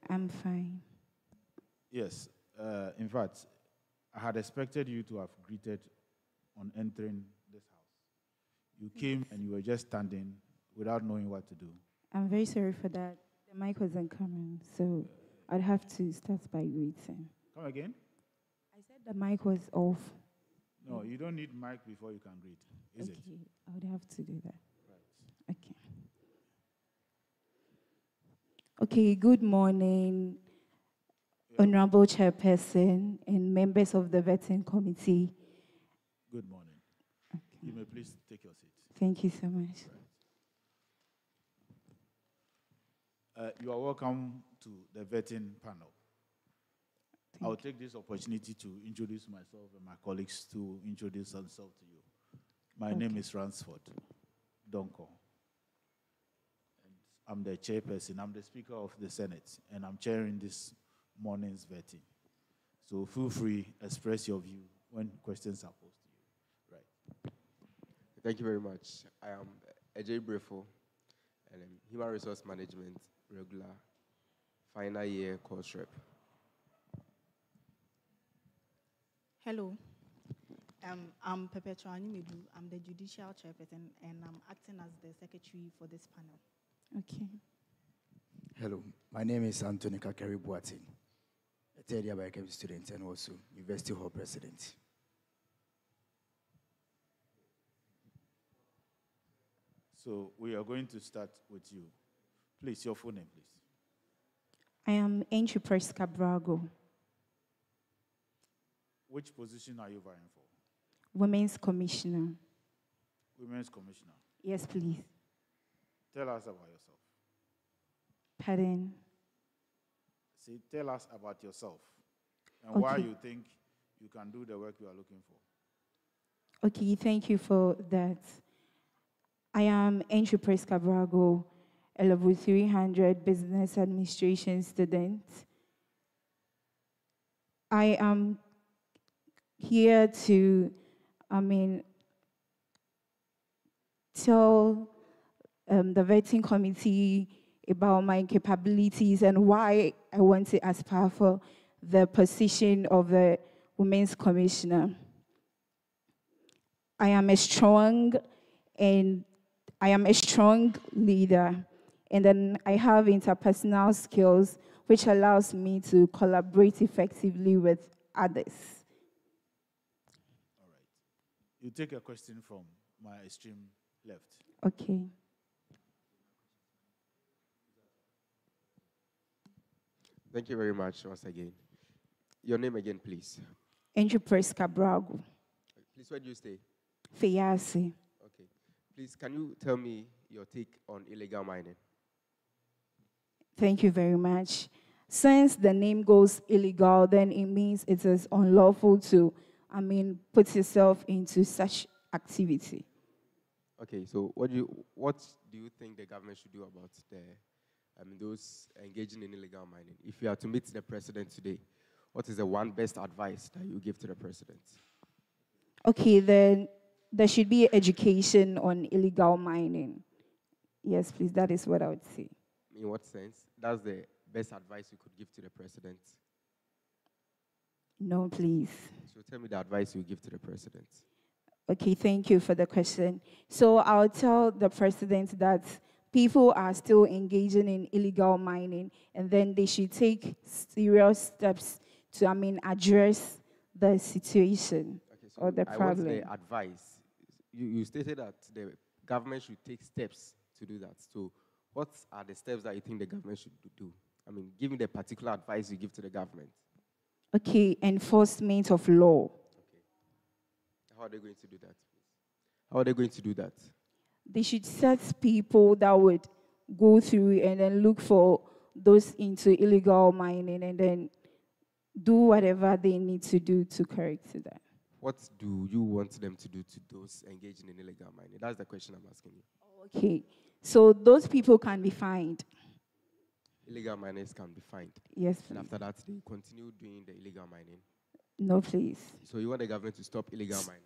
I'm fine. Yes. In fact, I had expected you to have greeted on entering this house. You came and you were just standing without knowing what to do. I'm very sorry for that. The mic wasn't coming, so I'd have to start by greeting. Come again? I said the mic was off. No, you don't need mic before you can greet, is it? Okay, I would have to do that. Right. Okay. Okay, good morning, Honorable Chairperson and members of the vetting committee. Good morning. Okay. You may please take your seat. Thank you so much. You are welcome to the vetting panel. I'll take this opportunity to introduce myself and my colleagues to introduce themselves to you. My name is Ransford Donko. And I'm the chairperson. I'm the Speaker of the Senate, and I'm chairing this morning's vetting. So feel free, express your view when questions are posed to you. Right. Thank you very much. I am Ajay Brefo, and I'm Human Resource Management Regular Final Year Course Rep. Hello. I'm Perpetua Medu. I'm the Judicial Chairperson, and I'm acting as the Secretary for this panel. Okay. Hello, my name is Anthony Kakari Boatin, a third year biochem student and also University Hall President. So we are going to start with you. Please, your full name, please. I am Entry Presca Brago, Which position are you vying for? Women's Commissioner. Women's Commissioner. Yes, please. Tell us about yourself. Pardon. See, tell us about yourself and why Okay. you think you can do the work you are looking for. Okay, thank you for that. I am Entry Presca Brago, a level 300 business administration student. I am here to, tell the vetting committee about my capabilities and why I want to aspire for the position of the Women's Commissioner. I am a strong leader, and then I have interpersonal skills which allows me to collaborate effectively with others. All right. You take a question from my extreme left. Okay. Thank you very much once again. Your name again, please. Andrew Presca Brago. Please, where do you stay? Feyasi. Okay. Please, can you tell me your take on illegal mining? Thank you very much. Since the name goes illegal, then it means it is unlawful to, put yourself into such activity. Okay, so what do you think the government should do about those engaging in illegal mining? If you are to meet the president today, what is the one best advice that you give to the president? Okay, then there should be education on illegal mining. Yes, please, that is what I would say. In what sense? That's the best advice you could give to the president? No, please. So tell me the advice you give to the president. Okay, thank you for the question. So I'll tell the president that people are still engaging in illegal mining, and then they should take serious steps to, address the situation or the problem. I want the advice. You stated that the government should take steps to do that. So what are the steps that you think the government should do? Give me the particular advice you give to the government. Okay, enforcement of law. Okay. How are they going to do that, please? How are they going to do that? They should set people that would go through and then look for those into illegal mining and then do whatever they need to do to correct that. What do you want them to do to those engaging in illegal mining? That's the question I'm asking you. Okay, so those people can be fined. Illegal miners can be fined. Yes, please. And after that, they continue doing the illegal mining. No, please. So you want the government to stop illegal mining?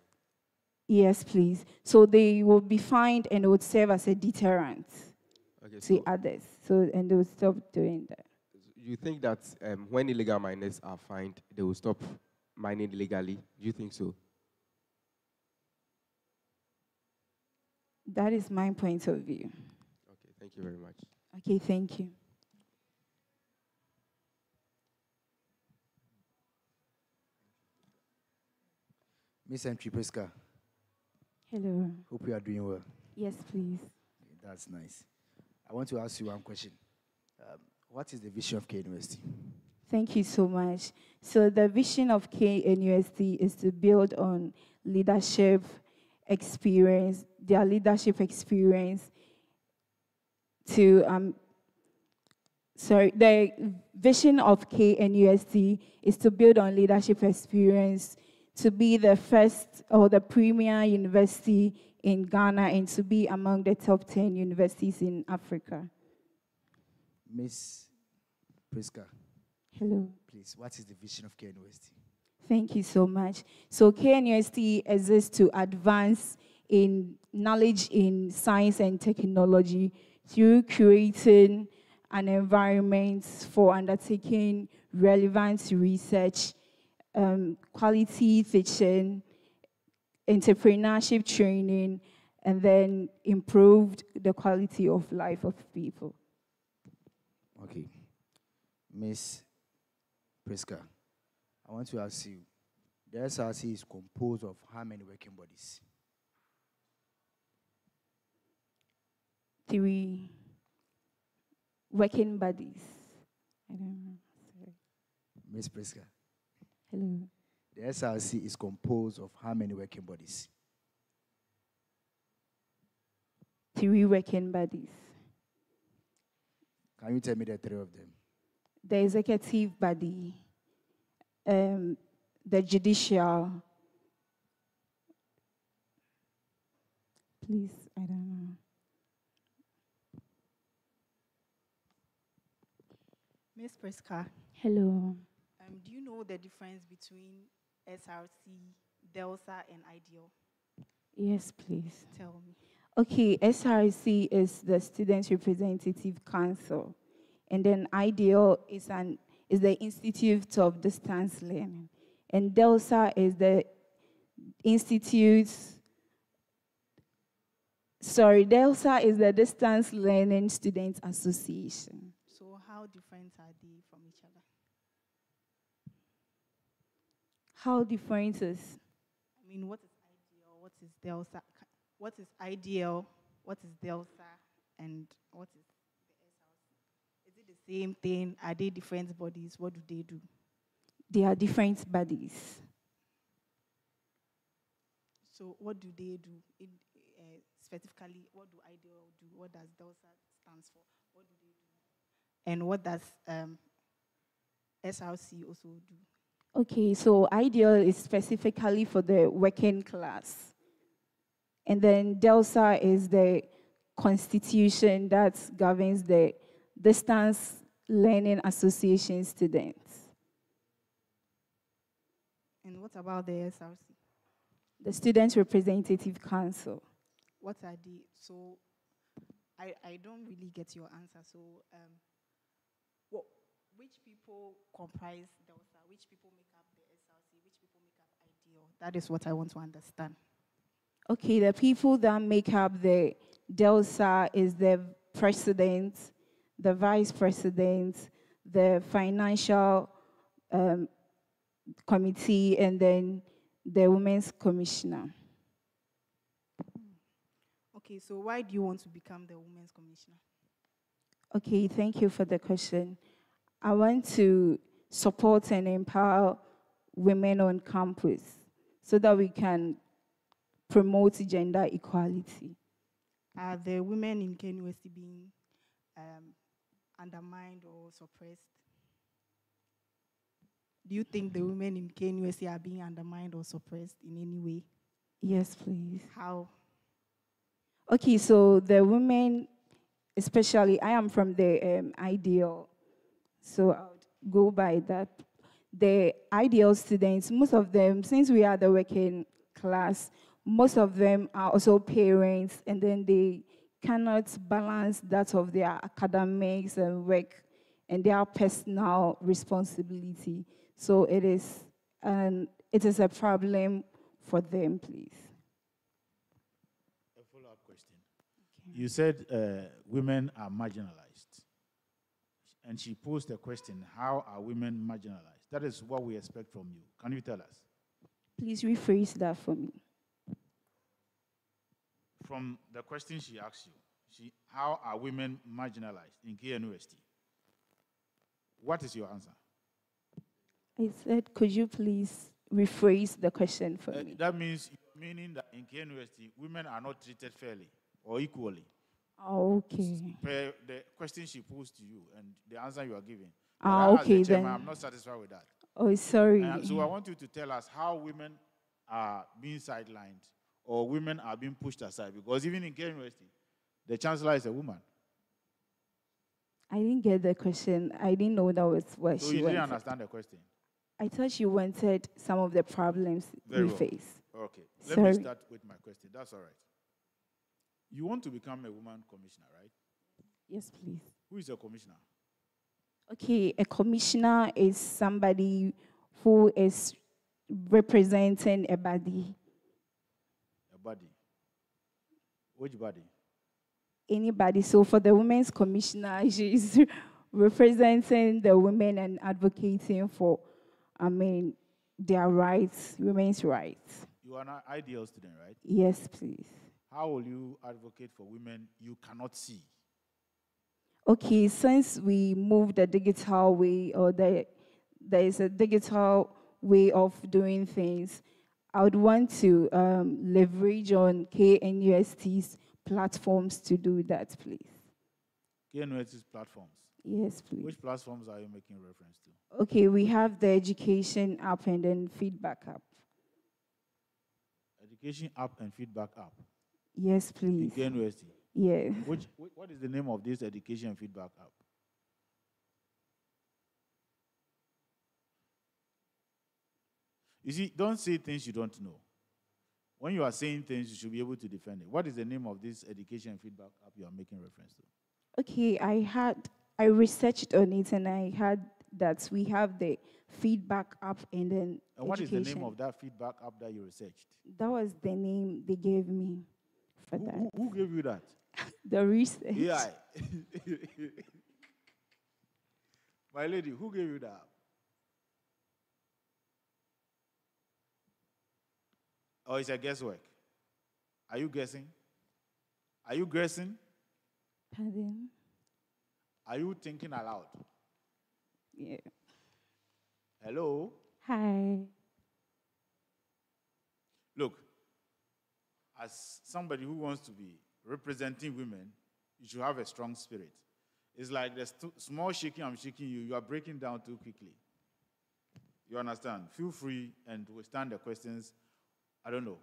Yes, please. So they will be fined and it would serve as a deterrent to others. So, and they will stop doing that. you think that when illegal miners are fined, they will stop mining illegally? Do you think so? That is my point of view. Okay, thank you very much. Okay, thank you. Miss Entry Priska, Hello. hope you are doing well. Yes, please. Okay, that's nice. I want to ask you one question. What is the vision of K University? Thank you so much. So the vision of KNUST is to build on leadership experience, their leadership experience to the vision of KNUST is to build on leadership experience, to be the first or the premier university in Ghana and to be among the top 10 universities in Africa. Miss Priska, Hello. please, what is the vision of K University? Thank you so much. So KNUST exists to advance in knowledge in science and technology through creating an environment for undertaking relevant research, quality teaching, entrepreneurship training, and then improved the quality of life of people. Okay. Miss Priska, I want to ask you, the SRC is composed of how many working bodies? 3 working bodies. I don't know. Sorry. Miss Priska, Hello. the SRC is composed of how many working bodies? 3 working bodies. Can you tell me the 3 of them? The executive body, the judicial. Please, I don't know. Miss Priska, Hello. do you know the difference between SRC, DELSA, and IDEAL? Yes, please. Tell me. Okay, SRC is the Student Representative Council, and then IDEAL is the Institute of Distance Learning, and DELSA is the DELSA is the Distance Learning Students Association. So how different are they from each other? How different is? I mean, what is IDEAL? What is DELSA? What is IDEAL? What is DELSA? And what is the SRC? Is it the same thing? Are they different bodies? What do they do? They are different bodies. So what do they do? Specifically, what do IDEAL do? What does DELSA stands for? What do they do? And what does SRC also do? Okay, so IDEAL is specifically for the working class. And then DELSA is the constitution that governs the Distance Learning Association students. And what about the SRC? The Student Representative Council. What are they? So I don't really get your answer. So which people comprise DELSA? Which people make up the SRC? Which people make up IDEAL? That is what I want to understand. Okay, the people that make up the DELSA is the president, the vice president, the financial committee, and then the women's commissioner. Okay, so why do you want to become the women's commissioner? Okay, thank you for the question. I want to support and empower women on campus so that we can promote gender equality. Are the women in KNUST being undermined or suppressed? Do you think the women in KNUST are being undermined or suppressed in any way? Yes, please. How? Okay, so the women, especially, I am from the IDEAL, so I would go by that. The IDEAL students, most of them, since we are the working class, most of them are also parents, and then they cannot balance that of their academics and work and their personal responsibility. So it is a problem for them, please. A follow-up question. Okay. You said women are marginalized. And she posed a question, how are women marginalized? That is what we expect from you. Can you tell us? Please rephrase that for me. From the question she asked you, how are women marginalized in KNUST? What is your answer? I said, could you please rephrase the question for me? That meaning that in KNUST, women are not treated fairly or equally. Okay. Per the question she posed to you and the answer you are giving. Okay, then. then. I'm not satisfied with that. Oh, sorry. So I want you to tell us how women are being sidelined or women are being pushed aside. Because even in KNUST, the chancellor is a woman. I didn't get the question. I didn't know that was what so she wanted. So you didn't understand the question? I thought she wanted some of the problems we face. Okay. Let me start with my question. That's all right. You want to become a woman commissioner, right? Yes, please. Who is a commissioner? Okay, a commissioner is somebody who is representing a body. A body? Which body? Anybody. So for the women's commissioner, she's representing the women and advocating for, their rights, women's rights. You are an ideal student, right? Yes, please. How will you advocate for women you cannot see? Okay, since we moved the digital way, or there is a digital way of doing things, I would want to leverage on KNUST's platforms to do that, please. KNUST's platforms? Yes, please. Which platforms are you making reference to? Okay, we have the education app and then feedback app. Education app and feedback app? Yes, please. In KNUST? Yes. What is the name of this education feedback app? You see, don't say things you don't know. When you are saying things, you should be able to defend it. What is the name of this education feedback app you are making reference to? Okay, I researched on it and I had that we have the feedback app and then And what is the name of that feedback app that you researched? That was the name they gave me for that. Who gave you that? The research. Yeah. My lady, who gave you that? Or is it guesswork? Are you guessing? Are you guessing? Pardon? Are you thinking aloud? Yeah. Hello? Hi. Look, as somebody who wants to be representing women, you should have a strong spirit. It's like the small shaking I'm shaking you, you are breaking down too quickly. You understand? Feel free and withstand the questions. I don't know.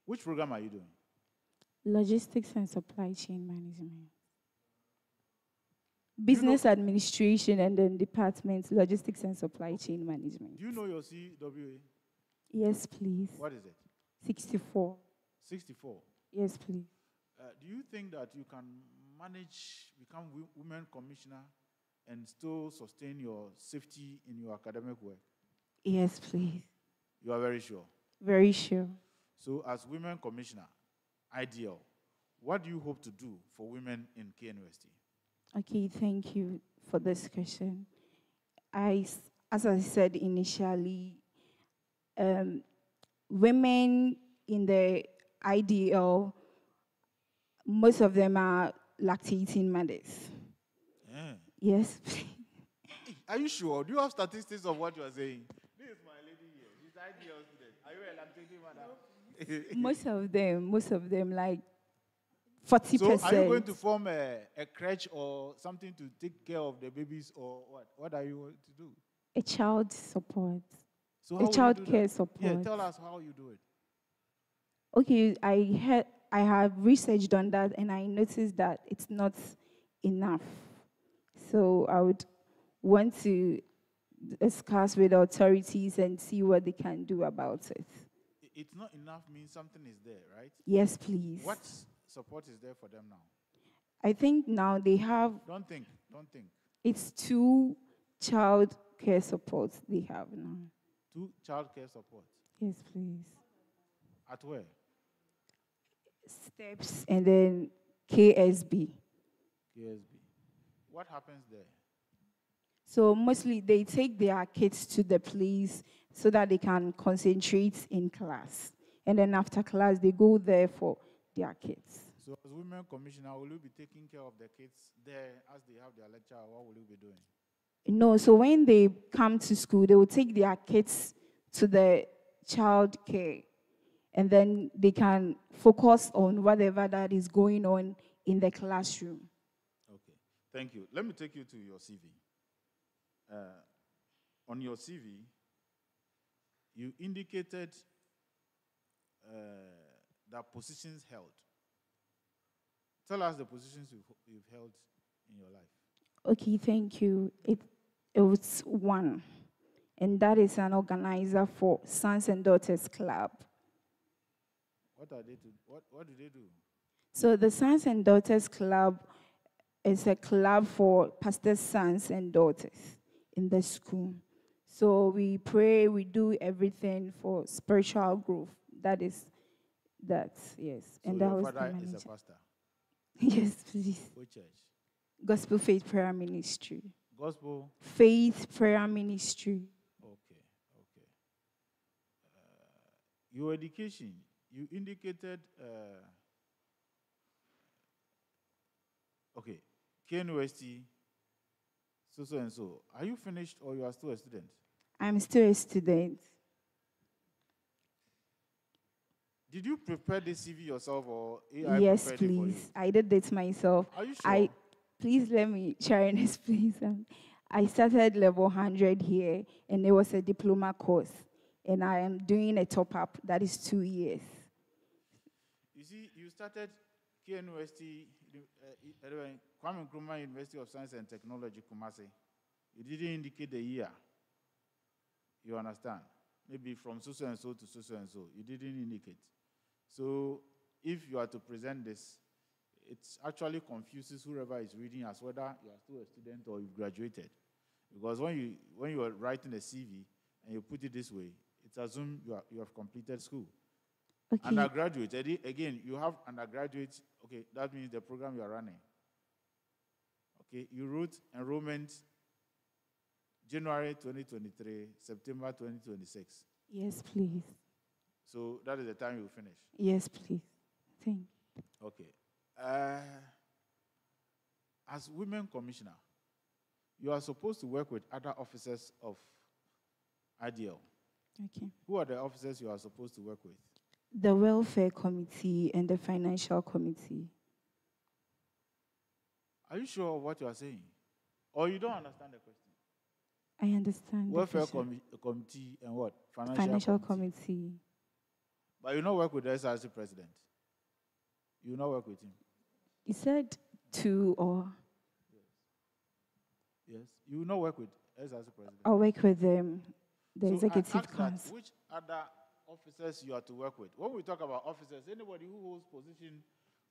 Which program are you doing? Logistics and supply chain management. Business administration and then department, logistics and supply chain management. Do you know your CWA? Yes, please. What is it? 64. 64? Yes, please. Do you think that you can become women commissioner and still sustain your safety in your academic work? Yes, please. You are very sure? Very sure. So as women commissioner, ideal, what do you hope to do for women in KNUST? Okay, thank you for this question. As I said initially, women in the ideal, most of them are lactating mothers. Yeah. Yes. Are you sure? Do you have statistics of what you are saying? This is my lady here. She's ideal student. Are you a lactating mother? most of them, like 40%. So are you going to form a crèche or something to take care of the babies or what? What are you going to do? A child support. So a child care support. Yeah, tell us how you do it. Okay, I have researched on that and I noticed that it's not enough. So I would want to discuss with authorities and see what they can do about it. It's not enough means something is there, right? Yes, please. What support is there for them now? I think now they have... Don't think. It's 2 child care supports they have now. 2 child care support. Yes, please. At where? Steps and then KSB. KSB. What happens there? So mostly they take their kids to the place so that they can concentrate in class. And then after class, they go there for their kids. So as women commissioner, will you be taking care of the kids there as they have their lecture, or what will you be doing? No, so when they come to school, they will take their kids to the child care. And then they can focus on whatever that is going on in the classroom. Okay, thank you. Let me take you to your CV. On your CV, you indicated the positions held. Tell us the positions you've held in your life. Okay, thank you. It was 1, and that is an organizer for Sons and Daughters Club. What do they do? So the Sons and Daughters Club is a club for pastors' sons and daughters in the school. So we pray, we do everything for spiritual growth. That is that, yes. So and that your was father the is a manager. pastor? Yes, please. Which church? Gospel Faith Prayer Ministry. Gospel? Faith Prayer Ministry. Okay. Your education, you indicated, okay, KNUST, so and so. Are you finished or you are still a student? I'm still a student. Did you prepare the CV yourself or AI Yes, prepared it for you? please. I did it myself. Are you sure? Please let me share this, please. I started level 100 here, and it was a diploma course. And I am doing a top-up. That is 2 years. You see, you started KNUST, Kwame Nkrumah University of Science and Technology, Kumasi. You didn't indicate the year. You understand? Maybe from so and so to so and so. You didn't indicate. So if you are to present this, it actually confuses whoever is reading as whether you are still a student or you've graduated. Because when you are writing a CV and you put it this way, it's assumed you have completed school. Okay. Undergraduate, again, you have undergraduate, okay, that means the program you are running. Okay, you wrote enrollment January 2023, September 2026. Yes, please. So that is the time you finish. Yes, please. Thank you. Okay. As women commissioner, you are supposed to work with other officers of IDL. Okay. Who are the officers you are supposed to work with? The welfare committee and the financial committee. Are you sure of what you are saying? Or you don't understand the question? I understand. Welfare committee and what? Financial committee. But you don't work with the SRC president. You will not work with him. You said 2 or? Yes. You will not work with SRC president. I'll work with them, the so executive I ask council. That, which other officers you are to work with? When we talk about officers, anybody who holds position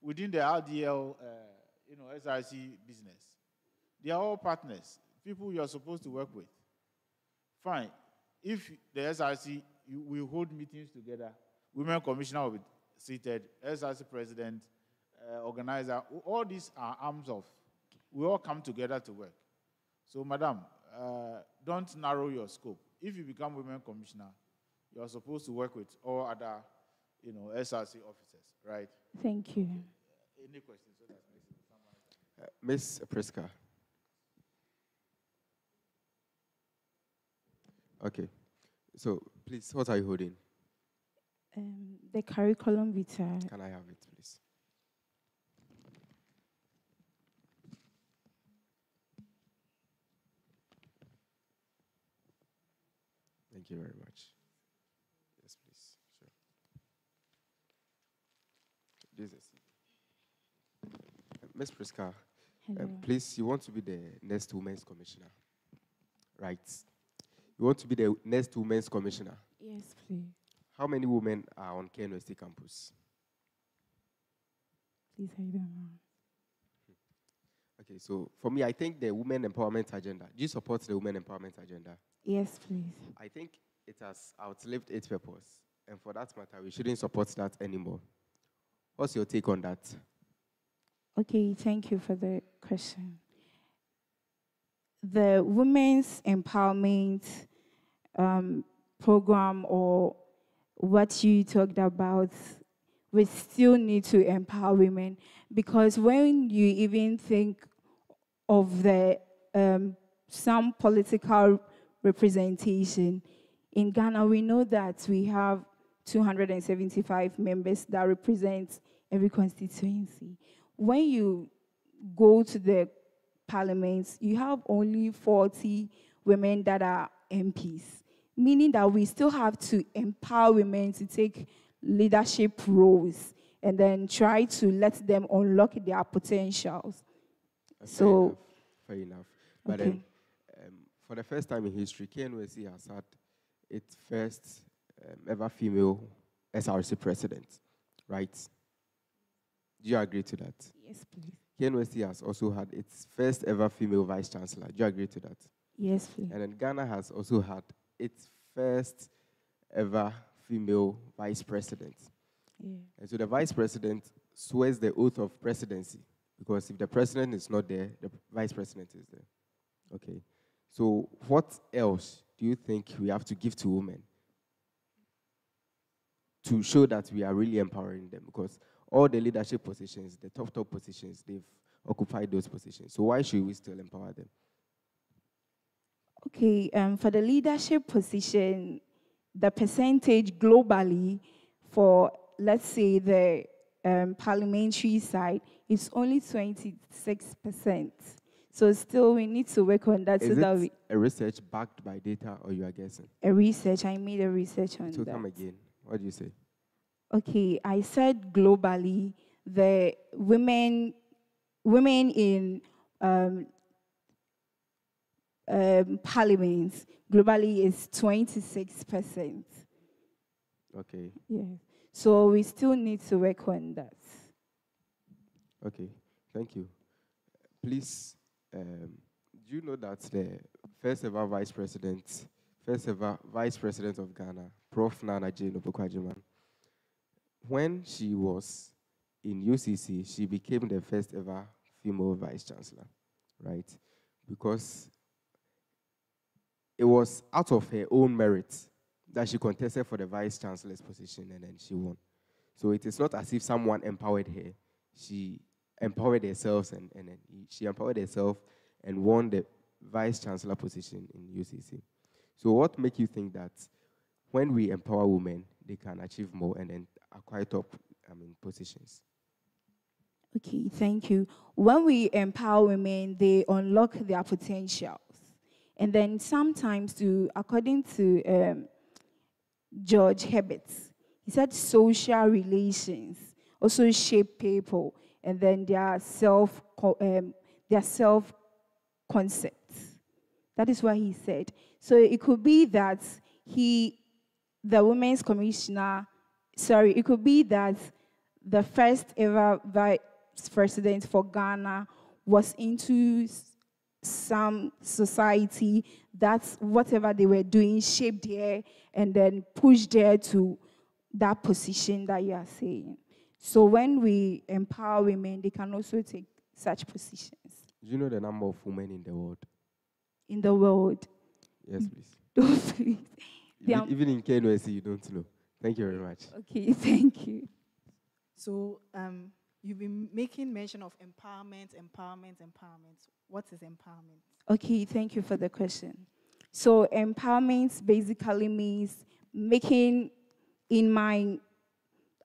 within the RDL, SRC business, they are all partners, people you are supposed to work with. Fine. If the SRC, we hold meetings together, women commissioner will be seated, SRC president, organizer, all these are arms of, we all come together to work. So, madam, don't narrow your scope. If you become women commissioner, you are supposed to work with all other, SRC officers, right? Thank you. Any questions? So Miss Priska. Okay. So, please, what are you holding? The curriculum vitae. Can I have it, please? Thank you very much. Yes, please. Sure. This is Ms. Priska. Please, you want to be the next Women's Commissioner, right? You want to be the next Women's Commissioner? Yes, please. How many women are on KNUST campus? Please, I don't know. Okay, so for me, I think the women empowerment agenda. Do you support the women empowerment agenda? Yes, please. I think it has outlived its purpose. And for that matter, we shouldn't support that anymore. What's your take on that? Okay, thank you for the question. The women's empowerment program, or what you talked about, we still need to empower women, because when you even think of the some political representation in Ghana, we know that we have 275 members that represent every constituency. When you go to the parliaments, you have only 40 women that are MPs, meaning that we still have to empower women to take leadership roles and then try to let them unlock their potentials. Fair enough. But okay. then, for the first time in history, KNUST has had its first ever female SRC president, right? Do you agree to that? Yes, please. KNUST has also had its first ever female vice chancellor. Do you agree to that? Yes, please. And then Ghana has also had its first ever female vice president. Yeah. And so the vice president swears the oath of presidency, because if the president is not there, the vice president is there. Okay. So what else do you think we have to give to women to show that we are really empowering them? Because all the leadership positions, the top positions, they've occupied those positions. So why should we still empower them? Okay, for the leadership position, the percentage globally for, let's say, the parliamentary side is only 26%. So still we need to work on that. Is it a research backed by data, or you are guessing? A research, I made a research on So that. come again, what do you say? Okay, I said globally, the women in parliaments globally is 26%. Okay. Yeah. So we still need to work on that. Okay, thank you. Please, do you know that the first ever vice president of Ghana, Prof. Nana Jane Opoku-Agyeman, when she was in UCC, she became the first ever female vice chancellor, right? Because it was out of her own merit that she contested for the vice chancellor's position, and then she won. So it is not as if someone empowered her. She empowered herself, and then she empowered herself and won the vice chancellor position in UCC. So what makes you think that when we empower women, they can achieve more and then acquire top positions? Okay, thank you. When we empower women, they unlock their potentials. And then sometimes, according to George Herbert, he said social relations also shape people and then their self-concepts. That is what he said. So it could be that it could be that the first ever vice president for Ghana was into some society that's whatever they were doing shaped her and then pushed her to that position that you are saying. So when we empower women, they can also take such positions. Do you know the number of women in the world? In the world? Yes, please. Don't please. Even in KNUST, you don't know. Thank you very much. Okay, thank you. So you've been making mention of empowerment. What is empowerment? Okay, thank you for the question. So empowerment basically means making, in my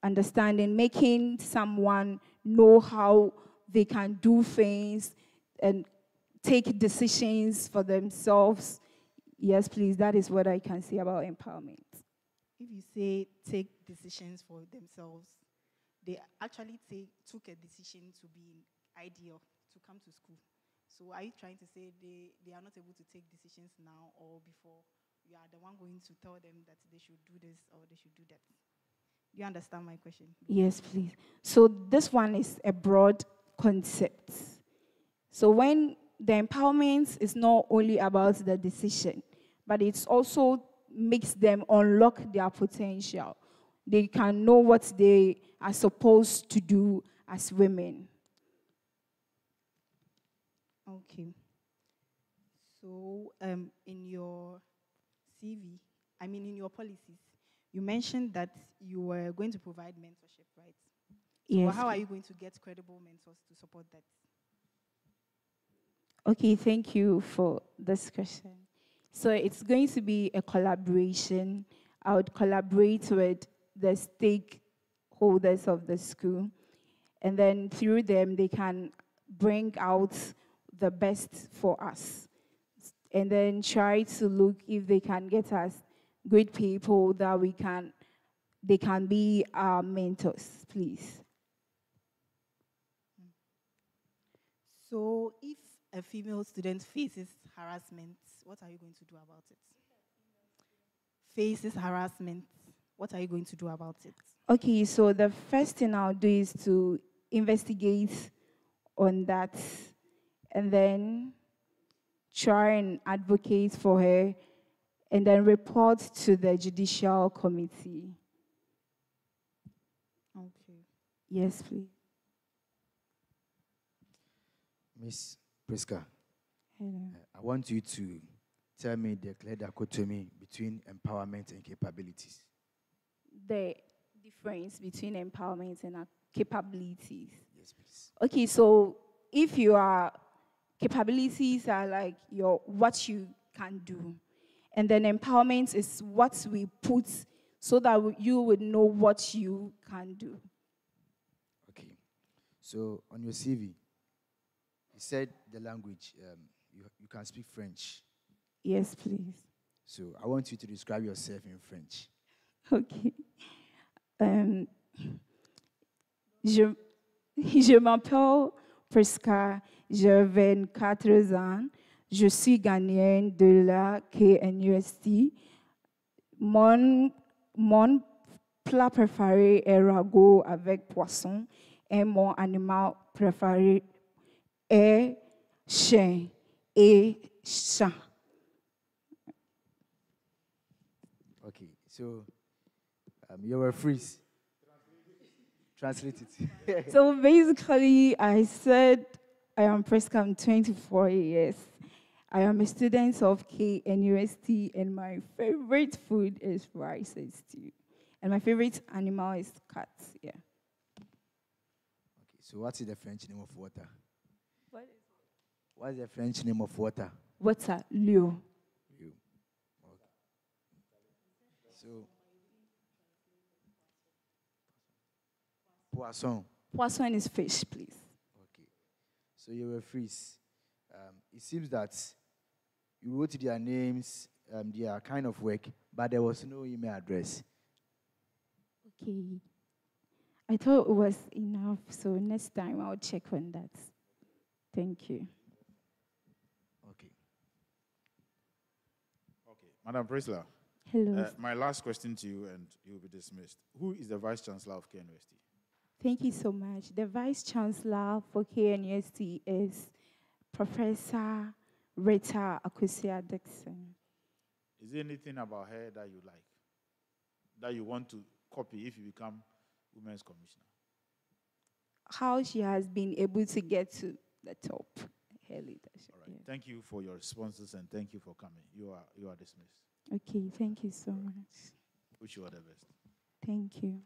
understanding, making someone know how they can do things and take decisions for themselves. Yes, please, that is what I can say about empowerment. If you say take decisions for themselves, they actually took a decision to be ideal, to come to school. So are you trying to say they are not able to take decisions now or before? You are the one going to tell them that they should do this or they should do that. Do you understand my question? Yes, please. So this one is a broad concept. So when the empowerment is not only about the decision, but it's also makes them unlock their potential. They can know what they are supposed to do as women. Okay. So, in your CV, in your policies, you mentioned that you were going to provide mentorship, right? So, Yes. how are you going to get credible mentors to support that? Okay, thank you for this question. So it's going to be a collaboration. I would collaborate with the stakeholders of the school, and then through them, they can bring out the best for us, and then try to look if they can get us good people that they can be our mentors, please. So, if a female student faces harassment, what are you going to do about it? Faces harassment, what are you going to do about it? Okay, so the first thing I'll do is to investigate on that and then try and advocate for her and then report to the judicial committee. Okay. Yes, please. Miss Priska, Hello. I want you to tell me the clear dichotomy between empowerment and capabilities. The difference between empowerment and capabilities. Yes, please. Okay, so if your capabilities are like what you can do, and then empowerment is what we put so that you would know what you can do. Okay. So on your CV, you said the language, you can speak French. Yes, please. So I want you to describe yourself in French. Ok. Je m'appelle Priska, j'ai 24 ans. Je suis gagnante de la KNUST. Mon plat préféré est ragoût avec poisson et mon animal préféré est chien et chat. Okay. So you were freeze. Translate it. So basically, I said I am Priska, I'm 24 years. I am a student of KNUST, and my favorite food is rice and stew. And my favorite animal is cats, yeah. Okay. So what is the French name of water? What is the French name of water? Water, l'eau. You. Okay. So poisson. Poisson is fish, please. Okay. So you were freeze. It seems that you wrote their names, their kind of work, but there was no email address. Okay. I thought it was enough, so next time I'll check on that. Thank you. Okay. Okay, Madam Prisla. Hello. My last question to you, and you will be dismissed. Who is the Vice Chancellor of KNUST? Thank you so much. The Vice Chancellor for KNUST is Professor Rita Akusia Dixon. Is there anything about her that you like, that you want to copy if you become Women's Commissioner? How she has been able to get to the top. Her leadership. All right. Thank you for your responses and thank you for coming. You are dismissed. Okay, thank you so much. Wish you all the best. Thank you.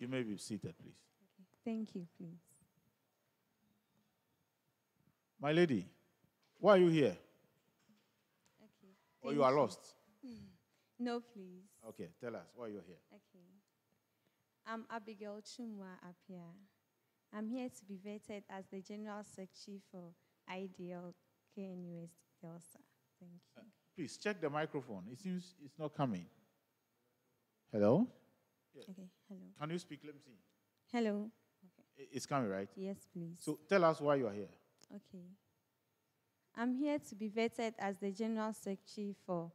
You may be seated, please. Okay. Thank you, please. My lady, why are you here? Okay. Or you are lost? No, please. Okay, tell us why you're here. Okay. I'm Abigail Chumwa Apia. I'm here to be vetted as the General Secretary for IDL KNUS Delsa. Thank you. Please check the microphone. It seems it's not coming. Hello? Yeah. Okay, hello. Can you speak? Let me see. Hello. Okay. It's coming, right? Yes, please. So tell us why you are here. Okay. I'm here to be vetted as the General Secretary for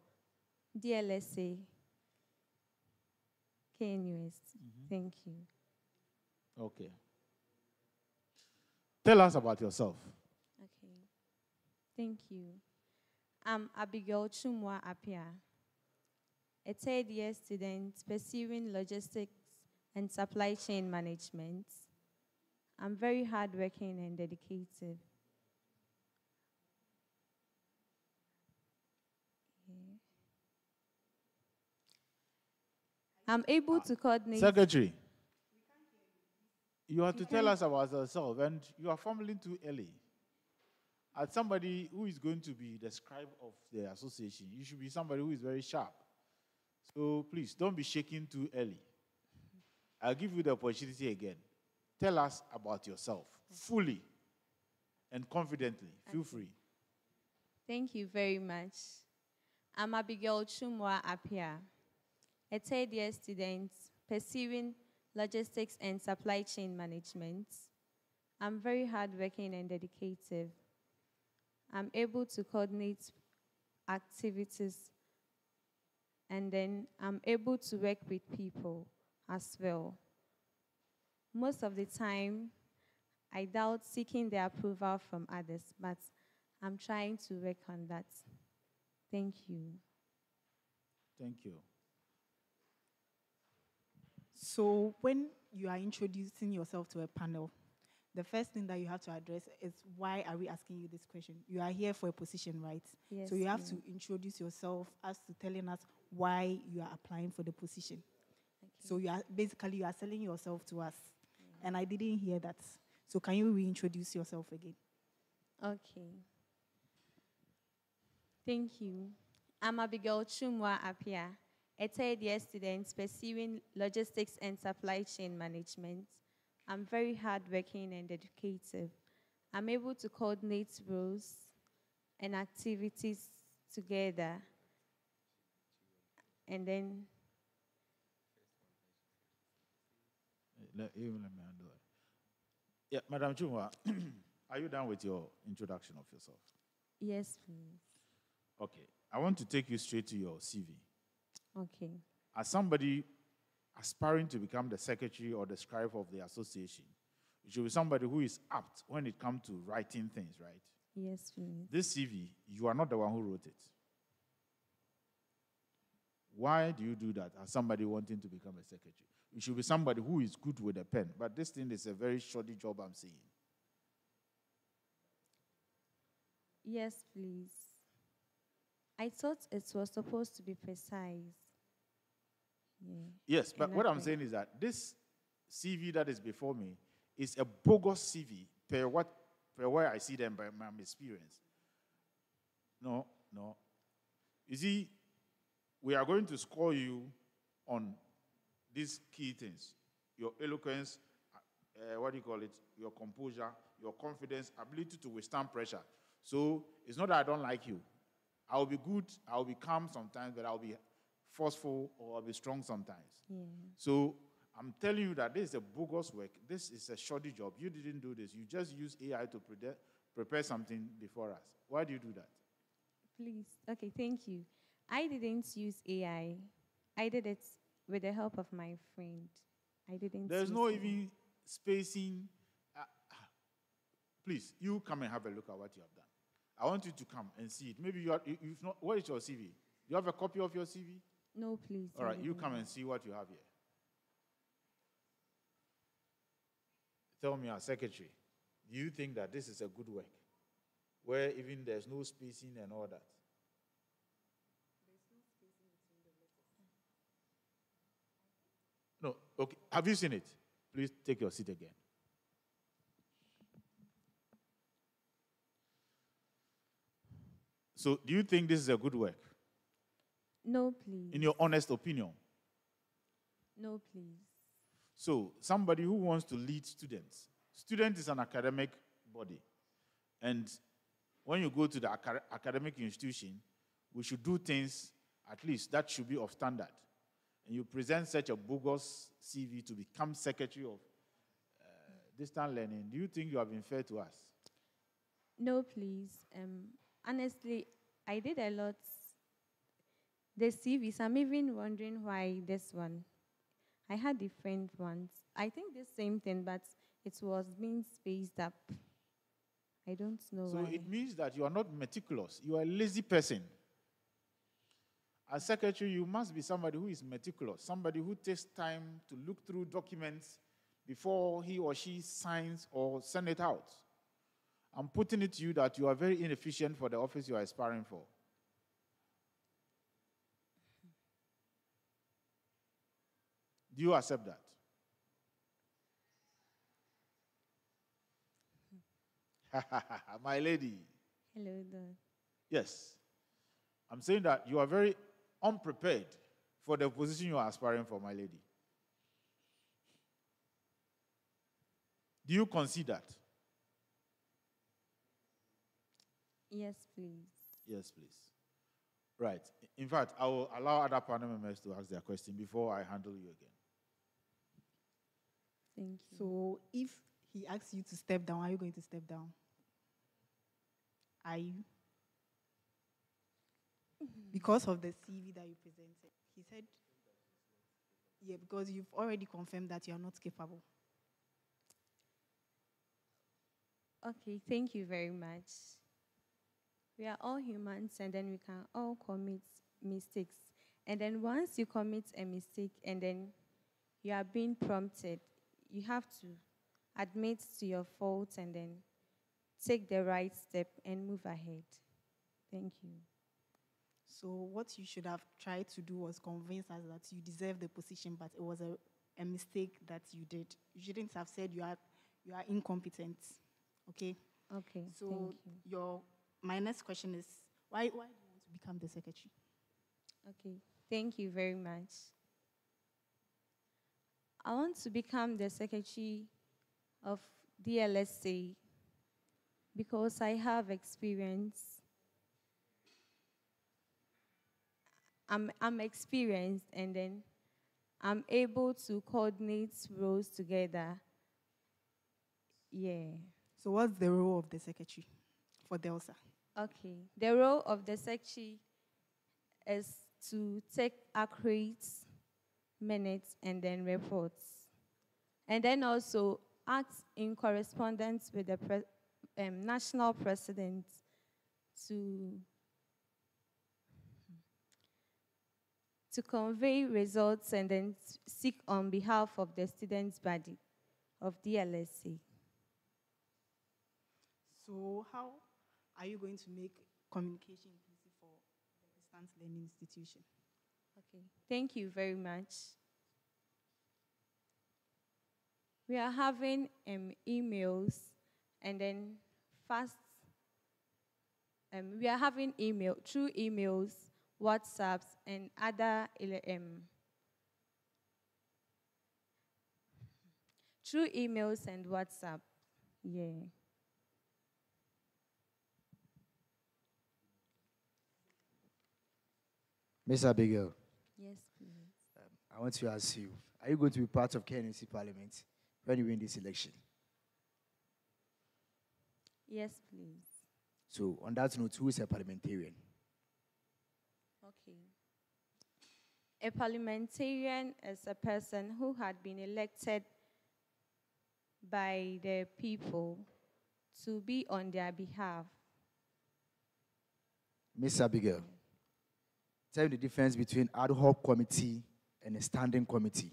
DLSA KNUS. Thank you. Okay. Tell us about yourself. Okay. Thank you. I'm Abigail Chumwa Apia, a third-year student pursuing logistics and supply chain management. I'm very hardworking and dedicated. I'm able to coordinate. Secretary, you have to tell us about yourself, and you are fumbling too early. As somebody who is going to be the scribe of the association, you should be somebody who is very sharp. So please, don't be shaking too early. I'll give you the opportunity again. Tell us about yourself, fully and confidently. Feel free. Thank you very much. I'm Abigail Chumwa Apia, a third-year student pursuing logistics and supply chain management. I'm very hardworking and dedicated. I'm able to coordinate activities, and then I'm able to work with people as well. Most of the time, I doubt seeking their approval from others, but I'm trying to work on that. Thank you. Thank you. So when you are introducing yourself to a panel, the first thing that you have to address is, why are we asking you this question? You are here for a position, right? Yes, so you have ma'am. to introduce yourself as to telling us why you are applying for the position. Okay. So you are selling yourself to us. Yeah. And I didn't hear that. So can you reintroduce yourself again? Okay. Thank you. I'm Abigail Chumwa Apia, a third-year student pursuing logistics and supply chain management. I'm very hardworking and dedicated. I'm able to coordinate roles and activities together. And then, Let me handle it. Yeah, Madam Chumwa, are you done with your introduction of yourself? yes, please. Okay. I want to take you straight to your CV. Okay. As somebody aspiring to become the secretary or the scribe of the association, you should be somebody who is apt when it comes to writing things, right? Yes, please. This CV, you are not the one who wrote it. Why do you do that as somebody wanting to become a secretary? You should be somebody who is good with a pen. But this thing is a very shoddy job I'm seeing. Yes, please. I thought it was supposed to be precise. Yeah. Yes, but what I'm saying is that this CV that is before me is a bogus CV per where I see them by my experience. No. You see, we are going to score you on these key things: your eloquence, your composure, your confidence, ability to withstand pressure. So it's not that I don't like you. I'll be good, I'll be calm sometimes, but I'll be forceful or I'll be strong sometimes. Yeah. So I'm telling you that this is a bogus work. This is a shoddy job. You didn't do this. You just use AI to prepare something before us. Why do you do that? Please. Okay, thank you. I didn't use AI. I did it with the help of my friend. I didn't. There's use no AI. even spacing. Please, you come and have a look at what you have done. I want you to come and see it. Maybe you've not. What is your CV? Do you have a copy of your CV? No, please. All right, you come and see what you have here. Tell me, as secretary, do you think that this is a good work, where even there's no spacing and all that? There's no spacing between the letters. No, Okay, have you seen it? Please take your seat again. So, do you think this is a good work? No, please. In your honest opinion? No, please. So, somebody who wants to lead students. Student is an academic body. And when you go to the academic institution, we should do things, at least that should be of standard. And you present such a bogus CV to become secretary of distant learning. Do you think you have been fair to us? No, please. Honestly, I did a lot. The CVs, I'm even wondering why this one. I had different ones. I think the same thing, but it was being spaced up. I don't know So why. it means that you are not meticulous. You are a lazy person. As secretary, you must be somebody who is meticulous, somebody who takes time to look through documents before he or she signs or send it out. I'm putting it to you that you are very inefficient for the office you are aspiring for. Do you accept that? My lady. Hello, Dad. Yes. I'm saying that you are very unprepared for the position you are aspiring for, my lady. Do you concede that? Yes, please. Yes, please. Right. In fact, I will allow other panel members to ask their question before I handle you again. Thank you. So if he asks you to step down, are you going to step down? Are you? Because of the CV that you presented. He said, yeah, because you've already confirmed that you are not capable. Okay, thank you very much. We are all humans, and then we can all commit mistakes. And then once you commit a mistake and then you are being prompted, you have to admit to your fault and then take the right step and move ahead. Thank you. So what you should have tried to do was convince us that you deserve the position, but it was a mistake that you did. You shouldn't have said you are incompetent. Okay? Okay, So thank you. My next question is, why do you want to become the secretary? Okay, thank you very much. I want to become the secretary of DLSA because I have experience. I'm experienced, and then I'm able to coordinate roles together. Yeah. So what's the role of the secretary for DELSA? Okay. The role of the secretary is to take accurate minutes and then reports. And then also act in correspondence with the national president to convey results and then seek on behalf of the students' body of DLSA. So how are you going to make communication inclusive for the distance learning institution? Okay, thank you very much. We are having emails and then we are having through emails, WhatsApps, and other through emails and WhatsApp. Yeah. Miss Abigail, Yes, please. I want to ask you, are you going to be part of KNC Parliament when you win this election? Yes, please. So, on that note, who is a parliamentarian? Okay. A parliamentarian is a person who had been elected by the people to be on their behalf. Miss Abigail, tell me the difference between ad hoc committee and a standing committee.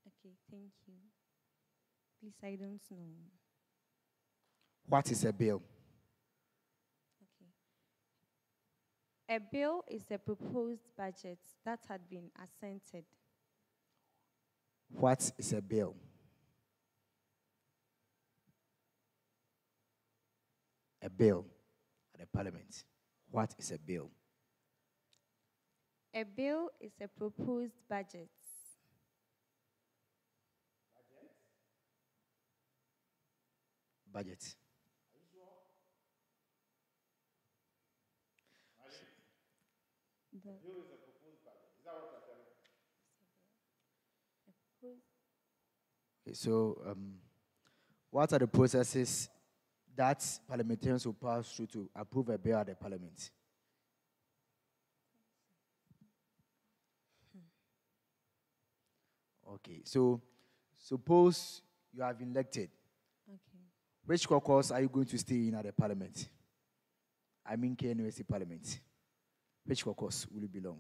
Okay, thank you. Please, I don't know. What is a bill? Okay. A bill is a proposed budget that had been assented. What is a bill? A bill at the parliament. What is a bill? A bill is a proposed budget. Budget. The Bill is a proposed budget. Is that what you're telling me? Okay, so, what are the processes that parliamentarians will pass through to approve a bill at the parliament? Okay, so suppose you have been elected. Okay. Which caucus are you going to stay in at the parliament? I mean, KNUST parliament. Which caucus will you belong?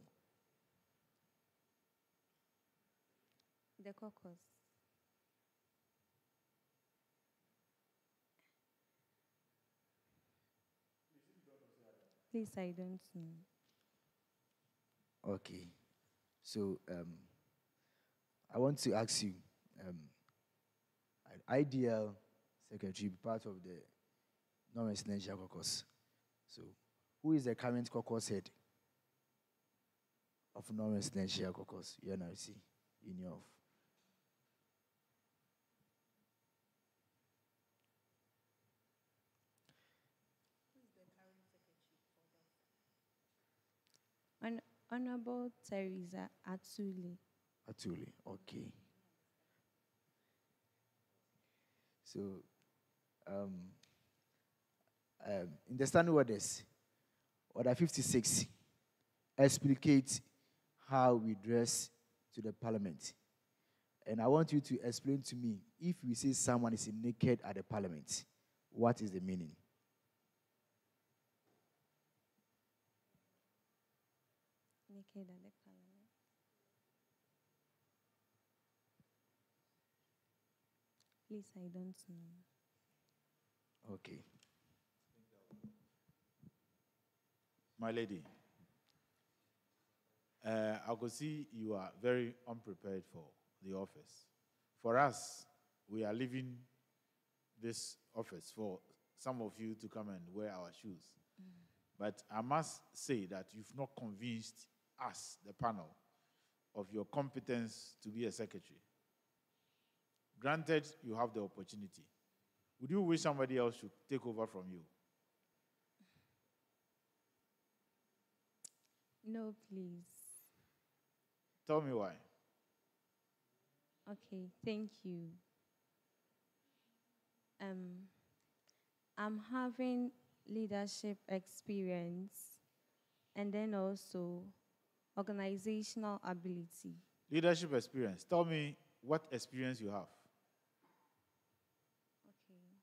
The caucus. Please, I don't know. Okay, so I want to ask you, an ideal secretary, be part of the non-residential caucus. So, who is the current caucus head of non-residential caucus, UNRC, Union of? Honorable Teresa Atuli. Atuli, okay. So, in the standing orders, Order 56 explicates how we dress to the parliament. And I want you to explain to me, if we say someone is naked at the parliament, what is the meaning? Naked at the parliament. Please, I don't know. Okay. My lady, I could see you are very unprepared for the office. For us, we are leaving this office for some of you to come and wear our shoes. But I must say that you've not convinced us, the panel, of your competence to be a secretary. Granted, you have the opportunity. Would you wish somebody else should take over from you? No, please. Tell me why. Okay, thank you. I'm having leadership experience and then also organizational ability. Leadership experience. Tell me what experience you have. Okay.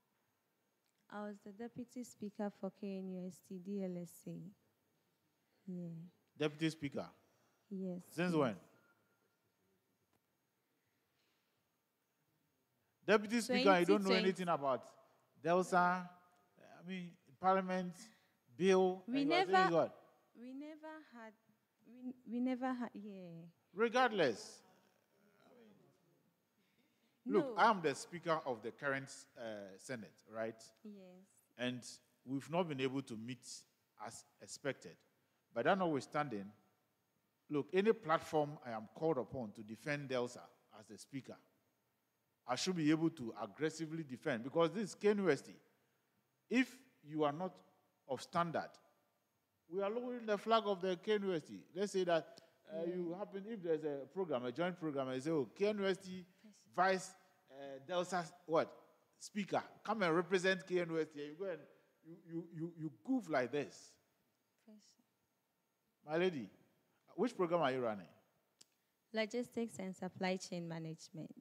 I was the deputy speaker for KNUST DLSA. Yeah. Deputy Speaker. Yes. Since please. when? Deputy Speaker, you don't know 2020. anything about DELSA, I mean, Parliament, bill, We and you are saying never- what? We never had, yeah. Regardless. Look, No. I am the Speaker of the current Senate, right? Yes. And we've not been able to meet as expected. But that notwithstanding, look, any platform I am called upon to defend DELSA as the Speaker, I should be able to aggressively defend, because this is KNUST. If you are not of standard, we are lowering the flag of the KNUST. Let's say that you happen, if there's a program, a joint program, and you say, oh, KNUST Vice DELSA, what? Speaker, come and represent KNUST. You go and you goof like this. My lady, which program are you running? Logistics and supply chain management.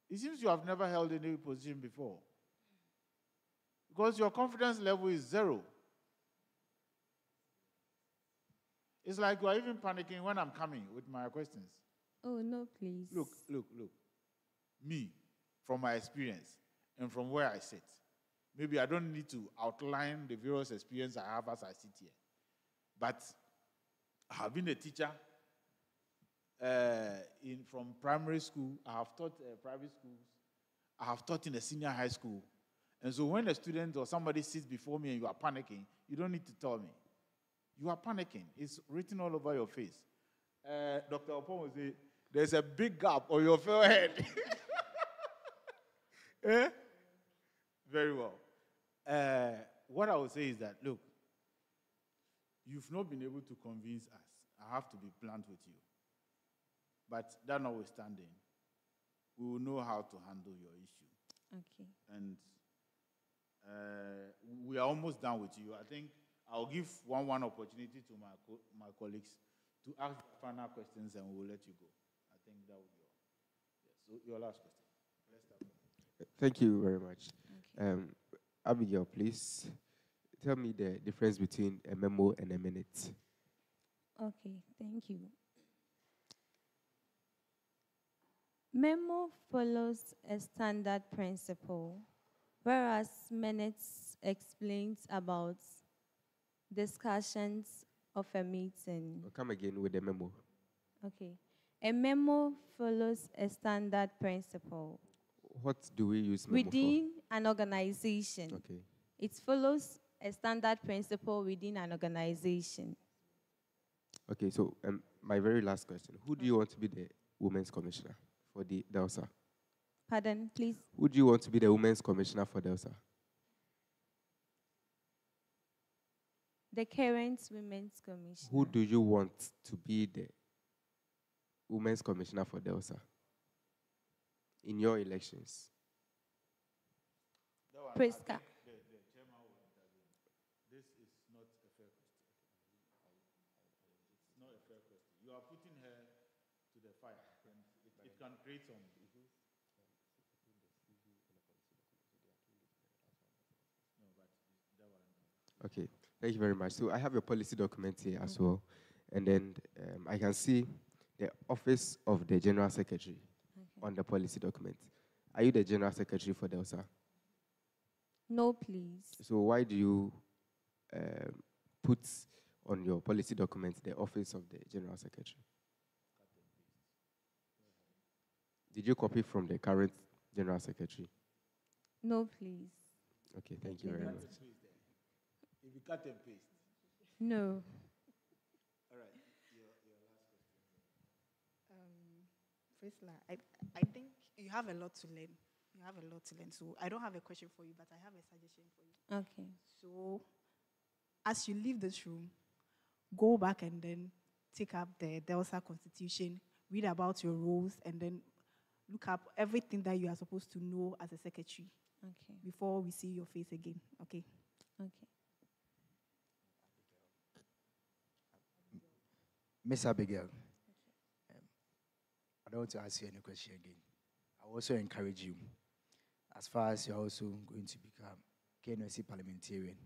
It seems you have never held any position before, because your confidence level is 0. It's like you are even panicking when I'm coming with my questions. Oh, no, please. Look. Me, from my experience and from where I sit, maybe I don't need to outline the various experience I have as I sit here. But having a teacher from primary school, I have taught private schools, I have taught in a senior high school. And so when a student or somebody sits before me and you are panicking, you don't need to tell me. You are panicking. It's written all over your face. Dr. Opon will say, there's a big gap on your forehead. Eh? Very well. What I would say is that, look, you've not been able to convince us. I have to be blunt with you. But that notwithstanding, we will know how to handle your issue. Okay. And we are almost done with you. I think I'll give one opportunity to my colleagues to ask final questions, and we will let you go. I think that would be all. Yes. So your last question. Let's start. Thank you very much. Okay. Abigail, please tell me the difference between a memo and a minute. Okay, thank you. Memo follows a standard principle, whereas minutes explains about discussions of a meeting. Come again with the memo. Okay. A memo follows a standard principle. What do we use memo within an organization? Okay. It follows a standard principle within an organization. Okay, so my very last question. Who do you want to be the Women's Commissioner for the DELSA? Pardon, please? Who do you want to be the Women's Commissioner for DELSA? The current Women's Commissioner. Who do you want to be the Women's Commissioner for DELSA in your elections? Priska. The chairman will intervene. This is not a fair question. It's not a fair question. You are putting her to the fire, and it can create some. No, but that one. Okay, thank you very much. So I have a policy document here as well, and then I can see the Office of the General Secretary on the policy document. Are you the General Secretary for DELSA? No, please. So why do you put on your policy document the Office of the General Secretary? Did you copy from the current General Secretary? No, please. Okay, thank you very much. If you cut and paste. No. All right. Your last question. Frisla, I think you have a lot to learn. You have a lot to learn. So I don't have a question for you, but I have a suggestion for you. Okay. So as you leave this room, go back and then take up the DELSA Constitution, read about your roles, and then look up everything that you are supposed to know as a secretary. Okay. Before we see your face again. Okay. Okay. Miss Abigail, I don't want to ask you any question again. I also encourage you, as far as you're also going to become KNUST parliamentarian,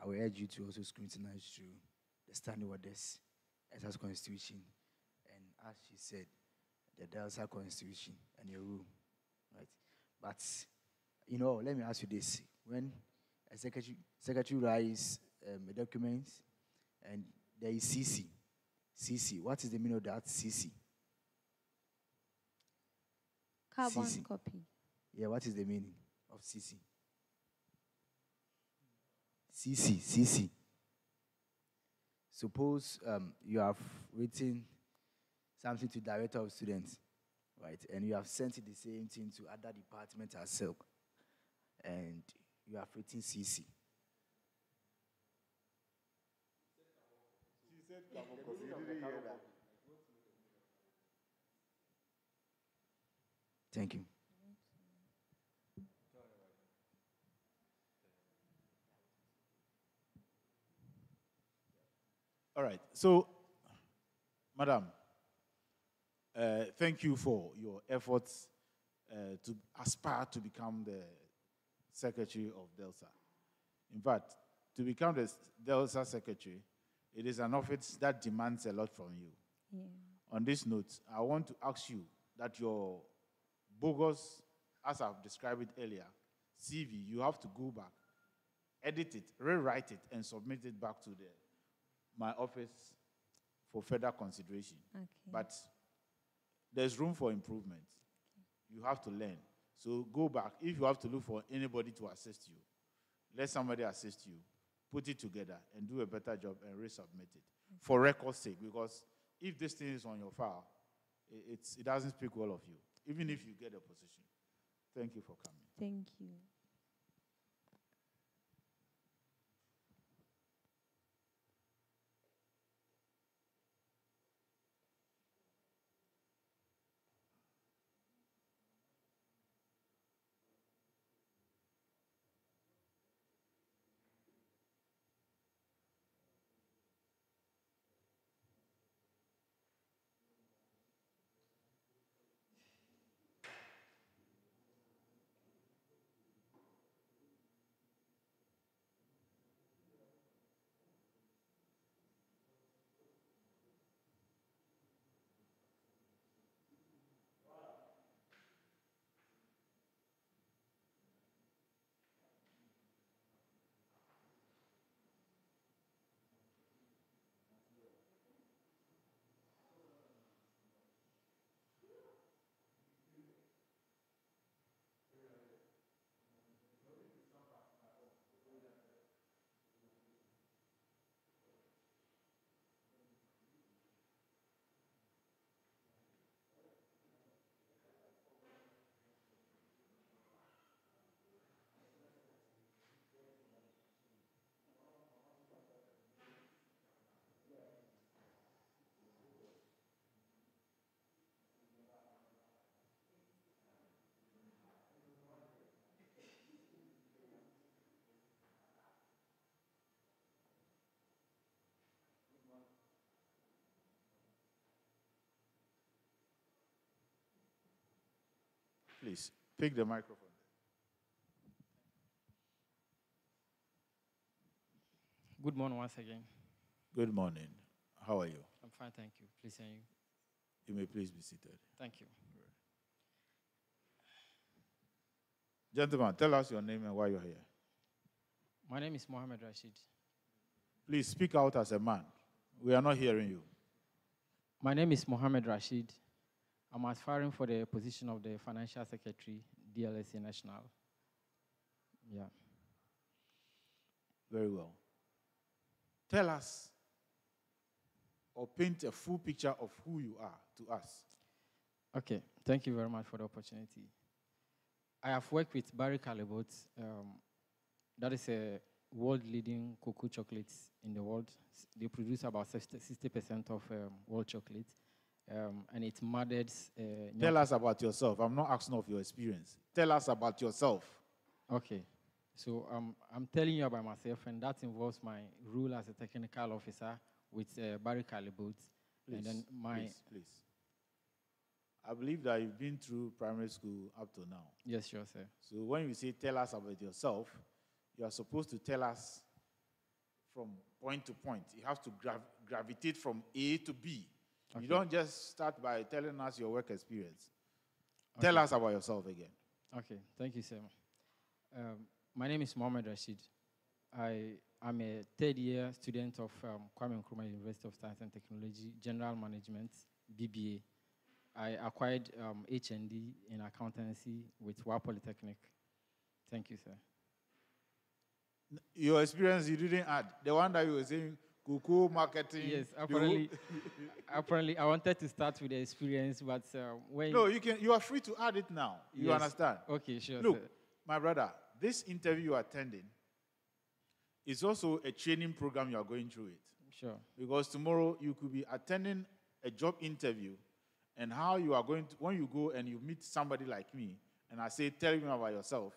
I will urge you to also scrutinize through the standing orders, ESA's constitution, and as she said, the DELSA constitution and your rule, right? But, you know, let me ask you this. When a secretary writes a document and there is CC, what is the meaning of that CC? Carbon CC. copy. Yeah, what is the meaning of CC? CC. Suppose you have written something to director of students, right? And you have sent it the same thing to other departments as well. And you have written CC. She said carbon copy. You didn't hear that. Thank you. All right. So, Madam, thank you for your efforts to aspire to become the Secretary of DELSA. In fact, to become the DELSA Secretary, it is an office that demands a lot from you. Yeah. On this note, I want to ask you that your bogus, as I've described it earlier, CV, you have to go back, edit it, rewrite it, and submit it back to the my office for further consideration. Okay. But there's room for improvement. You have to learn. So go back. If you have to look for anybody to assist you, let somebody assist you, put it together, and do a better job and resubmit it. For record's sake, because if this thing is on your file, it doesn't speak well of you, even if you get a position. Thank you for coming. Thank you. Please, pick the microphone. Good morning once again. Good morning. How are you? I'm fine, thank you. Please, and you? You may please be seated. Thank you. Gentlemen, tell us your name and why you're here. My name is Mohammed Rashid. Please speak out as a man. We are not hearing you. My name is Mohammed Rashid. I'm aspiring for the position of the Financial Secretary, DLSA National. Yeah. Very well. Tell us or paint a full picture of who you are to us. Okay, thank you very much for the opportunity. I have worked with Barry Callebaut. That is a world-leading cocoa chocolates in the world. They produce about 60% of world chocolate. And it mothers. Tell us about yourself. I'm not asking of your experience. Tell us about yourself. Okay. So I'm telling you about myself, and that involves my role as a technical officer with Barry Callebaut. And then please. I believe that you've been through primary school up to now. Yes, sure, sir. So when you say tell us about yourself, you are supposed to tell us from point to point. You have to gravitate from A to B. Okay. You don't just start by telling us your work experience. Okay. Tell us about yourself again. Okay, thank you, sir. My name is Mohammed Rashid. I'm a third-year student of Kwame Nkrumah University of Science and Technology, General Management, BBA. I acquired HND in accountancy with WA Polytechnic. Thank you, sir. Your experience you didn't add. The one that you were saying, cocoa marketing. Yes, apparently I wanted to start with the experience, but when... No, you are free to add it now. You understand? Okay, sure, Look, sir. My brother, this interview you are attending is also a training program you are going through it. Sure. Because tomorrow you could be attending a job interview, and how you are going to, when you go and you meet somebody like me, and I say, tell me about yourself,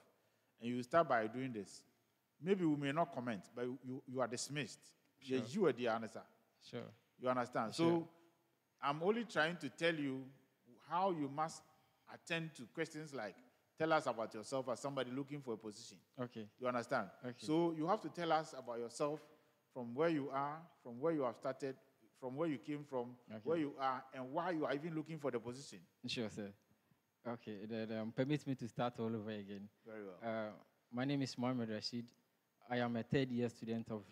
and you start by doing this, maybe we may not comment, but you are dismissed. Sure. You are the answer. Sure. You understand? Sure. So I'm only trying to tell you how you must attend to questions like, tell us about yourself as somebody looking for a position. Okay. You understand? Okay. So you have to tell us about yourself from where you are, from where you have started, from where you came from, okay, where you are, and why you are even looking for the position. Sure, sir. Okay, that permits me to start all over again. Very well. My name is Mohammed Rashid. I am a third-year student of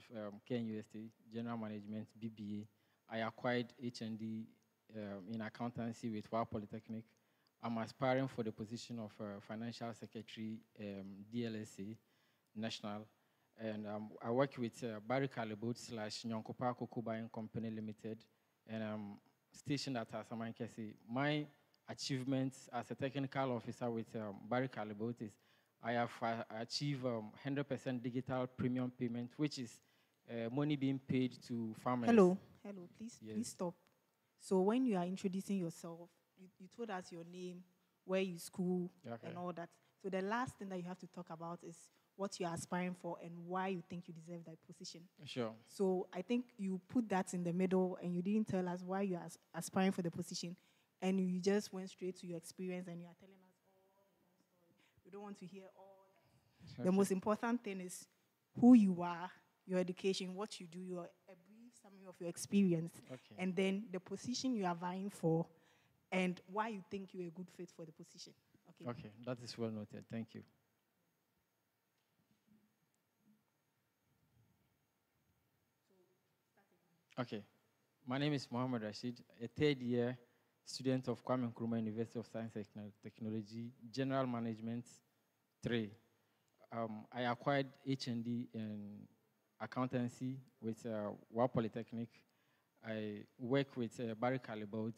KNUST, General Management, BBA. I acquired HND in accountancy with WA Polytechnic. I'm aspiring for the position of Financial Secretary, DLSA, National. And I work with Barry Calibut / Nyonkopa Cocoa Buying Company Limited. And I'm stationed at Asamankesi. My achievements as a technical officer with Barry Calibut is I have achieved 100% digital premium payment, which is money being paid to farmers. Hello, please, Yes. please stop. So when you are introducing yourself, you told us your name, where you school, Okay. and all that. So the last thing that you have to talk about is what you are aspiring for and why you think you deserve that position. Sure. So I think you put that in the middle and you didn't tell us why you are aspiring for the position, and you just went straight to your experience and you are telling us all the long story. We don't want to hear all that. Okay. The most important thing is who you are, your education, what you do, a brief summary of your experience, Okay. and then the position you are vying for and why you think you're a good fit for the position. Okay. Okay, that is well noted. Thank you. Okay, my name is Mohammed Rashid, a third-year student of Kwame Nkrumah University of Science and Technology, General Management 3. I acquired HND in accountancy with WA Polytechnic. I work with Barry Calibut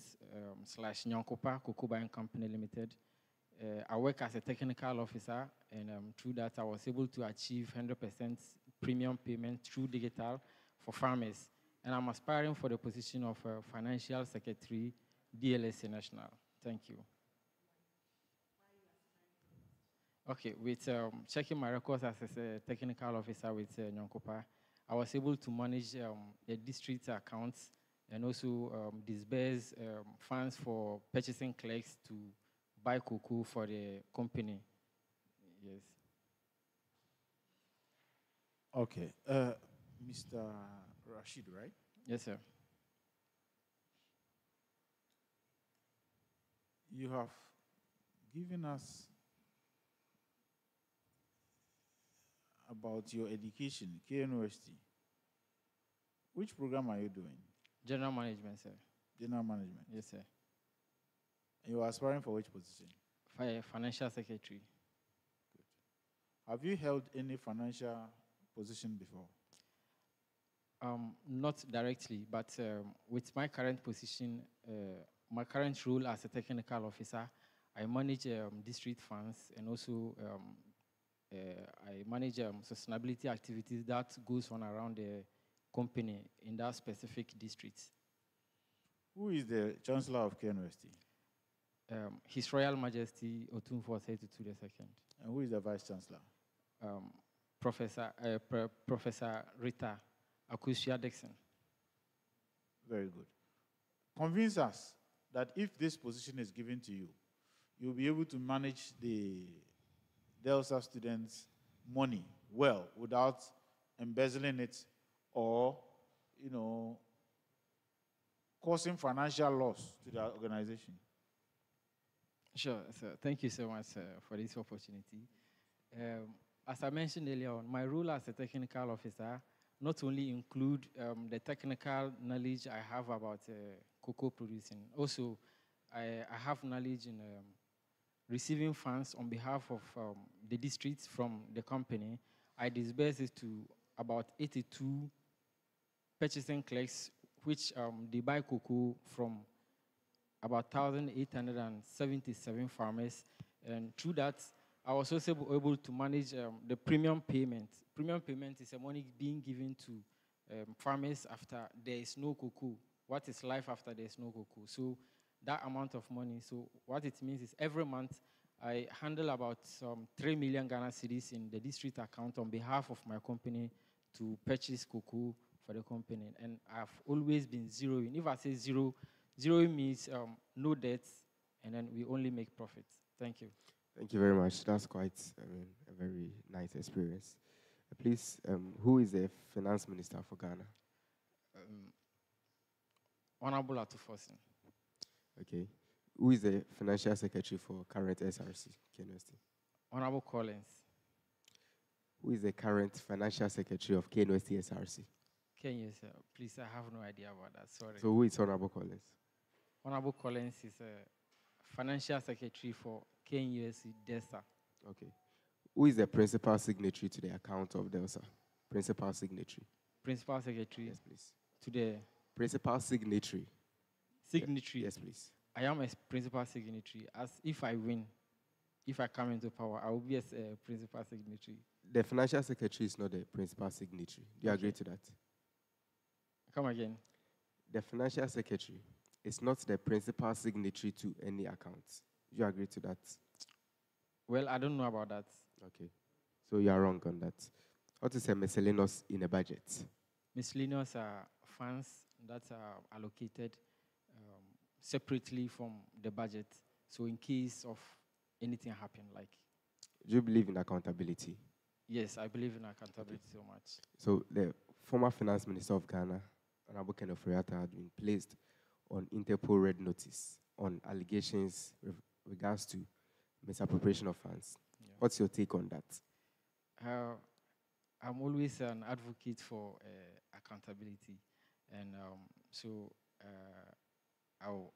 / Nyonkopa Cocoa Buying Company Limited. I work as a technical officer, and through that, I was able to achieve 100% premium payment through digital for farmers. And I'm aspiring for the position of Financial Secretary, DLSA National. Thank you. Okay, with checking my records as a technical officer with Nyonkopa, I was able to manage the district accounts and also disburse funds for purchasing clerks to buy cocoa for the company. Yes. Okay. Mr. Rashid, right? Yes, sir. You have given us about your education, KNUST. Which program are you doing? General management, sir. General management. Yes, sir. You are aspiring for which position? Financial secretary. Have you held any financial position before? Not directly, but with my current position, my current role as a technical officer, I manage district funds and also I manage sustainability activities that goes on around the company in that specific district. Who is the Chancellor of KNUST? His Royal Majesty Otumfuo Osei-Tutu II. And who is the Vice Chancellor? Professor Rita Akusua-Dixon. Very good. Convince us that if this position is given to you, you'll be able to manage the DELSA students' money well without embezzling it or, causing financial loss to the organization. Sure, sir. Thank you so much for this opportunity. As I mentioned earlier on, my role as a technical officer not only include the technical knowledge I have about cocoa producing, also I have knowledge in receiving funds on behalf of the districts from the company. I disburse it to about 82 purchasing clerks, which they buy cocoa from about 1,877 farmers. And through that, I was also able to manage the premium payment. Premium payment is a money being given to farmers after there is no cocoa. What is life after there is no cocoa? So that amount of money. So what it means is every month I handle about 3 million Ghana cedis in the district account on behalf of my company to purchase cocoa for the company. And I've always been zeroing. If I say zero, zeroing means no debts, and then we only make profits. Thank you. Thank you very much. That's quite a very nice experience. Please, who is the finance minister for Ghana? Honorable Atufosin. Okay. Who is the financial secretary for current SRC, KNUST? Honorable Collins. Who is the current financial secretary of Knust SRC? Kenya, sir. Please, I have no idea about that. Sorry. So who is Honorable Collins? Honorable Collins is a financial secretary for KNUSC DESA. Okay. Who is the principal signatory to the account of DELSA? Principal signatory. Principal secretary. Yes, please. To the Principal signatory. signatory. Yes, please. I am a principal signatory. As if I win, if I come into power, I will be a principal signatory. The financial secretary is not the principal signatory. Do you agree to that? Come again. The financial secretary is not the principal signatory to any account. Do you agree to that? Well, I don't know about that. Okay. So you are wrong on that. What is a miscellaneous in a budget? Miscellaneous funds that are allocated separately from the budget. So in case of anything happen, like. Do you believe in accountability? Yes, I believe in accountability so much. So the former finance minister of Ghana, Honorable Kenneth Ofori-Atta, had been placed on Interpol red notice on allegations with regards to misappropriation of funds. Yeah. What's your take on that? I'm always an advocate for accountability, and so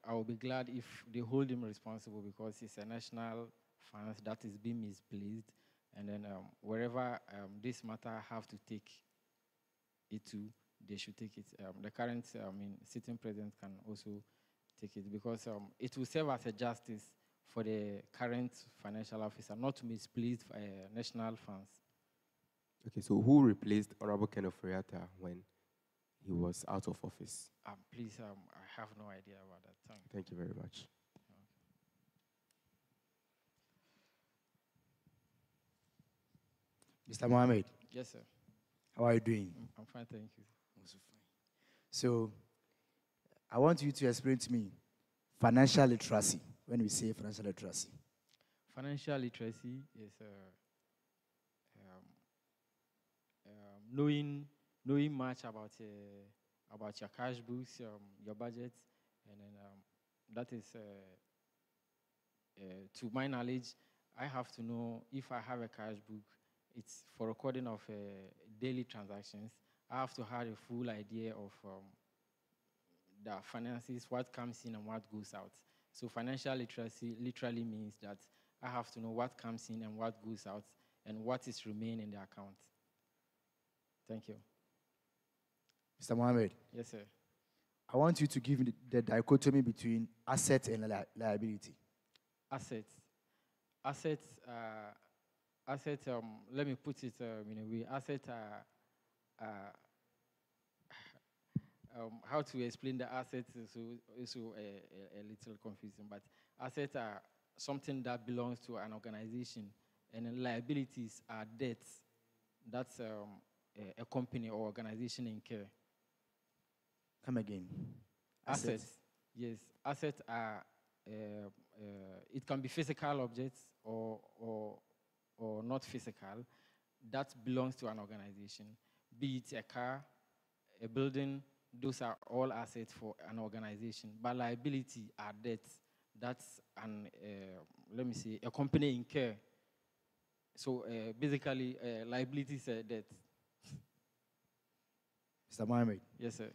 I'll be glad if they hold him responsible, because it's a national fund that is being misplaced, and then wherever this matter have to take it to, they should take it. The current sitting president can also take it, because it will serve as a justice for the current financial officer not to misplace national funds. Okay, so who replaced Honorable Kenneth Ofori-Atta when he was out of office? Please, I have no idea about that. Thank you very much. Mr. Mohammed. Yes, sir. How are you doing? I'm fine, thank you. Also fine. So, I want you to explain to me financial literacy. When we say financial literacy, financial literacy is knowing much about your cash books, your budget, and then that is to my knowledge, I have to know if I have a cash book. It's for recording of daily transactions. I have to have a full idea of the finances, what comes in and what goes out. So financial literacy literally means that I have to know what comes in and what goes out and what is remaining in the account. Thank you. Mr. Mohammed. Yes, sir. I want you to give me the dichotomy between asset and liability. Assets. Let me put it in a way. Assets are how to explain the assets is also a little confusing, but assets are something that belongs to an organization, and then liabilities are debts that's a company or organization incur. Come again. Assets. Yes, assets are it can be physical objects or not physical that belongs to an organization, be it a car, a building. Those are all assets for an organization. But liability are debts. That's an let me see, a company incur. So basically, liability is a debt. Mr. Mohammed. Yes, sir.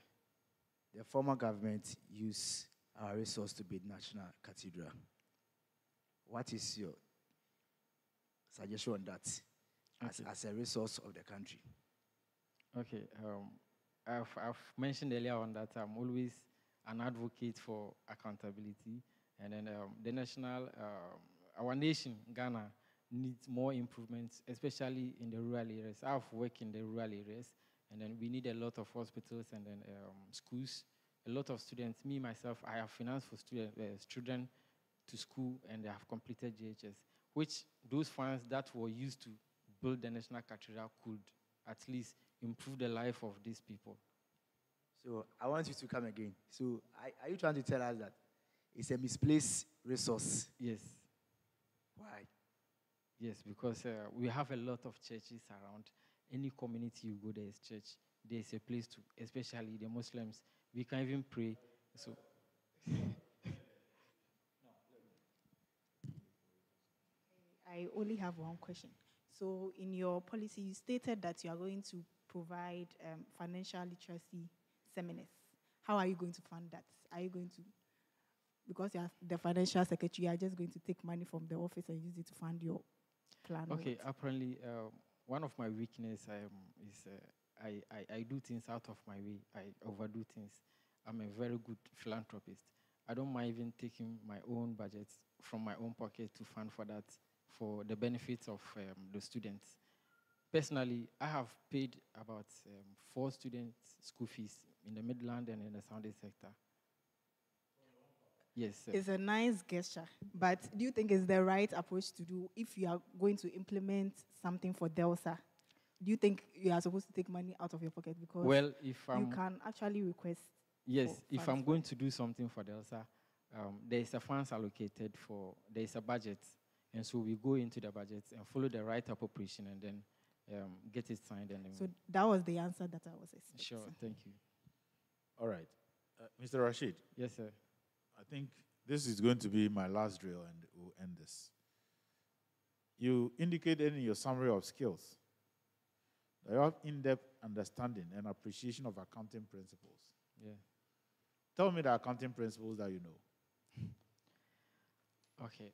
The former government used our resource to build National Cathedral. What is your suggestion on that as a resource of the country? Okay. I've mentioned earlier on that I'm always an advocate for accountability, and then the national, our nation, Ghana, needs more improvements, especially in the rural areas. I've worked in the rural areas, and then we need a lot of hospitals and then schools, a lot of students. Me, myself, I have financed for children to school, and they have completed GHS, which those funds that were used to build the National Cathedral could at least improve the life of these people. So I want you to come again. So are you trying to tell us that it's a misplaced resource? Yes. Why? Yes, because we have a lot of churches around. Any community you go, there is church. There is a place to, especially the Muslims. We can even pray. So. I only have one question. So in your policy, you stated that you are going to provide financial literacy seminars. How are you going to fund that? Are you going to, because you are the financial secretary, you are just going to take money from the office and use it to fund your plan? Okay, apparently, one of my weakness is I do things out of my way. I overdo things. I'm a very good philanthropist. I don't mind even taking my own budget from my own pocket to fund for that, for the benefits of the students. Personally, I have paid about 4 students' school fees in the Midland and in the Sounding sector. Yes, sir. It's a nice gesture, but do you think it's the right approach to do if you are going to implement something for DELSA? Do you think you are supposed to take money out of your pocket? Because well, if you can actually request. Yes, if I'm going to do something for DELSA, there is a funds allocated for, there is a budget, and so we go into the budget and follow the right appropriation and then get it signed. And then so that was the answer that I was expecting. Sure, thank you. All right. Mr. Rashid. Yes, sir. I think this is going to be my last drill, and we'll end this. You indicated in your summary of skills that you have in-depth understanding and appreciation of accounting principles. Yeah. Tell me the accounting principles that you know. Okay.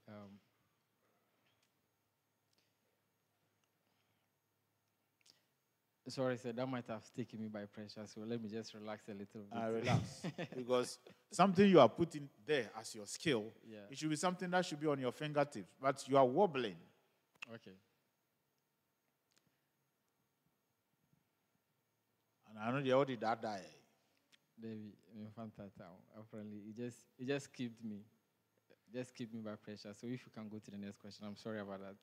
Sorry, sir, that might have taken me by pressure, so let me just relax a little bit. Relax. Because something you are putting there as your skill, yeah, it should be something that should be on your fingertips, but you are wobbling. Okay. And I know they already that die. David, apparently, it just kept me by pressure. So if you can go to the next question, I'm sorry about that.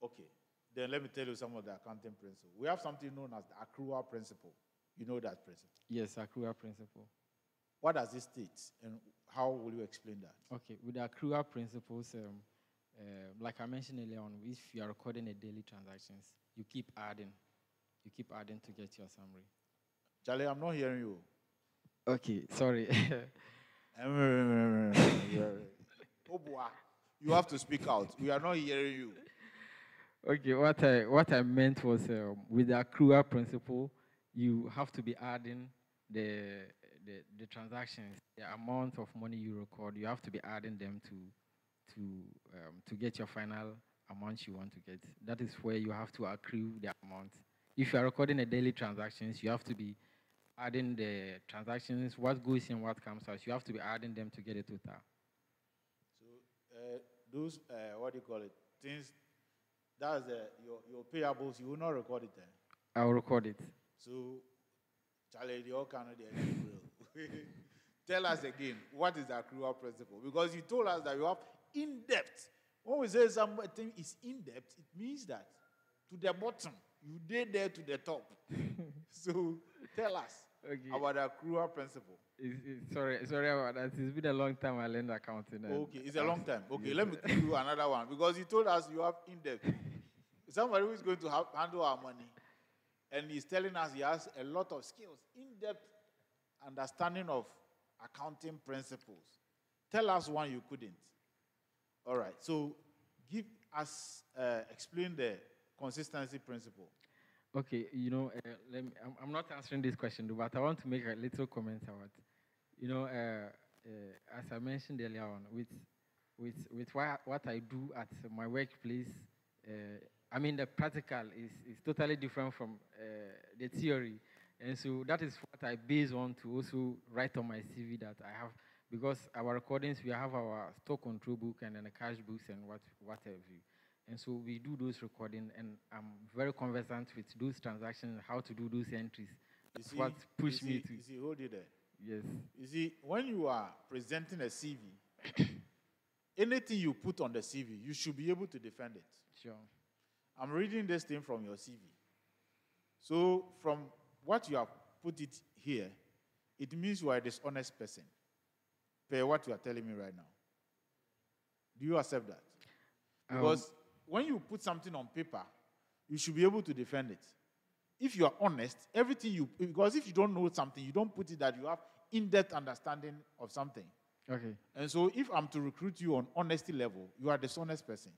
Okay. Then let me tell you some of the accounting principles. We have something known as the accrual principle. You know that principle? Yes, accrual principle. What does it state, and how will you explain that? Okay, with the accrual principles, like I mentioned earlier on, if you are recording a daily transactions, you keep adding to get your summary. Charlie, I'm not hearing you. Okay, sorry. Oh boy, you have to speak out. We are not hearing you. Okay, what I meant was with the accrual principle, you have to be adding the transactions, the amount of money you record. You have to be adding them to get your final amount you want to get. That is where you have to accrue the amount. If you are recording a daily transactions, you have to be adding the transactions, what goes in, what comes out. You have to be adding them to get a total. So those what do you call it? Things. That's your payables. You will not record it then. I will record it. So, Charlie, the all kind of tell us again, what is the accrual principle? Because you told us that you have in-depth. When we say something is in-depth, it means that to the bottom, you did there to the top. So, tell us about the accrual principle. Sorry about that. It's been a long time I learned accounting. Okay, it's a long time. Okay, let me give you another one. Because you told us you have in-depth. Somebody who is going to handle our money, and he's telling us he has a lot of skills, in-depth understanding of accounting principles. Tell us one you couldn't. All right, so give us, explain the consistency principle. Okay, I'm not answering this question, but I want to make a little comment about, as I mentioned earlier on, with what I do at my workplace, the practical is totally different from the theory. And so that is what I base on to also write on my CV that I have, because our recordings, we have our stock control book and then the cash books and what have you. And so we do those recording, and I'm very conversant with those transactions, how to do those entries. That's what pushed me to. You see, hold it there. Yes. You see, when you are presenting a CV, anything you put on the CV, you should be able to defend it. Sure. I'm reading this thing from your CV. So from what you have put it here, it means you are a dishonest person, per what you are telling me right now. Do you accept that? Because when you put something on paper, you should be able to defend it. If you are honest, because if you don't know something, you don't put it that you have in-depth understanding of something. Okay. And so if I'm to recruit you on honesty level, you are a dishonest person.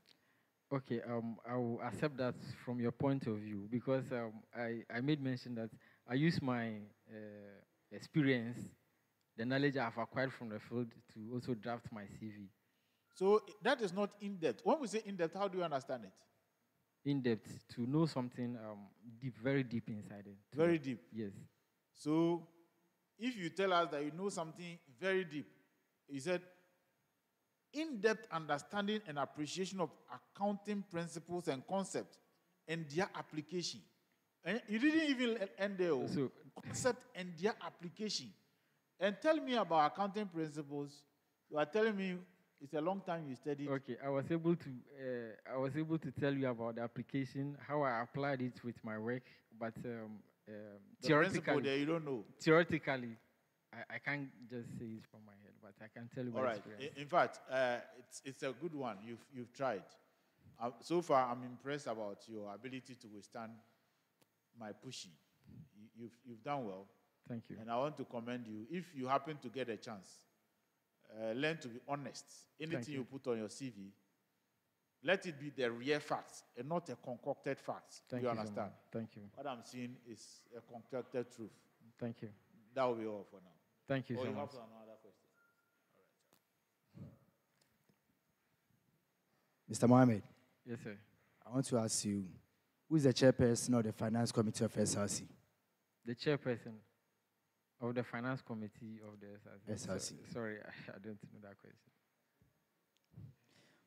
Okay, I will accept that from your point of view because I made mention that I use my experience, the knowledge I've acquired from the field to also draft my CV. So that is not in depth. When we say in depth, how do you understand it? In depth, to know something deep, very deep inside it. Very deep. Yes. So if you tell us that you know something very deep, you said in-depth understanding and appreciation of accounting principles and concepts and their application. And you didn't even end there. So, concept and their application. And tell me about accounting principles. You are telling me it's a long time you studied. Okay, I was able to tell you about the application, how I applied it with my work, but the principle there you don't know. Theoretically, I can't just say it from my head, but I can tell you. All right. Experience. In fact, it's a good one. You've tried. So far, I'm impressed about your ability to withstand my pushing. You've done well. Thank you. And I want to commend you. If you happen to get a chance, learn to be honest. Anything you put on your CV, let it be the real facts and not a concocted facts. Thank you you understand? So thank you. What I'm seeing is a concocted truth. Thank you. That will be all for now. Thank you so you much. Have another question? Mr. Mohammed. Yes, sir. I want to ask you, who is the chairperson of the Finance Committee of SRC? The chairperson of the Finance Committee of the SRC. SRC. Sorry, I don't know that question.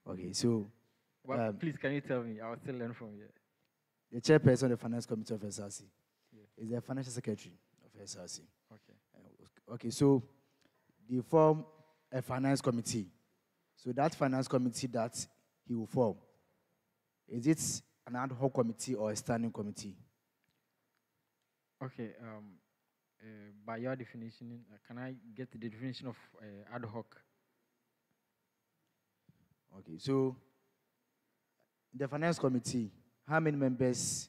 Okay, so... Well, please, can you tell me? I will still learn from you. The chairperson of the Finance Committee of SRC Yeah. is the Financial Secretary of SRC. Okay. Okay, so they form a Finance Committee. So that Finance Committee that he will form, is it an ad hoc committee or a standing committee? Okay. By your definition, can I get the definition of ad hoc? Okay, so the Finance Committee, how many members?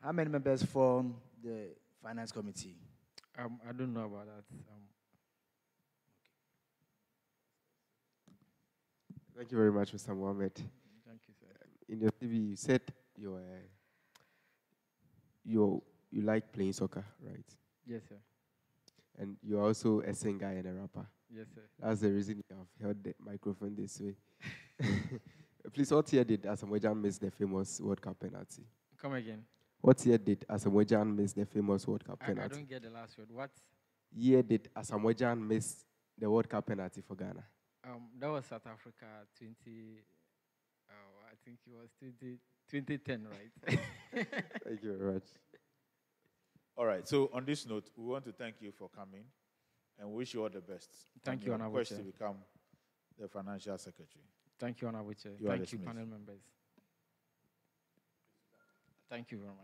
How many members form the Finance Committee? I don't know about that. Thank you very much, Mr. Mohammed. Thank you, sir. In your TV, you said you like playing soccer, right? Yes, sir. And you're also a singer and a rapper. Yes, sir. That's the reason you have held the microphone this way. Please, what year did Asamoah miss the famous World Cup penalty? Come again. What year did Asamoah miss the famous World Cup penalty? I don't get the last word. What year did Asamoah miss the World Cup penalty for Ghana? That was South Africa I think it was 2010, right? Thank you very much. All right. So on this note, we want to thank you for coming and wish you all the best. Thank you, Honorable Chair. To become the Financial Secretary. Thank you, Honorable Chair. Thank you, panel members. Thank you very much.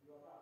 You are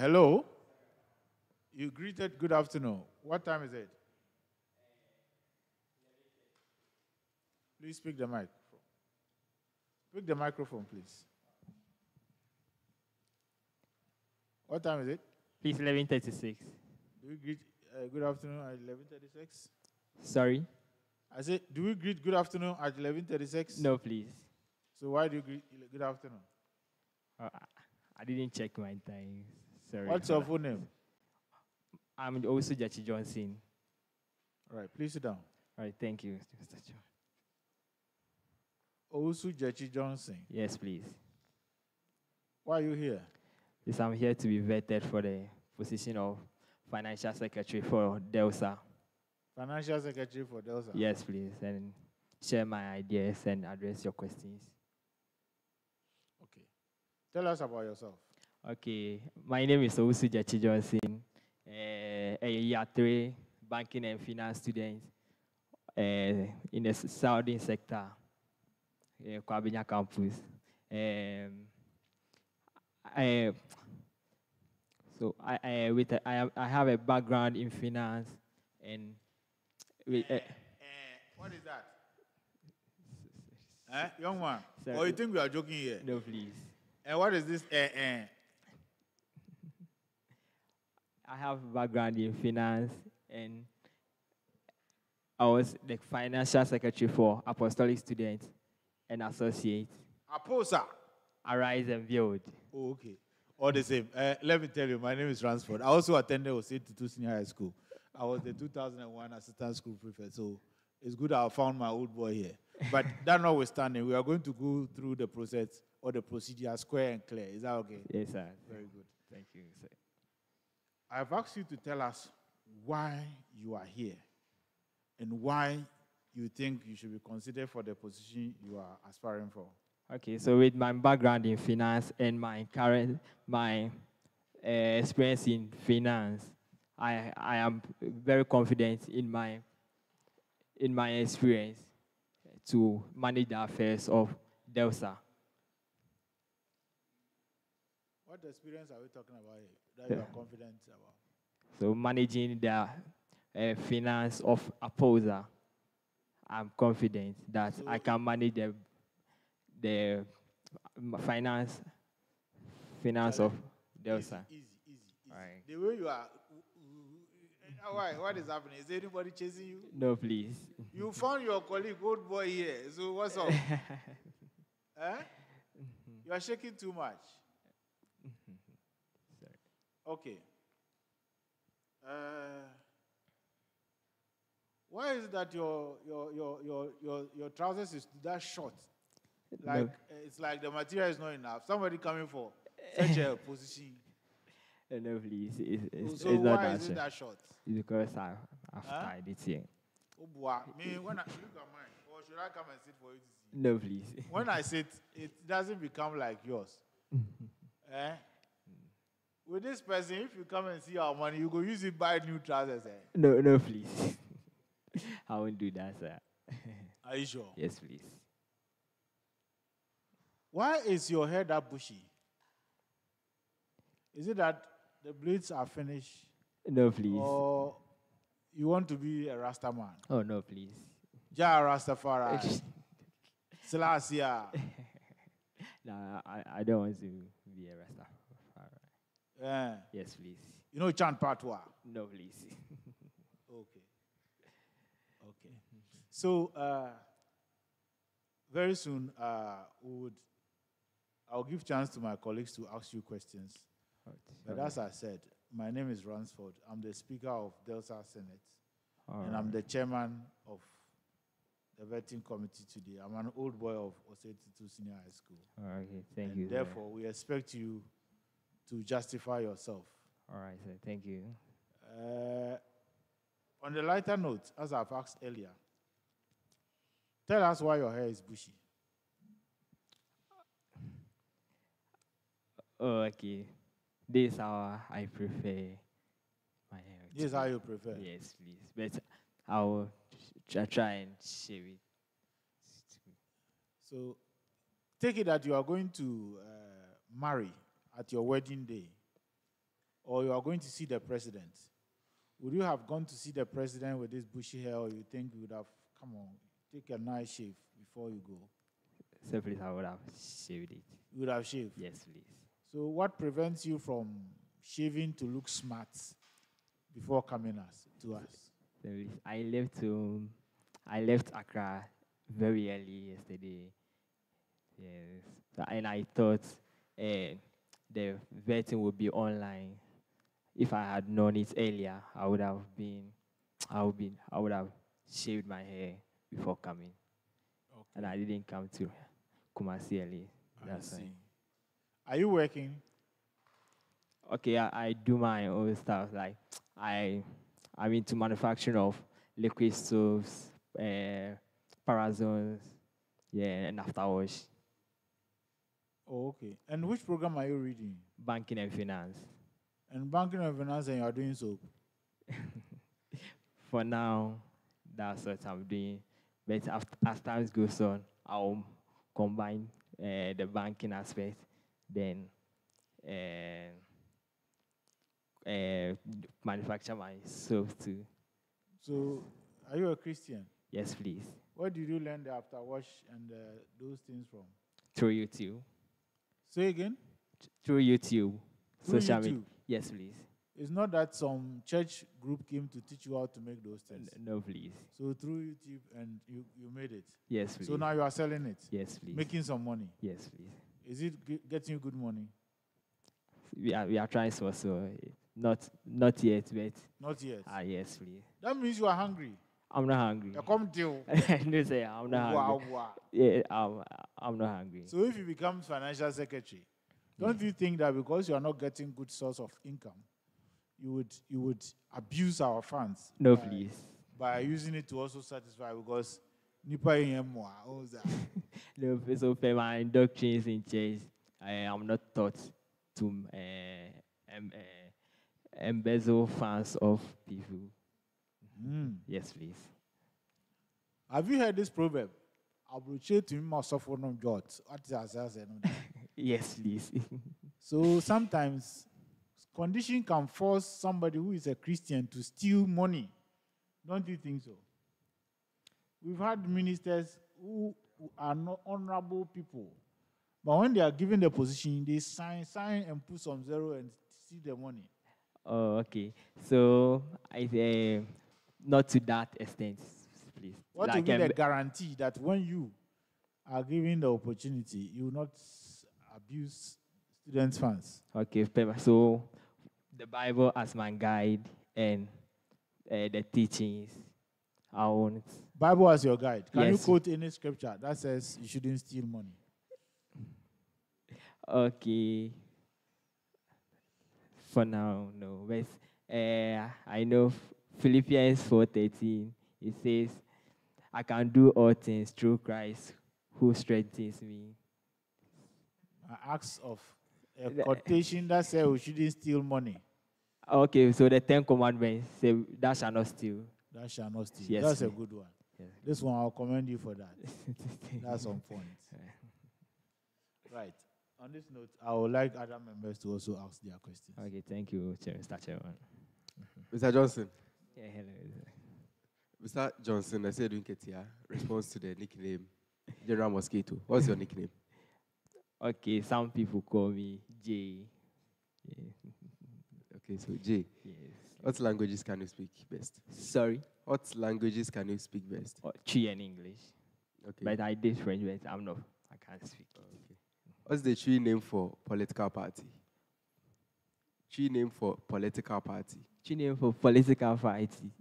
Hello? You greeted good afternoon. What time is it? Please speak the microphone. Speak the microphone, please. What time is it? Please, 11:36. Do we greet good afternoon at 11:36? Sorry? I said, do we greet good afternoon at 11:36? No, please. So why do you greet good afternoon? I didn't check my time. Sorry. What's your full name? I'm also Jachi Johnson. All right, please sit down. All right, thank you, Mr. Chair. Owusu Jechi Johnson. Yes, please. Why are you here? Yes, I'm here to be vetted for the position of Financial Secretary for DELSA. Financial Secretary for DELSA. Yes, please, and share my ideas and address your questions. Okay. Tell us about yourself. Okay, my name is Owusu Jachi Johnson, a year 3 banking and finance student in the southern sector, Kwabinya campus. I have a background in finance and what is that? Young man. Sorry. Or you think we are joking here? No, please. And what is this? I have a background in finance, and I was the financial secretary for Apostolic Students and Associates. Aposa. Arise and Build. Oh, okay. All the same. Let me tell you, my name is Ransford. I also attended Osei Senior High School. I was the 2001 assistant school prefect, so it's good I found my old boy here. But that notwithstanding, we are going to go through the process or the procedure square and clear. Is that okay? Yes, sir. Very good. Thank you, sir. I've asked you to tell us why you are here and why you think you should be considered for the position you are aspiring for. Okay, so with my background in finance and my experience in finance, I am very confident in my experience to manage the affairs of DELSA. What experience are we talking about here that you are confident about? So managing the finance of APOSA, I'm confident that I can manage the finance of DELSA. Easy. Right. The way you are, why? What is happening? Is anybody chasing you? No, please. You found your colleague, old boy here. So what's up? You are shaking too much. Sorry. Okay. Why is it that your trousers is that short? Like it's like the material is not enough. Somebody coming for such a position. No, please. It's So not why that is it that short? It's because I've tied it here. Oh boy, me when I look at mine, or should I come and sit for you to see? No, please. When I sit, it doesn't become like yours. With this person, if you come and see our money, you go use it buy new trousers. No, please. I won't do that, sir. Are you sure? Yes, please. Why is your hair that bushy? Is it that the blades are finished? No, please. Or you want to be a Rasta man? Oh, no, please. Ja Rastafari. Selassie. No, I don't want to be a Rasta. Yes, please. You know chant patois? No, please. Okay. So, very soon, I'll give chance to my colleagues to ask you questions. But as I said, my name is Ransford. I'm the Speaker of DELSA Senate. And I'm the chairman of the vetting committee today. I'm an old boy of Osei Senior High School. Okay, thank you. Therefore, we expect you to justify yourself. All right, sir. Thank you. On the lighter note, as I've asked earlier, tell us why your hair is bushy. Oh, okay. This is how I prefer my hair. This is how you prefer? Yes, please. But I will try and shave it. So, take it that you are going to marry at your wedding day. or you are going to see the president, would you have gone to see the president with this bushy hair, or you think you would have, come on, take a nice shave before you go? So please, I would have shaved it. You would have shaved? Yes, please. So what prevents you from shaving to look smart before coming to us? So please, I left Accra very early yesterday. Yes, and I thought the vetting would be online. If I had known it earlier, I would have shaved my hair before coming. Okay. And I didn't come to Kumasi early. That's I see. why. Are you working? Okay, I do my own stuff. Like I'm into manufacturing of liquid soaps, parazones, yeah, and afterwash. Oh, okay. And which program are you reading? Banking and finance. And banking and finance, and you are doing soap? For now, that's what I'm doing. But as time goes on, I'll combine the banking aspect, then manufacture my soap too. So, are you a Christian? Yes, please. Where did you learn the afterwash and those things from? Through YouTube. Say again? Through YouTube. Through Social YouTube? media. Yes, please. It's not that some church group came to teach you how to make those things. No, please. So through YouTube and you made it. Yes, please. So now you are selling it. Yes, please. Making some money. Yes, please. Is it getting you good money? We are trying so not yet, but Not yet. yes, please. That means you are hungry. I'm not hungry. You come to No, say I'm not hungry. wow. Yeah, I'm not hungry. So if you become financial secretary, don't you think that because you are not getting good source of income, you would abuse our funds? No, please. By using it to also satisfy, because nipa yemwa. No, so for my doctrines in church, I am not taught to embezzle funds of people. Yes, please. Have you heard this proverb? Abruche to him suffer no God. Yes, please. So sometimes condition can force somebody who is a Christian to steal money. Don't you think so? We've had ministers who are not honorable people, but when they are given the position, they sign and put some zero and steal the money. Oh, okay. So I not to that extent, please. What like will be the guarantee that when you are given the opportunity, you will not abuse students' funds? Okay, so the Bible as my guide and the teachings, I won't. Bible as your guide. Can you Yes. quote any scripture that says you shouldn't steal money? Okay. For now, no. But I know Philippians 4:13. It says, "I can do all things through Christ who strengthens me." I ask of a quotation that says we shouldn't steal money. Okay, so the 10 Commandments say, "Thou shalt not steal." That shall not steal. Yes, That's a please. good one. Yes. This one, I'll commend you for that. That's on point. Right. On this note, I would like other members to also ask their questions. Okay, thank you, Mr. Chairman. Mr. Johnson. Yeah, hello. Mr. Johnson, I said Ketia, response to the nickname General Mosquito. What's your nickname? Okay, some people call me J. Yeah. Okay, so J. Yes. What languages can you speak best? Sorry? What languages can you speak best? Chi and English. Okay. But I did French, but I can't speak. Okay. What's the true name for political party? True name for political party. Chi name for political party.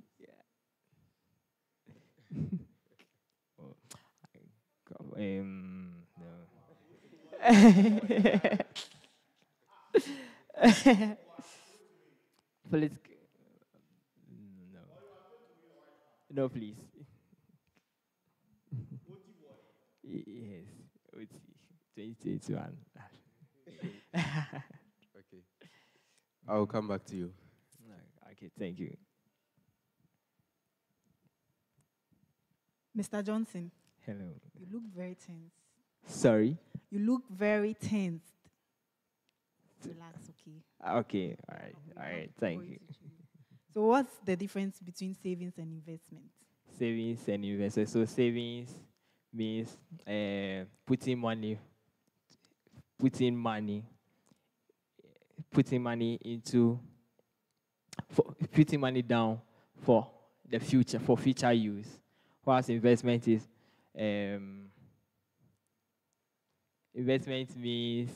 No. Political. No. No, please. Yes. 2021. Okay. I'll come back to you. Okay, thank you. Mr. Johnson, Hello. you look very tense. Sorry. You look very tense. Relax, okay? Okay, all right, thank you. So what's the difference between savings and investment? Savings and investment. So savings means putting money, putting money, putting money into, putting money down for the future, for future use. Whilst investment is, investment means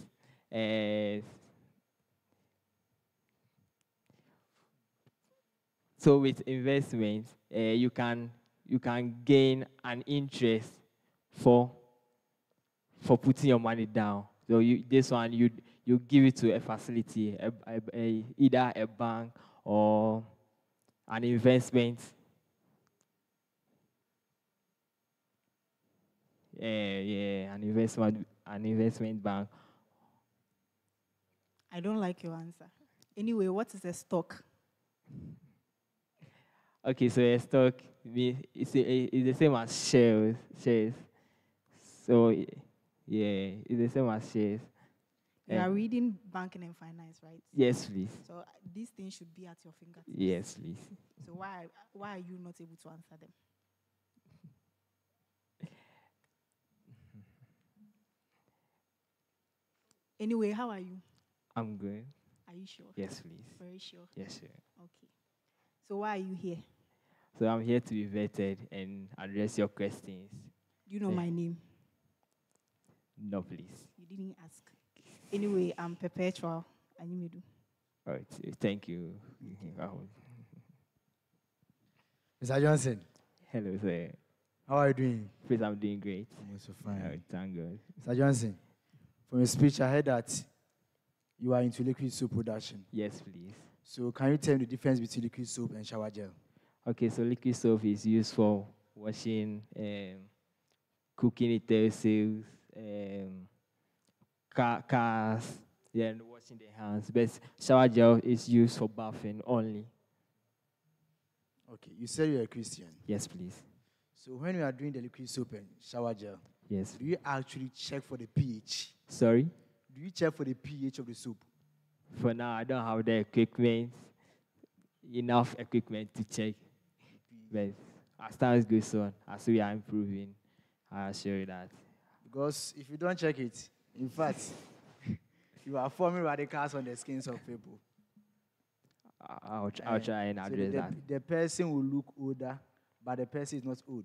so with investment, you can gain an interest for putting your money down. So this one you give it to a facility, either a bank or an investment. Yeah, an investment bank. I don't like your answer. Anyway, what is a stock? Okay, so a stock it's the same as shares. Shares. So yeah, it's the same as shares. You are reading banking and finance, right? Yes, please. So these things should be at your fingertips. Yes, please. So why are you not able to answer them? Anyway, how are you? I'm good. Are you sure? Yes, please. Very sure. Yes, sir. Okay. So why are you here? So I'm here to be vetted and address your questions. Do you know my name? No, please. You didn't ask. Anyway, I'm Perpetual. Anymedu. All right. Thank you. Mr. Johnson. Hello, sir. How are you doing? Please, I'm doing great. I'm also fine. All right, thank God. Mr. Johnson, from your speech, I heard that you are into liquid soap production. Yes, please. So can you tell me the difference between liquid soap and shower gel? Okay, so liquid soap is used for washing, cooking utensils, cars, then washing the hands. But shower gel is used for bathing only. Okay, you said you're a Christian. Yes, please. So when you are doing the liquid soap and shower gel, yes, do you actually check for the pH? Sorry? Do you check for the pH of the soap? For now, I don't have the equipment, enough equipment to check. But as time goes on, as we are improving, I assure you that. Because if you don't check it, in fact, you are forming radicals on the skins of people. I'll try and address that. The person will look older, but the person is not old.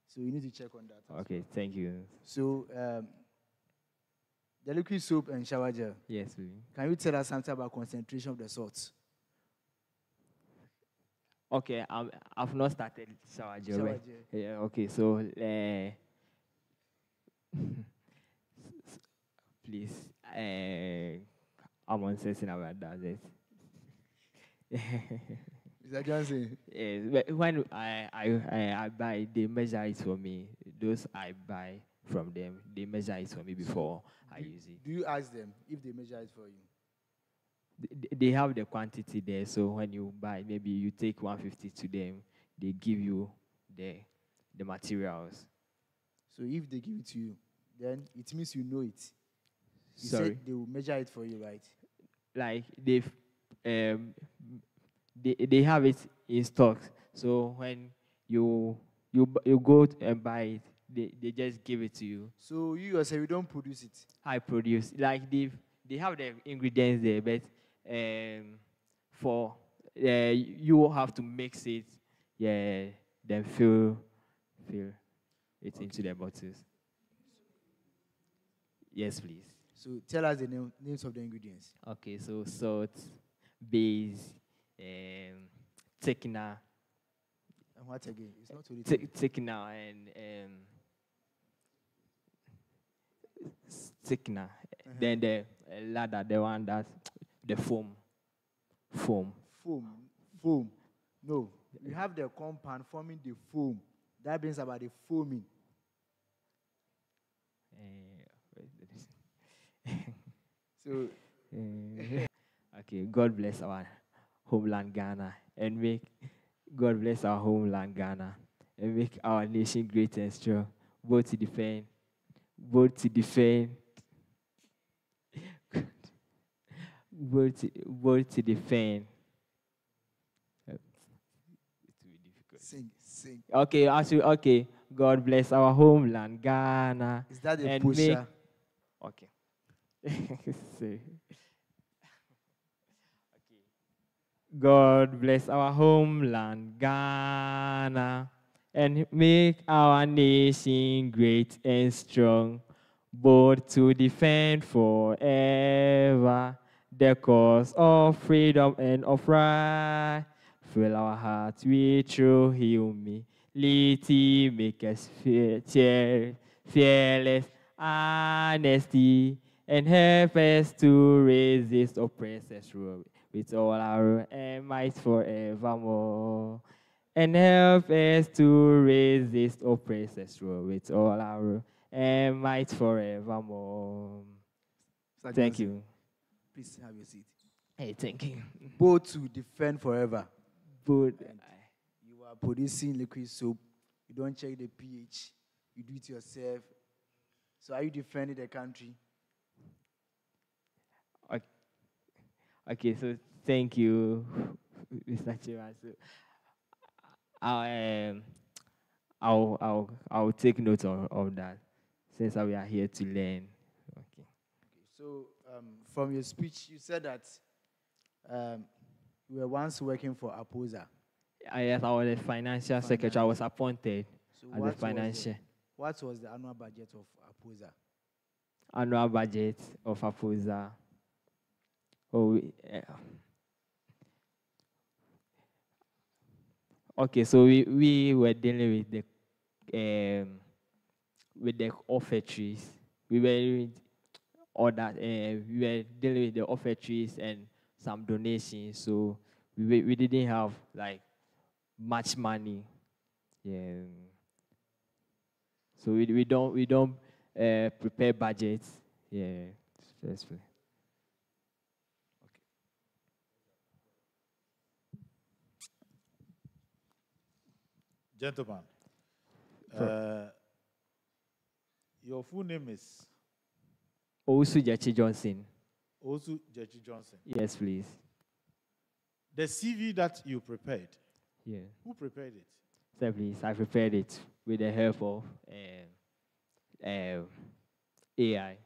So you need to check on that. Okay, thank you. So the liquid soap and shower gel. Yes, please. Can you tell us something about concentration of the salts? Okay, I've not started shower gel. Shower right? gel. Yeah, okay, so please, I'm uncertain about that. Mr. Johnson. Yes, but when I buy, they measure it for me. Those I buy from them, they measure it for me before I use it. Do you ask them if they measure it for you? They have the quantity there, so when you buy, maybe you take 150 to them, they give you the materials. So if they give it to you, then it means you know it. You Sorry? said they will measure it for you, right? Like they have it in stock. So when you go and buy it, they just give it to you. So you yourself, you don't produce it? I produce. Like they have the ingredients there, but for you have to mix it, yeah, then fill it into the bottles. Yes, please. So tell us the names of the ingredients. Okay, so salt, base, thickener. And what again? It's not really thickener and thickener. Then the ladder, the one that the foam. Foam. No, we have the compound forming the foam. That brings about the foaming. So, okay, God bless our homeland Ghana and make God bless our homeland Ghana and make our nation great and strong, both to defend vote to defend. It will be difficult. Sing. Okay, okay. God bless our homeland, Ghana. Is that a and pusher? Okay. Sorry. God bless our homeland, Ghana, and make our nation great and strong, both to defend forever the cause of freedom and of right. Fill our hearts with true humility, make us fearless honesty, and help us to resist oppressors' rule with all our might forevermore. And help us to resist oppressors' rule with all our might forevermore. Thank you. Please have your seat. Hey, thank you. Both to defend forever. Both. You are producing liquid soap. You don't check the pH. You do it yourself. So are you defending the country? Okay, so thank you, Mr. Chairman. So I'll take note of that, since we are here to learn. Okay. So from your speech, you said that you were once working for Apposa. Yes, I was a financial secretary. I was appointed as a financial. What was the annual budget of Apposa? Annual budget of Apposa. Okay, so we were dealing with the offertories. We were dealing with the offertories and some donations. So we didn't have like much money. Yeah. So we don't prepare budgets. Yeah. Firstly. Gentlemen, your full name is? Owusu Jachi Johnson. Owusu Jachi Johnson. Yes, please. The CV that you prepared, who prepared it? So please, I prepared it with the help of AI. AI.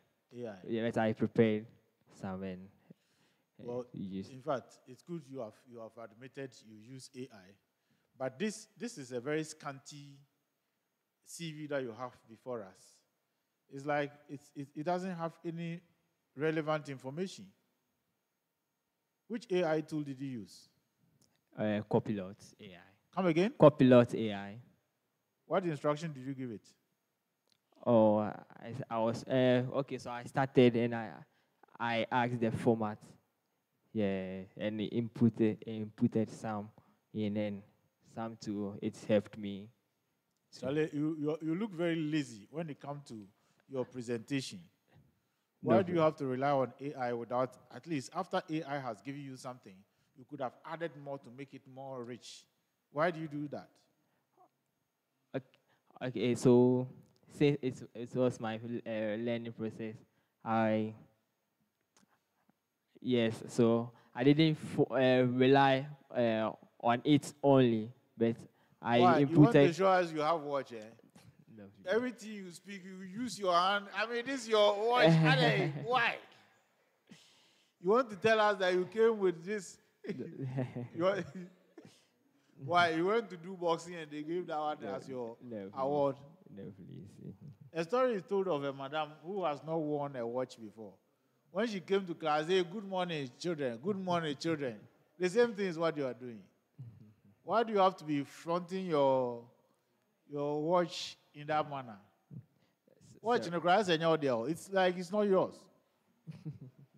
Yes, I prepared some. Well, in fact, it's good you have admitted you use AI. But this is a very scanty CV that you have before us. It's like it doesn't have any relevant information. Which AI tool did you use? Copilot AI. Come again? Copilot AI. What instruction did you give it? Oh, I was okay. So I started and I asked the format, and inputted some in and some too. It's helped me. Charlie, you look very lazy when it comes to your presentation. Why do you have to rely on AI without, at least after AI has given you something, you could have added more to make it more rich? Why do you do that? Okay, so since it was my learning process, so I didn't rely on it only, but I inputted. You want to show us you have watch, eh? No. Everything you speak, you use your hand. I mean, this is your watch. Why? You want to tell us that you came with this? Why? You went to do boxing and they gave that one as your award? No, please. A story is told of a madam who has not worn a watch before. When she came to class, they said, "Good morning, children. Good morning, children." The same thing is what you are doing. Why do you have to be flaunting your watch in that manner? Watch in the class and you're there. It's like it's not yours.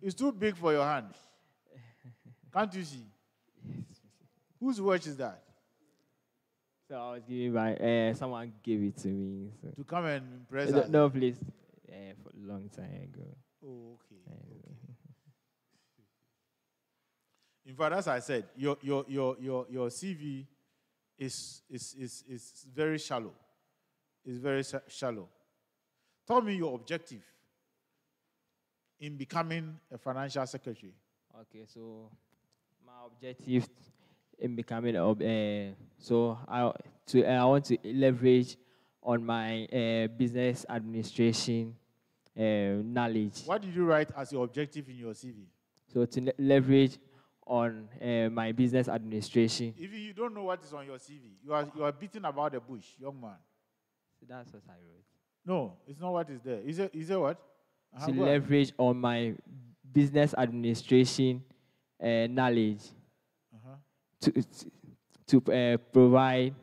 It's too big for your hand. Can't you see? Whose watch is that? So I was given by someone gave it to me. So. To come and impress us? No, please. For a long time ago. Oh, okay. In fact, as I said, your CV is very shallow. It's very shallow. Tell me your objective in becoming a financial secretary. Okay, so my objective in becoming I want to leverage on my business administration knowledge. What did you write as your objective in your CV? So to leverage on my business administration. If you don't know what is on your CV, you are beating about the bush, young man. So that's what I wrote. No, it's not what is there. Is it what? To leverage on my business administration knowledge to provide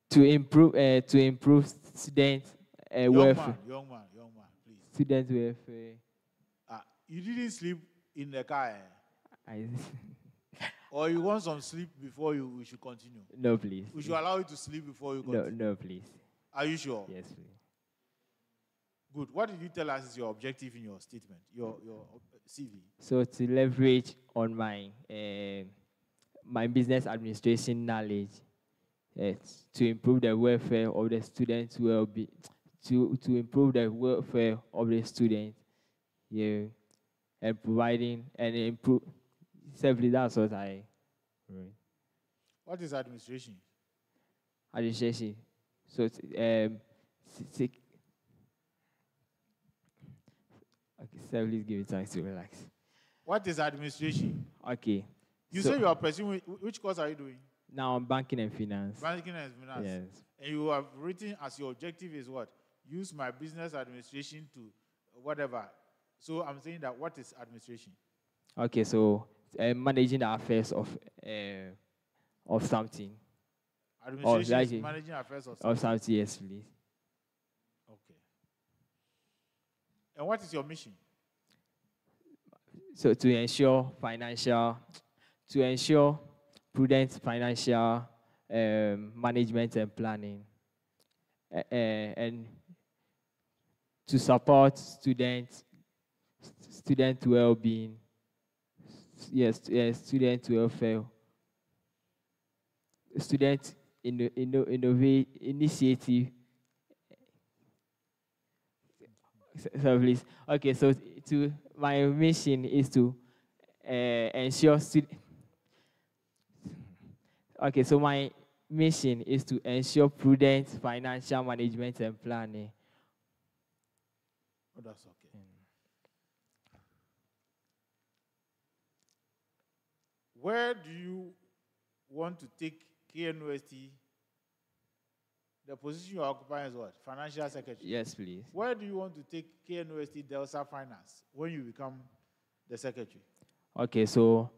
to improve student welfare. Young man, please. Student welfare. You didn't sleep in the car, I or you want some sleep before we should continue? No, please. We should allow you to sleep before you continue. No, please. Are you sure? Yes, please. Good. What did you tell us is your objective in your statement, your CV? So to leverage on my my business administration knowledge to improve the welfare of the students' well-being, to improve the welfare of the students, and providing and improve. Simply, that's what I wrote. What is administration? Administration. So okay, sir, please give me time to relax. What is administration? Okay. You say you are pursuing, which course are you doing? Now I'm banking and finance. Banking and finance. Yes. And you have written as your objective is what? Use my business administration to whatever. So I'm saying that what is administration? Okay, so managing the affairs of something. Administration is managing affairs of something. Of something, yes, please. Okay. And what is your mission? So to ensure prudent financial management and planning, and to support student well-being, student welfare, student initiative. So please, okay. So my mission is to ensure Okay, so my mission is to ensure prudent financial management and planning. Oh, that's okay. Where do you want to take KNUST? The position you are occupying is what? Financial Secretary? Yes, please. Where do you want to take KNUST Delta Finance when you become the secretary? Okay, so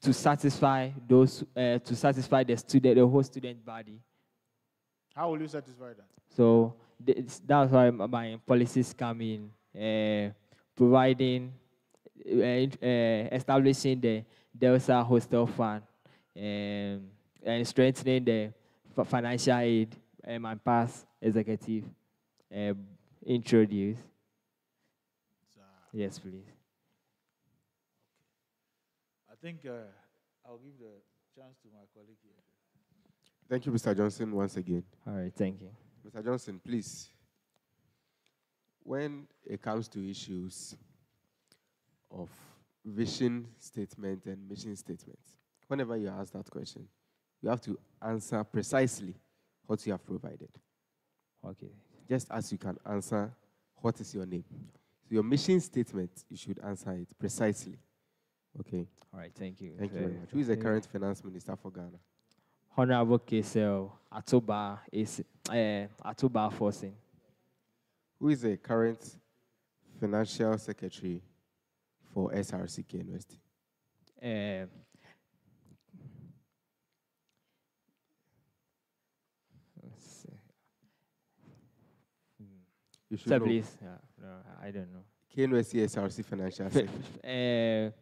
to satisfy the whole student body. How will you satisfy that? So that's why my policies come in, providing, establishing the Delta Hostel Fund, and strengthening the financial aid my past executive introduced. Yes, please. I think I'll give the chance to my colleague here. Thank you, Mr. Johnson, once again. All right, thank you. Mr. Johnson, please, when it comes to issues of vision statement and mission statement, whenever you ask that question, you have to answer precisely what you have provided. Okay. Just as you can answer what is your name. So your mission statement, you should answer it precisely. Okay. All right, thank you. Thank you very much. Who is the current finance minister for Ghana? Honorable KSL Atoba Forcing. Who is the current financial secretary for SRCK University? You should know. Please. No, I don't know. KNUST SRC Financial Secretary.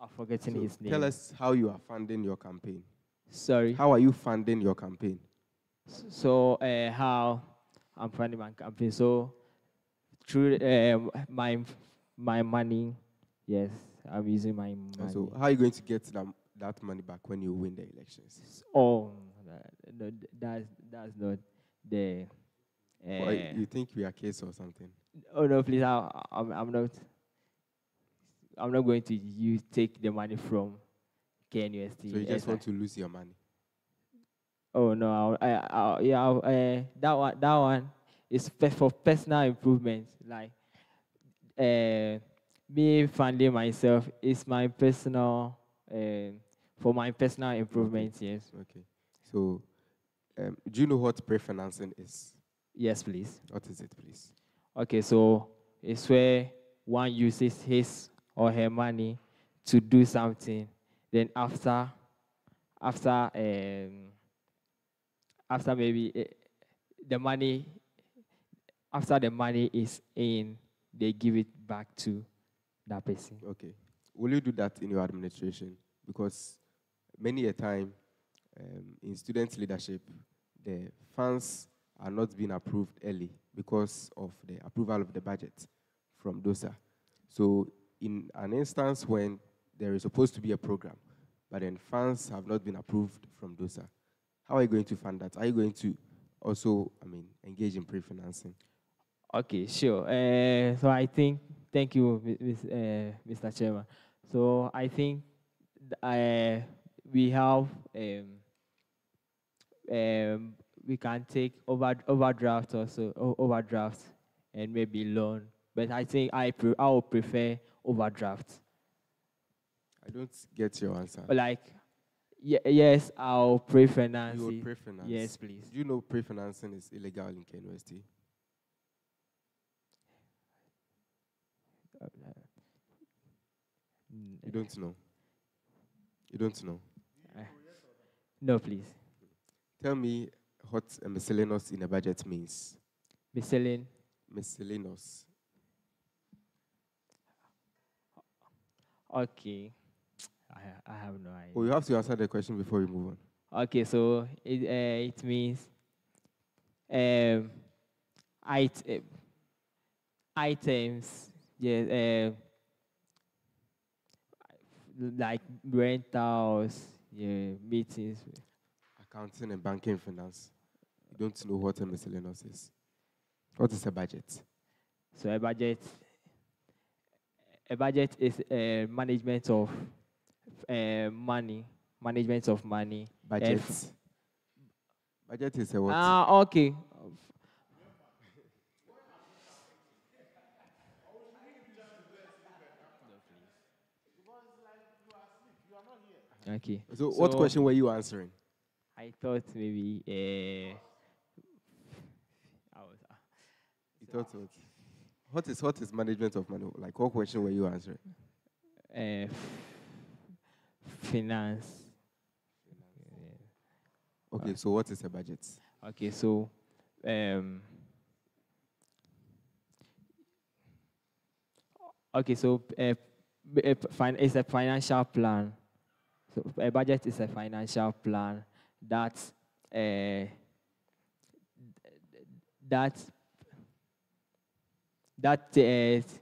I'm forgetting his name. Tell us how you are funding your campaign. Sorry? How are you funding your campaign? So, how I'm funding my campaign. So, through my money, yes, I'm using my money. So, how are you going to get that money back when you win the elections? Oh, that's not the Or you think we are case or something? Oh no, please, I'm not. I'm not going to take the money from KNUST. So you just want to lose your money? Oh no, that one is for personal improvement. Like me funding myself is my personal for my personal improvement. Okay. Yes. Okay. So, do you know what pre-financing is? Yes, please. What is it, please? Okay, so it's where one uses his or her money to do something. Then after after maybe the money after the money is in, they give it back to that person. Okay. Will you do that in your administration? Because many a time in student leadership, the funds are not being approved early because of the approval of the budget from DOSA. So in an instance when there is supposed to be a program, but then funds have not been approved from DOSA, how are you going to fund that? Are you going to also, engage in pre-financing? Okay, sure. So I think, thank you, Mr. Chairman. So I think we have, we can take overdraft also, overdraft and maybe loan. But I think I would prefer overdraft. I don't get your answer. Like, yes, I'll pre-finance. You would pre-finance? Yes, please. Do you know pre-financing is illegal in KNUST? You don't know? You don't know? No, please. Tell me what a miscellaneous in a budget means. Miscellaneous. Okay. I have no idea. Oh, you have to answer the question before we move on. Okay, so it means items, yeah, like rentals, yeah, meetings. Accounting and banking finance. You don't know what a miscellaneous is. What is a budget? So a budget is management of money. Management of money. Budget. Budget is a what? Okay. Okay. So what question were you answering? I thought maybe You thought what? What is management of money? Like what question were you answering? Finance. Okay, so what is a budget? Okay, so it's a financial plan. So a budget is a financial plan that takes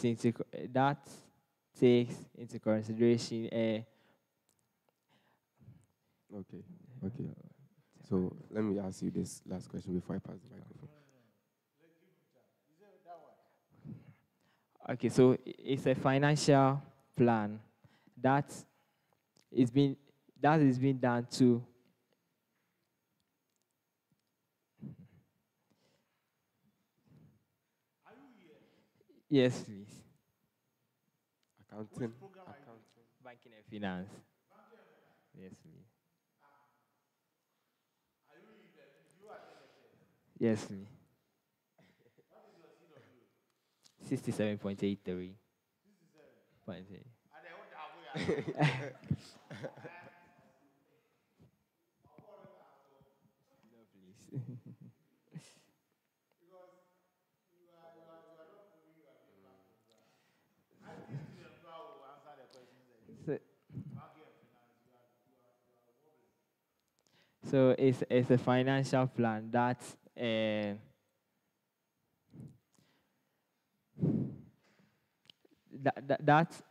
into consideration Okay. So let me ask you this last question before I pass the microphone. Okay, so it's a financial plan that is being done to yes, please. Accounting. Banking and finance. Yes, please. Yes, please. 67.83. No, please. So it's a financial plan that that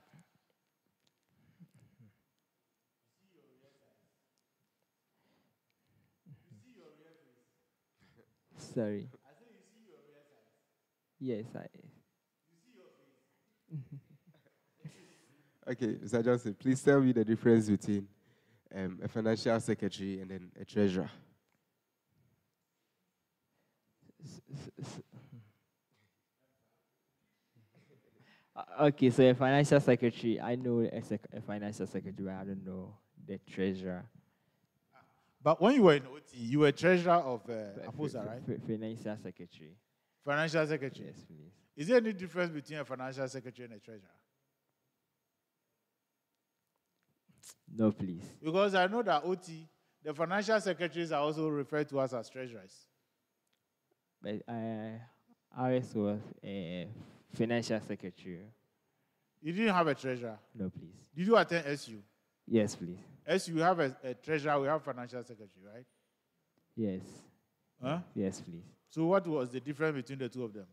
Sorry. Yes, I. Okay, Mr. Johnson, please tell me the difference between a financial secretary and then a treasurer. Okay, so a financial secretary, I know a financial secretary, but I don't know the treasurer. But when you were in OT, you were treasurer of APOSA, right? Financial secretary. Financial secretary. Yes, please. Is there any difference between a financial secretary and a treasurer? No, please. Because I know that OT, the financial secretaries are also referred to as treasurers. But I was a financial secretary. You didn't have a treasurer? No, please. Did you attend SU? Yes, please. SU, you have a treasurer, we have financial secretary, right? Yes. Huh? Yes, please. So what was the difference between the two of them?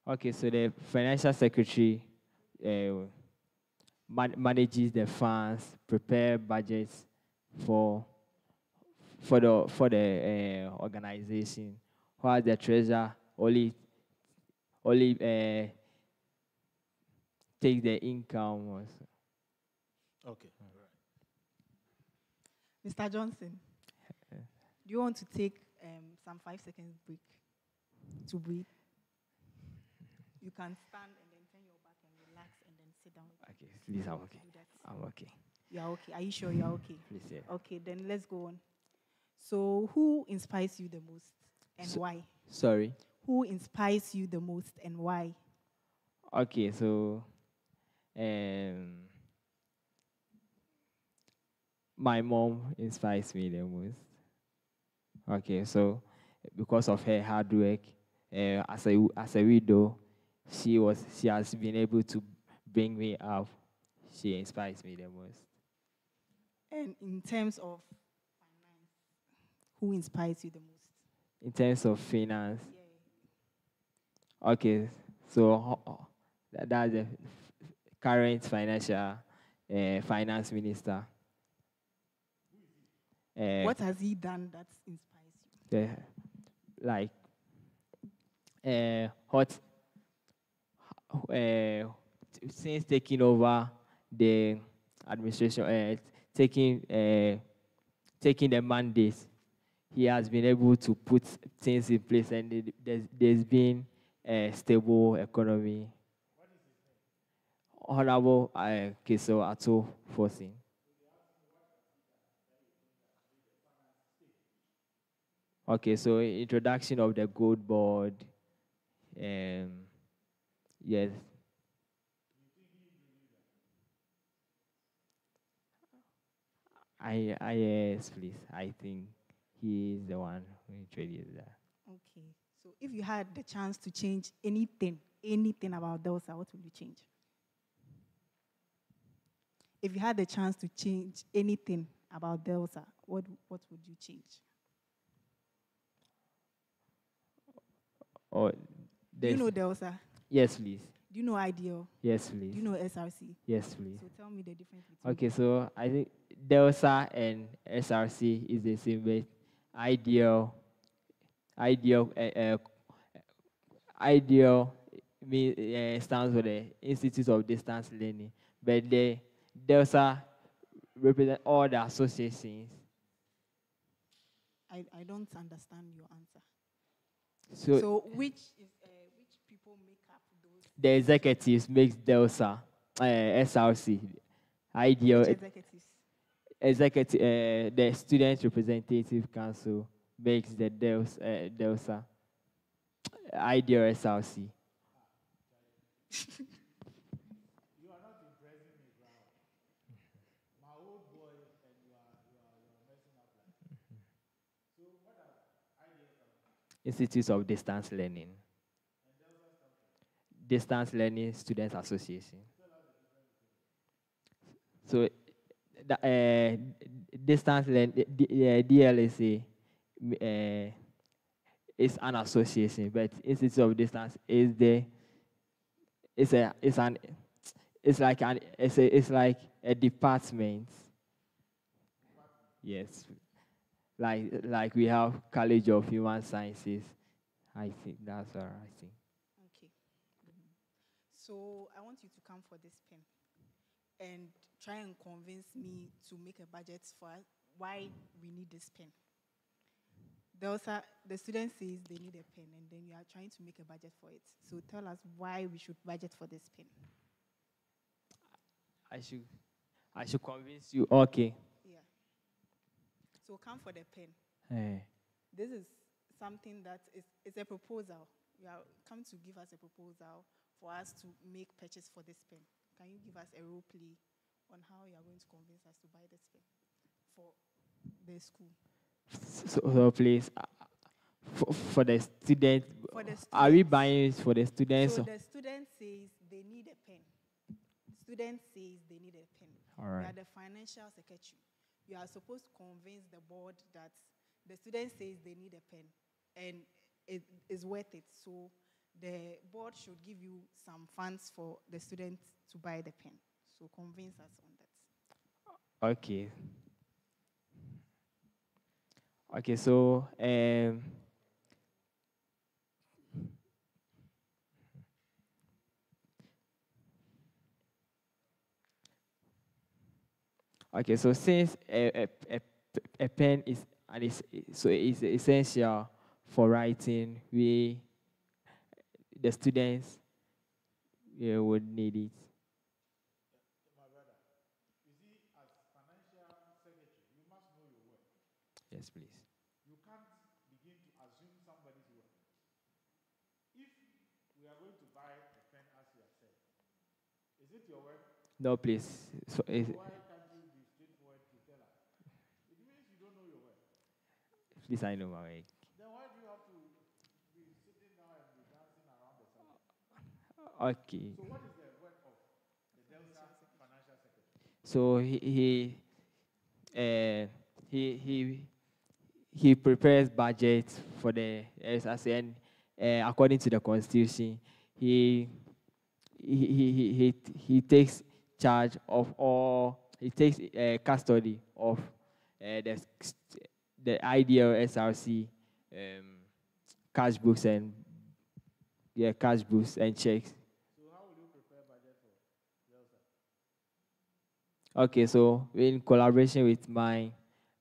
Okay, so the financial secretary manages the funds, prepare budgets for the organization, while the treasurer only takes the income. Also. Okay. Mr. Johnson, do you want to take some 5 seconds break to breathe? You can stand and then turn your back and relax and then sit down. Okay, please, I'm okay. I'm okay. You're okay. Are you sure you're okay? Please, yeah. Okay, then let's go on. So, who inspires you the most and why? Sorry? Who inspires you the most and why? Okay, so my mom inspires me the most. Okay, so because of her hard work, as a widow, she has been able to bring me up. She inspires me the most. And in terms of finance, who inspires you the most? In terms of finance, okay, so that's the current finance minister. What has he done that inspires you? Since taking over the administration, taking the mandate, he has been able to put things in place, and there's been a stable economy. Honorable Keso Ato Fosin. Okay, so introduction of the gold board. Yes. Yes, please. I think he is the one who introduced that. Okay. So if you had the chance to change anything about Delsa, what would you change? If you had the chance to change anything about Delsa, what would you change? Do you know Delsa? Yes, please. Do you know IDEO? Yes, please. Do you know SRC? Yes, please. So tell me the difference between Okay, so I think Delsa and SRC is the same, but IDEO stands for the Institute of Distance Learning, but the Delsa represent all the associations. I don't understand your answer. So which people make up those? The executives makes Delsa, SRC, IDEO. Which executives? The Student Representative Council makes the Delsa, IDEO, SRC. You are not impressing me, bro. My old boy, and you are messing up like. So what are IDEO? Institute of Distance Learning. Distance Learning Students Association. So, distance learning, DLSA is an association, but Institute of Distance is like a department. Yes. like we have College of Human Sciences. I think that's all. I think. Okay. So I want you to come for this pen and try and convince me to make a budget for why we need this pen. The student says they need a pen, and then you are trying to make a budget for it. So tell us why we should budget for this pen. I should convince you. Okay. Yeah. So come for the pen. Eh. This is something that is a proposal. You are come to give us a proposal for us to make purchase for this pen. Can you give us a role play on how you are going to convince us to buy this pen for the school? So please, for the student, For the are we students. buying it for the students? So the student says they need a pen. Student says they need a pen. All You right. are the financial secretary. You are supposed to convince the board that the student says they need a pen and it is worth it. So the board should give you some funds for the student to buy the pen. So convince us on that. Okay. Okay, so okay, so since a pen is and is so it's essential for writing, the students would need it. My brother, you see, as financial secretary, you must know your work. Yes, please. You can't begin to assume somebody's work. If we are going to buy a pen as you have said, is it your work? No, please. So, Why can't you be straightforward to tell us? It means you don't know your work. please, I know my way. Then why do you have to be sitting down and be dancing around the subject? Okay. So what is the work of the Delta Financial Secretary? So he prepares budgets for the SSN according to the constitution. He takes charge of all. He takes custody of the ideal SRC cash books and cash books and checks. So how will you prepare budget for Delta? Okay, so in collaboration with my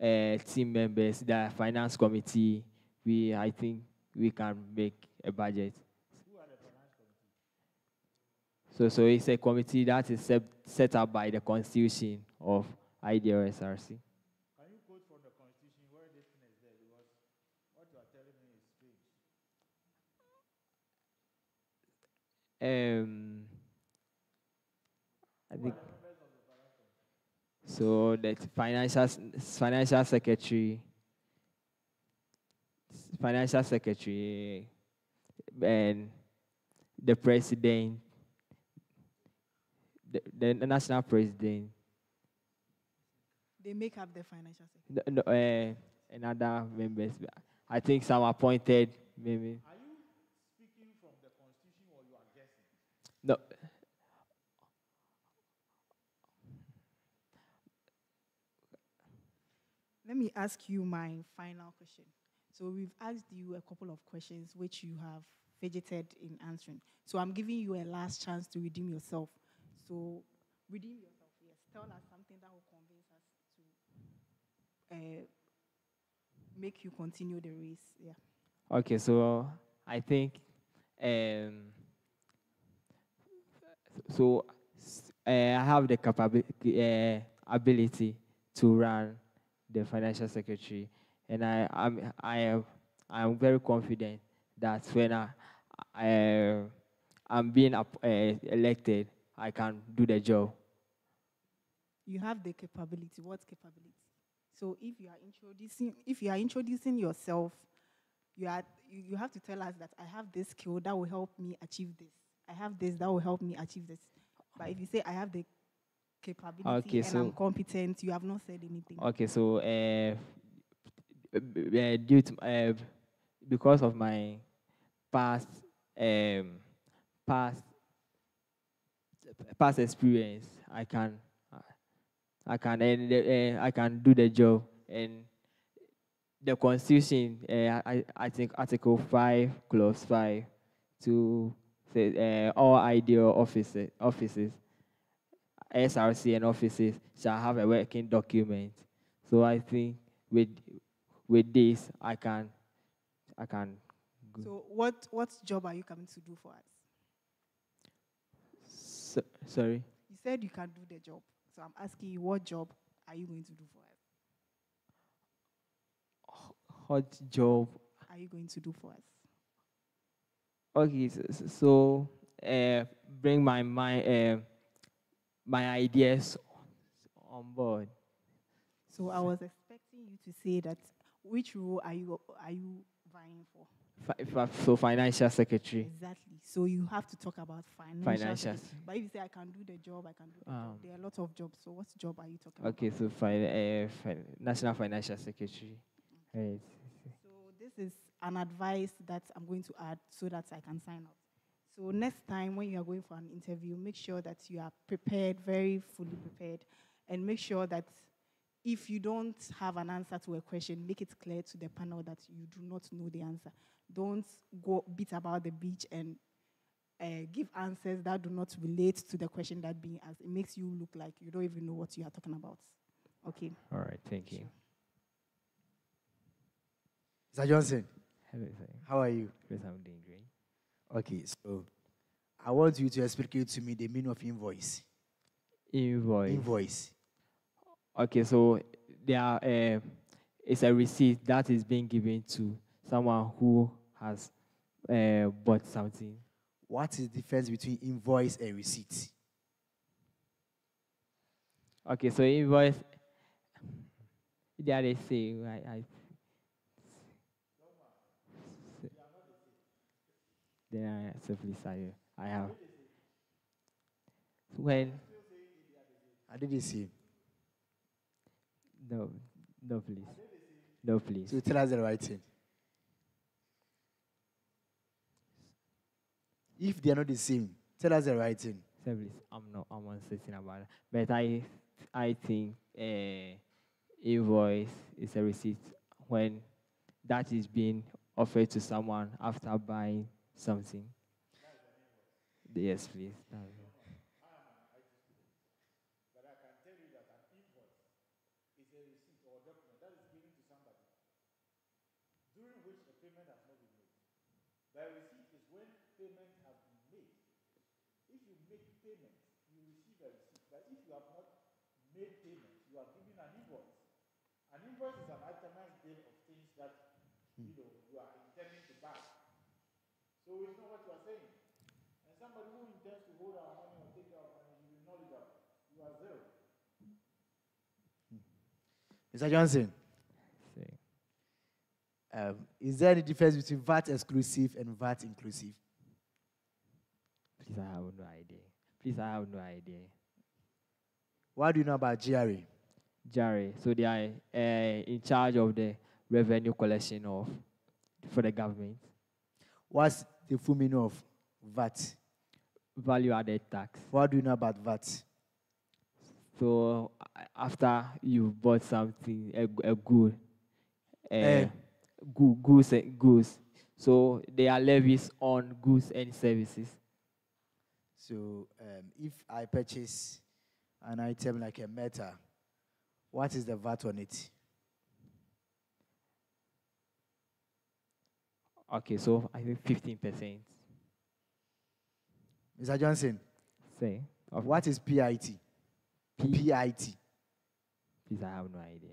team members, the finance committee, I think we can make a budget. Who are the finance committee? So it's a committee that is set up by the constitution of IDR SRC. Can you quote from the constitution where this thing is there? Because what you are telling me is strange. I think so. That financial secretary, and the president, the national president, They make up the financial secretary. and other members. I think some appointed, maybe. Are you speaking from the constitution or you are guessing? No. Let me ask you my final question. So we've asked you a couple of questions which you have fidgeted in answering. So I'm giving you a last chance to redeem yourself. So redeem yourself, yes. Tell us something that will convince us to make you continue the race. Yeah. Okay, so I think I have the ability to run the financial secretary, and I'm very confident that when I'm being elected, I can do the job. You have the capability. What capability? So if you are introducing yourself, you have to tell us that I have this skill that will help me achieve this. I have this that will help me achieve this. But if you say I have the capability and I'm competent, you have not said anything. Okay, so due to because of my past experience, I can do the job, and the Constitution, I think Article 5, Clause 5, to say all ideal offices, SRC and offices shall have a working document. So I think with this, I can go. So what job are you coming to do for us? Sorry? You said you can do the job. So I'm asking you, what job are you going to do for us? What job? Are you going to do for us? Okay, so bring my my ideas on board. So I was expecting you to say that which role are you vying for? So financial secretary. Exactly. So you have to talk about financial secretary. But if you say I can do the job, I can do the job. There are a lot of jobs. So what job are you talking about? Okay, so national financial secretary. Right. So this is an advice that I'm going to add so that I can sign up. So next time when you are going for an interview, make sure that you are prepared, very fully prepared, and make sure that if you don't have an answer to a question, make it clear to the panel that you do not know the answer. Don't go beat about the beach and give answers that do not relate to the question that being asked. It makes you look like you don't even know what you are talking about. Okay. All right, thank you. Mr. Johnson, Hello, how are you? yes, I'm doing great. Okay, so I want you to explain to me the meaning of invoice. Invoice. Okay, so there it's a receipt that is being given to someone who has bought something. What is the difference between invoice and receipt? Okay, so invoice, they are the same. Then so please, I have. When I did see. no, no, please, no, please. So tell us the right thing. If they are not the same, tell us the right thing. So please, I'm uncertain about it, but I think invoice is a receipt when that is being offered to someone after buying something. Yes, please. During which the payment has not been made. The receipt is when payment has been made. If you make payment, you receive a receipt. But if you have not made payment, you are given an invoice. An invoice is an itemized bill of things that you are intending to buy. So it's not what you are saying. And somebody who intends to hold our money or take our money, you will knowledgeable. You are zero. Mr. Johnson, is there any difference between VAT exclusive and VAT inclusive? Please, I have no idea. Please, I have no idea. What do you know about GRA? Jerry, so they are in charge of the revenue collection for the government. What's the full meaning of VAT? Value added tax. What do you know about VAT? So after you bought something, a good, goods. So they are levies on goods and services. So if I purchase an item like a metal, what is the VAT on it? Okay, so I think 15%. Mr. Johnson, Say, what is PIT? PIT. Please, I have no idea.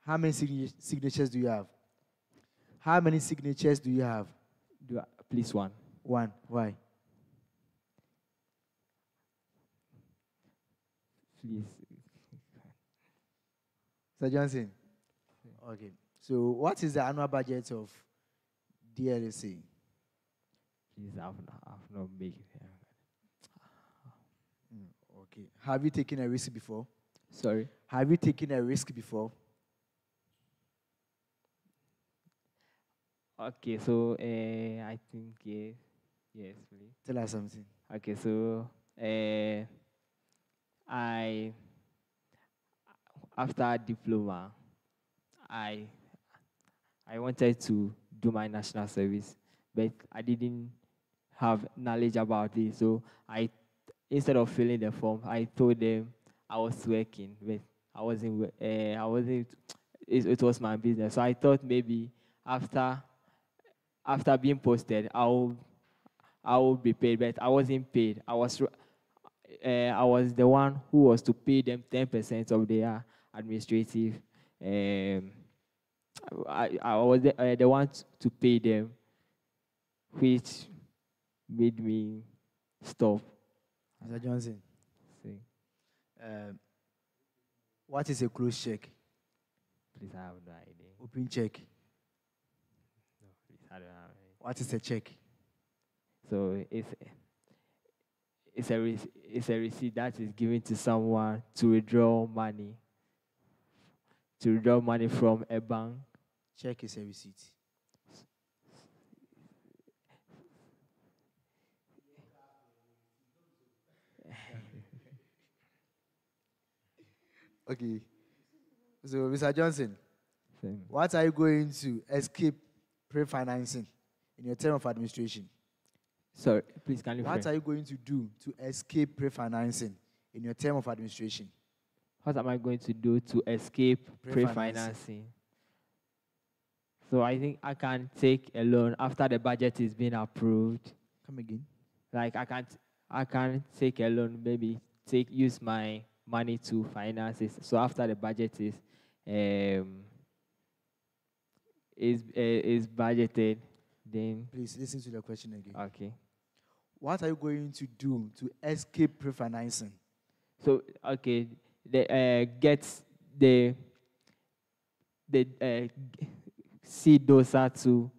How many signatures do you have? How many signatures do you have? Please, one. One. Why? Please. Mr. Johnson. Okay. So what is the annual budget of DLSA? Please, I've not made it. Okay. Have you taken a risk before? Sorry? Have you taken a risk before? Okay, so I think yes. Yes, please. Tell us something. Okay, so I after diploma, I I wanted to do my national service, but I didn't have knowledge about it. So instead of filling the form, I told them I was working, but I wasn't. It was my business. So I thought maybe after being posted, I will be paid, but I wasn't paid. I was the one who was to pay them 10% of their administrative. Um, I was the one to pay them, which made me stop. Mr. Johnson, See, what is a closed check? please, I have no idea. Open check. No, please, I don't have any. What is a check? So it's a receipt that is given to someone to withdraw money from a bank. Check is a receipt. Okay. So, Mr. Johnson, Same. what are you going to escape pre-financing in your term of administration? Sorry, please, can you What frame? are you going to do to escape pre-financing in your term of administration? What am I going to do to escape Pre-financing. pre-financing? So I think I can take a loan after the budget is being approved. Come again. Like I can take a loan, maybe use my money to finance it. So after the budget is budgeted, then Please listen to the question again. okay. What are you going to do to escape pre-financing? So okay, get the see DOSA to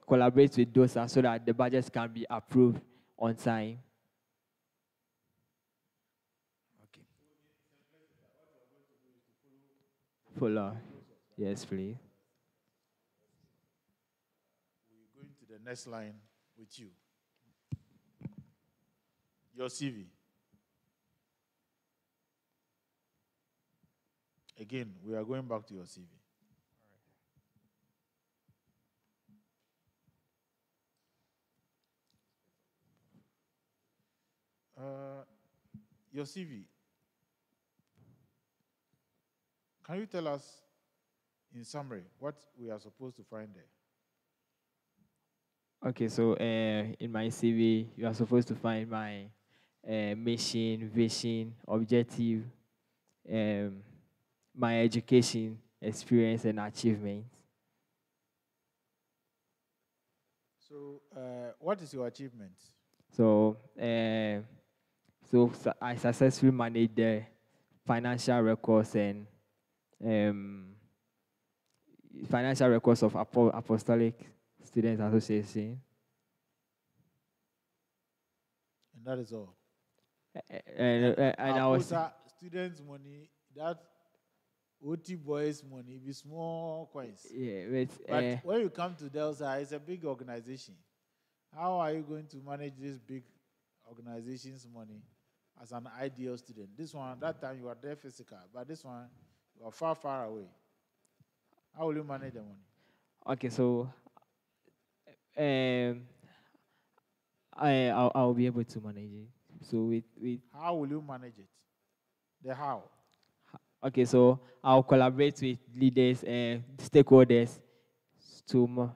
collaborate with DOSA so that the budgets can be approved on time. Okay. Follow. Yes, please. We're going to the next line with you. Your CV. Again, we are going back to your CV. Your CV. Can you tell us, in summary, what we are supposed to find there? Okay, so in my CV, you are supposed to find my mission, vision, objective, my education, experience, and achievements. So, what is your achievement? So, I successfully managed the financial records and financial records of Apostolic Students Association. And that is all. And I was Students' money, that OT boys' money, be small coins. yeah, But when you come to Delta, it's a big organization. How are you going to manage this big organization's money as an ideal student? This one, that time you are there physical, but this one, you are far, far away. How will you manage the money? okay. So I'll be able to manage it. So with How will you manage it? The how? okay. So I'll collaborate with leaders and stakeholders to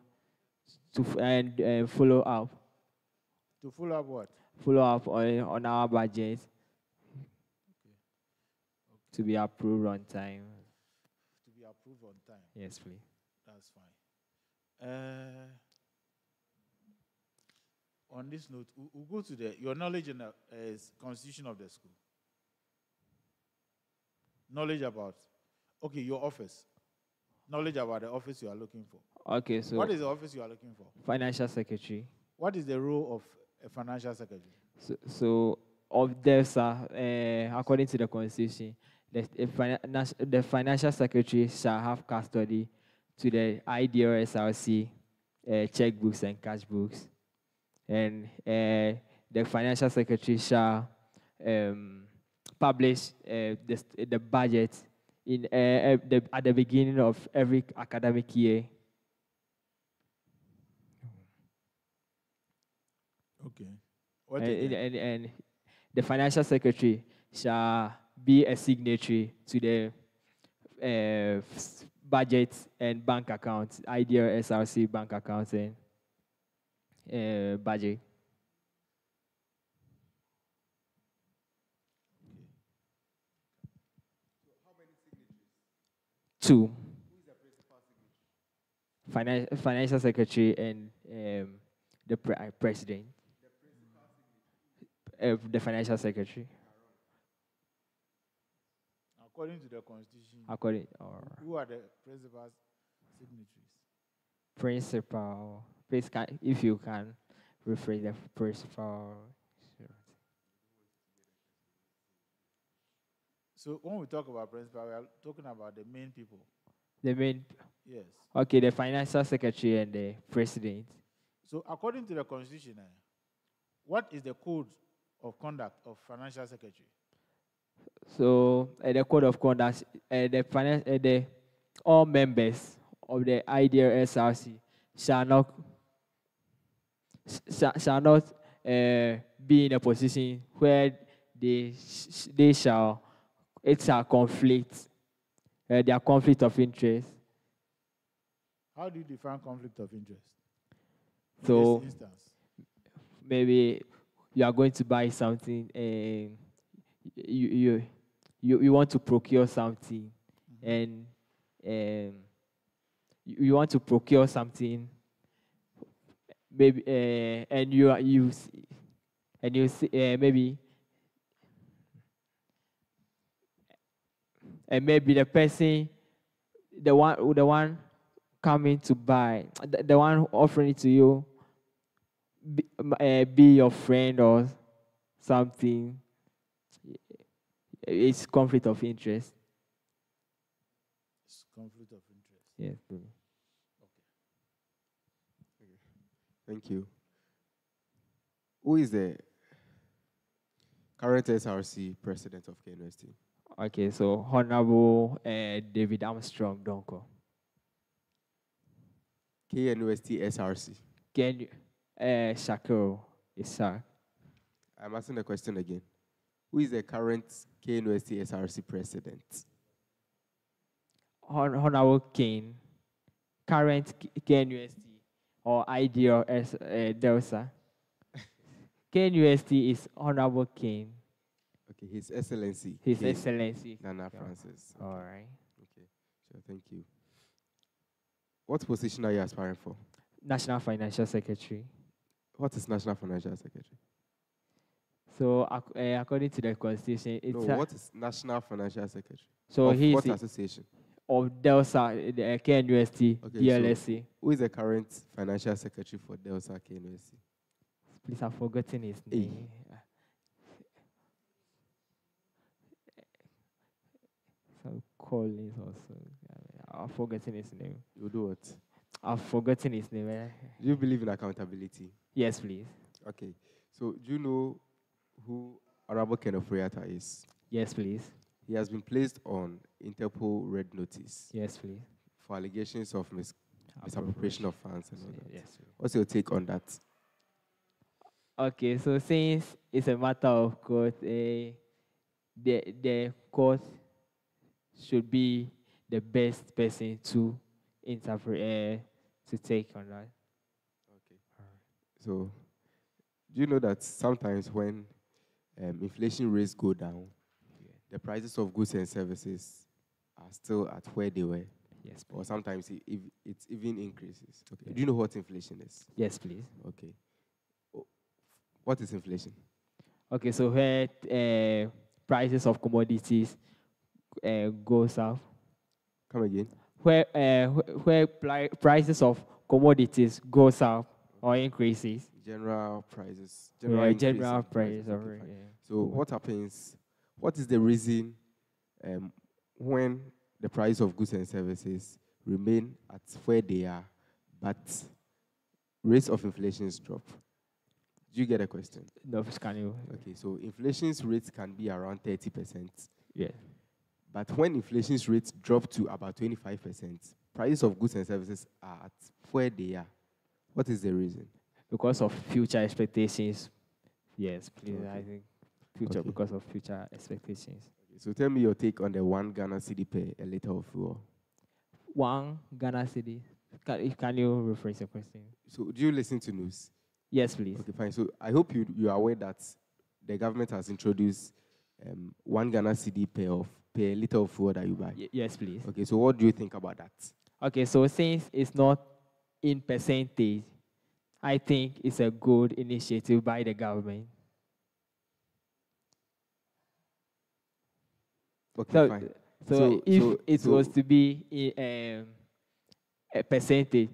follow up. To follow up what? Follow up on our budget to be approved on time. To be approved on time. Yes, please. That's fine. On this note, we'll go to your knowledge in the constitution of the school. Knowledge about, okay, your office. Knowledge about the office you are looking for. Okay, so What is the office you are looking for? financial secretary. What is the role of a financial secretary? So of theirs are according to the constitution, the financial secretary shall have custody to the ideal SRC checkbooks and cash books, and the financial secretary shall publish the budget at the beginning of every academic year. Okay. What And, again? and the financial secretary shall be a signatory to the budget and bank accounts, ideal SRC bank accounts and budget. Two. Financial secretary and the president. The financial secretary. According to the constitution, Who are the principal signatories? Principal. Please, if you can rephrase the principal. So when we talk about principal, we are talking about the main people. The main. Yes. Okay, the financial secretary and the president. So according to the constitution, what is the code of conduct of financial secretary? So the code of conduct, all members of the ideal SRC shall not be in a position where they shall conflict their conflict of interest. How do you define conflict of interest? So, in this instance, maybe you are going to buy something and you want to procure something, and you want to procure something, maybe and you see, maybe, and maybe the person, the one coming to buy, the one offering it to you, be your friend or something. It's conflict of interest. it's conflict of interest. Yes. Okay. Thank you. Who is the current SRC president of KNUST? Okay, so Honorable David Armstrong Donko. KNUST SRC. Can you, Shakiro Isaac. I'm asking the question again. Who is the current KNUST SRC president? Honorable Kane, current KNUST or ideal as Delsa. KNUST is Honorable Kane. Okay, His Excellency. His Excellency. Nana Francis. Okay. All right. Okay, sure, thank you. What position are you aspiring for? National Financial Secretary. What is National Financial Secretary? So, according to the Constitution, it's what is National Financial Secretary? So of he's what association? Of DELSA, the KNUST, Okay, DLSC. So who is the current Financial Secretary for DELSA KNUST? Please, I've forgotten his name. Some Collins also. I've forgotten his name. You do what? I've forgotten his name. Do you believe in accountability? Yes, please. Okay. So do you know who Honorable Kenneth Friata is? Yes, please. He has been placed on Interpol Red Notice. Yes, please. For allegations of misappropriation of funds and all that. Yes. What's your take on that? Okay, so since it's a matter of court, the court should be the best person to interpret, to take on that. Okay. So, do you know that sometimes when inflation rates go down, the prices of goods and services are still at where they were? Yes, please. Or sometimes it even increases. Okay. Yeah. Do you know what inflation is? Yes, please. Okay. What is inflation? Okay, so where prices of commodities goes up. Come again. Where prices of commodities goes up or increases. General prices. General prices. Okay, so what happens? What is the reason when the price of goods and services remain at where they are, but rates of inflation drop? Do you get a question? No, can you? Okay, so inflation's rates can be around 30%. Yeah. But when inflation rates drop to about 25%, prices of goods and services are at where they are. What is the reason? Because of future expectations. Yes, please. Okay. I think future Okay. because of future expectations. Okay, so tell me your take on the 1 Ghana cedi per a liter of fuel. 1 Ghana cedi. Can you rephrase your question? So do you listen to news? Yes, please. Okay, fine. So I hope you are aware that the government has introduced 1 Ghana cedi per liter of fuel that you buy. Yes, please. Okay, so what do you think about that? Okay, so since it's not in percentage, I think it's a good initiative by the government. Okay, fine. So if it was to be in, a percentage,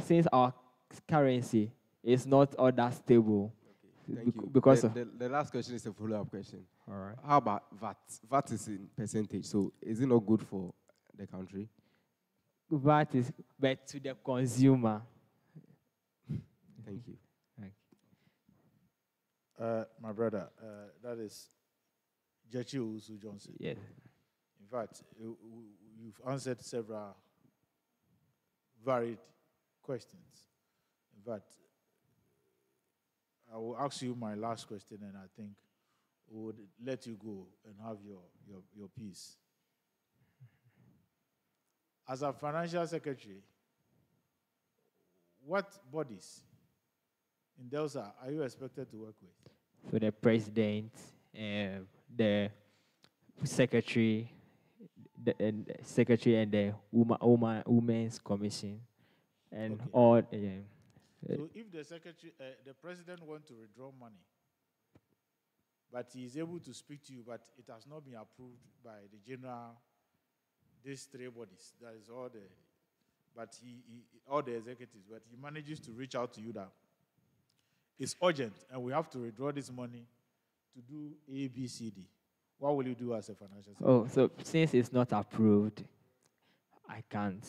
since our currency is not all that stable, Thank you. because the last question is a follow-up question. All right. How about VAT? VAT is in percentage, so is it not good for the country? VAT is but to the consumer. Thank you. My brother, that is Jechi Usu Johnson. Yes. In fact, you've answered several varied questions. In fact, I will ask you my last question, and I think we would let you go and have your piece. As a financial secretary, what bodies in Delsa are you expected to work with? So the president, the secretary, and the women's commission, and Okay. all. So if the secretary, the president wants to withdraw money, but he is able to speak to you, but it has not been approved by the general, these three bodies, that is all the, but all the executives, but he manages to reach out to you that it's urgent and we have to withdraw this money to do A, B, C, D. What will you do as a financial secretary? Oh, so since it's not approved, I can't.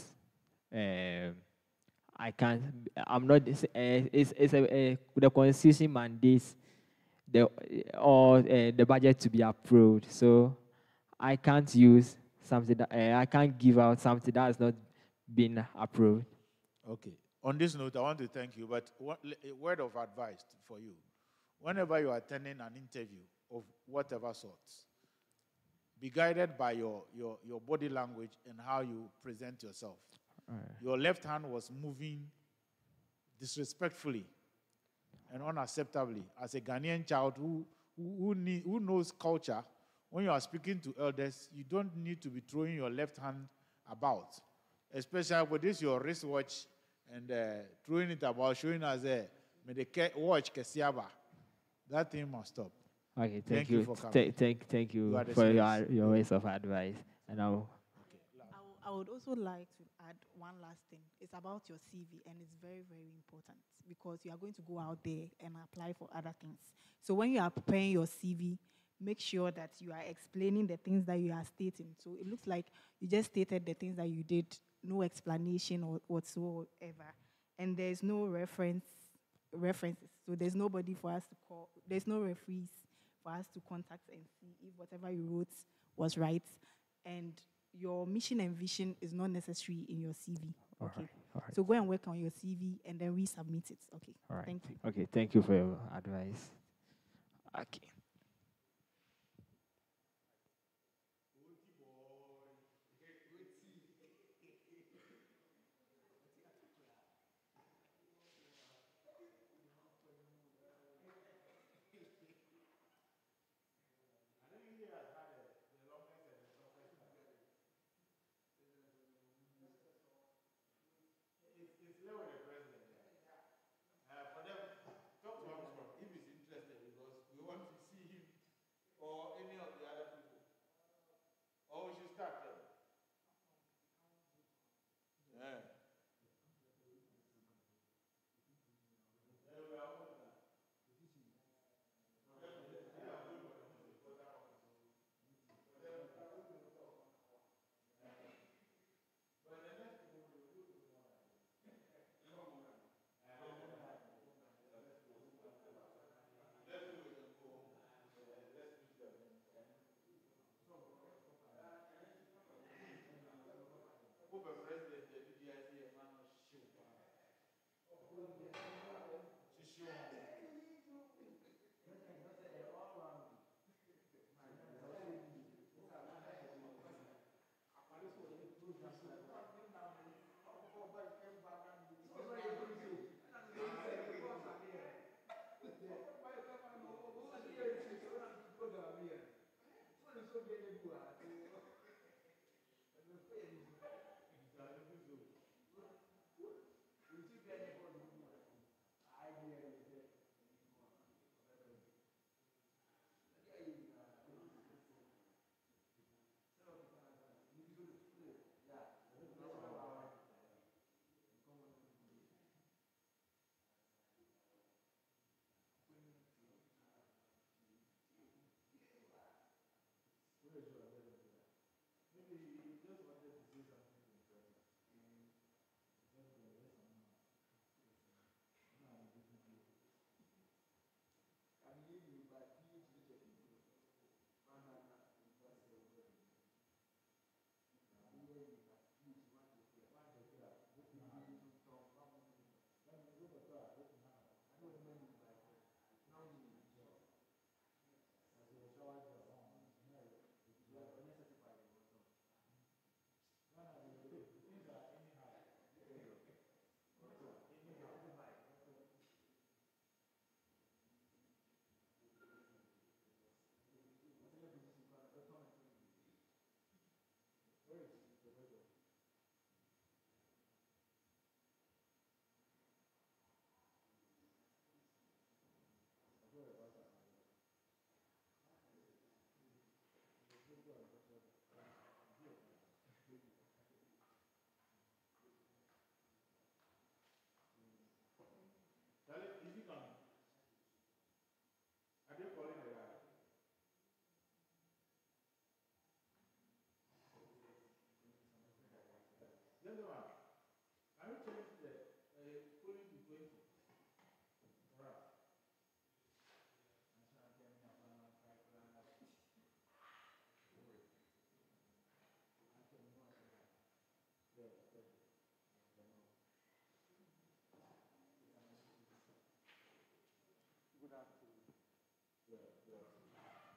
I'm not. It's the constitution mandates the budget to be approved. So I can't use something that I can't give out something that has not been approved. Okay. On this note, I want to thank you, but a word of advice for you. Whenever you are attending an interview of whatever sorts, be guided by your body language and how you present yourself. Right. Your left hand was moving disrespectfully and unacceptably. As a Ghanaian child who knows culture, when you are speaking to elders, you don't need to be throwing your left hand about, especially with this your wristwatch and throwing it about, showing us a watch kesiaba. That thing must stop. Okay, thank you for coming. Thank you for your words of advice. And now, I would also like to add one last thing. It's about your CV, and it's very, very important because you are going to go out there and apply for other things. So when you are preparing your CV, make sure that you are explaining the things that you are stating. So it looks like you just stated the things that you did, no explanation or whatsoever, and there's no references. So there's nobody for us to call. There's no referees for us to contact and see if whatever you wrote was right. And your mission and vision is not necessary in your CV. Okay. All right. So go and work on your CV and then resubmit it. Okay. All right. Thank you. Okay. Thank you for your advice. Okay. For them, talk to him if he's interested, because we want to see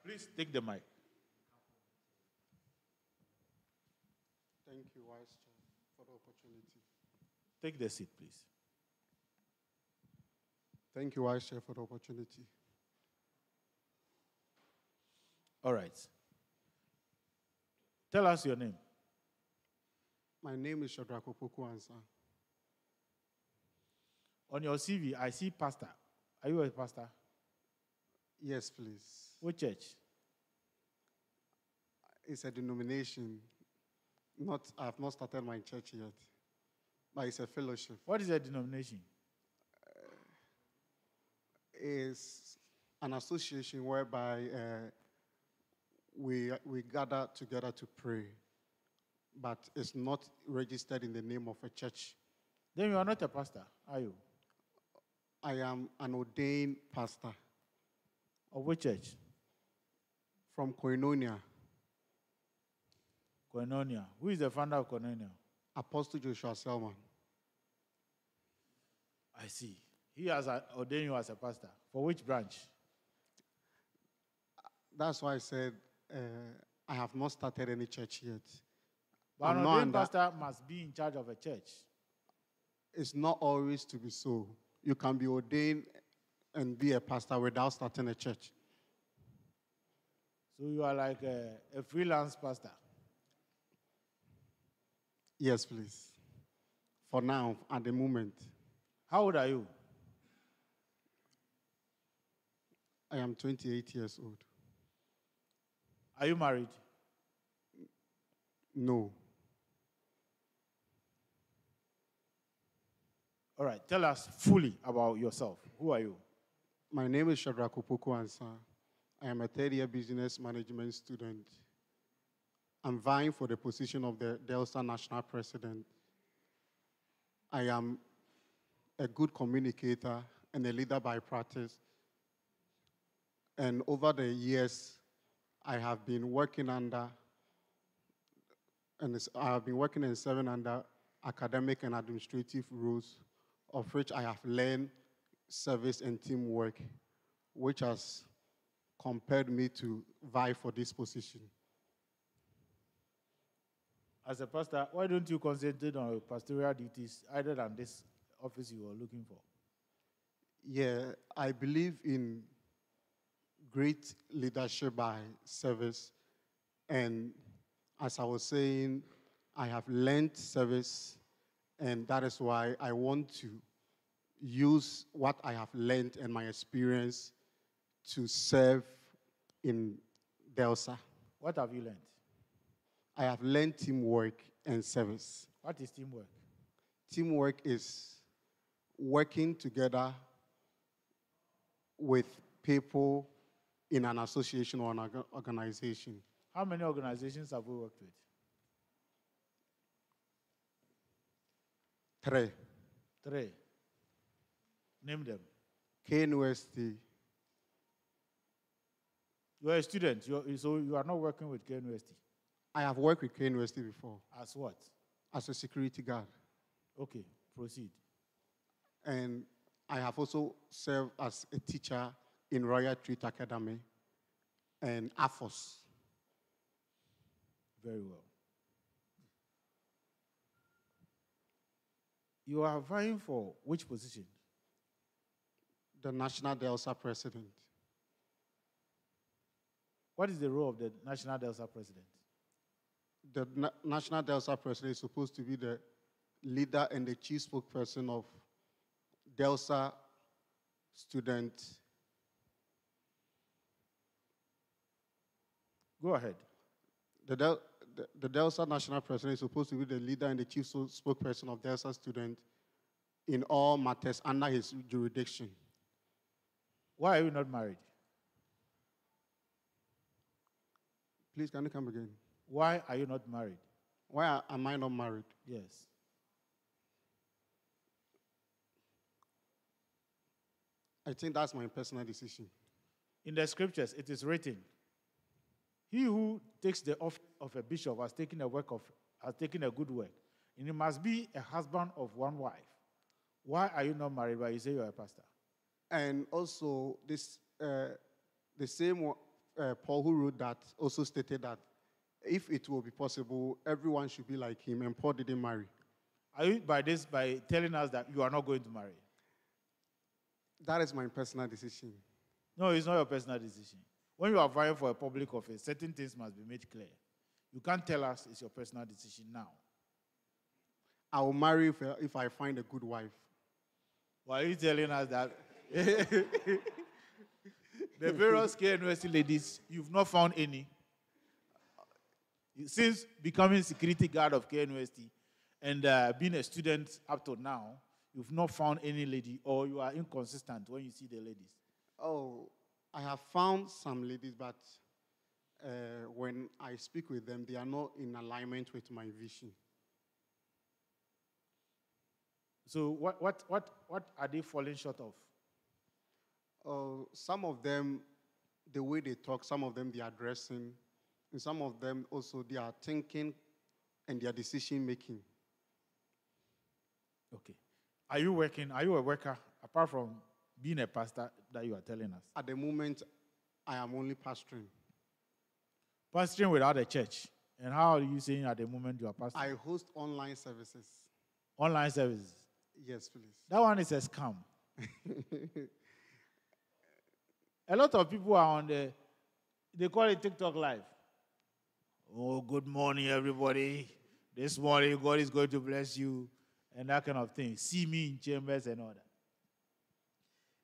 Please take the mic. Thank you, Vice Chair, for the opportunity. Take the seat, please. Thank you, Vice Chair, for the opportunity. All right. Tell us your name. My name is Shadrach Opoku Ansa. On your CV, I see pastor. Are you a pastor? Yes, please. Which church? It's a denomination. I have not started my church yet, but it's a fellowship. What is a denomination? It's an association whereby we gather together to pray, but it's not registered in the name of a church. Then you are not a pastor, are you? I am an ordained pastor. Of which church? From Koinonia. Koinonia. Who is the founder of Koinonia? Apostle Joshua Selman. I see. He has ordained you as a pastor. For which branch? That's why I said I have not started any church yet. But an ordained pastor must be in charge of a church. It's not always to be so. You can be ordained and be a pastor without starting a church. So you are like a freelance pastor? Yes, please. For now, at the moment. How old are you? I am 28 years old. Are you married? No. All right, tell us fully about yourself. Who are you? My name is Shadrach Opoku Ansa. I am a third-year business management student. I'm vying for the position of the Delta National President. I am a good communicator and a leader by practice. And over the years, I have been working under, and I have been working and serving under academic and administrative roles, of which I have learned service and teamwork, which has compelled me to vie for this position. As a pastor, why don't you concentrate on your pastoral duties other than this office you are looking for? Yeah, I believe in great leadership by service. And as I was saying, I have learned service, and that is why I want to use what I have learned and my experience to serve in DELSA. What have you learned? I have learned teamwork and service. What is teamwork? Teamwork is working together with people in an association or an organization. How many organizations have we worked with? 3. 3. Name them. KNUST. You are a student, so you are not working with KNUST. I have worked with KNUST before. As what? As a security guard. Okay, proceed. And I have also served as a teacher in Royal Treat Academy and AFOS. Very well. You are vying for which position? The National DELSA President. What is the role of the National DELSA President? The National DELSA President is supposed to be the leader and the chief spokesperson of DELSA students. Go ahead. The DELSA National President is supposed to be the leader and the chief spokesperson of DELSA students in all matters under his jurisdiction. Why are you not married? Please, can you come again? Why are you not married? Why am I not married? Yes. I think that's my personal decision. In the scriptures, it is written, he who takes the office of a bishop has taken a good work, and he must be a husband of one wife. Why are you not married, but you say you are a pastor? And also, the same Paul, who wrote that, also stated that if it will be possible, everyone should be like him, and Paul didn't marry. Are you by telling us that you are not going to marry? That is my personal decision. No, it's not your personal decision. When you are vying for a public office, certain things must be made clear. You can't tell us it's your personal decision now. I will marry if I find a good wife. Why are you telling us that? The various KNUST ladies, you've not found any. Since becoming security guard of KNUST and being a student up to now, you've not found any lady, or you are inconsistent when you see the ladies? Oh, I have found some ladies, but when I speak with them, they are not in alignment with my vision. So what are they falling short of? Some of them, the way they talk, some of them they are dressing, and some of them also they are thinking and their decision making. Okay. Are you working? Are you a worker apart from being a pastor that you are telling us? At the moment, I am only pastoring. Pastoring without a church. And how are you saying at the moment you are pastoring? I host online services. Online services? Yes, please. That one is a scam. A lot of people are on they call it TikTok Live. Oh, good morning, everybody. This morning, God is going to bless you, and that kind of thing. See me in chambers and all that.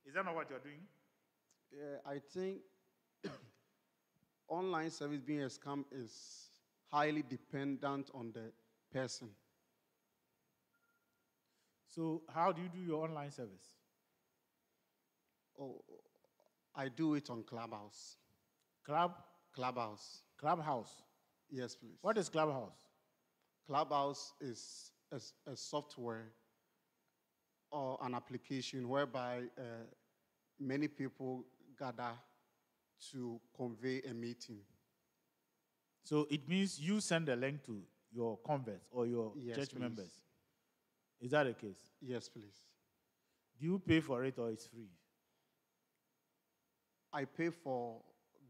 Is that not what you're doing? Yeah, I think online service being a scam is highly dependent on the person. So how do you do your online service? Oh, I do it on Clubhouse. Clubhouse. Clubhouse? Yes, please. What is Clubhouse? Clubhouse is a software or an application whereby many people gather to convey a meeting. So it means you send a link to your converts or your church please. members. Is that the case? Yes, please. Do you pay for it or it's free? I pay for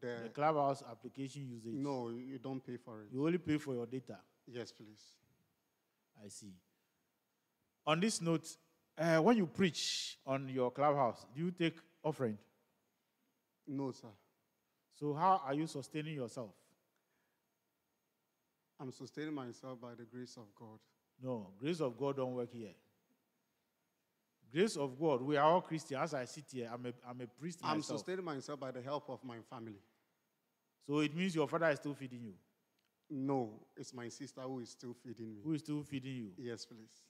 the Clubhouse application usage. No, you don't pay for it. You only pay for your data. Yes, please. I see. On this note, when you preach on your Clubhouse, do you take offering? No, sir. So how are you sustaining yourself? I'm sustaining myself by the grace of God. No, grace of God don't work here. Grace of God, we are all Christians. As I sit here, I'm a priest myself. I'm sustaining myself by the help of my family. So it means your father is still feeding you? No, it's my sister who is still feeding me. Who is still feeding you? Yes, please.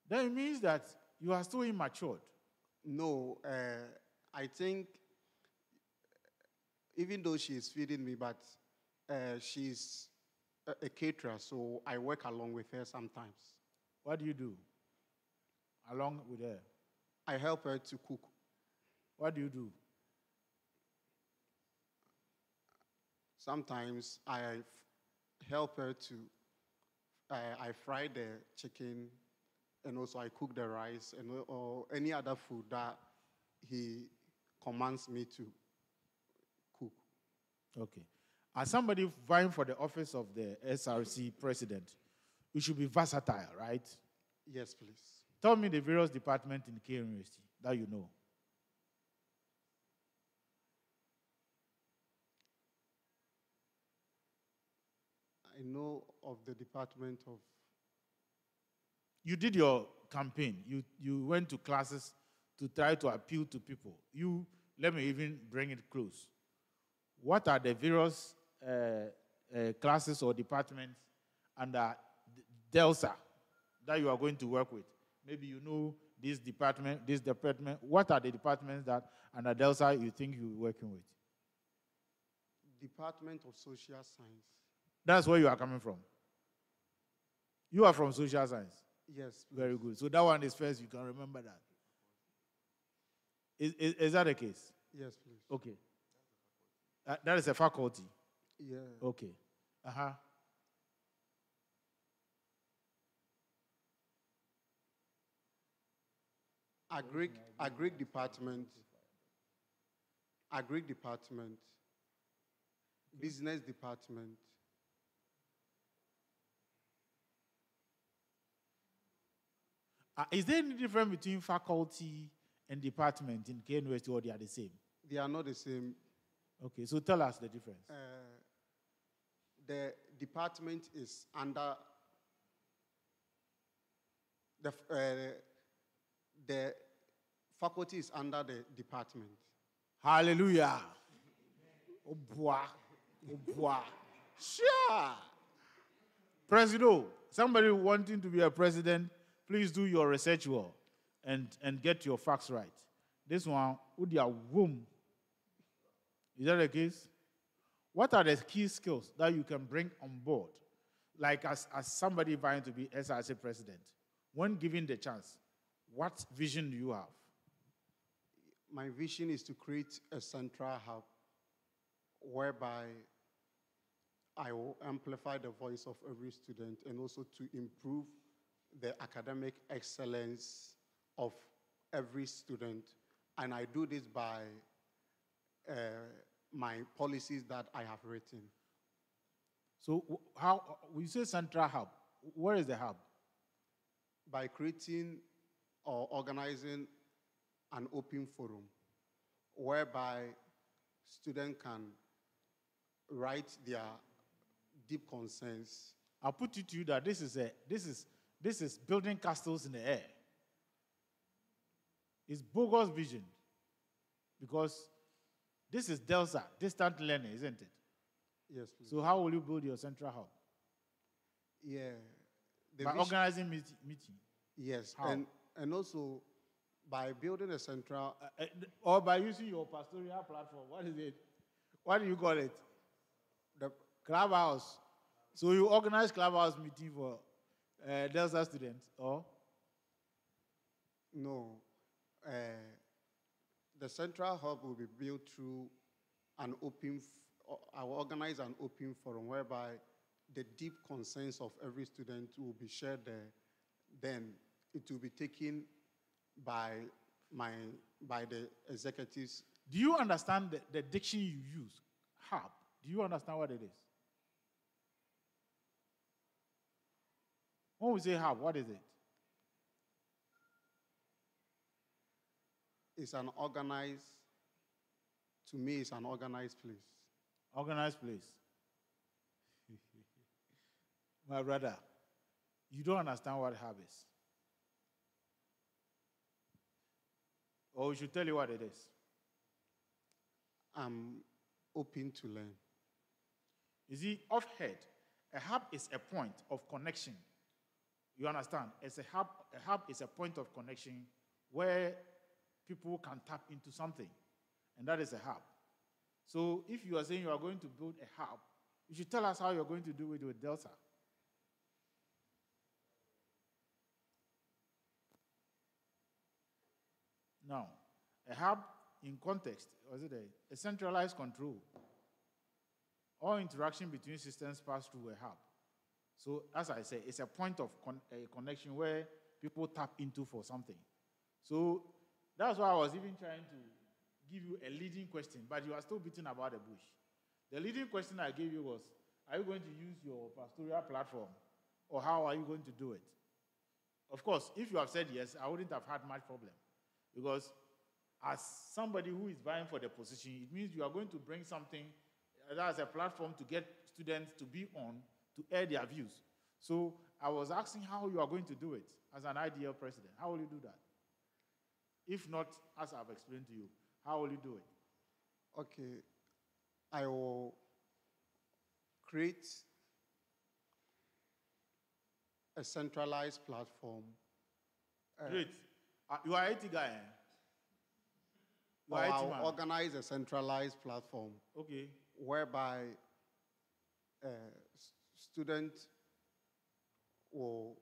Then it means that you are still immature. No, I think even though she is feeding me, but she's a caterer, so I work along with her sometimes. What do you do along with her? I help her to cook. What do you do? Sometimes I help her to, I fry the chicken, and also I cook the rice, and or any other food that he commands me to cook. Okay. As somebody vying for the office of the SRC president, you should be versatile, right? Yes, please. Tell me the various departments in K University that you know. I know of the department of... You did your campaign. You went to classes to try to appeal to people. Let me even bring it close. What are the various classes or departments under DELSA that you are going to work with? Maybe you know this department. What are the departments that under DELSA you think you're working with? Department of Social Science. That's where you are coming from. You are from social science? Yes. Please. Very good. So that one is first. You can remember that. Is that the case? Yes, please. Okay. That is a faculty? Yeah. Okay. Uh-huh. Agric department. Agric department. business department. Is there any difference between faculty and department in K University, or they are the same? They are not the same. Okay, so tell us the difference. The department is under the faculty is under the department. Hallelujah. Oh boy. Oh boy. Sure. President, somebody wanting to be a president, please do your research well and get your facts right. This one, would your womb. Is that the case? What are the key skills that you can bring on board? Like as somebody vying to be SRC president, when given the chance, what vision do you have? My vision is to create a central hub whereby I will amplify the voice of every student and also to improve the academic excellence of every student. And I do this by my policies that I have written. So how, we say central hub, where is the hub? By creating or organizing an open forum whereby students can write their deep concerns. I'll put it to you that this is building castles in the air. It's bogus vision, because this is DELSA, distant learning, isn't it? Yes, please. So how will you build your central hub? Yeah. By organizing meeting. Yes, how? And also by building a central... or by using your pastoral platform. What is it? What do you call it? The clubhouse. So you organize clubhouse meeting for DELSA students, or? No. The central hub will be built through an open... I will organize an open forum whereby the deep concerns of every student will be shared there. Then it will be taken by the executives. Do you understand the diction you use? Hub. Do you understand what it is? When we say hub, what is it? It's an organized, to me, it's an organized place. Organized place. My brother, you don't understand what hub is. Or we should tell you what it is. I'm open to learn. You see, off head, a hub is a point of connection. You understand? It's a hub is a point of connection where people can tap into something. And that is a hub. So if you are saying you are going to build a hub, you should tell us how you're going to do it with DELSA. Now, a hub in context, was it a centralized control? All interaction between systems pass through a hub. So, as I say, it's a point of connection where people tap into for something. So, that's why I was even trying to give you a leading question, but you are still beating about the bush. The leading question I gave you was, are you going to use your pastoral platform, or how are you going to do it? Of course, if you have said yes, I wouldn't have had much problem. Because as somebody who is vying for the position, it means you are going to bring something as a platform to get students to be on, to air their views. So I was asking how you are going to do it as an ideal president. How will you do that? If not, as I've explained to you, how will you do it? Okay. I will create a centralized platform. Great. You are IT guy, eh? You are IT man. I'll organize a centralized platform. Okay. Whereby students will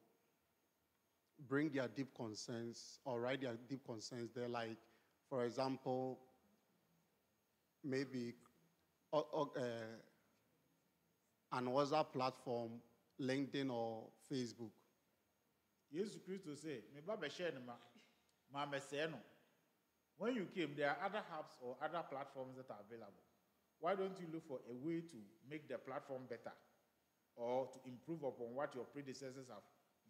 bring their deep concerns or write their deep concerns there. Like, for example, maybe an WhatsApp platform, LinkedIn or Facebook. Jesus Christ to say, when you came, there are other hubs or other platforms that are available. Why don't you look for a way to make the platform better or to improve upon what your predecessors have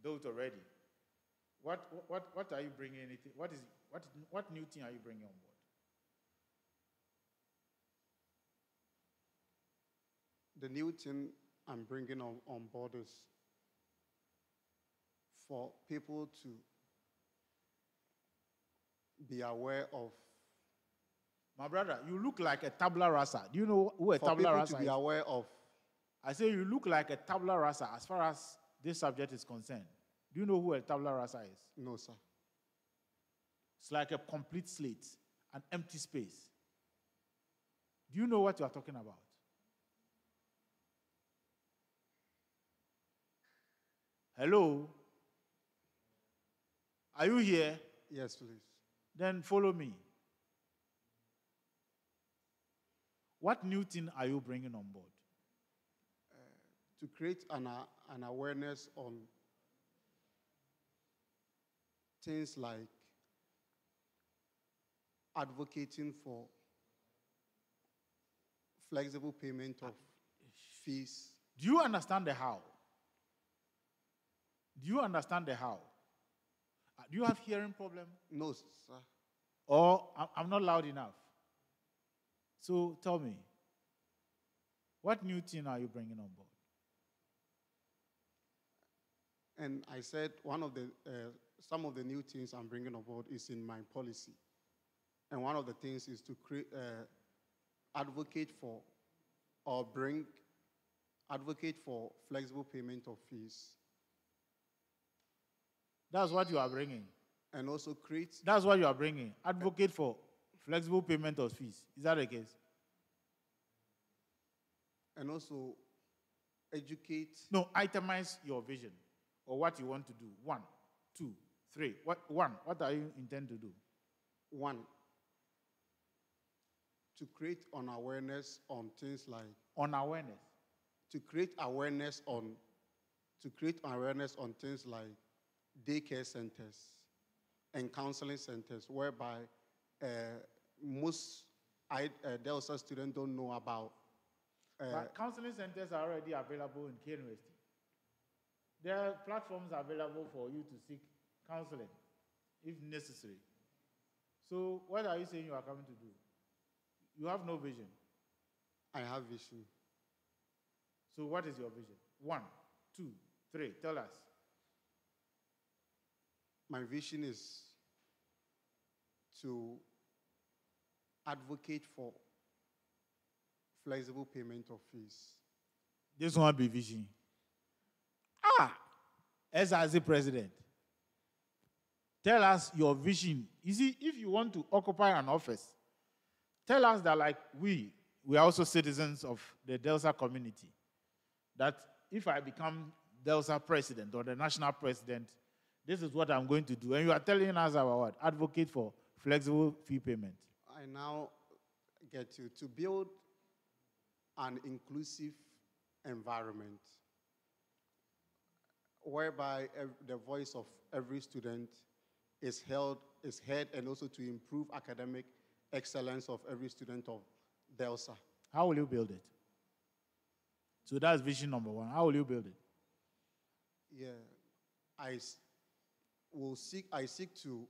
built already? What are you bringing? Anything? What new thing are you bringing on board? The new thing I'm bringing on board is for people to be aware of. My brother, you look like a tabula rasa. Do you know who a tabula rasa is? For people to be aware of. I say you look like a tabula rasa as far as this subject is concerned. Do you know who a tabula rasa is? No, sir. It's like a complete slate, an empty space. Do you know what you are talking about? Hello? Are you here? Yes, please. Then follow me. What new thing are you bringing on board? To create an awareness on things like advocating for flexible payment of fees. Do you understand the how? Do you understand the how? Do you have hearing problem? No, sir. Or I'm not loud enough? So tell me, what new thing are you bringing on board? And I said some of the new things I'm bringing on board is in my policy. And one of the things is to advocate for flexible payment of fees. That's what you are bringing. And also create. That's what you are bringing. Advocate for flexible payment of fees. Is that the case? And also educate. No, itemize your vision or what you want to do. 1, 2, 3. What are you intend to do? 1, to create an awareness on things like. On awareness. To create awareness on things like daycare centers and counseling centers, whereby most DELSA students don't know about. But counseling centers are already available in K University. There are platforms available for you to seek counseling, if necessary. So what are you saying you are coming to do? You have no vision. I have vision. So what is your vision? 1, 2, 3. Tell us. My vision is to advocate for flexible payment of fees. This one be vision. As a president, tell us your vision. You see, if you want to occupy an office, tell us that like we are also citizens of the DELSA community. That if I become DELSA president or the national president, this is what I'm going to do. And you are telling us about what? Advocate for flexible fee payment. I now get to build an inclusive environment whereby the voice of every student is heard, and also to improve academic excellence of every student of DELSA. How will you build it? So that's vision number 1. How will you build it? Yeah, I seek to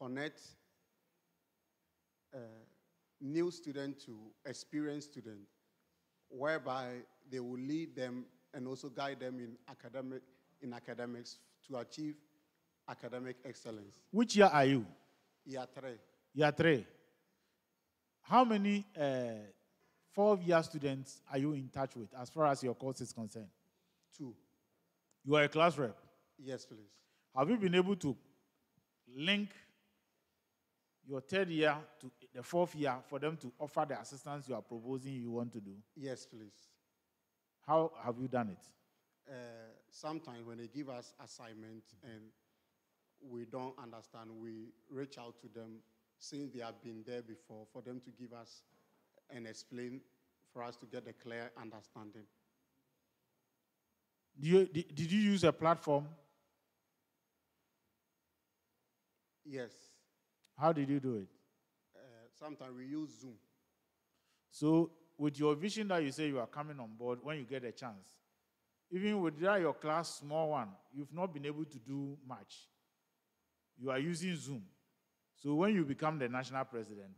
connect new students to experienced students, whereby they will lead them and also guide them in academics to achieve academic excellence. Which year are you? Year 3. Year 3. How many 4-year students are you in touch with as far as your course is concerned? 2. You are a class rep? Yes, please. Have you been able to link your 3rd year to the 4th year for them to offer the assistance you are proposing you want to do? Yes, please. How have you done it? Sometimes when they give us assignments and we don't understand, we reach out to them since they have been there before for them to give us and explain for us to get a clear understanding. Did you use a platform? Yes. How did you do it? Sometimes we use Zoom. So with your vision that you say you are coming on board when you get a chance, even with that your class, small one, you've not been able to do much. You are using Zoom. So when you become the national president,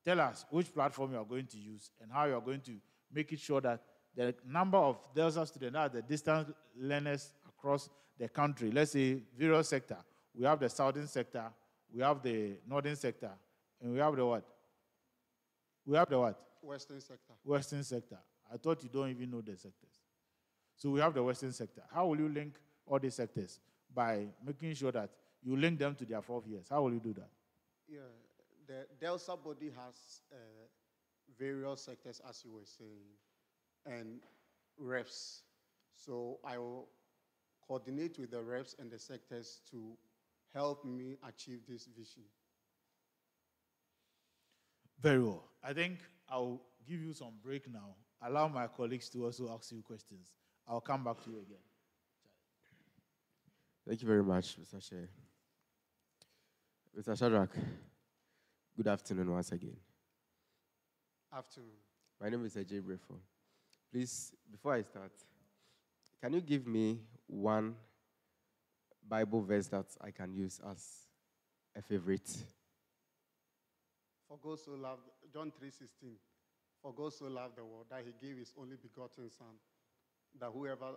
tell us which platform you are going to use and how you are going to make it sure that the number of DELSA students, that the distance learners across the country, let's say various sector. We have the southern sector, we have the northern sector, and we have the what? We have the what? Western sector. Western sector. I thought you don't even know the sectors. So we have the western sector. How will you link all these sectors? By making sure that you link them to their 4 years. How will you do that? Yeah, the DELSA body has various sectors, as you were saying, and reps. So I will coordinate with the reps and the sectors to help me achieve this vision. Very well. I think I'll give you some break now. Allow my colleagues to also ask you questions. I'll come back to you again. Thank you very much, Mr. Chair. Mr. Shadrach, good afternoon once again. Afternoon. My name is Ajay Brefo. Please, before I start, can you give me one Bible verse that I can use as a favorite? For God so loved, John 3:16, for God so loved the world that he gave his only begotten Son, that whoever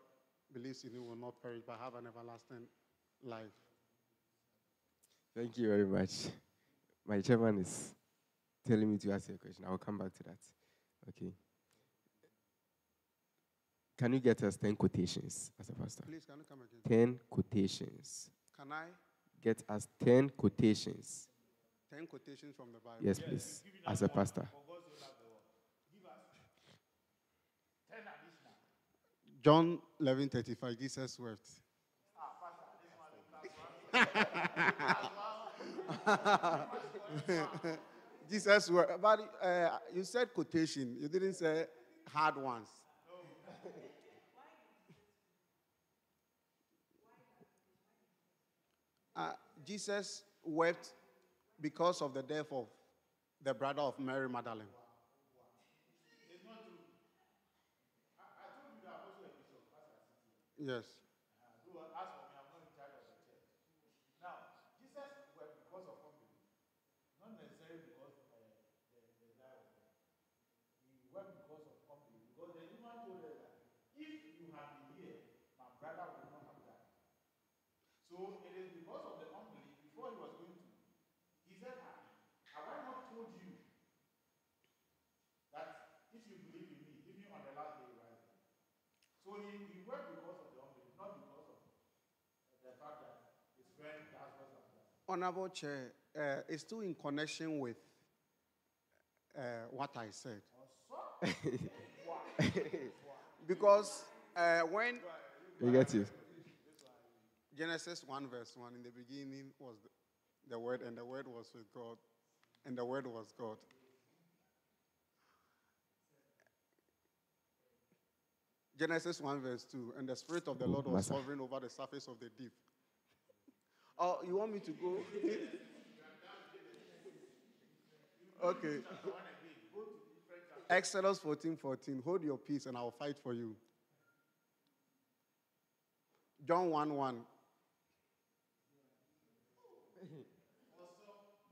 believes in him will not perish but have an everlasting life. Thank you very much. My chairman is telling me to ask you a question. I will come back to that. Okay. Can you get us 10 quotations as a pastor? Please, can you come again? 10 quotations. Can I? Get us 10 quotations. 10 quotations from the Bible. Yes, please. As a pastor. John 11:35, Jesus wept. Jesus wept. But you said quotation. You didn't say hard ones. Jesus wept because of the death of the brother of Mary Magdalene. Yes. As for me, I'm not in charge of the church. Now, Jesus wept because of unbelief, not necessarily because the guy was there. He wept because of unbelief. Because the woman told her that if you had been here, my brother would not have died. So it is because of the unbelief. Before he was going to, he said, have I not told you that if you believe in me, even on the last day you rise again? So he wept because of the unbelief, not because of the fact that his friend does what he does. Honorable Chair, it's still in connection with what I said. Because when We get you. Genesis 1 verse 1, in the beginning was the Word, and the Word was with God, and the Word was God. Genesis 1 verse 2, and the Spirit of the Lord was hovering over the surface of the deep. Oh, you want me to go? Okay. Exodus 14:14. Hold your peace and I'll fight for you. John 1:1.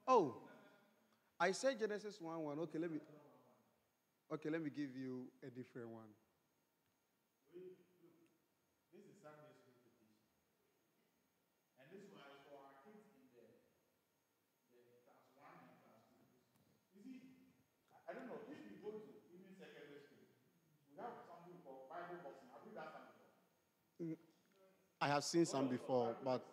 Oh, I said Genesis 1:1. Okay, let me give you a different one. This is Sunday school petition. And this one is for our kids in the class 1 and class 2. You see, I don't know, if you go to even secondary school, we have something called Bible boxing. Have you done that before? I have seen some before, but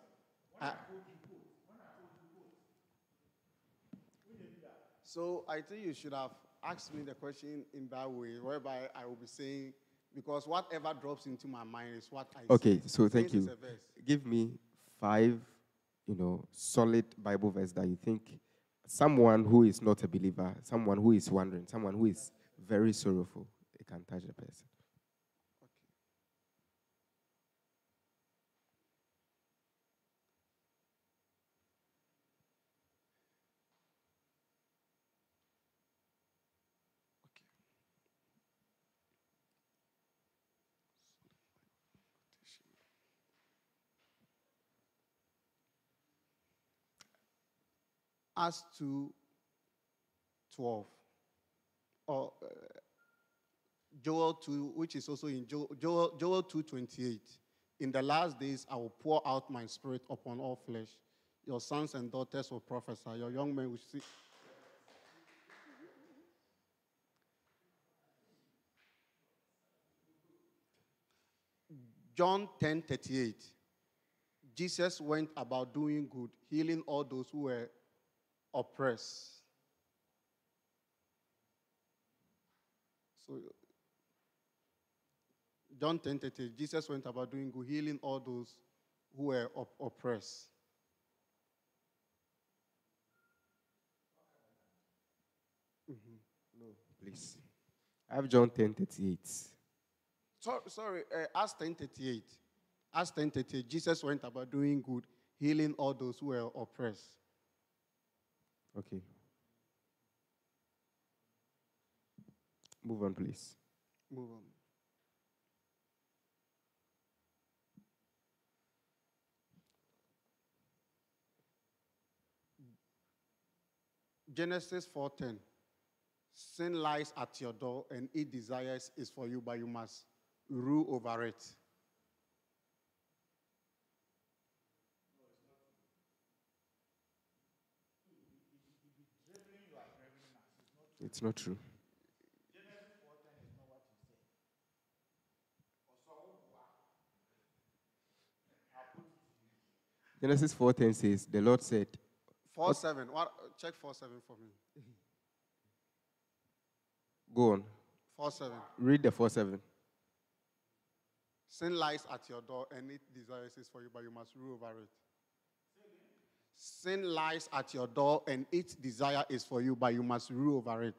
so I think you should have asked me the question in that way, whereby I will be saying, because whatever drops into my mind is what I Okay, say. so thank Since you. it's a verse. Give me 5, solid Bible verse that you think someone who is not a believer, someone who is wondering, someone who is very sorrowful, it can touch the person. Acts 2:12, or Joel 2, which is also in Joel 2:28. In the last days, I will pour out my spirit upon all flesh. Your sons and daughters will prophesy. Your young men will see. John 10:38. Jesus went about doing good, healing all those who were oppressed. So, John 10:38. Jesus went about doing good, healing all those who were oppressed. No, please. I have John 10:38. Sorry, Acts 10:38. Acts 10:38. Jesus went about doing good, healing all those who were oppressed. Okay. Move on, please. Move on. Genesis 4:10. Sin lies at your door, and its desires is for you, but you must rule over it. It's not true. Genesis 4:10 says, the Lord said, 4:7. What? Check 4:7 for me. go on, 4:7. read the 4:7. Sin lies at your door, and its desires is for you, but you must rule over it. Sin lies at your door, and its desire is for you, but you must rule over it.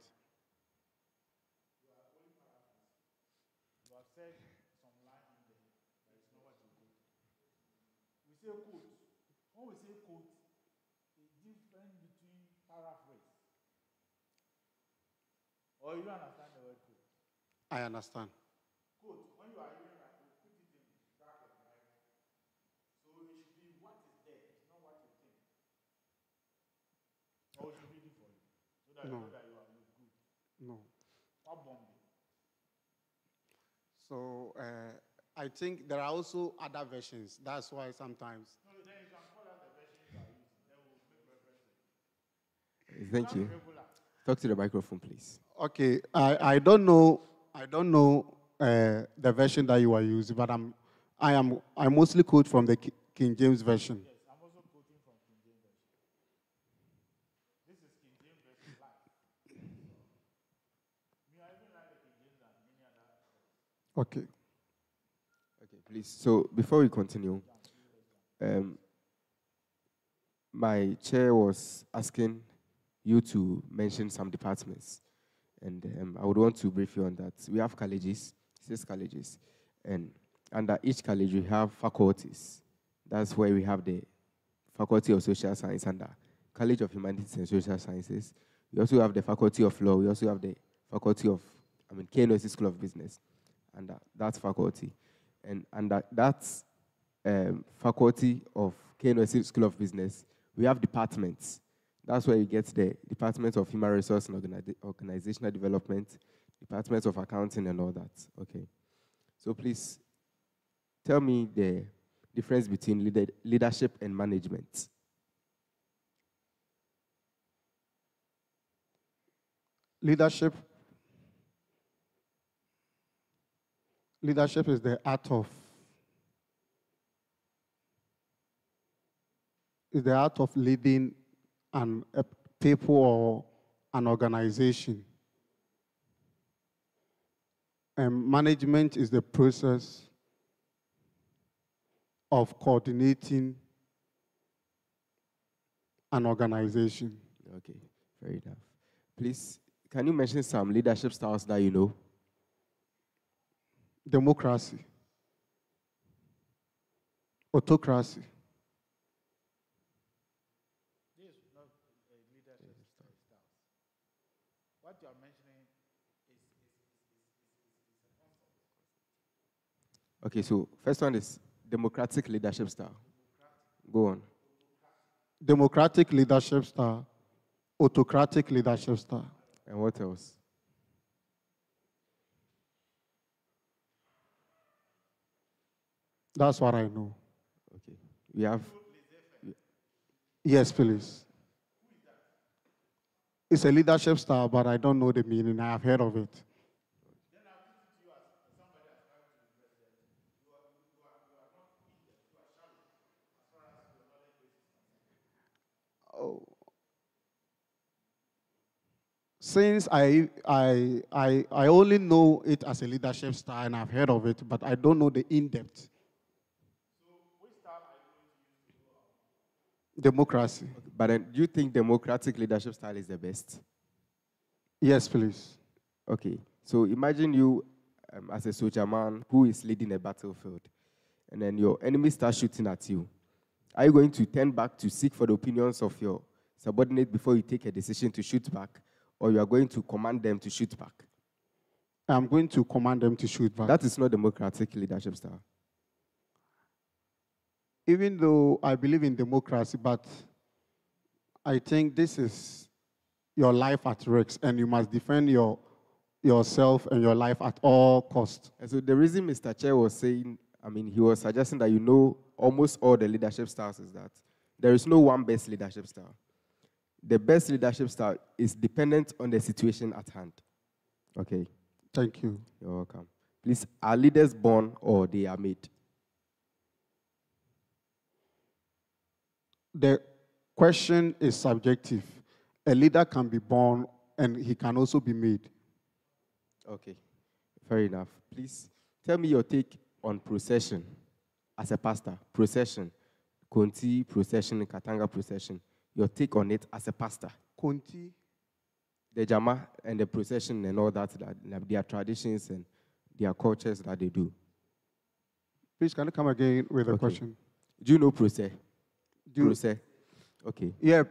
You have said some line in there, but it's not what you quote. We say quote. When we say quote, the difference between paraphrase. Or you don't understand the word quote? I understand. Quote, when you are hearing that quote, put it in bracket, right? So it should be what is there, it's not what you think. Or we should read it for you, so that you know that you are good. No. What Bombay? So I think there are also other versions. That's why sometimes. No, then you can call out the version you are using. Then we'll make reference to it. Thank you. Talk to the microphone, please. Okay, I don't know the version that you are using, but I mostly quote from the King James version. Yes, I'm also quoting from King James version. This is King James version live. Me, I even like the King James and many other. Okay. Okay, please. So before we continue, my chair was asking you to mention some departments. And I would want to brief you on that. We have colleges, 6 colleges, and under each college we have faculties. That's where we have the Faculty of Social Science and the College of Humanities and Social Sciences. We also have the Faculty of Law. We also have the Faculty of, Knust School of Business, and that's faculty. And under that Faculty of Knust School of Business, we have departments. That's where you get the Department of Human Resource and Organizational Development, Department of Accounting, and all that. Okay. So please tell me the difference between leadership and management. Leadership is the art of leading a people or an organization. And management is the process of coordinating an organization. Okay, fair enough. Please, can you mention some leadership styles that you know? Democracy, autocracy. This is not leadership styles. What you are mentioning is a concept. Okay, so first one is democratic leadership style. Go on. Democratic leadership style autocratic leadership style. And what else? That's what I know. Okay. We have. Yes, please. It's a leadership style, but I don't know the meaning. I have heard of it. Oh. Since I only know it as a leadership style and I've heard of it, but I don't know the in-depth. Democracy. But then, do you think democratic leadership style is the best? Yes, please. Okay. So imagine you as a soldier man who is leading a battlefield, and then your enemy starts shooting at you. Are you going to turn back to seek for the opinions of your subordinate before you take a decision to shoot back, or you are going to command them to shoot back? I'm going to command them to shoot back. That is not democratic leadership style. Even though I believe in democracy, but I think this is your life at risk, and you must defend yourself and your life at all costs. And so the reason Mr. Chair was saying, he was suggesting that you know almost all the leadership styles is that there is no one best leadership style. The best leadership style is dependent on the situation at hand. Okay. Thank you. You're welcome. Please, are leaders born or they are made? The question is subjective. A leader can be born and he can also be made. Okay, fair enough. Please tell me your take on procession as a pastor. Procession, Konti procession, Katanga procession. Your take on it as a pastor. Konti? The Jama and the procession and all that, their traditions and their cultures that they do. Please, can you come again with a question? Do you know process? Process. Okay. Yeah,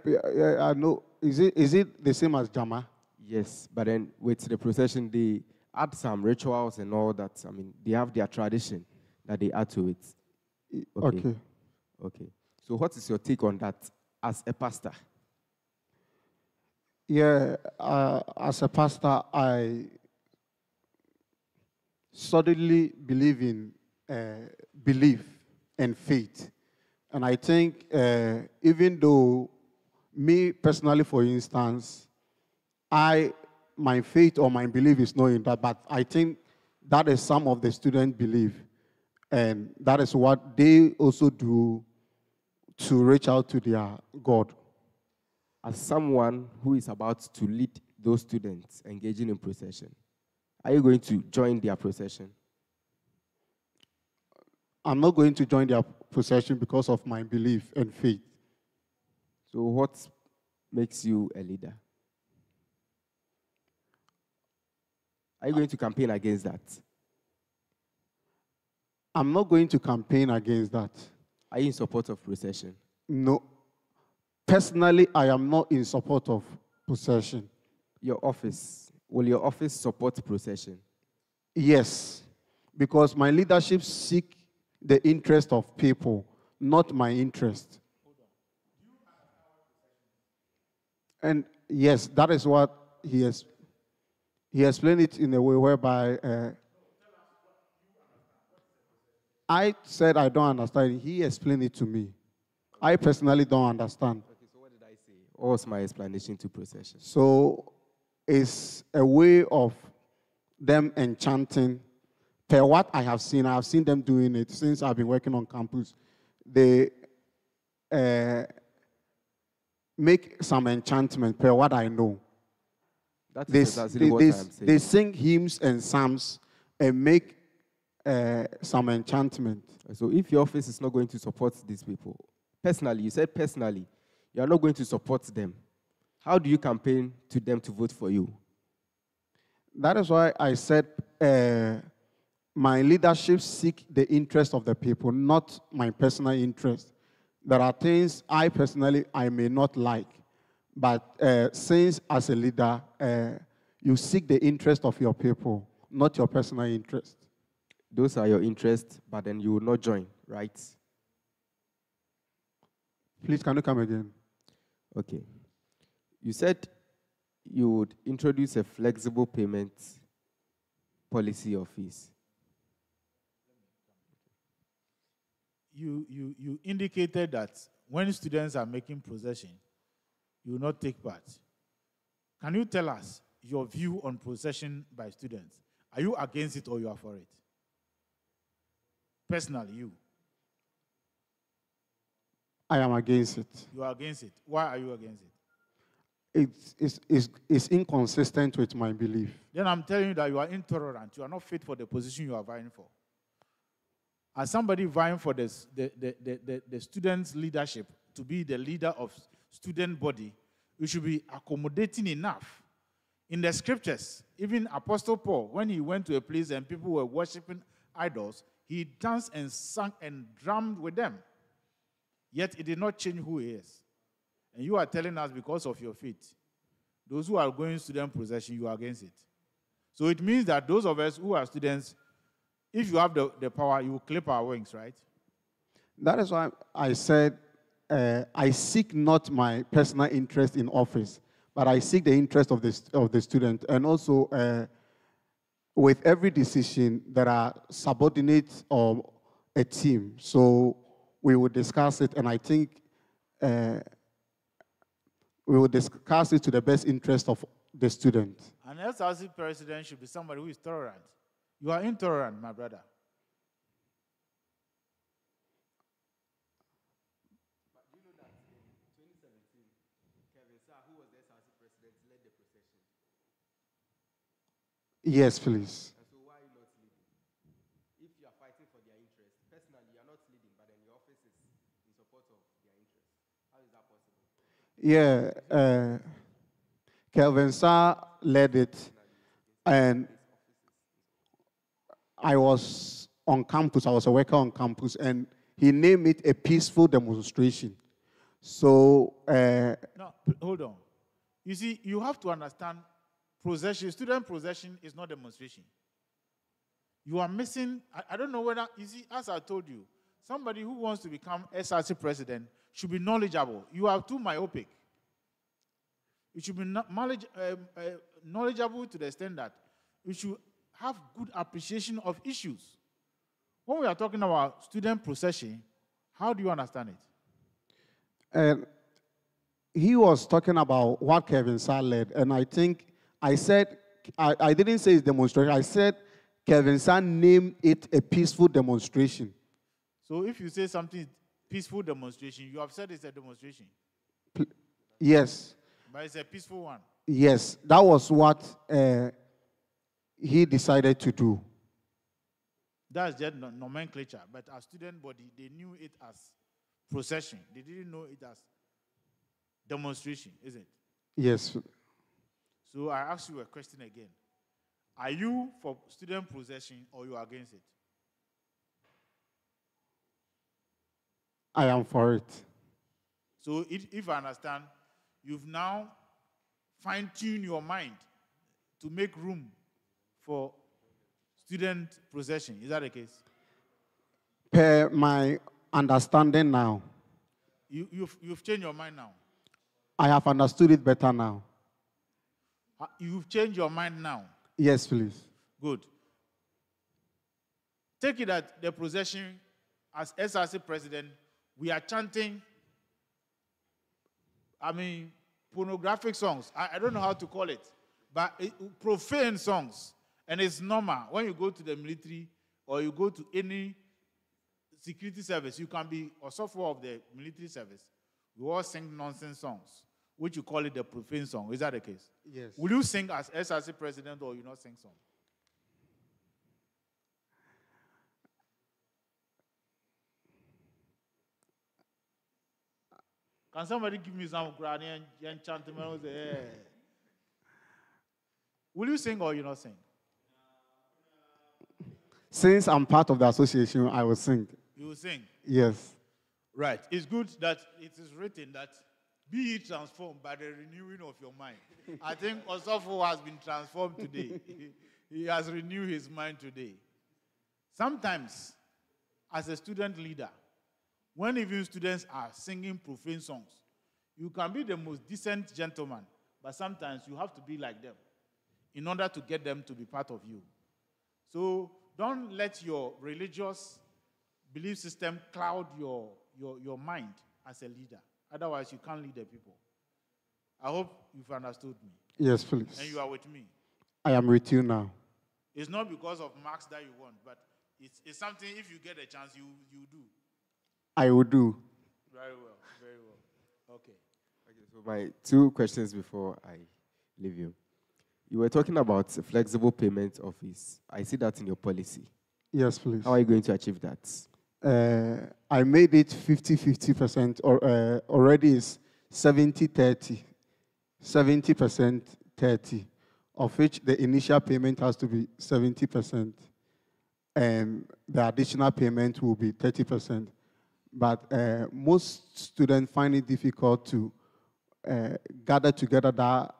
I know. Is it the same as Jama? Yes, but then with the procession, they add some rituals and all that. They have their tradition that they add to it. Okay. Okay. So what is your take on that as a pastor? Yeah, as a pastor, I solidly believe in belief and faith. And I think even though me personally, for instance, my faith or my belief is not in that, but I think that is some of the students believe. And that is what they also do to reach out to their God. As someone who is about to lead those students engaging in procession, are you going to join their procession? I'm not going to join their procession because of my belief and faith. So what makes you a leader? Are you going to campaign against that? I'm not going to campaign against that. Are you in support of procession? No. Personally, I am not in support of procession. Your office, will your office support procession? Yes, because my leadership seek the interest of people, not my interest. And yes, that is what he explained it in a way whereby I said I don't understand. He explained it to me. I personally don't understand. Okay, so what did I say? What was my explanation to procession? So it's a way of them enchanting. Per what I have seen them doing it since I've been working on campus. They make some enchantment, per what I know. That's exactly what I'm saying. They sing hymns and psalms and make some enchantment. So if your office is not going to support these people, personally, you said personally, you are not going to support them. How do you campaign to them to vote for you? That is why I said my leadership seek the interest of the people, not my personal interest. There are things I may not like, but since as a leader, you seek the interest of your people, not your personal interest. Those are your interests, but then you will not join, right? Please, can you come again? Okay. You said you would introduce a flexible payment policy of fees. You indicated that when students are making procession, you will not take part. Can you tell us your view on procession by students? Are you against it or you are for it? Personally, you. I am against it. You are against it. Why are you against it? It's inconsistent with my belief. Then I'm telling you that you are intolerant. You are not fit for the position you are vying for. As somebody vying for the students' leadership, to be the leader of student body, you should be accommodating enough. In the scriptures, even Apostle Paul, when he went to a place and people were worshiping idols, he danced and sang and drummed with them. Yet it did not change who he is. And you are telling us because of your faith, those who are going student procession, you are against it. So it means that those of us who are students, if you have the power, you will clip our wings, right? That is why I said I seek not my personal interest in office, but I seek the interest of the student. And also, with every decision, there are subordinates or a team. So we will discuss it, and I think we will discuss it to the best interest of the student. An SRC president should be somebody who is tolerant. You are intolerant, my brother. But do you know that in 2017, Kevin Sarr, who was the SRC president, led the procession? Yes, please. And so why are you not leading? If you are fighting for their interest, personally, you are not leading, but then your office is in support of their interest. How is that possible? Yeah, Kelvin Sarr led it, and I was on campus. I was a worker on campus, and he named it a peaceful demonstration. So, no, hold on. You see, you have to understand, procession, student procession is not demonstration. You are missing, I don't know whether, you see, as I told you, somebody who wants to become SRC president should be knowledgeable. You are too myopic. You should be knowledgeable to the extent that you should have good appreciation of issues. When we are talking about student procession, how do you understand it? He was talking about what Kevin Sarr led, and I think I said, I didn't say it's demonstration, I said Kevin Sarr named it a peaceful demonstration. So if you say something peaceful demonstration, you have said it's a demonstration. Yes. But it's a peaceful one. Yes, that was what he decided to do. That's just nomenclature. But as student body, they knew it as procession. They didn't know it as demonstration, is it? Yes. So I ask you a question again. Are you for student procession or you are against it? I am for it. So if I understand, you've now fine-tuned your mind to make room for student procession. Is that the case? Per my understanding now. You've changed your mind now? I have understood it better now. You've changed your mind now? Yes, please. Good. Take it that the procession, as SRC president, we are chanting, pornographic songs. I don't know how to call it, but profane songs. And it's normal. When you go to the military or you go to any security service, you can be a software of the military service. We all sing nonsense songs, which you call it the profane song. Is that the case? Yes. Will you sing as SRC president or you not sing song? Can somebody give me some granny and chantment? Will you sing or you not sing? Since I'm part of the association, I will sing. You will sing? Yes. Right. It's good that it is written that be ye transformed by the renewing of your mind. I think Osofo has been transformed today. He has renewed his mind today. Sometimes, as a student leader, when even students are singing profane songs, You can be the most decent gentleman, but sometimes you have to be like them in order to get them to be part of you. So don't let your religious belief system cloud your mind as a leader. Otherwise, you can't lead the people. I hope you've understood me. Yes, please. And you are with me. I am with you now. It's not because of marks that you want, but it's something, if you get a chance, you do. I will do. Very well, very well. Okay. Okay, so my 2 questions before I leave you. You were talking about flexible payment of fees. I see that in your policy. Yes, please. How are you going to achieve that? I made it 50-50%, or already is 70-30. 70%, 30, of which the initial payment has to be 70%, and the additional payment will be 30%. But most students find it difficult to gather together that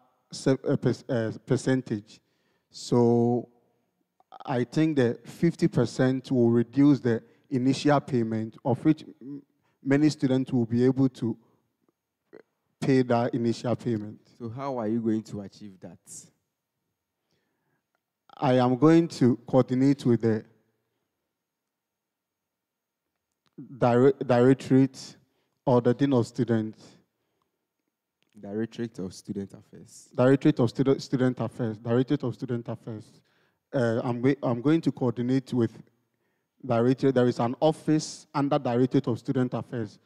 percentage. So I think that 50% will reduce the initial payment, of which many students will be able to pay that initial payment. So how are you going to achieve that? I am going to coordinate with the directorate or the dean of students. Directorate of Student Affairs. Directorate of Student Affairs. Directorate of Student Affairs. I'm going to coordinate with directorate. There is an office under Directorate of Student Affairs,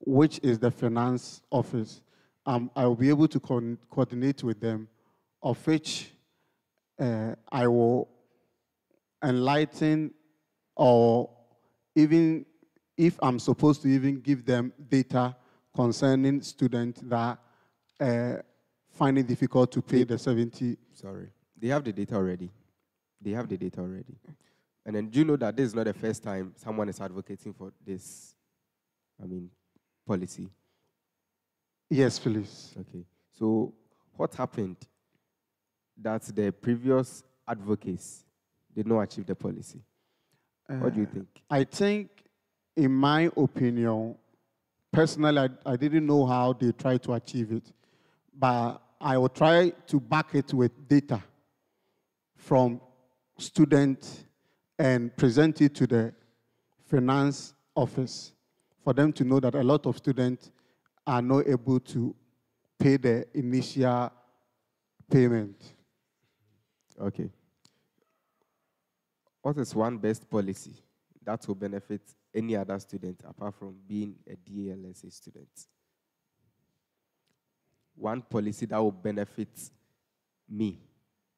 which is the finance office. I will be able to coordinate with them, of which I will enlighten, or even if I'm supposed to even give them data concerning students that find it difficult to pay the 70. Sorry. They have the data already. They have the data already. And then do you know that this is not the first time someone is advocating for this, policy? Yes, please. Okay. So what happened that the previous advocates did not achieve the policy? What do you think? I think, in my opinion, personally, I didn't know how they tried to achieve it, but I will try to back it with data from students and present it to the finance office for them to know that a lot of students are not able to pay the initial payment. Okay. What is one best policy that will benefit any other student apart from being a DALSA student? One policy that will benefit me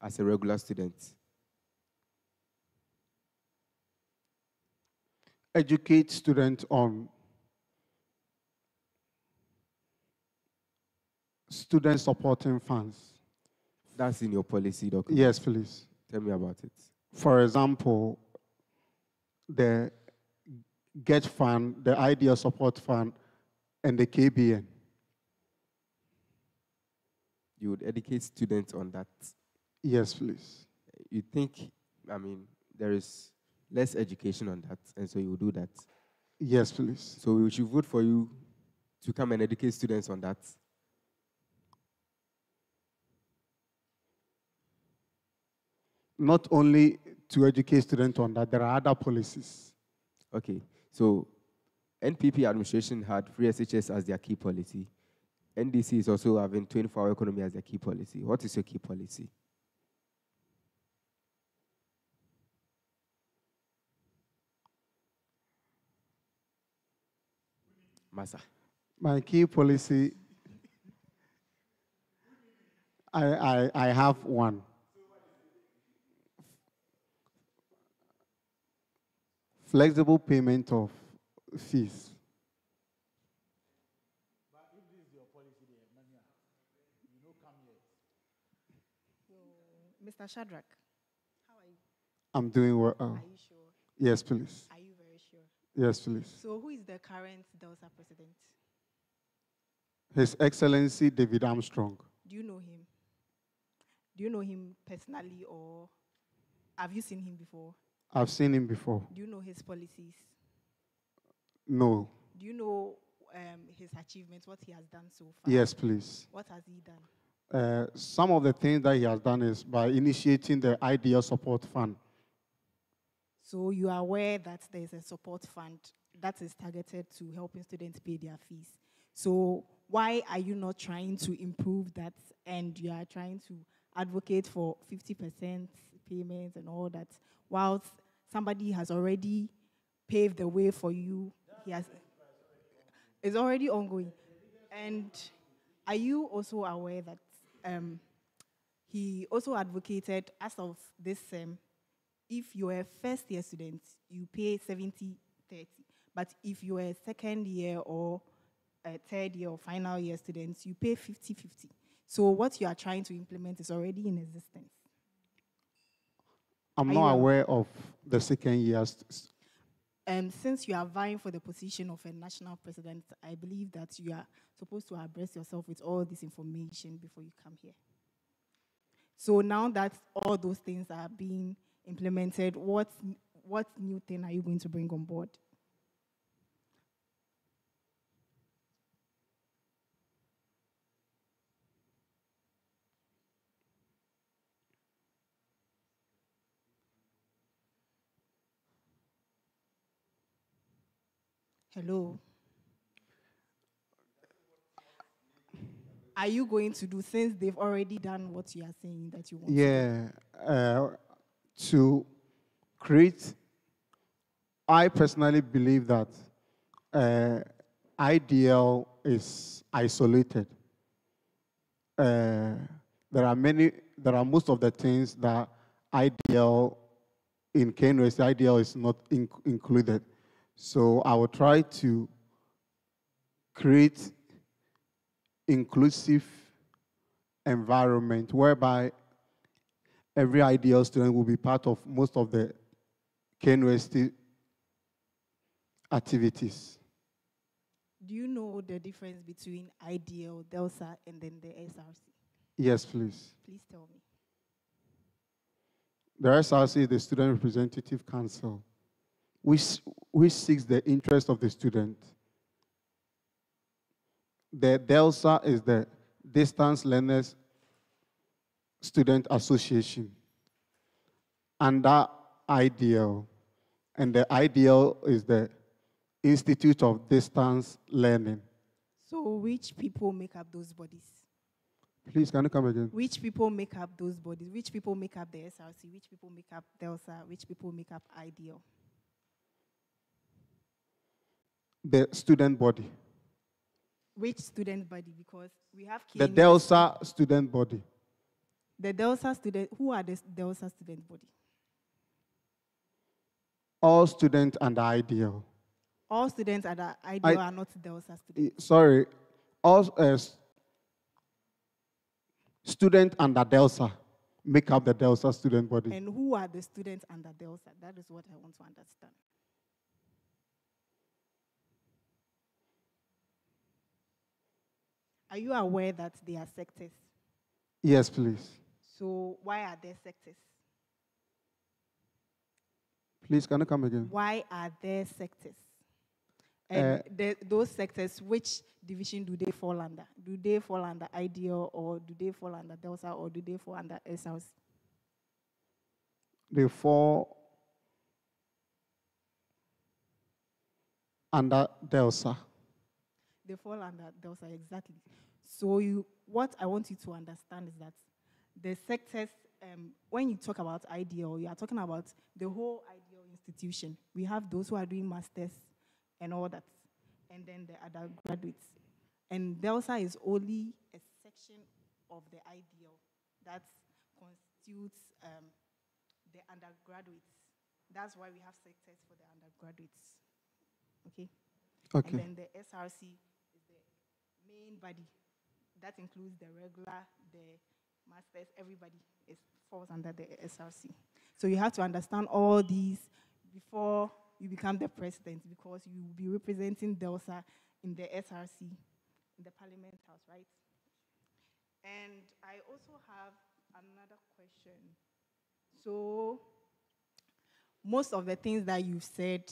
as a regular student. Educate students on student supporting funds. That's in your policy document? Yes, please. Tell me about it. For example, the GET Fund, the Idea Support Fund, and the KBN. You would educate students on that? Yes, please. You think, there is less education on that, and so you will do that? Yes, please. So we should vote for you to come and educate students on that? Not only to educate students on that, there are other policies. Okay, so NPP administration had free SHS as their key policy. NDC is also having 24-hour economy as their key policy. What is your key policy? Masa. My key policy, I have one. Flexible payment of fees. But if this is your policy, you know, come here. Mr. Shadrach, how are you? I'm doing well. Are you sure? Yes, please. Are you very sure? Yes, please. So who is the current DELSA president? His Excellency David Armstrong. Do you know him? Do you know him personally, or have you seen him before? I've seen him before. Do you know his policies? No. Do you know his achievements, what he has done so far? Yes, please. What has he done? Some of the things that he has done is by initiating the Ideal Support Fund. So you are aware that there is a support fund that is targeted to helping students pay their fees. So why are you not trying to improve that, and you are trying to advocate for 50% payments and all that, whilst somebody has already paved the way for you? It's already ongoing. And are you also aware that he also advocated, as of this sem, if you're a first-year student, you pay 70/30. But if you're a second year or a third year or final year students, you pay 50/50. So what you are trying to implement is already in existence. I'm not aware of the second years. Since you are vying for the position of a national president, I believe that you are supposed to abreast yourself with all this information before you come here. So now that all those things are being implemented, what new thing are you going to bring on board? Hello. Are you going to do, since they've already done what you are saying that you want to do? To create, I personally believe that Ideal is isolated. There are most of the things that Ideal, in Knust, Ideal is not included. So I will try to create inclusive environment whereby every Ideal student will be part of most of the Knust activities. Do you know the difference between Ideal, DELSA, and then the SRC? Yes, please. Please tell me. The SRC is the Student Representative Council, which seeks the interest of the student. The DELSA is the Distance Learners Student Association. And that Ideal, and the Ideal is the Institute of Distance Learning. So which people make up those bodies? Please, can you come again? Which people make up those bodies? Which people make up the SRC? Which people make up DELSA? Which people make up Ideal? The student body. Which student body? Because we have the DELSA student body. The DELSA student, who are the DELSA student body? All students under Ideal. All students under Ideal are not DELSA students. Sorry, all students under DELSA make up the DELSA student body. And who are the students under DELSA? That is what I want to understand. Are you aware that they are sectors? Yes, please. So why are there sectors? Please, can you come again? Why are there sectors? And those sectors, which division do they fall under? Do they fall under Ideal, or do they fall under DELSA, or do they fall under SRC? They fall under DELSA. They fall under DELSA, exactly. So what I want you to understand is that the sectors, when you talk about Ideal, you are talking about the whole Ideal institution. We have those who are doing masters and all that, and then the undergraduates. And DELSA is only a section of the Ideal that constitutes the undergraduates. That's why we have sectors for the undergraduates. Okay? Okay. And then the SRC is the main body. That includes the regular, the masters, everybody falls under the SRC. So you have to understand all these before you become the president, because you will be representing DELSA in the SRC, in the Parliament House, right? And I also have another question. So most of the things that you've said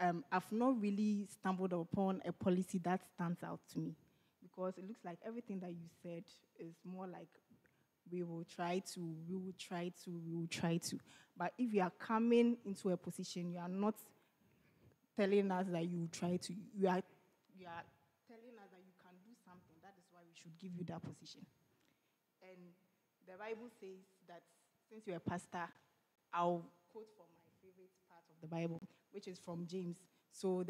I've not really stumbled upon a policy that stands out to me, because it looks like everything that you said is more like we will try to, we will try to, we will try to. But if you are coming into a position, you are not telling us that you will try to, you are telling us that you can do something. That is why we should give you that position. And the Bible says that since you're a pastor, I'll quote from my favorite part of the Bible, which is from James. So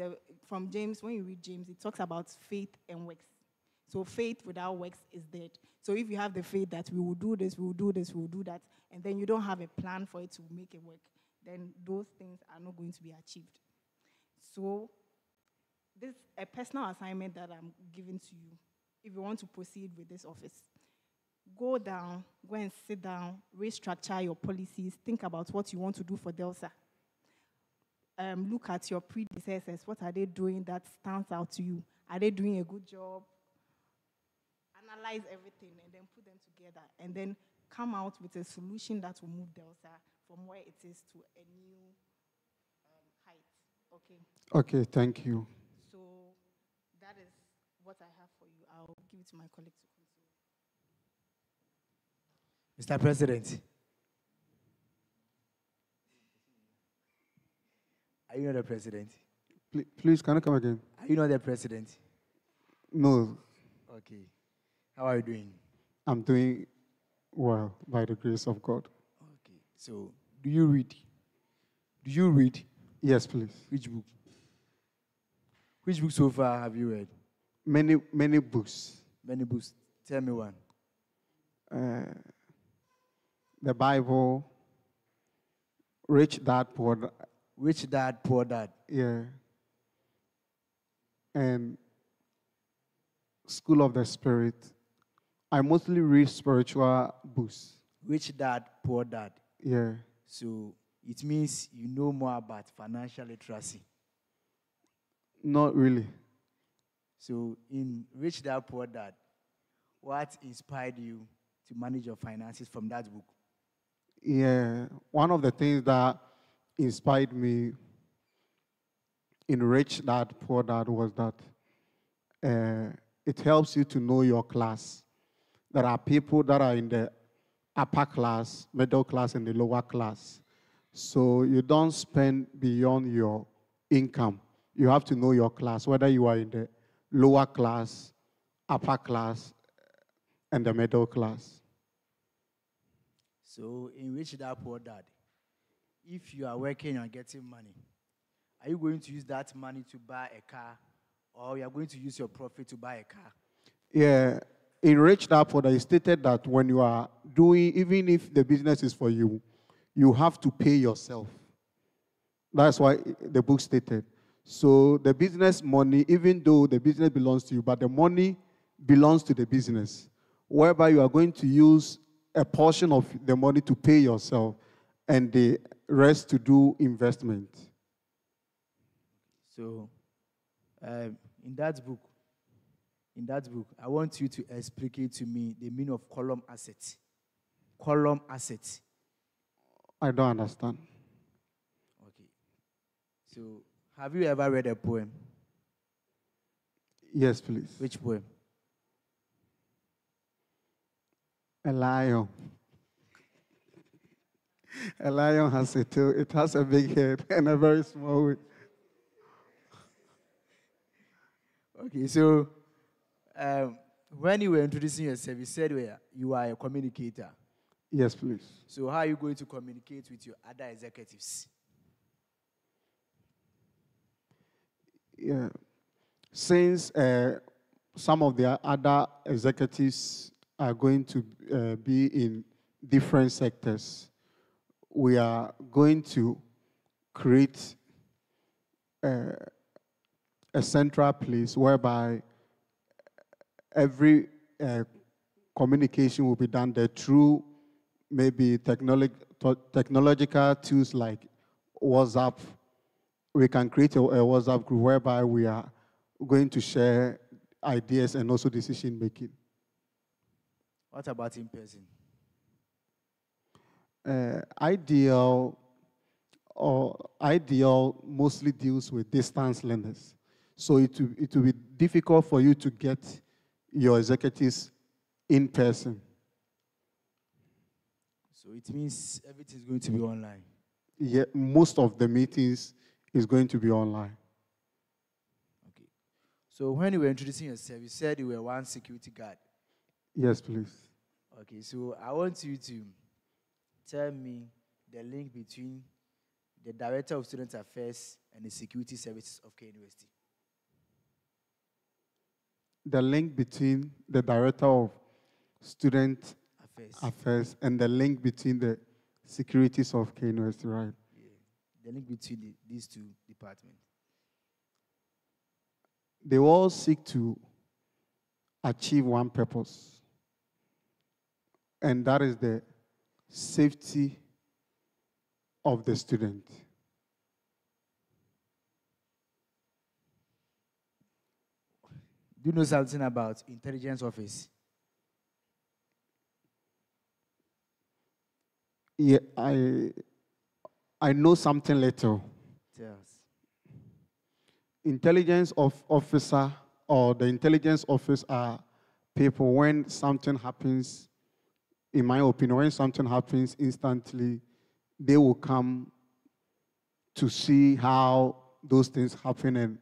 from James, when you read James, it talks about faith and works. So faith without works is dead. So if you have the faith that we will do this, we will do this, we will do that, and then you don't have a plan for it to make it work, then those things are not going to be achieved. So this is a personal assignment that I'm giving to you. If you want to proceed with this office, go and sit down, restructure your policies, think about what you want to do for DELSA. Look at your predecessors. What are they doing that stands out to you? Are they doing a good job? Analyze everything and then put them together, and then come out with a solution that will move DELSA from where it is to a new height. Okay? Okay, thank you. So that is what I have for you. I'll give it to my colleague to continue. Mr. President, are you not the president? Please, can I come again? Are you not the president? No. Okay. How are you doing? I'm doing well, by the grace of God. Okay. So, do you read? Do you read? Yes, please. Which book? Which book so far have you read? Many books. Many books. Tell me one. The Bible, Rich Dad, Poor Dad. Rich Dad, Poor Dad. Yeah. And School of the Spirit. I mostly read spiritual books. Rich Dad, Poor Dad. Yeah. So it means you know more about financial literacy. Not really. So in Rich Dad, Poor Dad, what inspired you to manage your finances from that book? Yeah. One of the things that inspired me in Rich Dad, Poor Dad was that it helps you to know your class. There are people that are in the upper class, middle class, and the lower class. So you don't spend beyond your income. You have to know your class, whether you are in the lower class, upper class, and the middle class. So in Rich Dad, Poor Dad, if you are working and getting money, are you going to use that money to buy a car, or you are going to use your profit to buy a car? Yeah. In Rich Dad Poor Dad, it stated that when you are doing, even if the business is for you, you have to pay yourself. That's why the book stated. So the business money, even though the business belongs to you, but the money belongs to the business, whereby you are going to use a portion of the money to pay yourself and the rest to do investment. So in that book, I want you to explain to me the meaning of column asset. Column asset. I don't understand. Okay. So, have you ever read a poem? Yes, please. Which poem? A lion. A lion has a tail. It has a big head and a very small waist. Okay, so when you were introducing yourself, you said you are a communicator. Yes, please. So how are you going to communicate with your other executives? Yeah. Since some of the other executives are going to be in different sectors, we are going to create a central place whereby every communication will be done there through maybe technological tools like WhatsApp. We can create a WhatsApp group whereby we are going to share ideas and also decision making. What about in person? Ideal, or IDL mostly deals with distance learners. So it will be difficult for you to get your executives in person. So it means everything is going to be online. Yeah, most of the meetings is going to be online. Okay. So when you were introducing yourself, you said you were one security guard. Yes, please. Okay, so I want you to tell me the link between the Director of Student Affairs and the Security Services of K University. The link between the Director of Student Affairs and the link between the securities of K University, right? Yeah, the link between these two departments. They all seek to achieve one purpose, and that is the safety of the student. Do you know something about intelligence office? Yeah, I know something little. Tell us. Intelligence officer or the intelligence office are people when something happens, in my opinion, when something happens instantly, they will come to see how those things happen and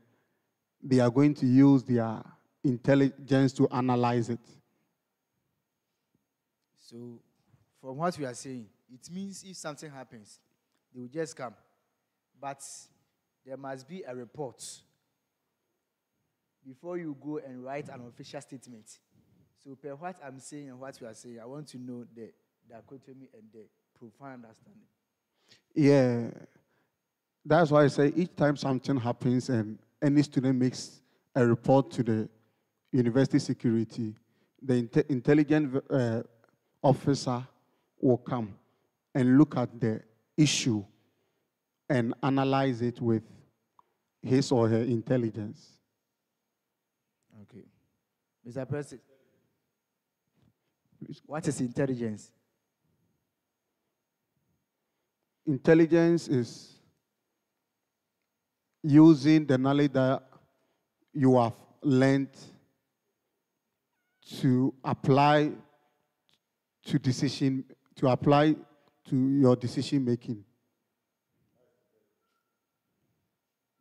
they are going to use their intelligence to analyze it. So, from what we are saying, it means if something happens, they will just come. But there must be a report before you go and write an official statement. So, per what I'm saying and what we are saying, I want to know the dichotomy and the profound understanding. Yeah, that's why I say each time something happens and any student makes a report to the university security, the intelligent officer will come and look at the issue and analyze it with his or her intelligence. Okay. Mr. President, what is intelligence? Intelligence is using the knowledge that you have learned to apply to your decision making.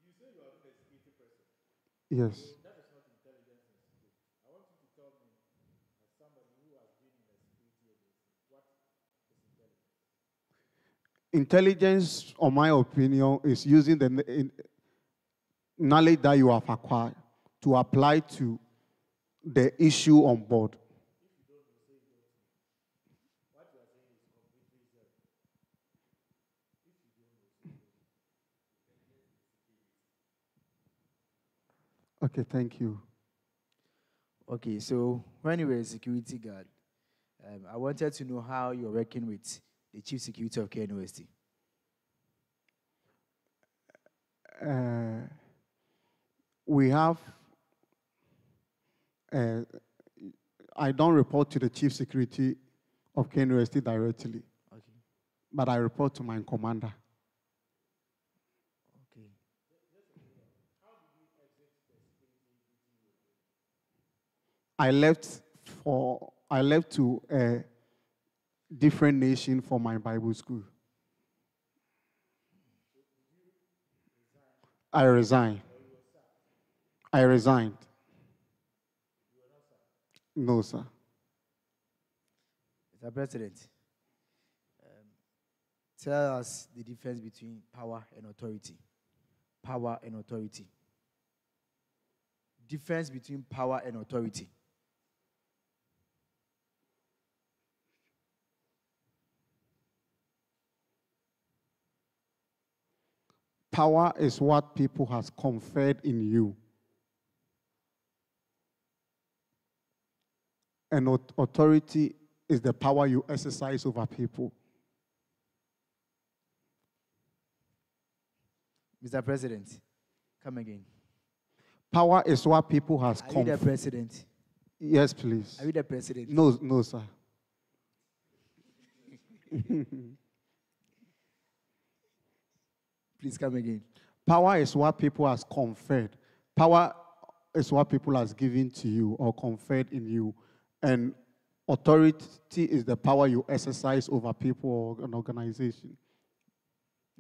You say you are not a security person. Yes. So that is not intelligence and security. I want you to tell me, as somebody who has been in the security agency, what is intelligence? Intelligence, in my opinion, is using the knowledge that you have acquired to apply to the issue on board. If you don't know, say you don't know. What you are saying is completely zero. If you don't know, say you don't know. Okay, thank you. Okay, so when you were a security guard, I wanted to know how you're working with the chief security of K University. We have, I don't report to the chief security of K University directly, Okay. but I report to my commander. Okay. I left to a different nation for my Bible school. I resigned. I resigned. No, sir. Mr. President, tell us the difference between power and authority. Power and authority. Difference between power and authority. Power is what people has conferred in you. And authority is the power you exercise over people. Mr. President, come again. Power is what people has Are you the president? Yes, please. Are you the president? No, no, sir. Please come again. Power is what people has conferred. Power is what people has given to you or conferred in you. And authority is the power you exercise over people or an organization.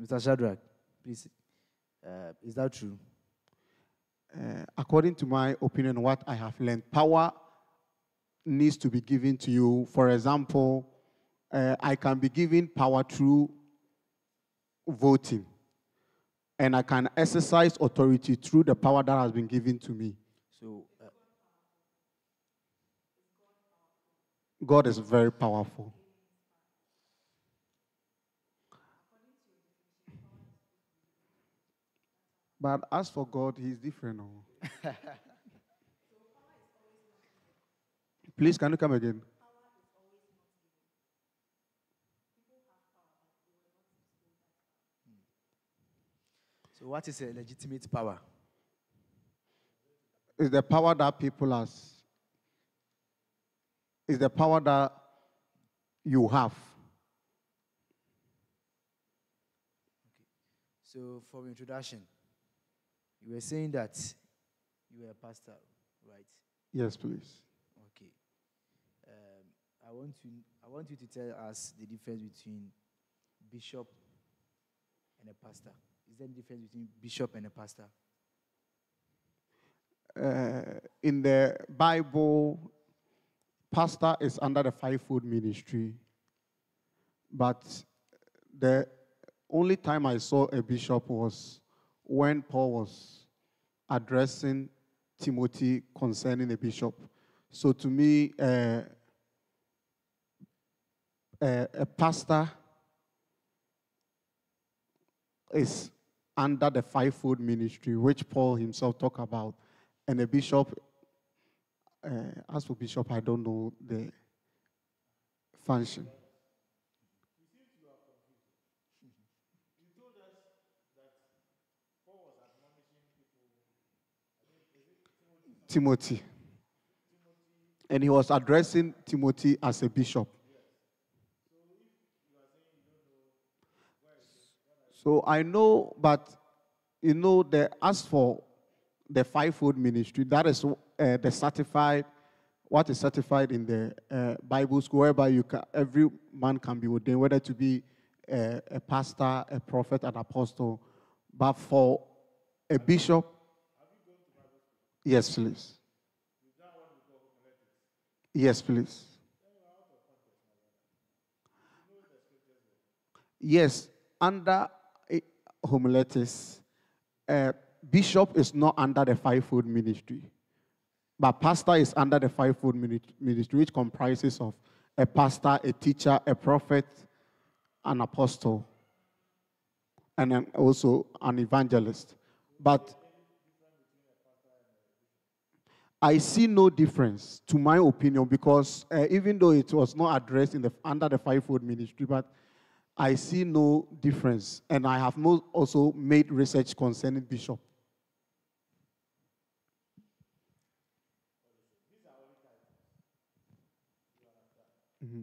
Mr. Shadrach, please, is that true? According to my opinion, what I have learned, power needs to be given to you. For example, I can be given power through voting, and I can exercise authority through the power that has been given to me. So, God is very powerful. But as for God, he's different. Oh. Please, can you come again? so what is a legitimate power? It's the power that people has. It's the power that you have. So, for introduction, you were saying that you were a pastor, right? Yes, please. Okay. I want you to tell us the difference between bishop and a pastor. Is there a difference between bishop and a pastor? In the Bible, pastor is under the fivefold ministry. But the only time I saw a bishop was when Paul was addressing Timothy concerning a bishop. So to me, a pastor is under the fivefold ministry, which Paul himself talked about. And a bishop, as for bishop, I don't know the function. Timothy. And he was addressing Timothy as a bishop. So I know, but you know, as for the fivefold ministry, that is the certified, what is certified in the Bible school, whereby every man can be ordained, whether to be a pastor, a prophet, an apostle. But for a bishop, yes, please. Yes, please. Yes, under homiletics, bishop is not under the fivefold ministry, but pastor is under the fivefold ministry, which comprises of a pastor, a teacher, a prophet, an apostle, and then also an evangelist. But I see no difference, to my opinion, because even though it was not addressed under the fivefold ministry, but I see no difference, and I have not also made research concerning bishop. Mm-hmm.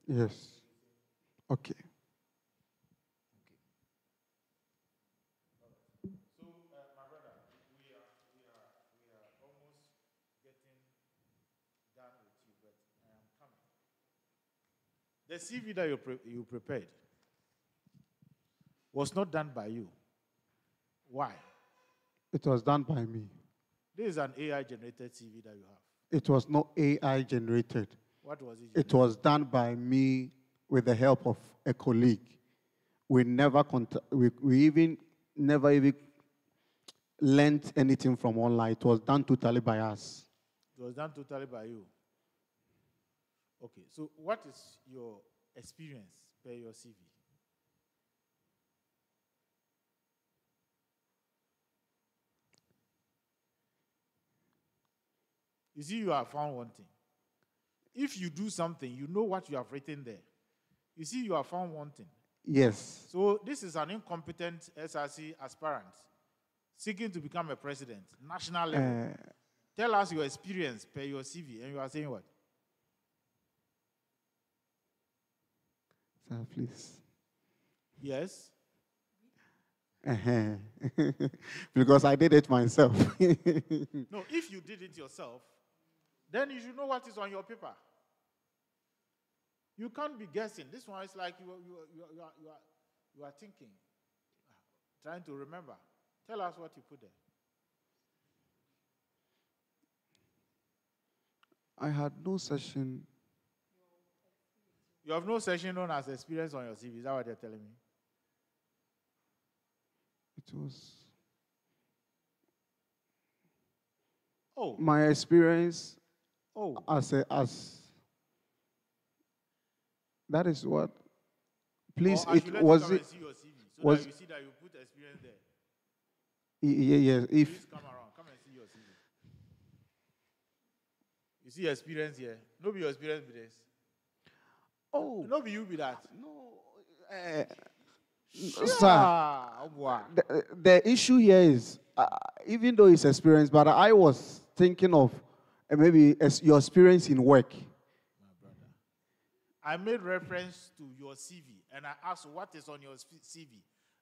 Yes. Okay. So, my brother, we are almost getting done with you, but I am coming. The CV that you prepared was not done by you. Why? It was done by me. This is an AI-generated CV that you have. It was not AI generated. What was it? It was done by me with the help of a colleague. We never we never even learned anything from online. It was done totally by us. It was done totally by you. Okay, so what is your experience per your CV? You see, you have found one thing. If you do something, you know what you have written there. You see, you have found one thing. Yes. So this is an incompetent SRC aspirant. seeking to become a president, national level. Tell us your experience per your CV, and you are saying what? Sir, please. Yes. Because I did it myself. No, if you did it yourself, then you should know what is on your paper. You can't be guessing. This one is like you are thinking, trying to remember. Tell us what you put there. I had no session. You have no section known as experience on your CV. Is that what they're telling me? It was. Oh. My experience. Oh. As. That is what. Please, or it was it. See your CV so was that you see that you put experience there. Yes. If. Please come around. Come and see your CV. You see experience here. No be your experience with this. Oh. No be you be that. No. Sure. Sir, Wow. the issue here is, even though it's experience, but I was thinking of maybe your experience in work. My brother, I made reference to your CV, and I asked what is on your CV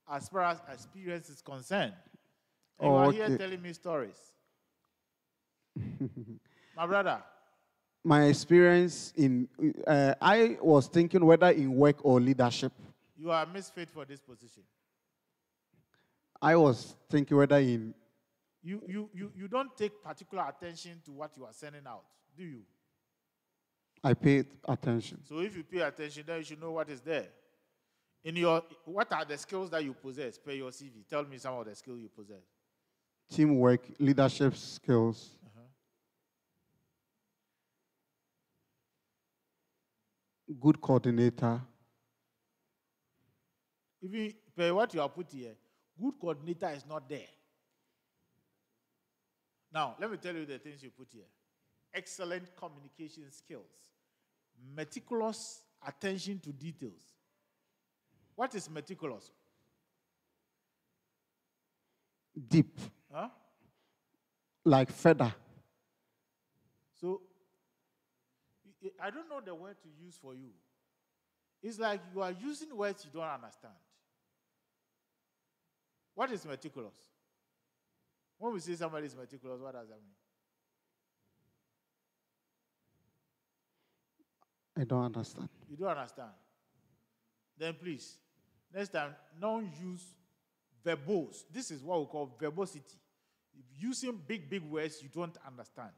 as far as experience is concerned. And you are here telling me stories. My brother. My experience in, I was thinking whether in work or leadership. You are misfit for this position. I was thinking whether in... You don't take particular attention to what you are sending out, do you? I paid attention. So if you pay attention, then you should know what is there. What are the skills that you possess per your CV? Tell me some of the skills you possess. Teamwork, leadership skills. Good coordinator. Even per what you have put here, good coordinator is not there. Now, let me tell you the things you put here. Excellent communication skills. Meticulous attention to details. What is meticulous? Deep. Huh? Like feather. So, I don't know the word to use for you. It's like you are using words you don't understand. What is meticulous? When we say somebody is meticulous, what does that mean? I don't understand. You don't understand? Then please, next time, don't use verbose. This is what we call verbosity. Using big words you don't understand.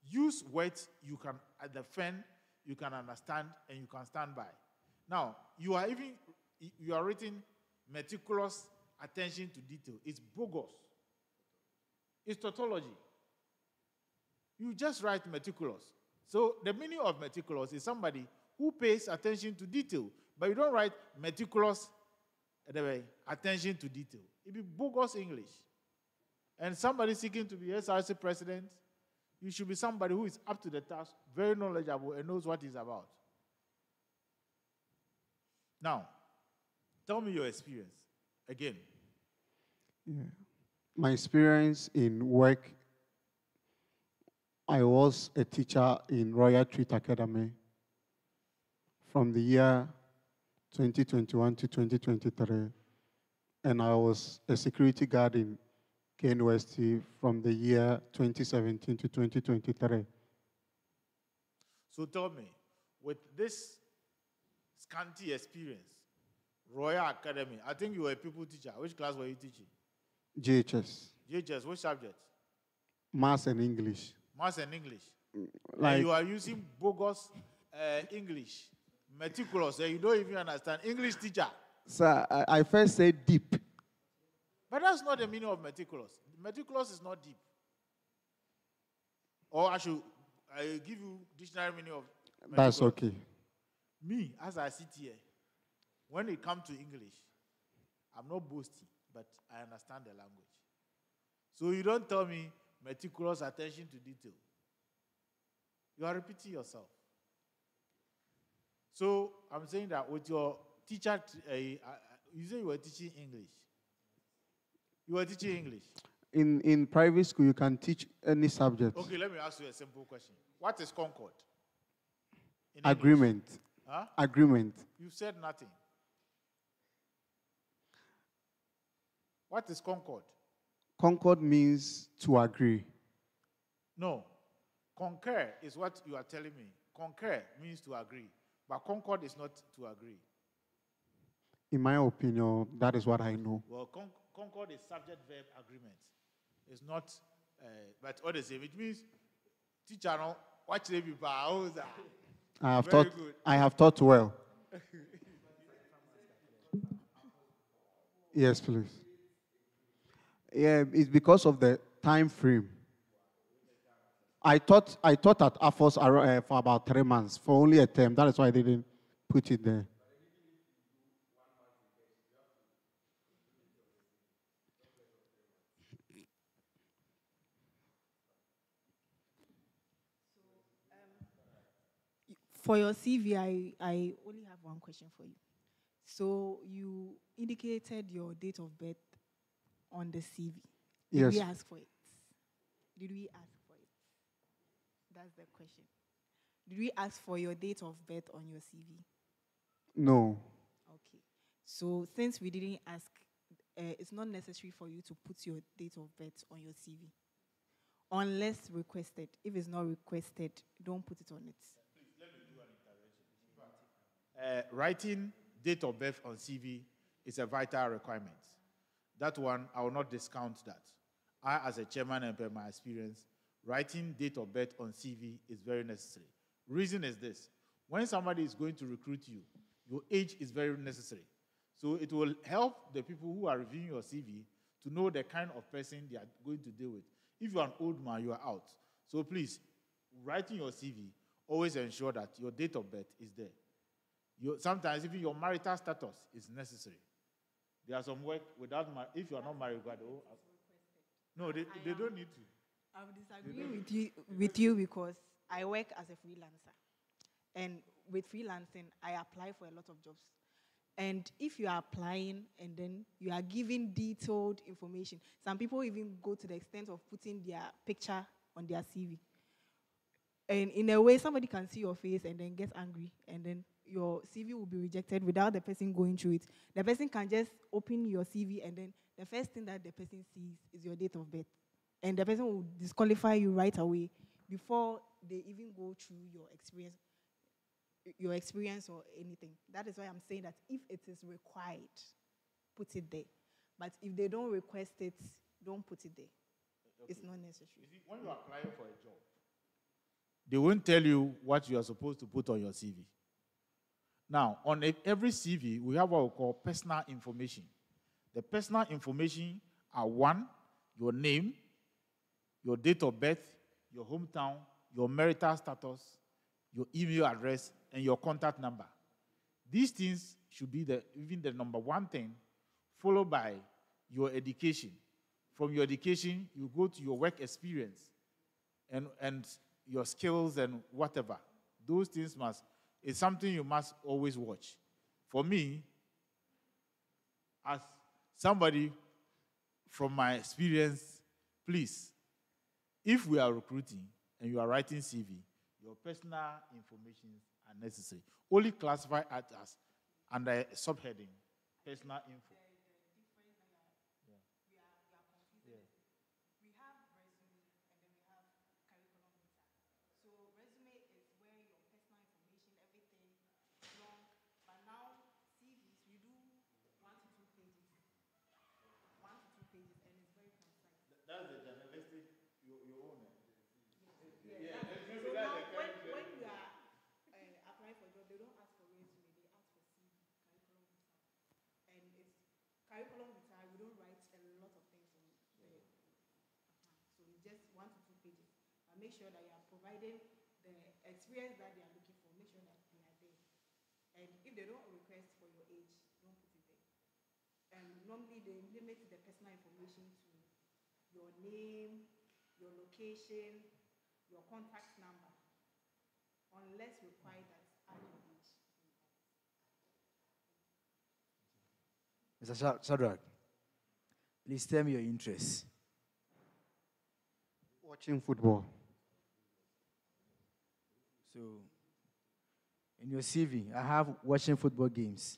Use words you can defend, you can understand, and you can stand by. Now, you are written meticulous attention to detail. It's bogus. It's tautology. You just write meticulous. So the meaning of meticulous is somebody who pays attention to detail, but you don't write meticulous attention to detail. It be bogus English. And somebody seeking to be SRC president, you should be somebody who is up to the task, very knowledgeable, and knows what he's about. Now, tell me your experience again. Yeah. My experience in work, I was a teacher in Royal Treat Academy from the year 2021 to 2023, and I was a security guard in KNUST from the year 2017 to 2023. So tell me, with this scanty experience, Royal Academy, I think you were a people teacher. Which class were you teaching? JHS. JHS, which subject? Maths and English. Maths and English. Like, and you are using bogus English, meticulous, and you don't even understand. English teacher. Sir, I first said deep. But that's not the meaning of meticulous. Meticulous is not deep. Or I give you dictionary meaning of meticulous. That's okay. Me, as I sit here, when it comes to English, I'm not boasting, but I understand the language. So you don't tell me meticulous attention to detail. You are repeating yourself. So I'm saying that with your teacher, you say you were teaching English. You are teaching English. In private school, you can teach any subject. Okay, let me ask you a simple question. What is Concord? In Agreement. English? Huh? Agreement. You said nothing. What is Concord? Concord means to agree. No. Concur is what you are telling me. Concur means to agree. But Concord is not to agree. In my opinion, that is what I know. Well, Concord is subject-verb agreement. It's not, but all the same. It means, teacher, no, watch the people. I have taught well. Yes, please. Yeah, it's because of the time frame. I taught at AFOS for about 3 months, for only a term. That is why I didn't put it there. For your CV, I only have one question for you. So you indicated your date of birth on the CV. Did Yes. we ask for it? Did we ask for it? That's the question. Did we ask for your date of birth on your CV? No. Okay. So since we didn't ask, it's not necessary for you to put your date of birth on your CV. Unless requested. If it's not requested, don't put it on it. Please, let me do an intervention. Writing date of birth on CV is a vital requirement. That one, I will not discount that. I, as a chairman and per my experience, writing date of birth on CV is very necessary. Reason is this. When somebody is going to recruit you, your age is very necessary. So it will help the people who are reviewing your CV to know the kind of person they are going to deal with. If you are an old man, you are out. So please, writing your CV, always ensure that your date of birth is there. Sometimes even your marital status is necessary. There are some work without, if you are not married, no, they don't need to. I would disagree with you because I work as a freelancer. And with freelancing, I apply for a lot of jobs. And if you are applying and then you are giving detailed information, some people even go to the extent of putting their picture on their CV. And in a way, somebody can see your face and then get angry, and then your CV will be rejected without the person going through it. The person can just open your CV, and then the first thing that the person sees is your date of birth. And the person will disqualify you right away before they even go through your experience or anything. That is why I'm saying that if it is required, put it there. But if they don't request it, don't put it there. Okay. It's not necessary. You see, when you are applying for a job, they won't tell you what you are supposed to put on your CV. Now, on every CV, we have what we call personal information. The personal information are one, your name, your date of birth, your hometown, your marital status, your email address, and your contact number. These things should be even the number one thing, followed by your education. From your education, you go to your work experience and your skills and whatever. Those things is something you must always watch. For me, as somebody from my experience, please, if we are recruiting and you are writing CV, your personal information are necessary. Only classify it as under a subheading, personal info. We have resume and then we have curriculum vitae. So resume is where your personal information, everything long. But now CVs, we do 1 to 2 pages. 1 to 2 pages, and it's very concise. That's the journalistic, your own. Yeah. So now when you are applying for a job, they don't ask for resume, they ask for CV, curriculum vitae. And it's curriculum vitae, we don't write a lot of things on there. So it's just 1 to 2 pages. But make sure that you are providing the experience that they are looking for. Make sure that they are there. And if they don't request for your age, don't put it there. Normally they limit the personal information to your name, your location, your contact number, unless required that add your age. Mr. Shadrach, Please tell me your interest. Watching football. So, in your CV, I have watching football games.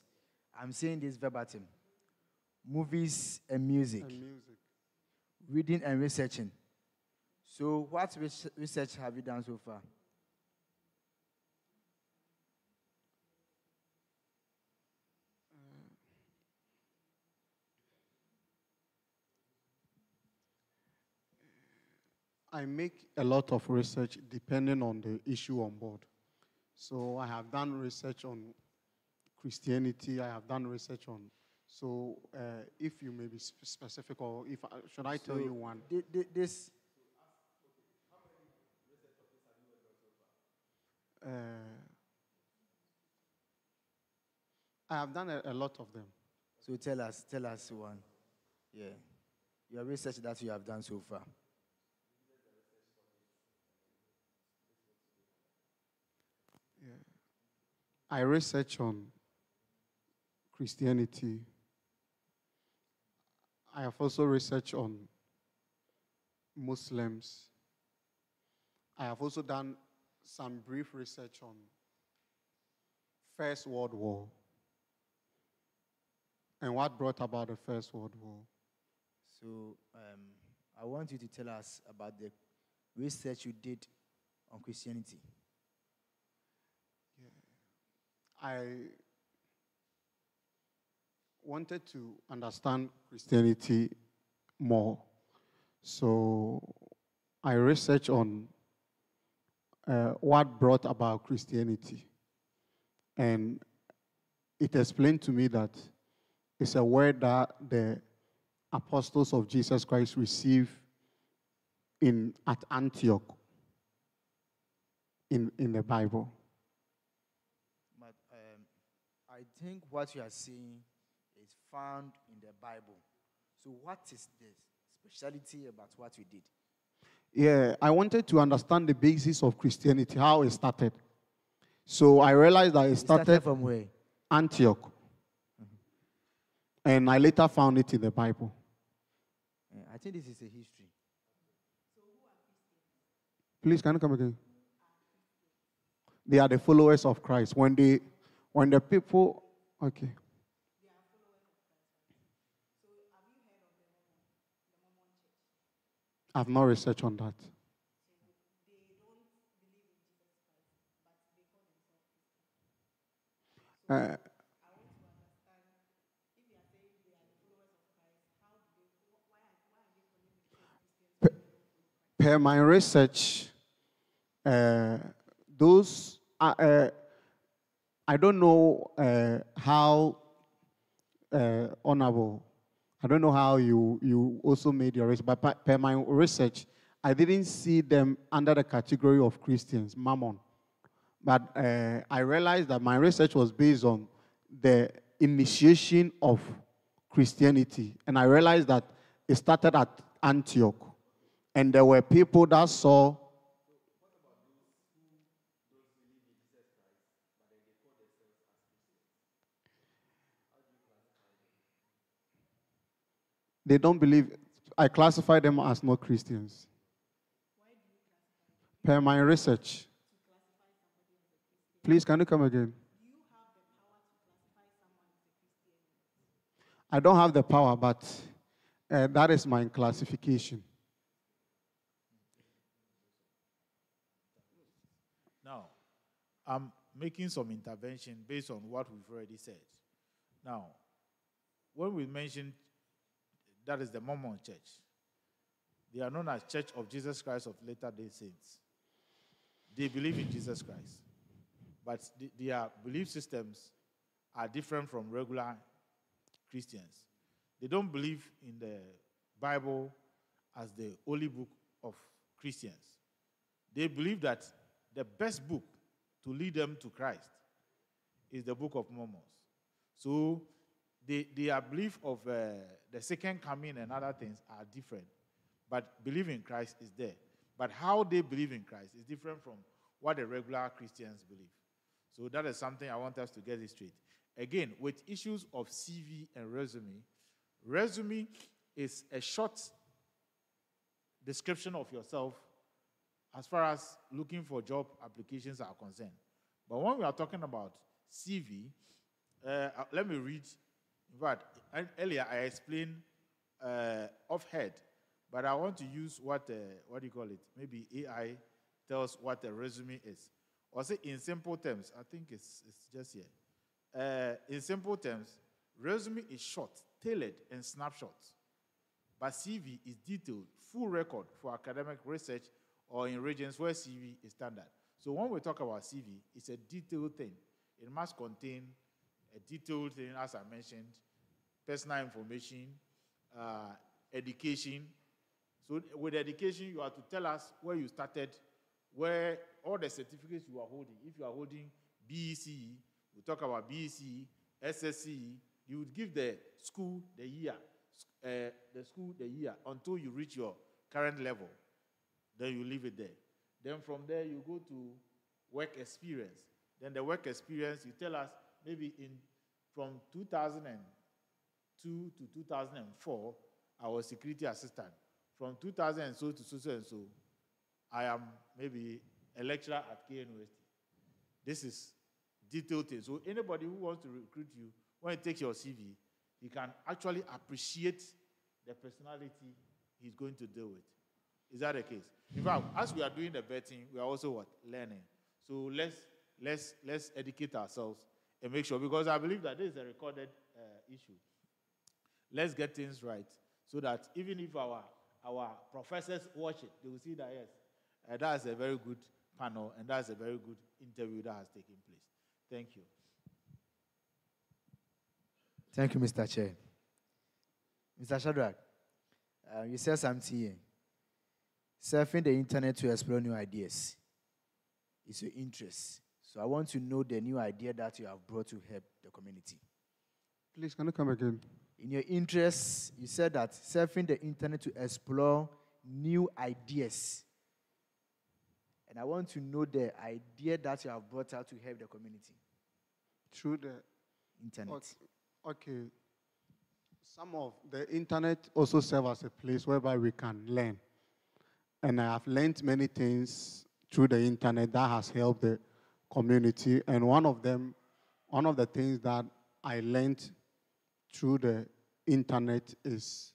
I'm saying this verbatim. Movies and music. And music. Reading and researching. So, what research have you done so far? I make a lot of research depending on the issue on board. So I have done research on Christianity. I have done research on. So if you may be specific, or if should I tell you one? This. I have done a lot of them. So tell us one. Yeah. Your research that you have done so far. Yeah. I research on Christianity. I have also researched on Muslims. I have also done some brief research on First World War and what brought about the First World War. So I want you to tell us about the research you did on Christianity. Yeah. I wanted to understand Christianity more. So I researched on what brought about Christianity. And it explained to me that it's a word that the apostles of Jesus Christ received at Antioch in the Bible. But I think what you are saying is found in the Bible. So what is the speciality about what you did? Yeah, I wanted to understand the basis of Christianity, how it started. So I realized that it started from where? Antioch. Mm-hmm. And I later found it in the Bible. Yeah, I think this is a history. Please, can you come again? They are the followers of Christ. When the people, okay. I've not researched on that. Per my research, those I don't know how honorable. I don't know how you also made your research, but per my research, I didn't see them under the category of Christians, Mammon. But I realized that my research was based on the initiation of Christianity. And I realized that it started at Antioch. And there were people that saw. They don't believe. I classify them as not Christians. Per my research. Please, can you come again? I don't have the power, but that is my classification. Now, I'm making some intervention based on what we've already said. Now, when we mentioned that is the Mormon Church, they are known as Church of Jesus Christ of Latter-day Saints. They believe in Jesus Christ, but their belief systems are different from regular Christians. They don't believe in the Bible as the only book of Christians. They believe that the best book to lead them to Christ is the Book of Mormons. So their belief of the second coming and other things are different, but belief in Christ is there. But how they believe in Christ is different from what the regular Christians believe. So that is something I want us to get it straight. Again, with issues of CV and resume is a short description of yourself as far as looking for job applications are concerned. But when we are talking about CV, let me read. In fact, earlier I explained off head, but I want to use what do you call it? Maybe AI tells what a resume is. Or say in simple terms, I think it's just here. In simple terms, resume is short, tailored, and snapshots. But CV is detailed, full record for academic research or in regions where CV is standard. So when we talk about CV, it's a detailed thing. It must contain a detailed thing, as I mentioned, personal information, education. So with education, you have to tell us where you started, where all the certificates you are holding. If you are holding BECE, we talk about BECE, SSCE, you would give the school the year, until you reach your current level. Then you leave it there. Then from there, you go to work experience. Then the work experience, you tell us maybe from 2002 to 2004, I was security assistant. From 2000 and so to so and so, I am maybe a lecturer at K University. This is detailed thing. So anybody who wants to recruit you, when he takes your CV, he can actually appreciate the personality he's going to deal with. Is that the case? In fact, as we are doing the vetting, we are also what? Learning. So let's educate ourselves and make sure, because I believe that this is a recorded issue. Let's get things right so that even if our professors watch it, they will see that, yes, that's a very good panel and that's a very good interview that has taken place. Thank you. Thank you, Mr. Chair. Mr. Shadrach, you said something here. Surfing the internet to explore new ideas is your interest. So I want to know the new idea that you have brought to help the community. Please, can you come again? In your interest, you said that surfing the internet to explore new ideas. And I want to know the idea that you have brought out to help the community. Through the internet. Okay. Some of the internet also serves as a place whereby we can learn. And I have learned many things through the internet that has helped the community. And one of the things that I learned through the internet is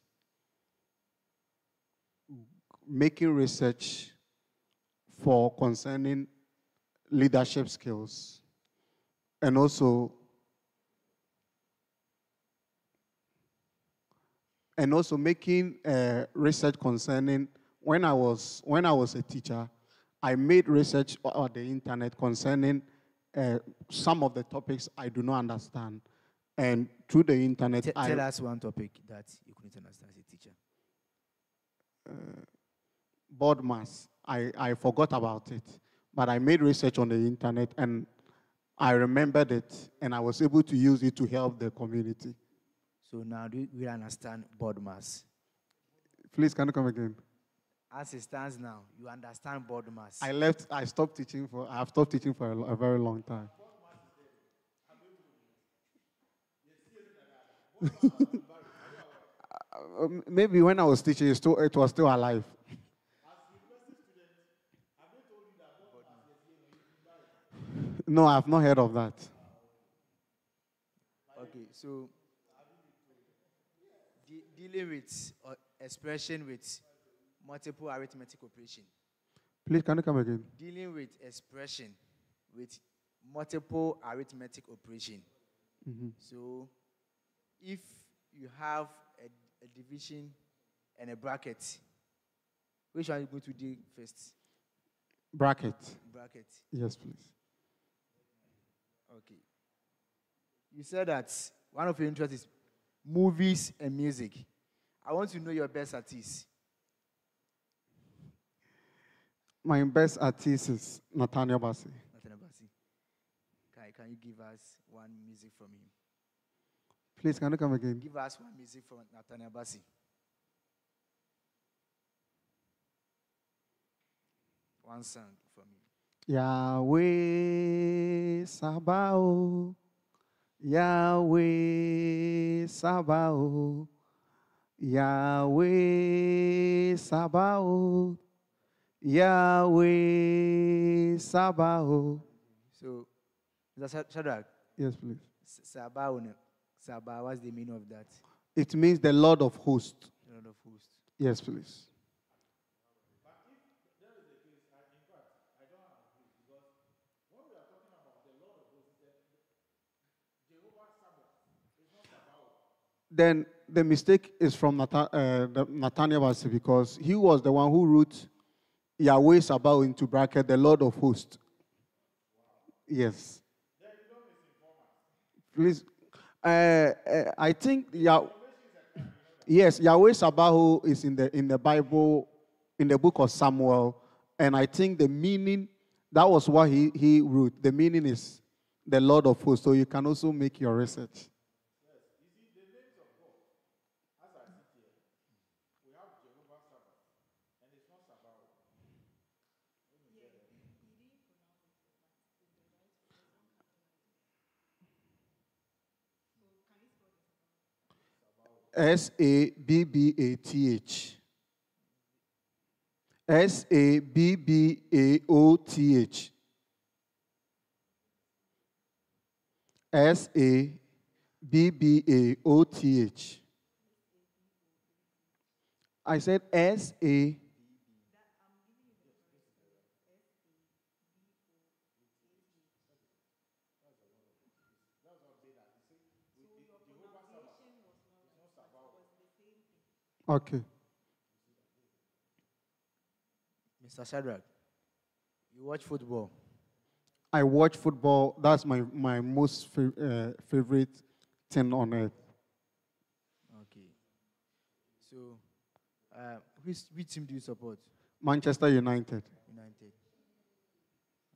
making research for concerning leadership skills, and also making research concerning when I was a teacher, I made research on the internet concerning some of the topics I do not understand. And through the internet, tell us one topic that you couldn't understand as a teacher. Board mass. I forgot about it, but I made research on the internet and I remembered it, and I was able to use it to help the community. So now do we understand board mass? Please, can you come again? As it stands now, you understand board mass. I have stopped teaching for a very long time. Maybe when I was teaching, it was still alive. No, I have not heard of that. Okay, so dealing with expression with multiple arithmetic operation. Please, can you come again? Dealing with expression with multiple arithmetic operation. Mm-hmm. So if you have a division and a bracket, which one are you going to do first? Bracket. Bracket. Yes, please. Okay. You said that one of your interests is movies and music. I want to know your best artist. My best artist is Nathaniel Bassey. Nathaniel Bassey. Can you give us one music from him? Please, can you come again? Give us one music from Nathaniel Bassey. One song from him. Yahweh Sabaoth, Yahweh Sabaoth, Yahweh Sabaoth, Yahweh Sabaoth. So, Mr. Shadrach, Yes, please. Sabah, what's the meaning of that? It means the Lord of hosts. Lord of hosts. Yes, please. Then the mistake is from Nathaniel Basi, because he was the one who wrote Yahweh Sabaoth into bracket, the Lord of hosts. Yes. Please. I think yes, Yahweh Sabaoth is in the Bible, in the book of Samuel, and I think the meaning, that was what he wrote. The meaning is the Lord of hosts. So you can also make your research. Sabbath. Sabbaoth. Sabbaoth. I said S-A. Okay. Mr. Shadrach, you watch football? I watch football. That's my most favorite thing on earth. Okay. So, which team do you support? Manchester United. United.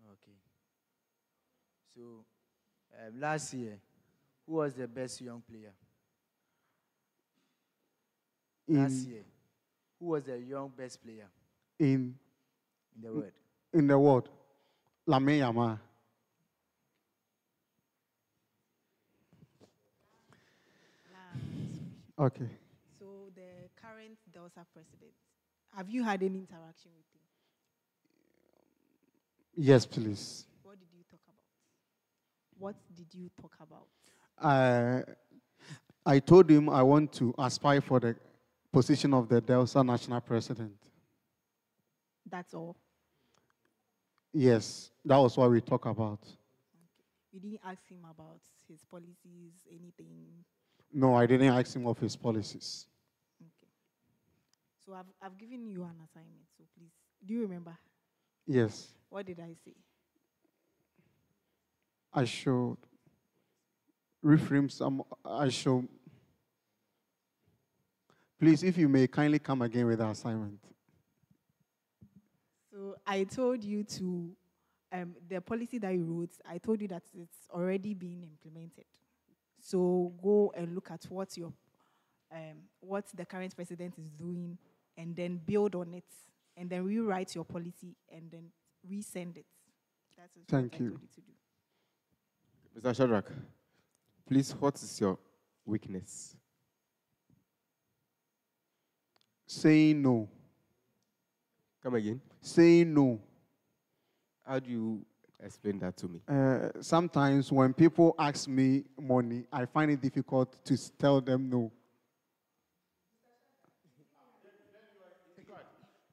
Okay. So, last year, who was the best young player? Last year, who was the young best player in the world? In the world, Lamine Yamal. Okay. So the current Delta president, have you had any interaction with him? Yes, please. What did you talk about? What did you talk about? I told him I want to aspire for the position of the Delta national president. That's all? Yes, that was what we talked about. Okay. You didn't ask him about his policies, anything? No, I didn't ask him of his policies. Okay. So I've given you an assignment, so please, do you remember? Yes. What did I say? I should reframe some. I should. Please, if you may kindly come again with the assignment. So I told you to, the policy that you wrote, I told you that it's already being implemented. So go and look at what the current president is doing, and then build on it, and then rewrite your policy, and then resend it. That's what I told you to do. Mr. Shadrach, please, what is your weakness? Saying no. Come again? Saying no. How do you explain that to me? Sometimes when people ask me money, I find it difficult to tell them no.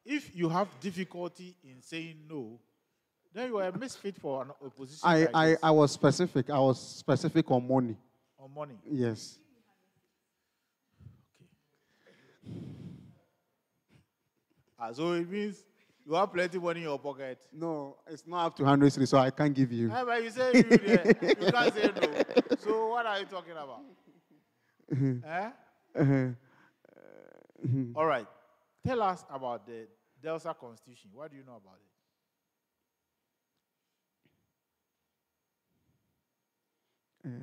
If you have difficulty in saying no, then you are a misfit for an opposition. I was specific. I was specific on money. On money? Yes. Okay. So it means you have plenty of money in your pocket. No, it's not up to 100 cities, so I can't give you. But you say you can't say no. So what are you talking about? All right. Tell us about the Delta Constitution. What do you know about it?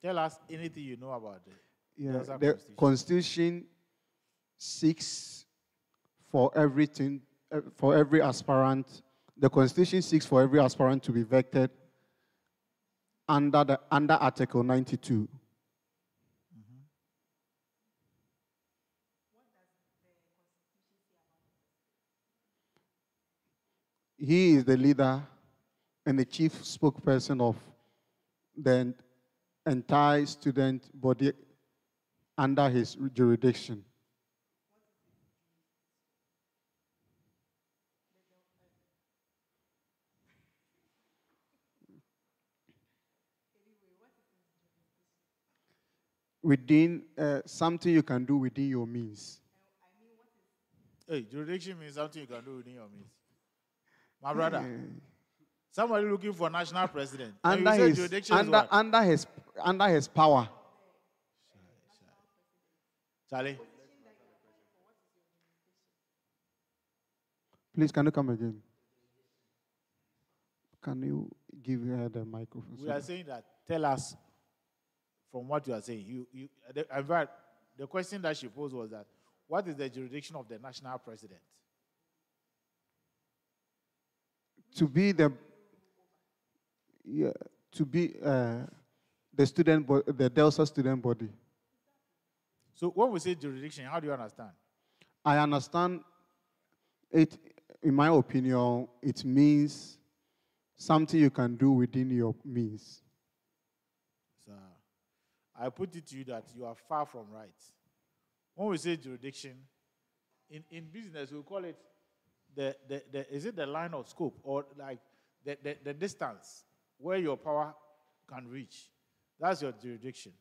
Tell us anything you know about it. The Constitution seeks for everything, for every aspirant. The Constitution seeks for every aspirant to be vetted under Article 92. he is the leader and the chief spokesperson of the entire student body under his jurisdiction. Within something you can do within your means. Hey, jurisdiction means something you can do within your means. My brother, somebody looking for national president. Under his power. Charlie. Please, can you come again? Can you give her the microphone? We are saying that. Tell us from what you are saying. In fact, the question that she posed was that, what is the jurisdiction of the national president? To be the student, the DELSA student body. So when we say jurisdiction, how do you understand? I understand it. In my opinion, it means something you can do within your means. So I put it to you that you are far from right. When we say jurisdiction, in business we call it is it the line of scope, or like the distance where your power can reach? That's your jurisdiction.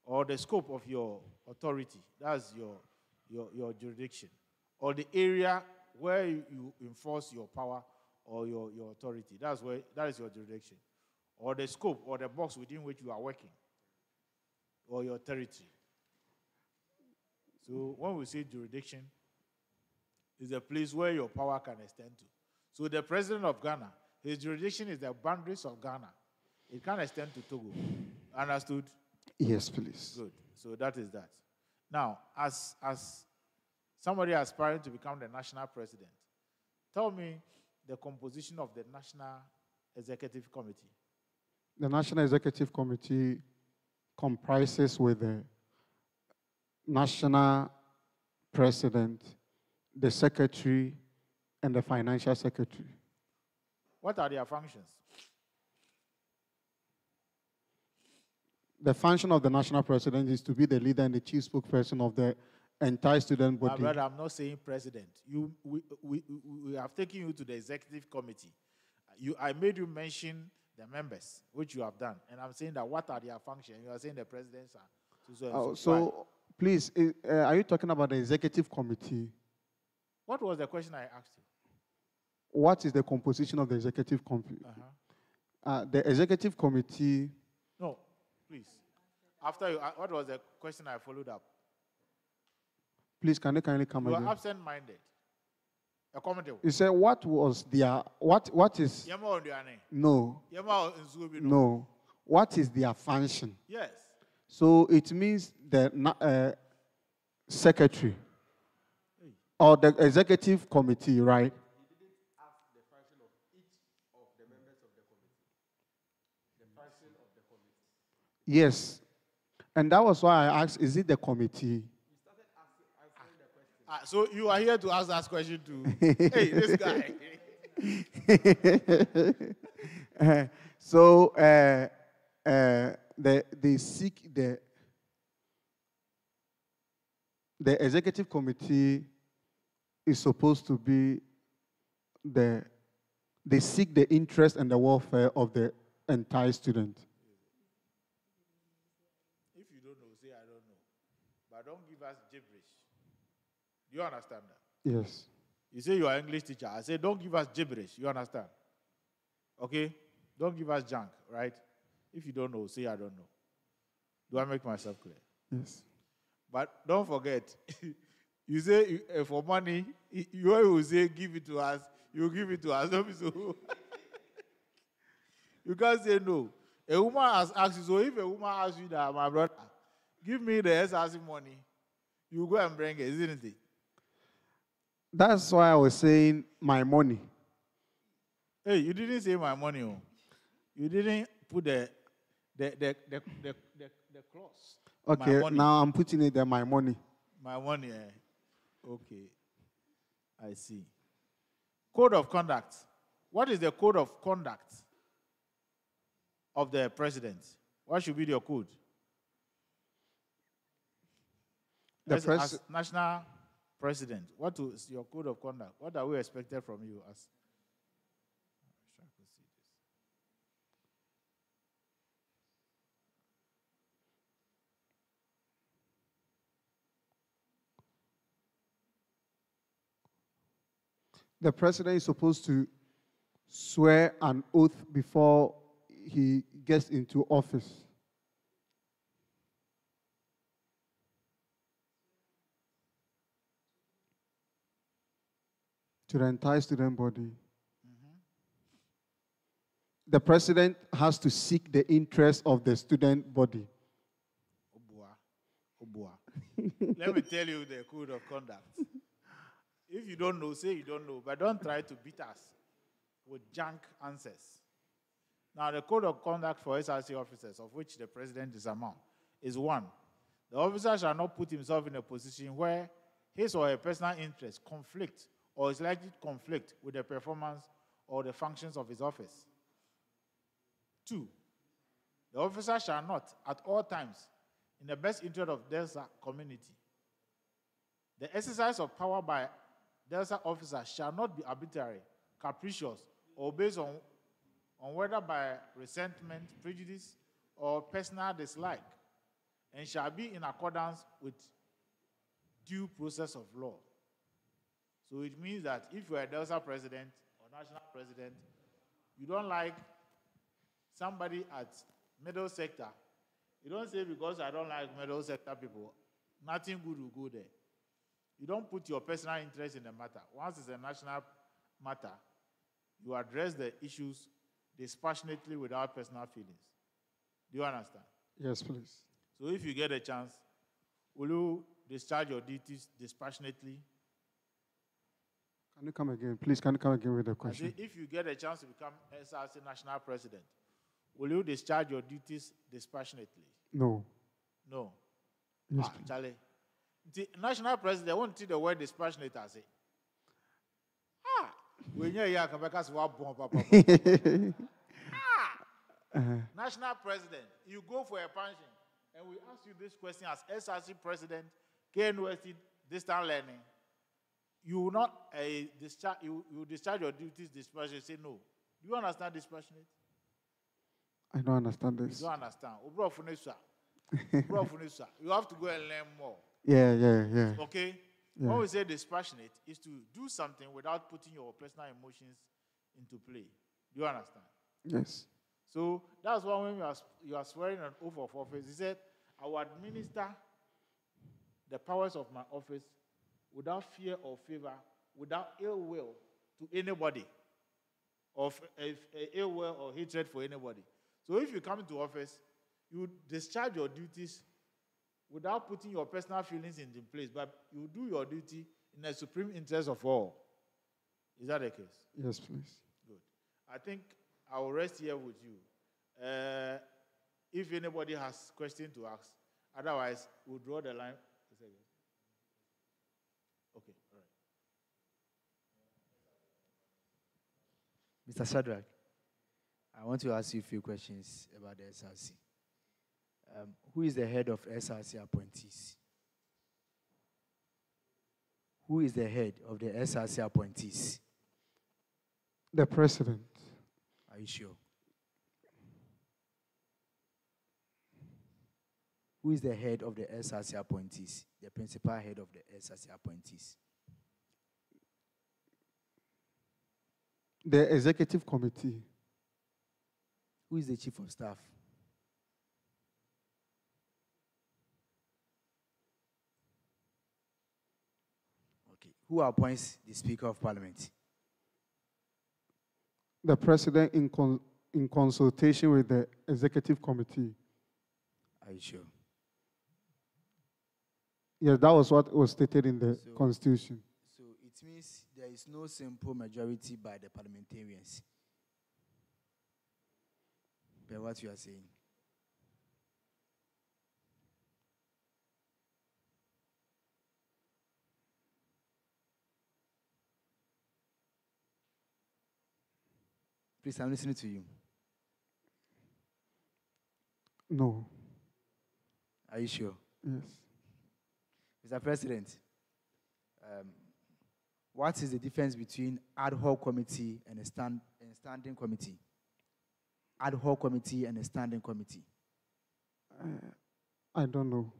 Or the scope of your authority, that's your jurisdiction. Or the area where you enforce your power or your authority, that is your jurisdiction. Or the scope or the box within which you are working, or your territory. So when we say jurisdiction, it's a place where your power can extend to. So the president of Ghana, his jurisdiction is the boundaries of Ghana. It can extend to Togo. Understood? Yes, please. Good. So that is that. Now, as somebody aspiring to become the national president, tell me the composition of the National Executive Committee. The National Executive Committee comprises with the national president, the secretary, and the financial secretary. What are their functions? The function of the national president is to be the leader and the chief spokesperson of the entire student body. My brother, I'm not saying president. We have taken you to the executive committee. I made you mention the members, which you have done. And I'm saying that what are their functions? You are saying the presidents are. So please, are you talking about the executive committee? What was the question I asked you? What is the composition of the executive committee? The executive committee. No, please. After you, what was the question I followed up? Please, can you kindly come again? You are absent-minded. You said what was their what is? No. No. What is their function? Yes. So it means the secretary or the executive committee, right? He didn't ask the function of each of the members of the committee. The function of the committee. Yes. And that was why I asked, is it the committee? So you are here to ask that question too. Hey, this guy. So they seek the executive committee is supposed to be they seek the interest and the welfare of the entire student. If you don't know, say I don't know. But don't give us gibberish. You understand that? Yes. You say you are English teacher. I say don't give us gibberish. You understand? Okay? Don't give us junk, right? If you don't know, say I don't know. Do I make myself clear? Yes. But don't forget, you say for money, you will say give it to us. You give it to us. Don't be so. You can't say no. A woman has asked you, so if a woman asks you that, my brother, give me the SRC money, you go and bring it, isn't it? That's why I was saying my money. Hey, you didn't say my money. Oh. You didn't put the clause. Okay, now I'm putting it there, my money. My money, eh? Okay. I see. Code of conduct. What is the code of conduct of the president? What should be your code? As national president, what is your code of conduct? What are we expected from you as? The president is supposed to swear an oath before he gets into office. To the entire student body. The president has to seek the interest of the student body. Let me tell you the code of conduct. If you don't know, say you don't know, but don't try to beat us with junk answers. Now, the code of conduct for SRC officers, of which the president is among, is 1. The officer shall not put himself in a position where his or her personal interests conflict or is likely to conflict with the performance or the functions of his office. 2, the officer shall not, at all times, in the best interest of DELSA community, the exercise of power by DELSA officers shall not be arbitrary, capricious, or based on whether by resentment, prejudice, or personal dislike, and shall be in accordance with due process of law. So it means that if you are a DELSA president or national president, you don't like somebody at middle sector, you don't say because I don't like middle sector people, nothing good will go there. You don't put your personal interest in the matter. Once it's a national matter, you address the issues dispassionately without personal feelings. Do you understand? Yes, please. So if you get a chance, will you discharge your duties dispassionately? Can you come again? Please, can you come again with the question? I say, if you get a chance to become SRC national president, will you discharge your duties dispassionately? No. No. Yes, Charlie. The national president won't see the word dispassionate as it. When you're young, national president, you go for a pension, and we ask you this question as SRC president, KNUST distant learning. You will not discharge. You discharge your duties dispassionate. Say no. Do you understand dispassionate? I don't understand this. You don't understand. You have to go and learn more. Yeah. Okay? Yeah. When we say dispassionate, is to do something without putting your personal emotions into play. Do you understand? Yes. So that's why when you are swearing an oath of office, he said, I will administer the powers of my office without fear or favor, without ill will to anybody, or ill will or hatred for anybody. So if you come into office, you discharge your duties without putting your personal feelings into place, but you do your duty in the supreme interest of all. Is that the case? Yes, please. Good. I think I will rest here with you. If anybody has questions to ask, otherwise we'll draw the line. Okay, all right. Mr. Shadrach, I want to ask you a few questions about the SRC. Who is the head of SRC appointees? Who is the head of the SRC appointees? The president. Are you sure? Who is the head of the SRC appointees? The principal head of the SRC appointees? The executive committee. Who is the chief of staff? Okay. Who appoints the Speaker of Parliament? The president in consultation with the executive committee. Are you sure? Yes, that was what was stated in the constitution. So it means there is no simple majority by the parliamentarians. By what you are saying. Please, I'm listening to you. No. Are you sure? Yes. Mr. President, what is the difference between ad hoc committee and a standing committee? Ad hoc committee and a standing committee. I don't know.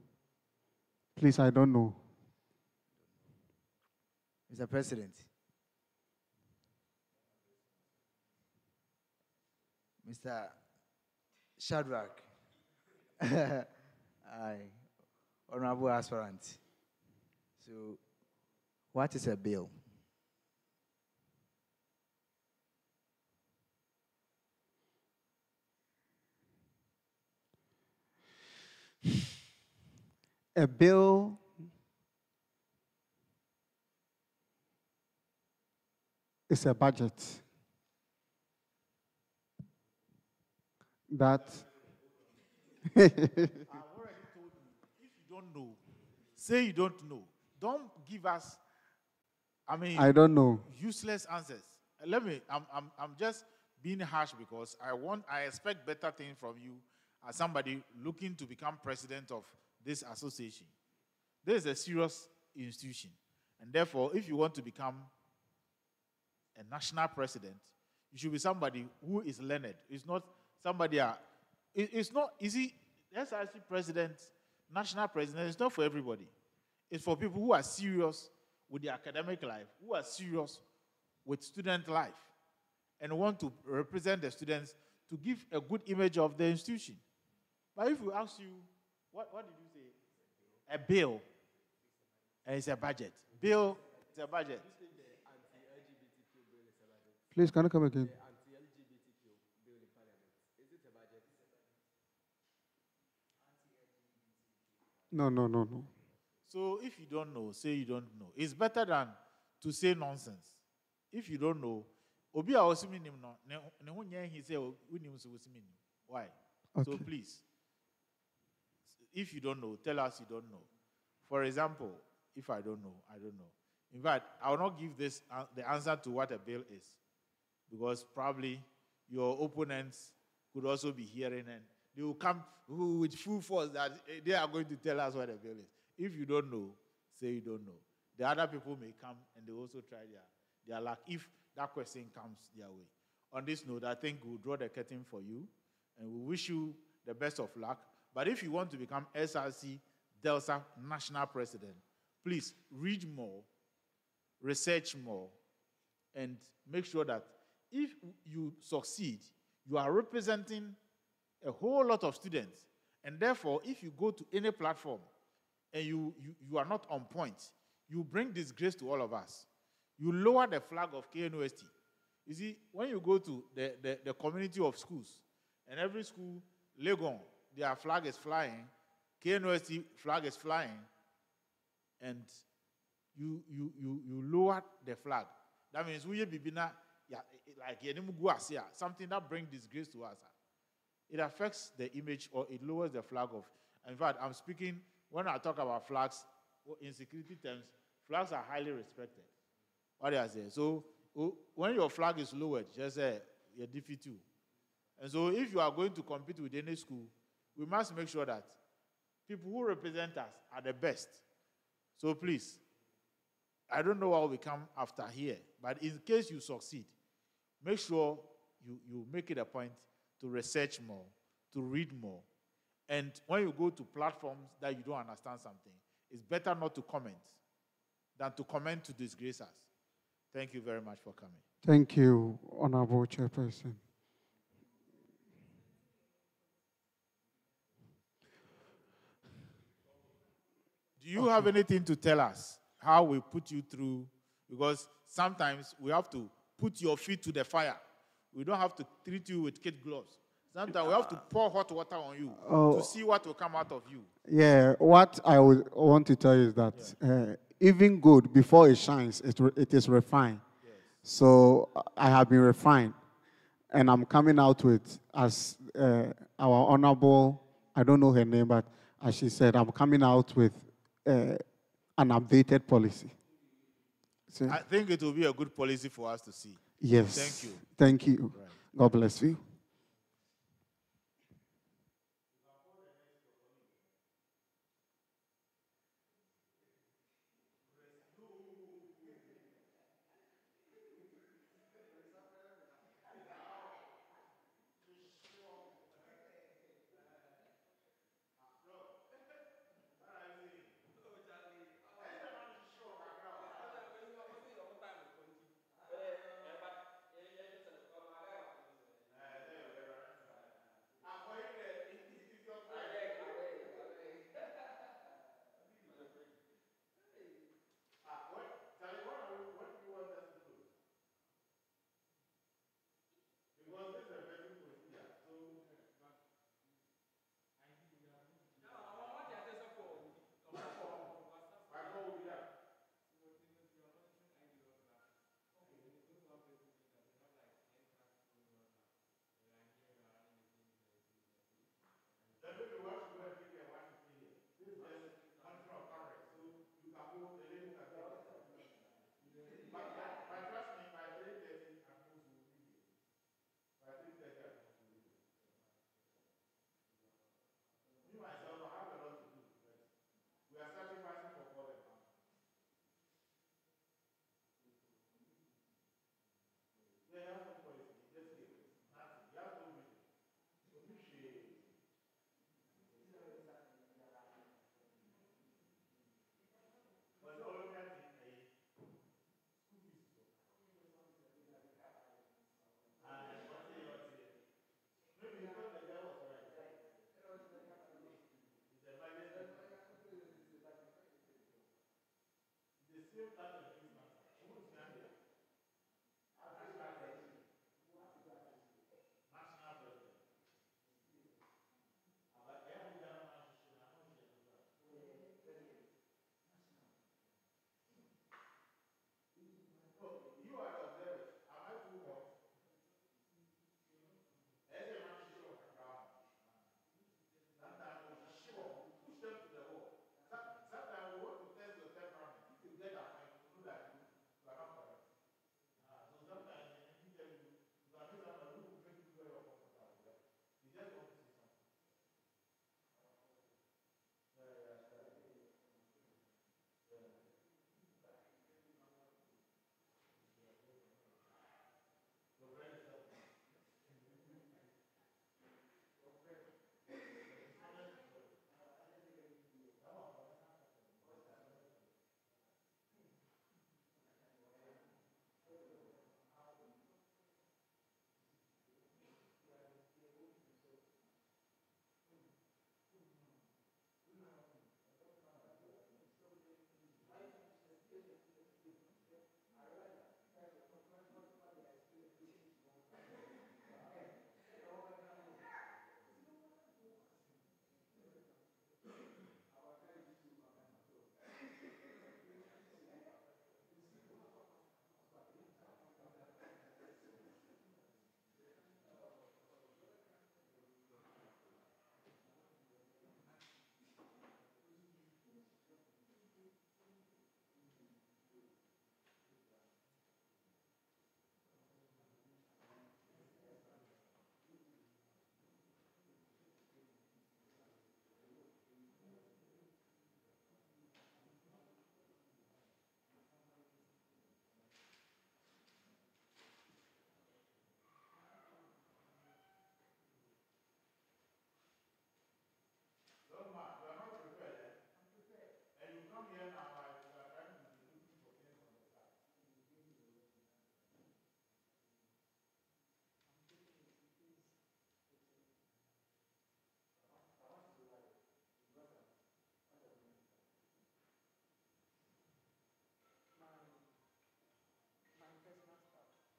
Please, I don't know. Mr. President, Mr. Shadrach, Aye, Honorable Aspirant. So, what is a bill? A bill is a budget that I've already told you, if you don't know, say you don't know. Don't give us, I don't know. useless answers. I'm just being harsh because I expect better things from you as somebody looking to become president of this association. This is a serious institution. And therefore, if you want to become a national president, you should be somebody who is learned. It's not somebody, it's not easy. SRC president, national president, it's not for everybody. It's for people who are serious with their academic life, who are serious with student life, and want to represent the students to give a good image of the institution. But if we ask you, what did you say? A bill, and it's a budget. Bill, it's a budget. Please, can you come again? No. So if you don't know, say you don't know. It's better than to say nonsense. If you don't know, obi a osimi nim no ne ho nya he say unim so osimi nim. Why? Okay. So please, if you don't know, tell us you don't know. For example, if I don't know, I don't know. In fact, I will not give this the answer to what a bill is, because probably your opponents could also be hearing and they will come with full force that they are going to tell us what a bill is. If you don't know, say you don't know. The other people may come and they also try their luck if that question comes their way. On this note, I think we'll draw the curtain for you and we wish you the best of luck. But if you want to become SRC Delta National President, please read more, research more, and make sure that if you succeed, you are representing a whole lot of students. And therefore, if you go to any platform and you are not on point, you bring disgrace to all of us. You lower the flag of KNUST. You see, when you go to the community of schools, and every school, Legon, their flag is flying, KNUST flag is flying, and you lower the flag. That means we be like something that brings disgrace to us. It affects the image or it lowers the flag of. In fact, I'm speaking when I talk about flags in security terms. Flags are highly respected. What do I say? So when your flag is lowered, just say you defeat you. And so if you are going to compete with any school, we must make sure that people who represent us are the best. So please, I don't know what will come after here, but in case you succeed, make sure you make it a point to research more, to read more. And when you go to platforms that you don't understand something, it's better not to comment than to comment to disgrace us. Thank you very much for coming. Thank you, Honorable Chairperson. Do you have anything to tell us? How we put you through? Because sometimes we have to put your feet to the fire. We don't have to treat you with kid gloves. Sometimes we have to pour hot water on you to see what will come out of you. Yeah, what I would want to tell you is that even good, before it shines, it is refined. Yes. So I have been refined, and I'm coming out with, as our honorable, I don't know her name, but as she said, I'm coming out with an updated policy. So, I think it will be a good policy for us to see. yes. Thank you. Thank you. Right. God bless you.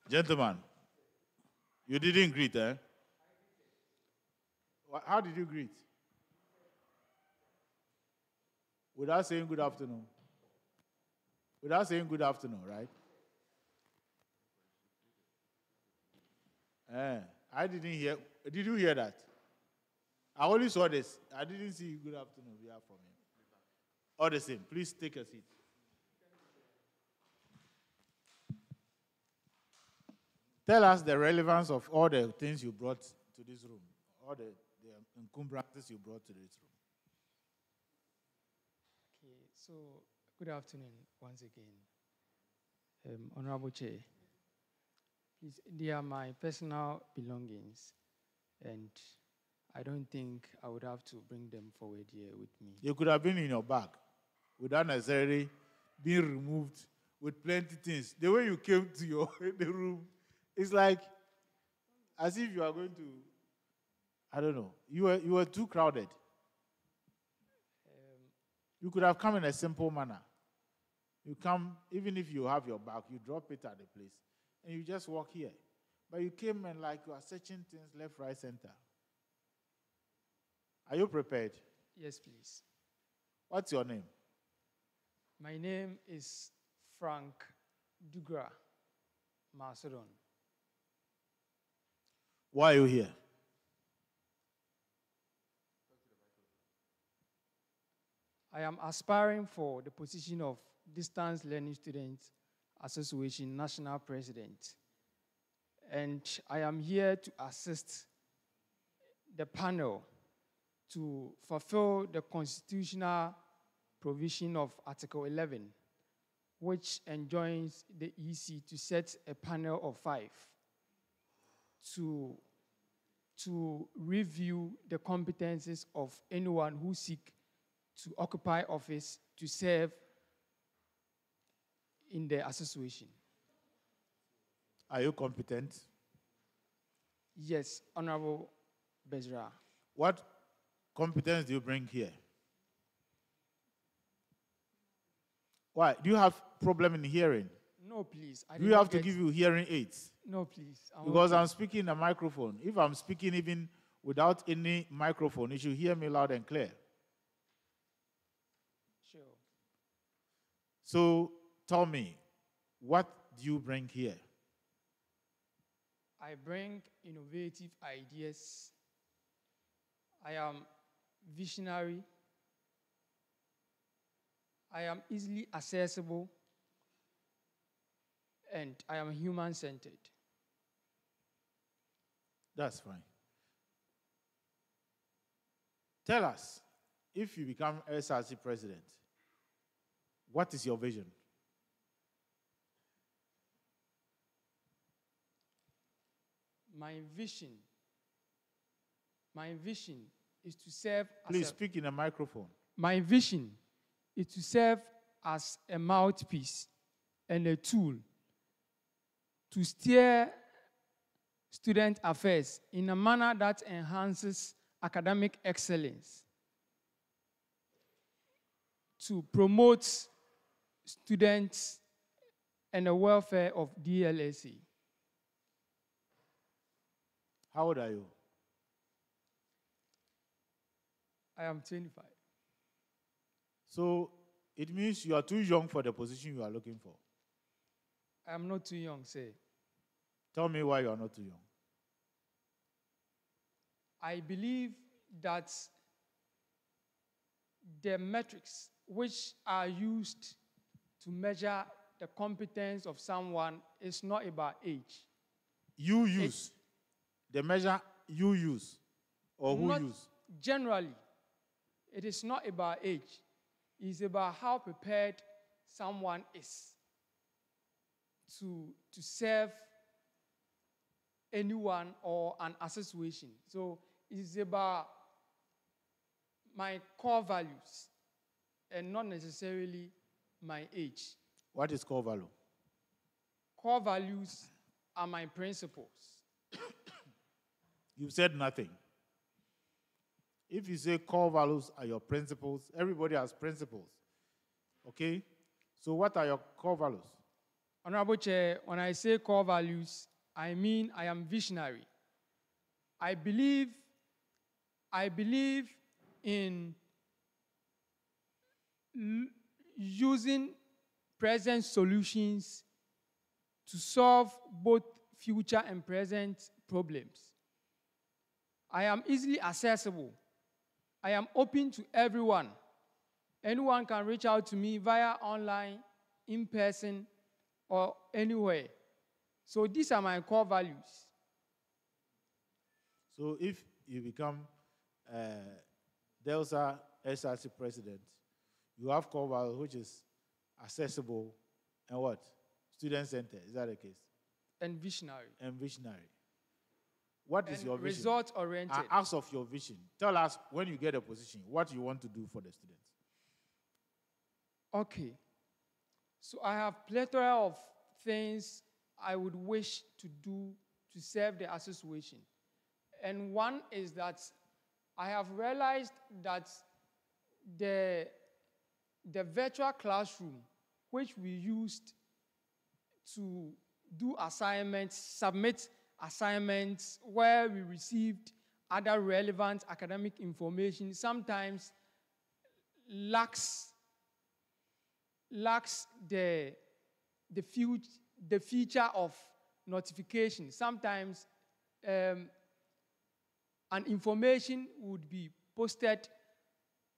Gentlemen, you didn't greet, eh? How did you greet? Without saying good afternoon. Without saying good afternoon, right? I didn't hear. Did you hear that? I only saw this. I didn't see good afternoon here from him. All the same, please take a seat. Tell us the relevance of all the things you brought to this room, all the encumbrances you brought to this room. Okay, so good afternoon once again. Honorable Chair, please, they are my personal belongings, and I don't think I would have to bring them forward here with me. You could have been in your bag without necessarily being removed with plenty of things. The way you came to your the room, it's like as if you are going to, I don't know, you were too crowded. You could have come in a simple manner. You come, even if you have your bag, you drop it at the place, and you just walk here. But you came and like you are searching things left, right, center. Are you prepared? Yes, please. What's your name? My name is Frank Dugra Macedon. Why are you here? I am aspiring for the position of Distance Learning Students Association National President. And I am here to assist the panel to fulfill the constitutional provision of Article 11, which enjoins the EC to set a panel of 5 to review the competencies of anyone who seek to occupy office to serve in the association. Are you competent? Yes, Honorable Bezra. What competence do you bring here? Why? Do you have problem in hearing? No, please. Do you have to give you hearing aids? No, please. Because I'm speaking in a microphone. If I'm speaking even without any microphone, you should hear me loud and clear. Sure. So tell me, what do you bring here? I bring innovative ideas. I am visionary. I am easily accessible. And I am human-centered. That's fine. Tell us, if you become SRC president, what is your vision? My vision is to serve Please speak in a microphone. My vision is to serve as a mouthpiece and a tool to steer student affairs in a manner that enhances academic excellence, to promote students and the welfare of DLSA. How old are you? I am 25. So it means you are too young for the position you are looking for. I am not too young, sir. Tell me why you are not too young. I believe that the metrics which are used to measure the competence of someone is not about age. You use. The measure you use or who use? Generally, it is not about age. It's about how prepared someone is to serve anyone or an association. So it's about my core values and not necessarily my age. What is core value? Core values are my principles. You said nothing. If you say core values are your principles, everybody has principles. Okay? So what are your core values? Honorable Chair, when I say core values, I mean I am visionary. I believe in using present solutions to solve both future and present problems. I am easily accessible. I am open to everyone. Anyone can reach out to me via online, in person, or anywhere. So these are my core values. So if you become DELSA SRC president, you have core values, which is accessible and what? Student-centered. Is that the case? And visionary. And visionary. What is your vision? Result-oriented. Ask of your vision. Tell us, when you get a position, what you want to do for the students. Okay. So I have plethora of things I would wish to do to serve the association. And one is that I have realized that the virtual classroom, which we used to do assignments, submit assignments where we received other relevant academic information, sometimes lacks the feature of notification. Sometimes an information would be posted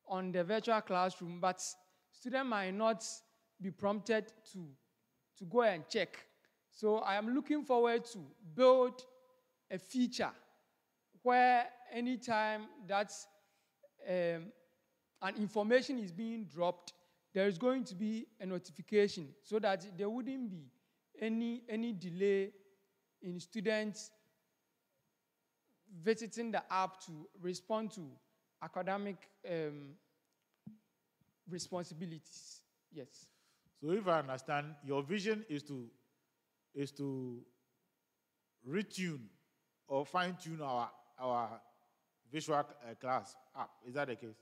on the virtual classroom, but students might not be prompted to go and check. So I am looking forward to build a feature where anytime that an information is being dropped, there is going to be a notification so that there wouldn't be any delay in students visiting the app to respond to academic responsibilities. Yes. So if I understand, your vision is to retune or fine-tune our visual class app. Is that the case?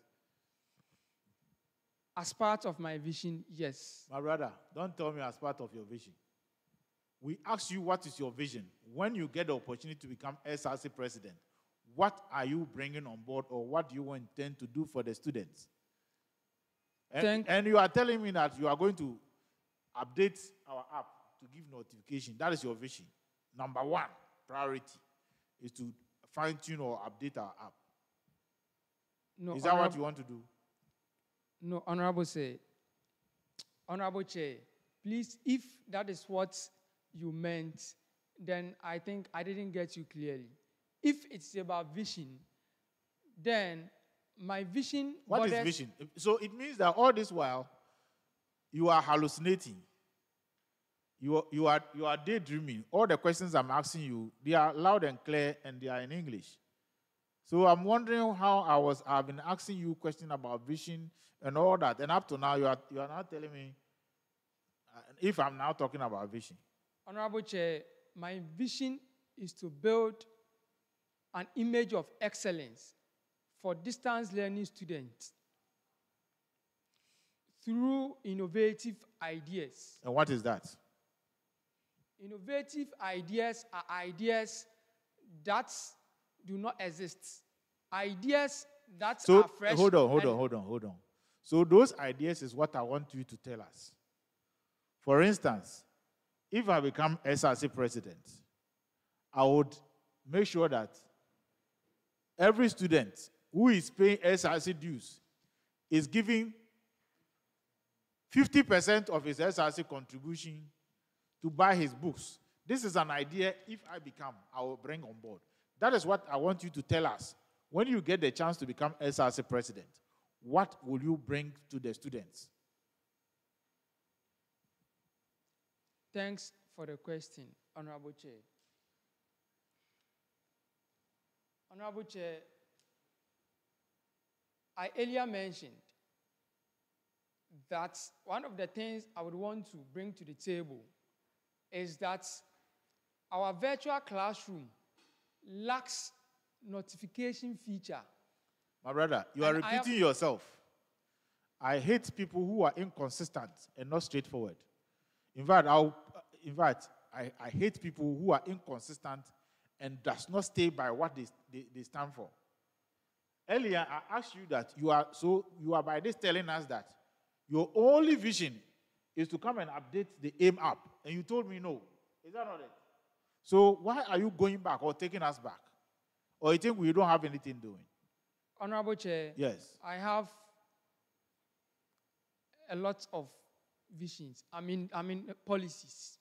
As part of my vision, yes. My brother, don't tell me as part of your vision. We ask you what is your vision. When you get the opportunity to become SRC president, what are you bringing on board, or what do you intend to do for the students? And you are telling me that you are going to update our app to give notification. That is your vision. Number one priority is to fine-tune or update our app. No, is that what you want to do? No, Honorable Chair, please, if that is what you meant, then I think I didn't get you clearly. If it's about vision, then my vision... What is vision? So it means that all this while, you are hallucinating. You are daydreaming. All the questions I'm asking you, they are loud and clear, and they are in English. So I'm wondering how I've been asking you questions about vision and all that, and up to now you are not telling me if I'm now talking about vision. Honorable Chair, my vision is to build an image of excellence for distance learning students through innovative ideas. And what is that? Innovative ideas are ideas that do not exist. Ideas that are fresh. Hold on. So those ideas is what I want you to tell us. For instance, if I become SRC president, I would make sure that every student who is paying SRC dues is giving 50% of his SRC contribution to buy his books. This is an idea, if I will bring on board. That is what I want you to tell us. When you get the chance to become SRC president, what will you bring to the students? Thanks for the question, Honorable Chair. Honorable Chair, I earlier mentioned that one of the things I would want to bring to the table is that our virtual classroom lacks notification feature. My brother, you are repeating yourself. I hate people who are inconsistent and not straightforward. In fact, I hate people who are inconsistent and does not stay by what they stand for. Earlier, I asked you that you are by this telling us that your only vision is to come and update the AIM app, and you told me no. Is that not it? So why are you going back or taking us back? Or you think we don't have anything doing? Honorable Chair, yes, I have a lot of visions. I mean policies.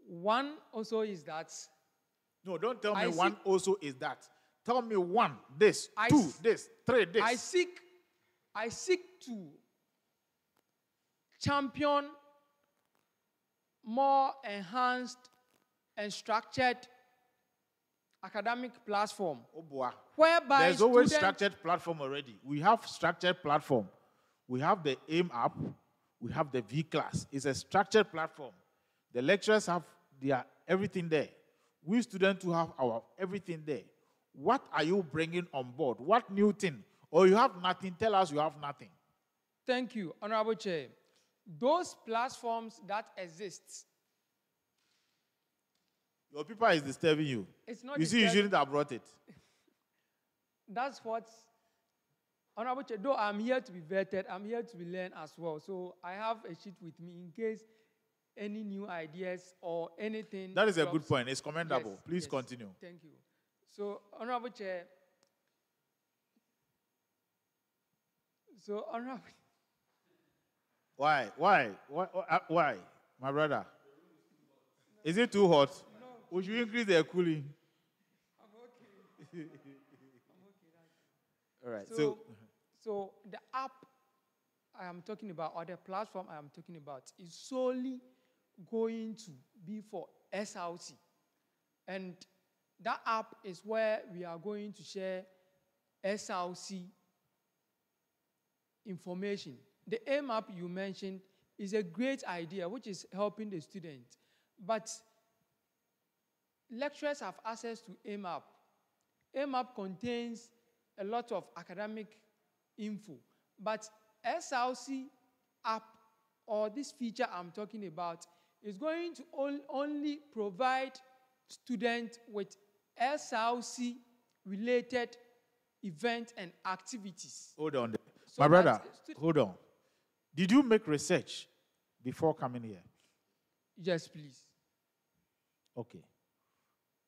One also is that No, don't tell me I one seek- also is that. Tell me one, this, I two, s- this, three, this. I seek to champion more enhanced and structured academic platform Oh boy. whereby There's always students- structured platform already. We have structured platform. We have the AIM app. We have the V class. It's a structured platform. The lecturers have their everything there. We students who have our everything there. What are you bringing on board? What new thing? Or you have nothing? Tell us you have nothing. Thank you, Honorable Chair. Those platforms that exist, Your people is disturbing you. it's not You see, you disturbing- shouldn't have brought it. That's what, Honorable Chair, though I'm here to be vetted, I'm here to be learned as well. So I have a sheet with me in case any new ideas or anything. That is a drops. good point. It's commendable. Yes, Please yes. continue. Thank you. So, Honorable Chair, Why? Why? My brother? Is it too hot? No. We should increase the cooling. I'm okay. All right. So the app I am talking about, or the platform I am talking about, is solely going to be for SRC. And that app is where we are going to share SRC information. The AIM app you mentioned is a great idea, which is helping the students. But lecturers have access to AIM app. AIM app contains a lot of academic info. But SRC app, or this feature I'm talking about, is going to only provide students with SRC-related events and activities. Hold on. So My brother, that hold on. Did you make research before coming here? Yes, please. Okay.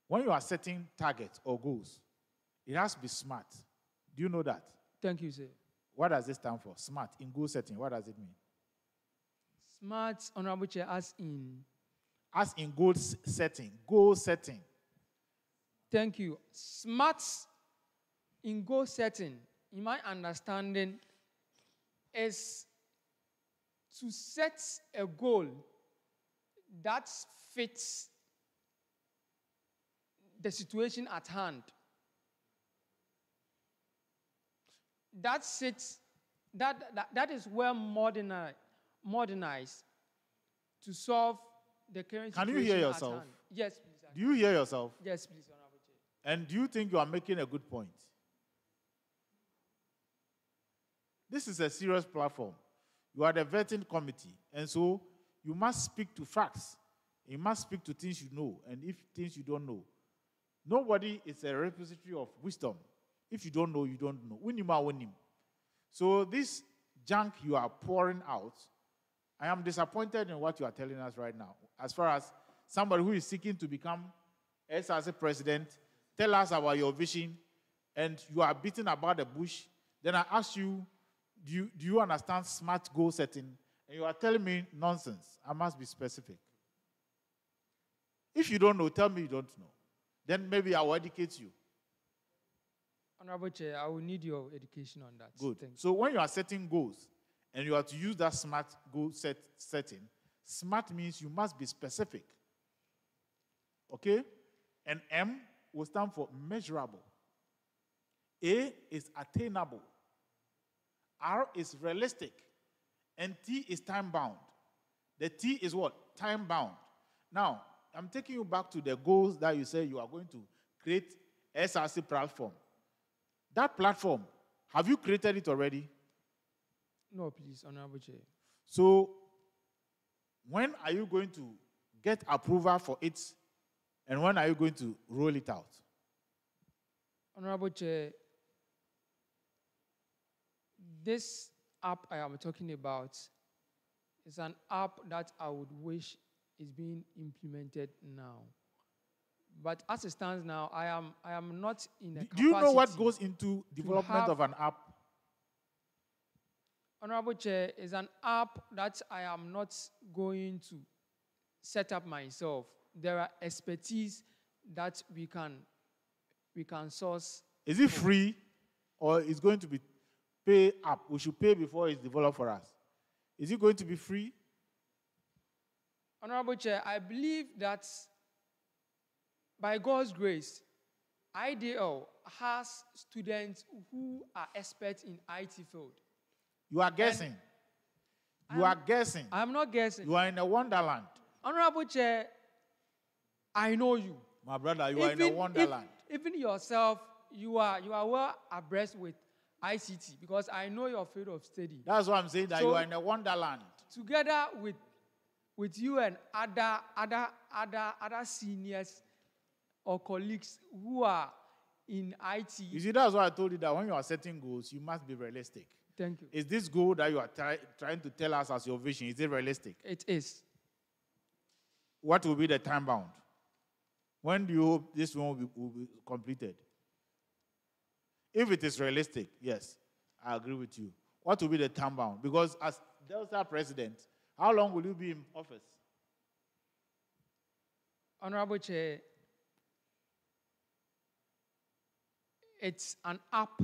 When you are setting targets or goals, it has to be smart. Do you know that? Thank you, sir. What does it stand for? Smart. In goal setting, what does it mean? Smart, Honorable Chair, as in? As in goal setting. Goal setting. Thank you. Smart in goal setting, in my understanding, is to set a goal that fits the situation at hand. That is well modernized to solve the current Can situation you hear at yourself? hand. Yes, please. Do you hear yourself? Yes, please, Honorable Chair. And do you think you are making a good point? This is a serious platform. You are the vetting committee, and so you must speak to facts. You must speak to things you know, and if things you don't know. Nobody is a repository of wisdom. If you don't know, you don't know. Win. So this junk you are pouring out, I am disappointed in what you are telling us right now. As far as somebody who is seeking to become SRC president, tell us about your vision, and you are beating about the bush. Then I ask you, do you understand smart goal setting? And you are telling me nonsense. I must be specific. If you don't know, tell me you don't know. Then maybe I will educate you. Honorable Chair, I will need your education on that. Good. Thank you. So when you are setting goals and you are to use that smart goal setting, smart means you must be specific. Okay? And M will stand for measurable. A is attainable. R is realistic. And T is time bound. The T is what? Time bound. Now, I'm taking you back to the goals that you say you are going to create SRC platform. That platform, have you created it already? No, please, Honorable Chair. So, when are you going to get approval for it, and when are you going to roll it out? Honorable Chair, this app I am talking about is an app that I would wish is being implemented now. But as it stands now, I am not in a capacity. Do you know what goes into development of an app? Honorable Chair, is an app that I am not going to set up myself. there are expertise that we can source. Is it free or is going to be pay up? We should pay before it's developed for us. Is it going to be free? Honorable Chair, I believe that by God's grace, IDL has students who are experts in IT field. You are guessing. You are guessing. I'm not guessing. You are in a wonderland. Honorable Chair, I know you. My brother, you are in a wonderland. Even yourself, you are well abreast with ICT because I know your field of study. That's why I'm saying that you are in a wonderland. Together with you and other seniors or colleagues who are in IT. You see, that's why I told you that when you are setting goals, you must be realistic. Thank you. Is this goal that you are trying to tell us as your vision, is it realistic? It is. What will be the time bound? When do you hope this one will be completed? If it is realistic, yes, I agree with you. What will be the time bound? Because as Delta president, how long will you be in office? Honorable Chair, it's an app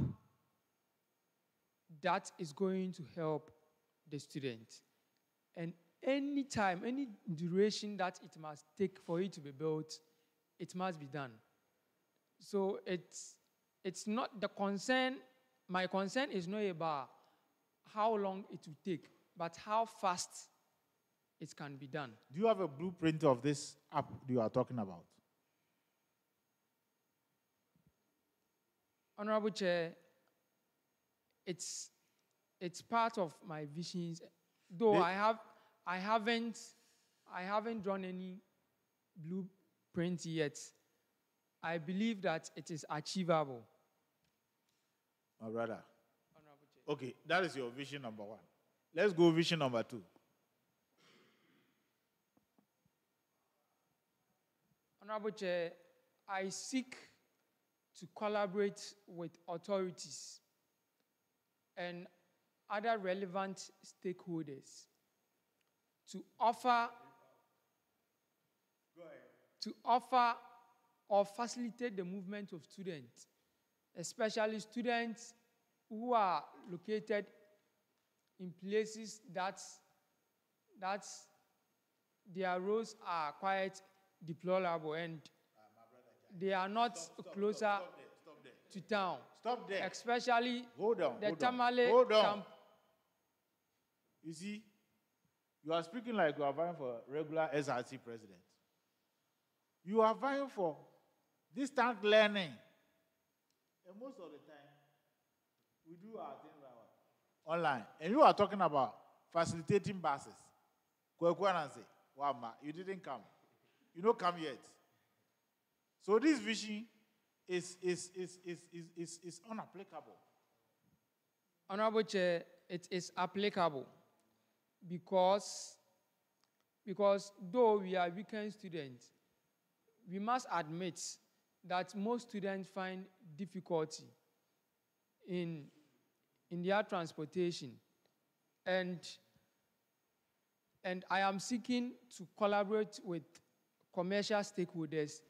that is going to help the student. And any time, any duration that it must take for it to be built, it must be done. So it's not the concern, my concern is not about how long it will take, but how fast it can be done. Do you have a blueprint of this app you are talking about? Honorable Chair, it's part of my visions, though I haven't drawn any blueprint yet. I believe that it is achievable. My brother. Okay, that is your vision number one. Let's go vision number two. Honorable Chair, I seek to collaborate with authorities and other relevant stakeholders to offer or facilitate the movement of students, especially students who are located in places that their roads are quite deplorable and they are not closer to town. Stop there. Especially the Tamale camp. You see, you are speaking like you are vying for a regular SRC president. You are vying for distant learning. And most of the time, we do our things online. And you are talking about facilitating buses. You didn't come. You don't come yet. So this vision is unapplicable. Honorable Chair, it is applicable because though we are weekend students, we must admit that most students find difficulty in their transportation. And I am seeking to collaborate with commercial stakeholders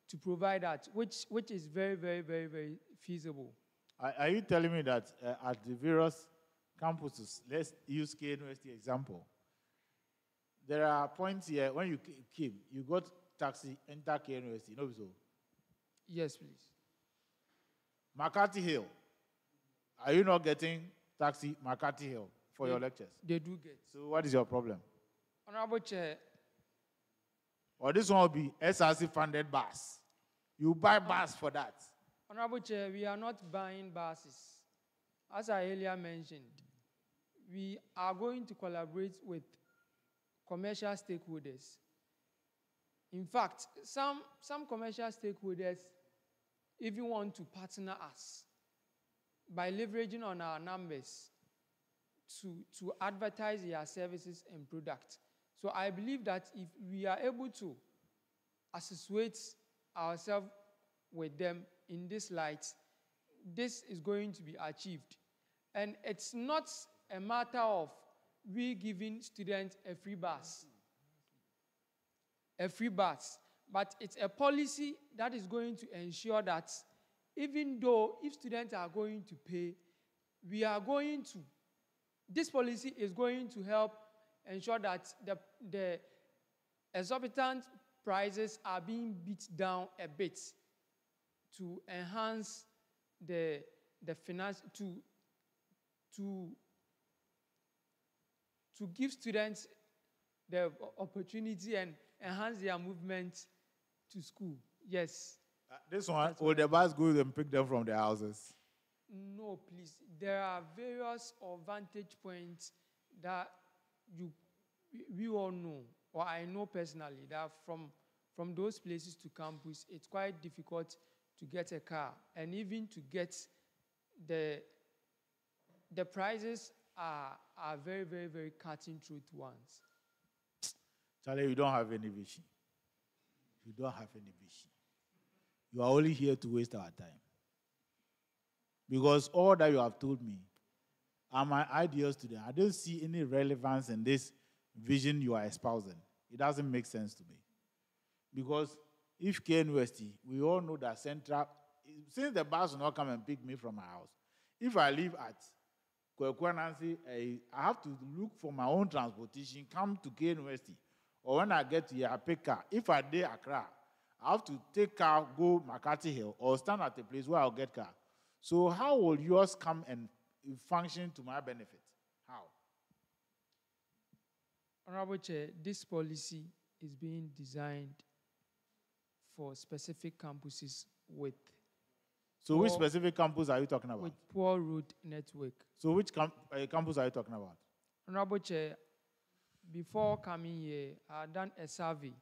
to provide that, which is very, very, very, very feasible. Are you telling me that at the various campuses, let's use K University example, there are points here when you came, you got taxi, enter K University, no so? Yes, please. McCarthy Hill, are you not getting taxi McCarthy Hill for your lectures? They do get. So what is your problem? Honorable Chair. Or this one will be SRC funded bus. You buy bus for that. Honorable Chair, we are not buying buses. As I earlier mentioned, we are going to collaborate with commercial stakeholders. In fact, some commercial stakeholders even want to partner us by leveraging on our numbers to advertise their services and products. So I believe that if we are able to associate ourselves with them in this light, this is going to be achieved. And it's not a matter of we giving students a free bus, But it's a policy that is going to ensure that even though if students are going to pay, this policy is going to help ensure that the exorbitant prices are being beat down a bit to enhance the finance, to give students the opportunity and enhance their movement to school. Yes. This one, will the bus go and pick them from their houses? No, please. There are various vantage points that we all know, or I know personally, that from those places to campus, it's quite difficult to get a car. And even to get the prices are very, very, very cutting truth ones. Charlie, you don't have any vision. You don't have any vision. You are only here to waste our time. Because all that you have told me are my ideas today. I don't see any relevance in this vision you are espousing. It doesn't make sense to me. Because if KNUST, we all know that Central, since the bus will not come and pick me from my house, if I live at Kwekwanansi, I have to look for my own transportation, come to KNUST, or when I get here, I pick car. If I day Accra, I have to take car, go McCarthy Hill, or stand at a place where I'll get car. So how will yours come and function to my benefit? How? Honorable Chair, this policy is being designed for specific campuses with... So which specific campus are you talking about? With poor road network. So which campus are you talking about? Honorable Chair, before coming here, I had done a survey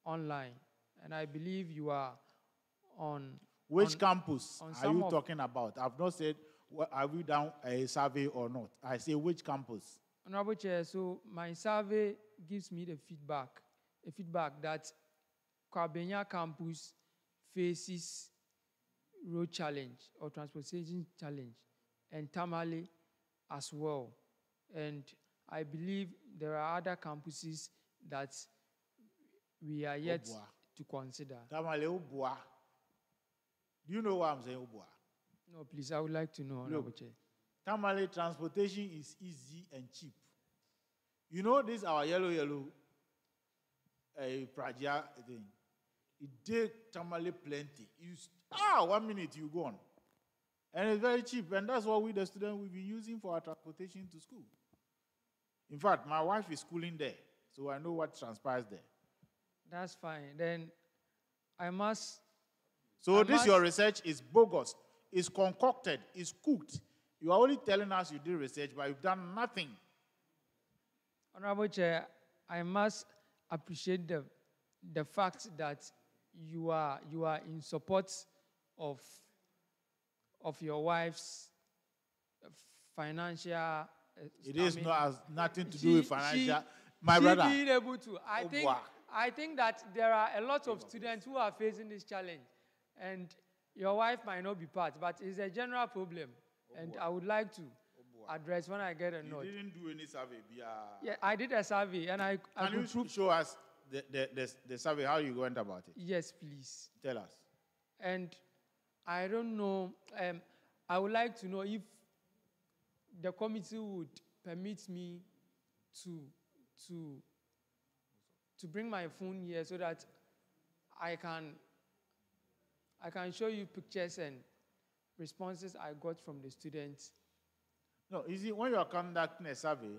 online, and I believe you are on... Which campus are you talking about? I've not said, have you done a survey or not? I say, which campus? Honorable Chair, so my survey gives me the feedback that Kwabenya campus faces road challenge or transportation challenge, and Tamale as well. And I believe there are other campuses that we are yet to consider. Tamale Ubwa. Do you know what I'm saying, Ubwa? No, please, I would like to know, Honorable Chair. Tamale transportation is easy and cheap. You know this our yellow Praja thing. It take Tamale plenty. 1 minute you go on. And it's very cheap. And that's what we, the students, will be using for our transportation to school. In fact, my wife is schooling there, so I know what transpires there. That's fine. Then I must... So your research is bogus, is concocted, is cooked. You are only telling us you did research, but you've done nothing. Honorable Chair, I must appreciate the fact that you are in support of your wife's financial... It is nothing to do with financial... My brother. Being able to. I think that there are a lot of students who are facing this challenge. And your wife might not be part, but it's a general problem. And I would like to address when I get a note. You didn't do any survey? Yeah, I did a survey, and I Can you show us the survey, how you went about it? Yes, please. Tell us. And I don't know, I would like to know if the committee would permit me to bring my phone here so that I can show you pictures and responses I got from the students. No, you see, when you are conducting a survey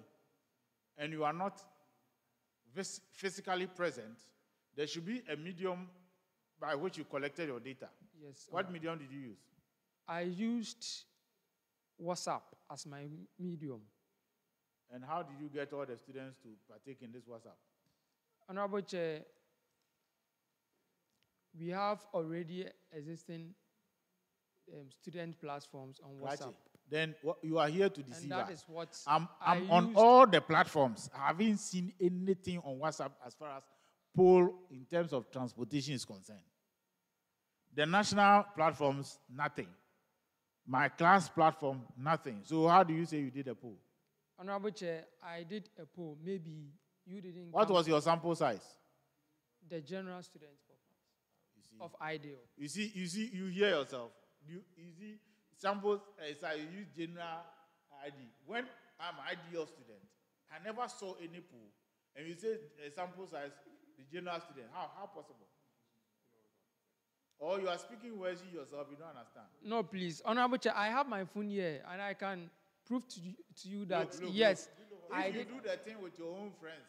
and you are not physically present, there should be a medium by which you collected your data. Yes. What medium did you use? I used WhatsApp as my medium. And how did you get all the students to partake in this WhatsApp? Honorable Chair, we have already existing student platforms on WhatsApp. Then you are here to deceive us. And that is what I'm on all the platforms. I haven't seen anything on WhatsApp as far as poll in terms of transportation is concerned. The national platforms, nothing. My class platform, nothing. So how do you say you did a poll? Honorable Chair, I did a poll. Maybe you didn't. What was your sample size? The general students' population. of ideal. You hear yourself. You see, samples, you use general ID. When I'm ideal student, I never saw any pool. And you say sample size, the general student. How possible? Or you are speaking words you yourself, you don't understand. No, please. Honorable Chair, I have my phone here, and I can prove to you that, yes, If you do the thing with your own friends,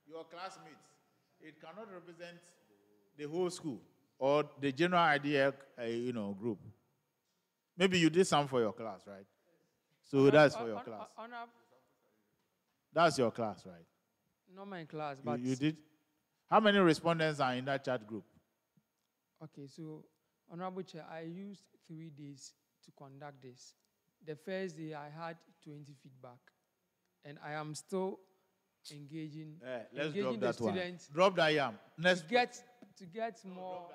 your classmates, it cannot represent the whole school or the general idea, group. Maybe you did some for your class, right? So that's for your class. That's your class, right? Not my class, but... You did? How many respondents are in that chat group? Okay, so, Honorable Chair, I used 3 days to conduct this. The first day, I had 20 feedback, and I am still engaging the students. Drop that yam. To get more...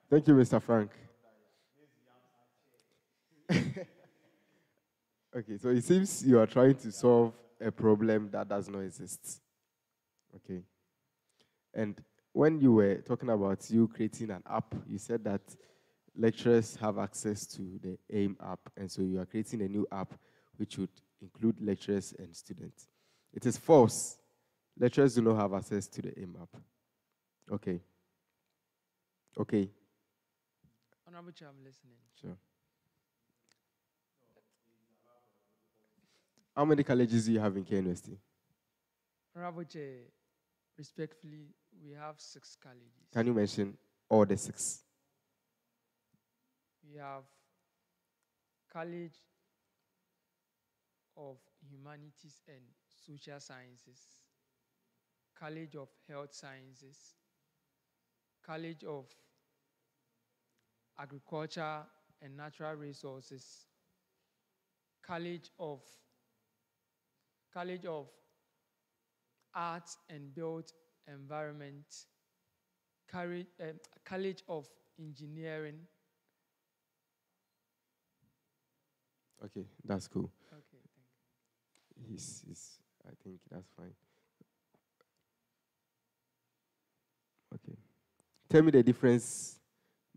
Thank you, Mr. Frank. Okay, so it seems you are trying to solve a problem that does not exist. Okay. And when you were talking about you creating an app, you said that lecturers have access to the AIM app, and so you are creating a new app which would include lecturers and students. It is false. Lecturers do not have access to the AIM app. Okay. Okay. Honorable Chair, I'm listening. Sure. How many colleges do you have in KNUST? Honorable Chair, respectfully, we have 6 colleges. Can you mention all the 6? We have College of Humanities and Social Sciences, College of Health Sciences, College of Agriculture and Natural Resources, College of Arts and Built Environment, College of Engineering. Okay, that's cool. Okay, thank you. I think that's fine. Okay. Tell me the difference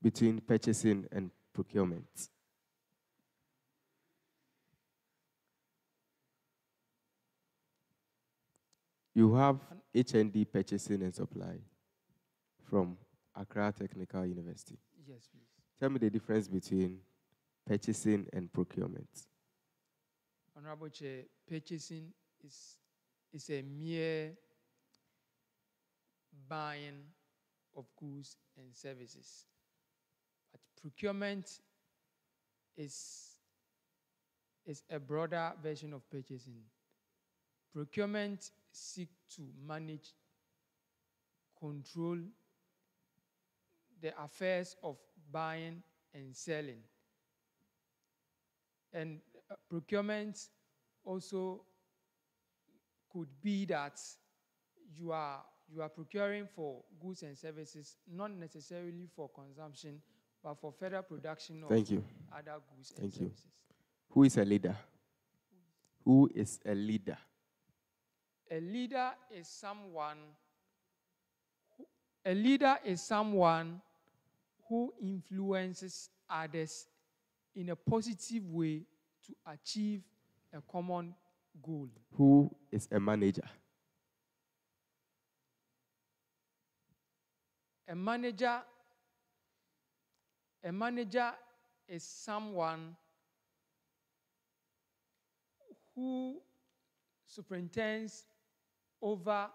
between purchasing and procurement. You have HND purchasing and supply from Accra Technical University. Yes, please. Tell me the difference between purchasing and procurement. Honorable Chair, purchasing is a mere buying of goods and services. But procurement is a broader version of purchasing. Procurement seeks to manage, control the affairs of buying and selling. And procurement also could be that you are procuring for goods and services, not necessarily for consumption, but for further production of other goods and services. Who is a leader? Who is a leader? A leader is someone who influences others in a positive way to achieve a common goal. Who is a manager? A manager is someone who superintends over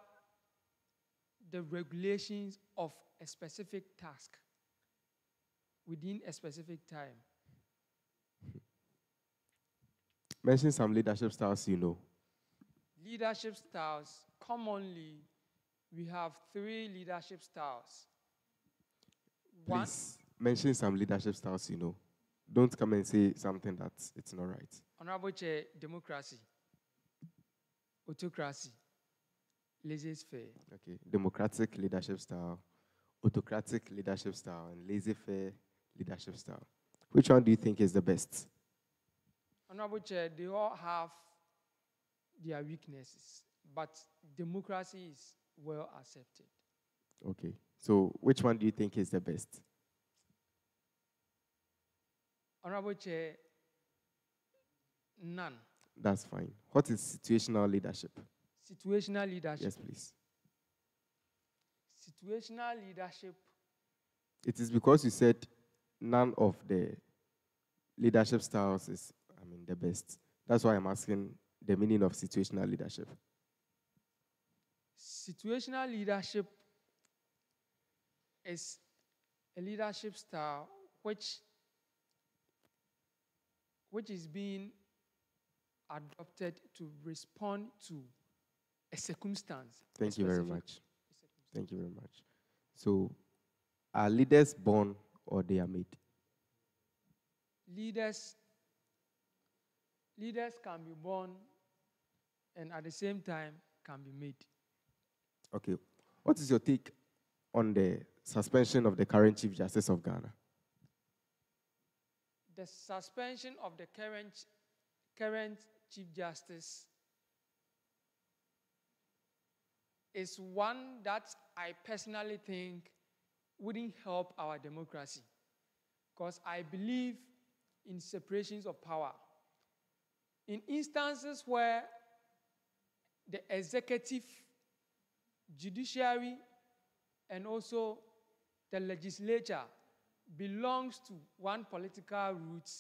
the regulations of a specific task within a specific time. Mention some leadership styles you know. Leadership styles, commonly, we have 3 leadership styles. Please, mention some leadership styles you know. Don't come and say something that it's not right. Honorable Chair, democracy, autocracy, laissez-faire. Okay, democratic leadership style, autocratic leadership style, and laissez-faire leadership style. Which one do you think is the best? Honorable Chair, they all have their weaknesses, but democracy is well accepted. Okay, so which one do you think is the best? Honorable Chair, none. That's fine. What is situational leadership? Situational leadership. Yes, please. Situational leadership. It is because you said none of the leadership styles is, the best. That's why I'm asking the meaning of situational leadership. Situational leadership is a leadership style which is being adopted to respond to a circumstance. Thank you very much. Thank you very much. So, are leaders born or they are made? Leaders can be born and at the same time can be made. Okay. What is your take on the suspension of the current Chief Justice of Ghana? The suspension of the current Chief Justice is one that I personally think wouldn't help our democracy, because I believe in separations of power. In instances where the executive, judiciary, and also the legislature belongs to one political route,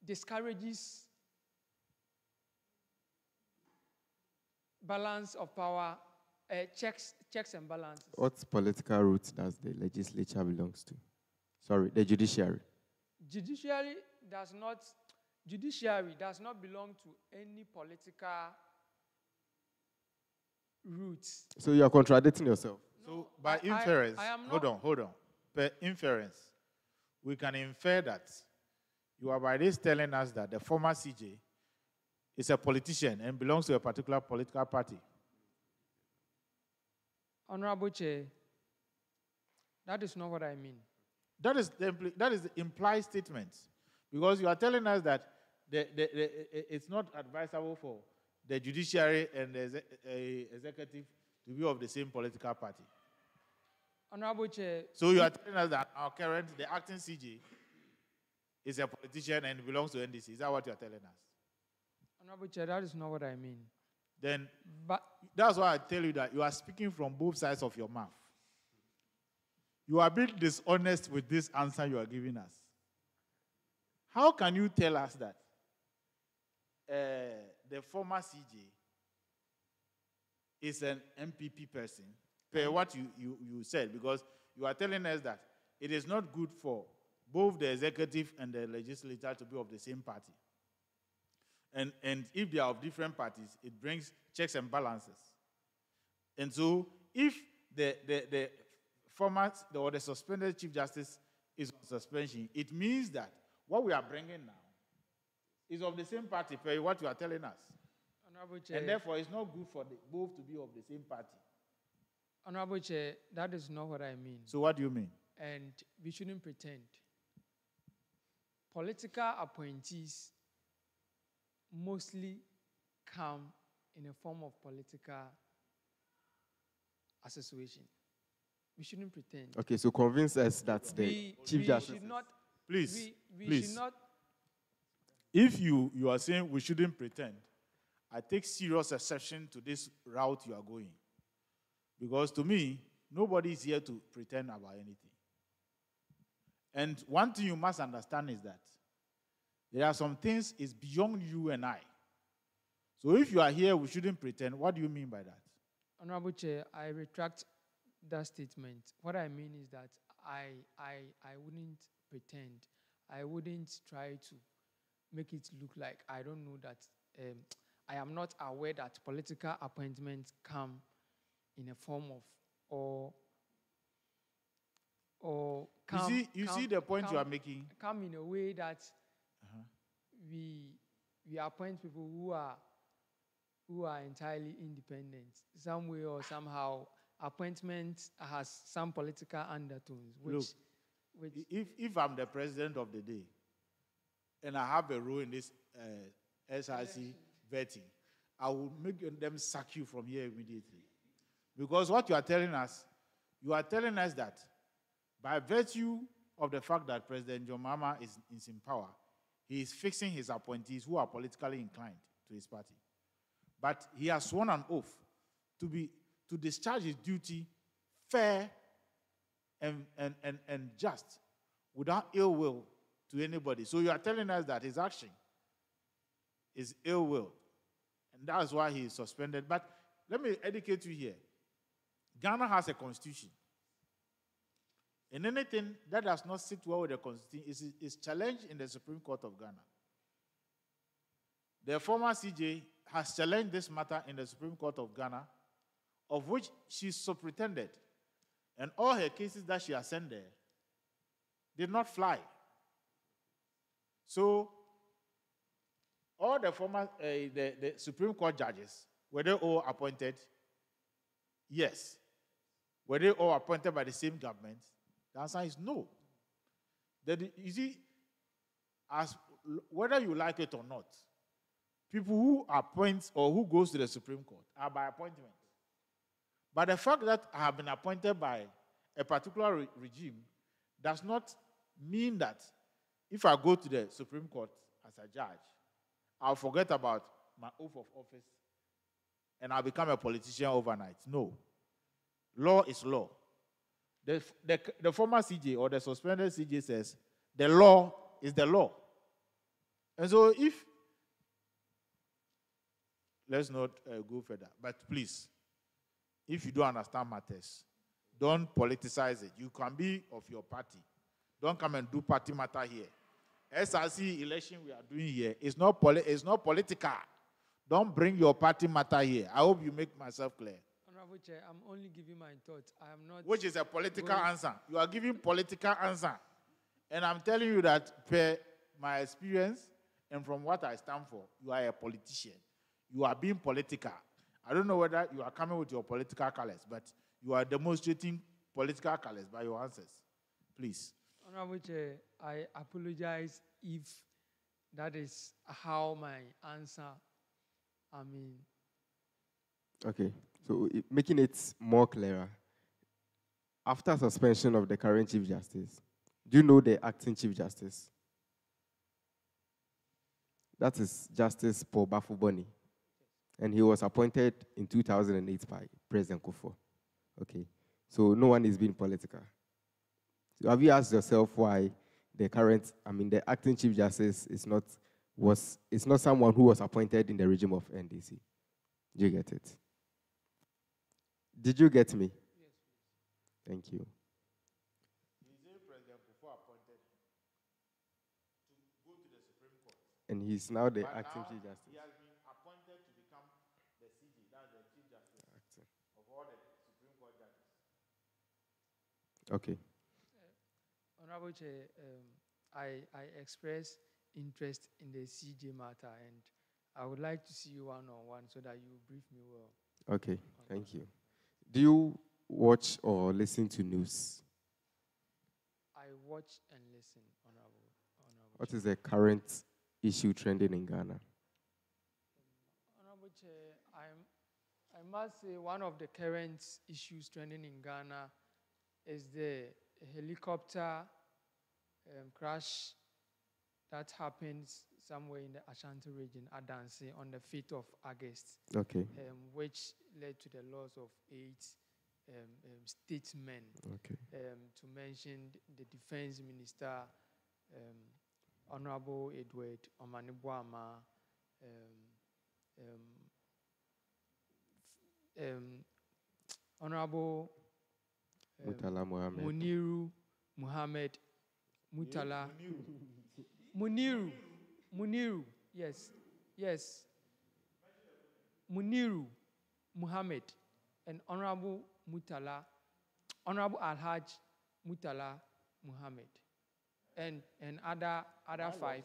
discourages balance of power, checks and balances. What political route does the legislature belongs to? Sorry, the judiciary. Judiciary does not belong to any political route. So you are contradicting yourself. So by inference, hold on. Per inference, we can infer that you are by this telling us that the former CJ is a politician and belongs to a particular political party. Honorable Chair, that is not what I mean. That is the implied statement, because you are telling us that it's not advisable for the judiciary and the executive to be of the same political party. Honorable Chair. So you are telling us that the acting CJ, is a politician and belongs to NDC. Is that what you are telling us? Honorable Chair, that is not what I mean. Then that's why I tell you that you are speaking from both sides of your mouth. You are being dishonest with this answer you are giving us. How can you tell us that the former CJ is an MPP person, per what you said? Because you are telling us that it is not good for both the executive and the legislature to be of the same party. And if they are of different parties, it brings checks and balances. And so if the former or the suspended Chief Justice is on suspension, it means that what we are bringing now is of the same party, per what you are telling us. Honorable Chair, and therefore, it's not good for both to be of the same party. Honorable Chair, that is not what I mean. So what do you mean? And we shouldn't pretend. Political appointees mostly come in a form of political association. We shouldn't pretend. Okay, so convince us that the Chief Justice... Please. Should not... If you are saying we shouldn't pretend, I take serious exception to this route you are going. Because to me, nobody is here to pretend about anything. And one thing you must understand is that there are some things is beyond you and I. So if you are here, we shouldn't pretend. What do you mean by that? Honorable Chair, I retract that statement. What I mean is that I wouldn't pretend. I wouldn't try to make it look like I don't know that I am not aware that political appointments come in a form of you see the point you are making? Come in a way that we appoint people who are entirely independent. Some way or somehow, appointment has some political undertones. If I'm the president of the day and I have a role in this SRC vetting, I will make them sack you from here immediately. Because what you are telling us that by virtue of the fact that President John Mahama is in power, he is fixing his appointees who are politically inclined to his party. But he has sworn an oath to discharge his duty fair and just, without ill will to anybody. So you are telling us that his action is ill will, and that's why he is suspended. But let me educate you here. Ghana has a constitution. And anything that does not sit well with the constitution is challenged in the Supreme Court of Ghana. The former CJ has challenged this matter in the Supreme Court of Ghana, of which she superintended. And all her cases that she has sent there did not fly. So, all the former, the Supreme Court judges, were they all appointed? Yes. Were they all appointed by the same government? The answer is no. You see, whether you like it or not, people who appoint or who goes to the Supreme Court are by appointment. But the fact that I have been appointed by a particular regime does not mean that if I go to the Supreme Court as a judge, I'll forget about my oath of office and I'll become a politician overnight. No. Law is law. The former CJ or the suspended CJ says the law is the law. And so let's not go further. But please, if you don't understand matters, don't politicize it. You can be of your party. Don't come and do party matter here. SRC election we are doing here is not political. Don't bring your party matter here. I hope you make myself clear. Honorable Chair, I'm only giving my thoughts. I am not. Which is a political answer. You are giving political answer. And I'm telling you that per my experience and from what I stand for, you are a politician. You are being political. I don't know whether you are coming with your political colors, but you are demonstrating political colors by your answers. Please. Honorable Chair, I apologize if that is how my answer, Okay, so making it more clearer, after suspension of the current Chief Justice, do you know the acting Chief Justice? That is Justice Paul Bafuboni. And he was appointed in 2008 by President Kufuor. Okay, so no one is being political. So have you asked yourself why the acting Chief Justice is not someone who was appointed in the regime of NDC? Did you get it? Did you get me? Yes. Thank you. President Kufuor appointed to go to the Supreme Court. And he's now the acting Chief Justice. He has been appointed to become the CJ, that's the Chief Justice of all the Supreme Court judges. Okay. Honorable Chair, I express interest in the CJ matter, and I would like to see you one-on-one so that you brief me well. Okay, thank you. Do you watch or listen to news? I watch and listen, Honorable What Chair. is the current issue trending in Ghana? Honorable Chair, I must say one of the current issues trending in Ghana is the helicopter crash that happens somewhere in the Ashanti region, Adansi, on the 5th of August. Okay. Which led to the loss of 8 statesmen. Okay. To mention the Defense Minister, Honorable Edward Omanibuama, Honorable Mutala Mohammed. Muniru Muhammad Mutala. Muniru, yes. Muniru Muhammad and Honorable Alhaj Mutala Muhammad, and other 5.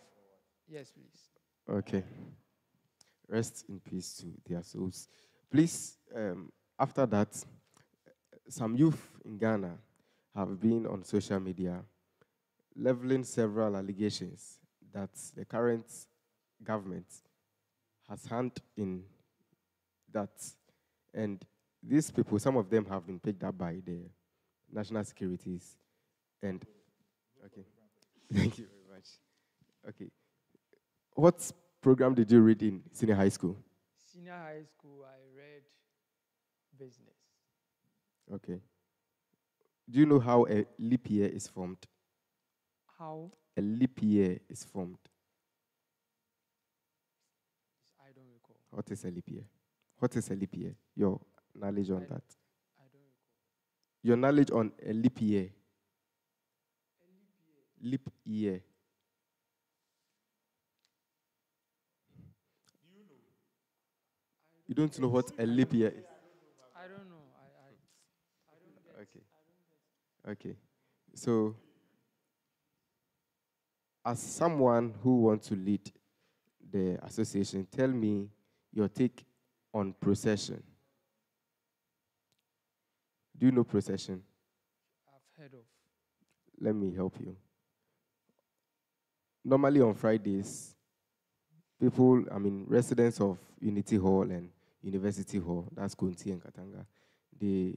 Yes, please. Okay. Rest in peace to their souls. Please, after that, some youth in Ghana have been on social media leveling several allegations that the current government has hand in that. And these people, some of them have been picked up by the national securities. And, Okay. Thank you very much. Okay. What program did you read in senior high school? Senior high school, I read business. Okay. Do you know how a leap year is formed? How? A leap year is formed. I don't recall. What is a leap year? What is a leap year? Your knowledge on that. I don't recall. Your knowledge on a leap year. Leap year. You don't know what a leap year is? I don't know. I don't get. Okay. Okay. So, as someone who wants to lead the association, tell me your take on procession. Do you know procession? I've heard of. Let me help you. Normally on Fridays, residents of Unity Hall and University Hall, that's Kunti and Katanga, they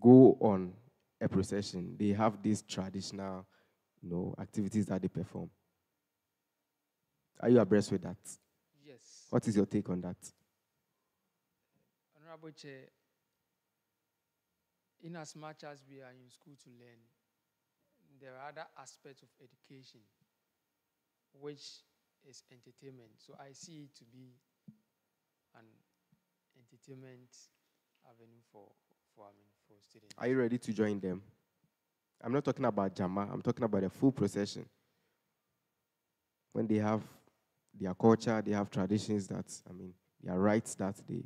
go on a procession. They have these traditional, activities that they perform. Are you abreast with that? Yes. What is your take on that? Honorable Chair, in as much as we are in school to learn, there are other aspects of education, which is entertainment. So I see it to be an entertainment avenue for students. Are you ready to join them? I'm not talking about Jama. I'm talking about a full procession. When they have their culture, they have traditions their rights that they,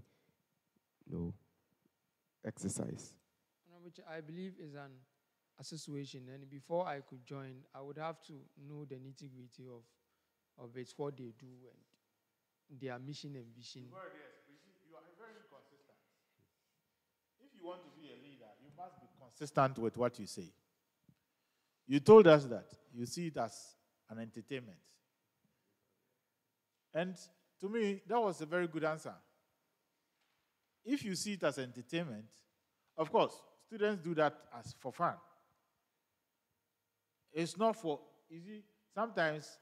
exercise. Which I believe is an association, and before I could join, I would have to know the nitty-gritty of it, what they do, and their mission and vision. You are very inconsistent. If you want to be a leader, you must be consistent with what you say. You told us that you see it as an entertainment. And to me, that was a very good answer. If you see it as entertainment, of course, students do that as for fun. It's not for, you see, sometimes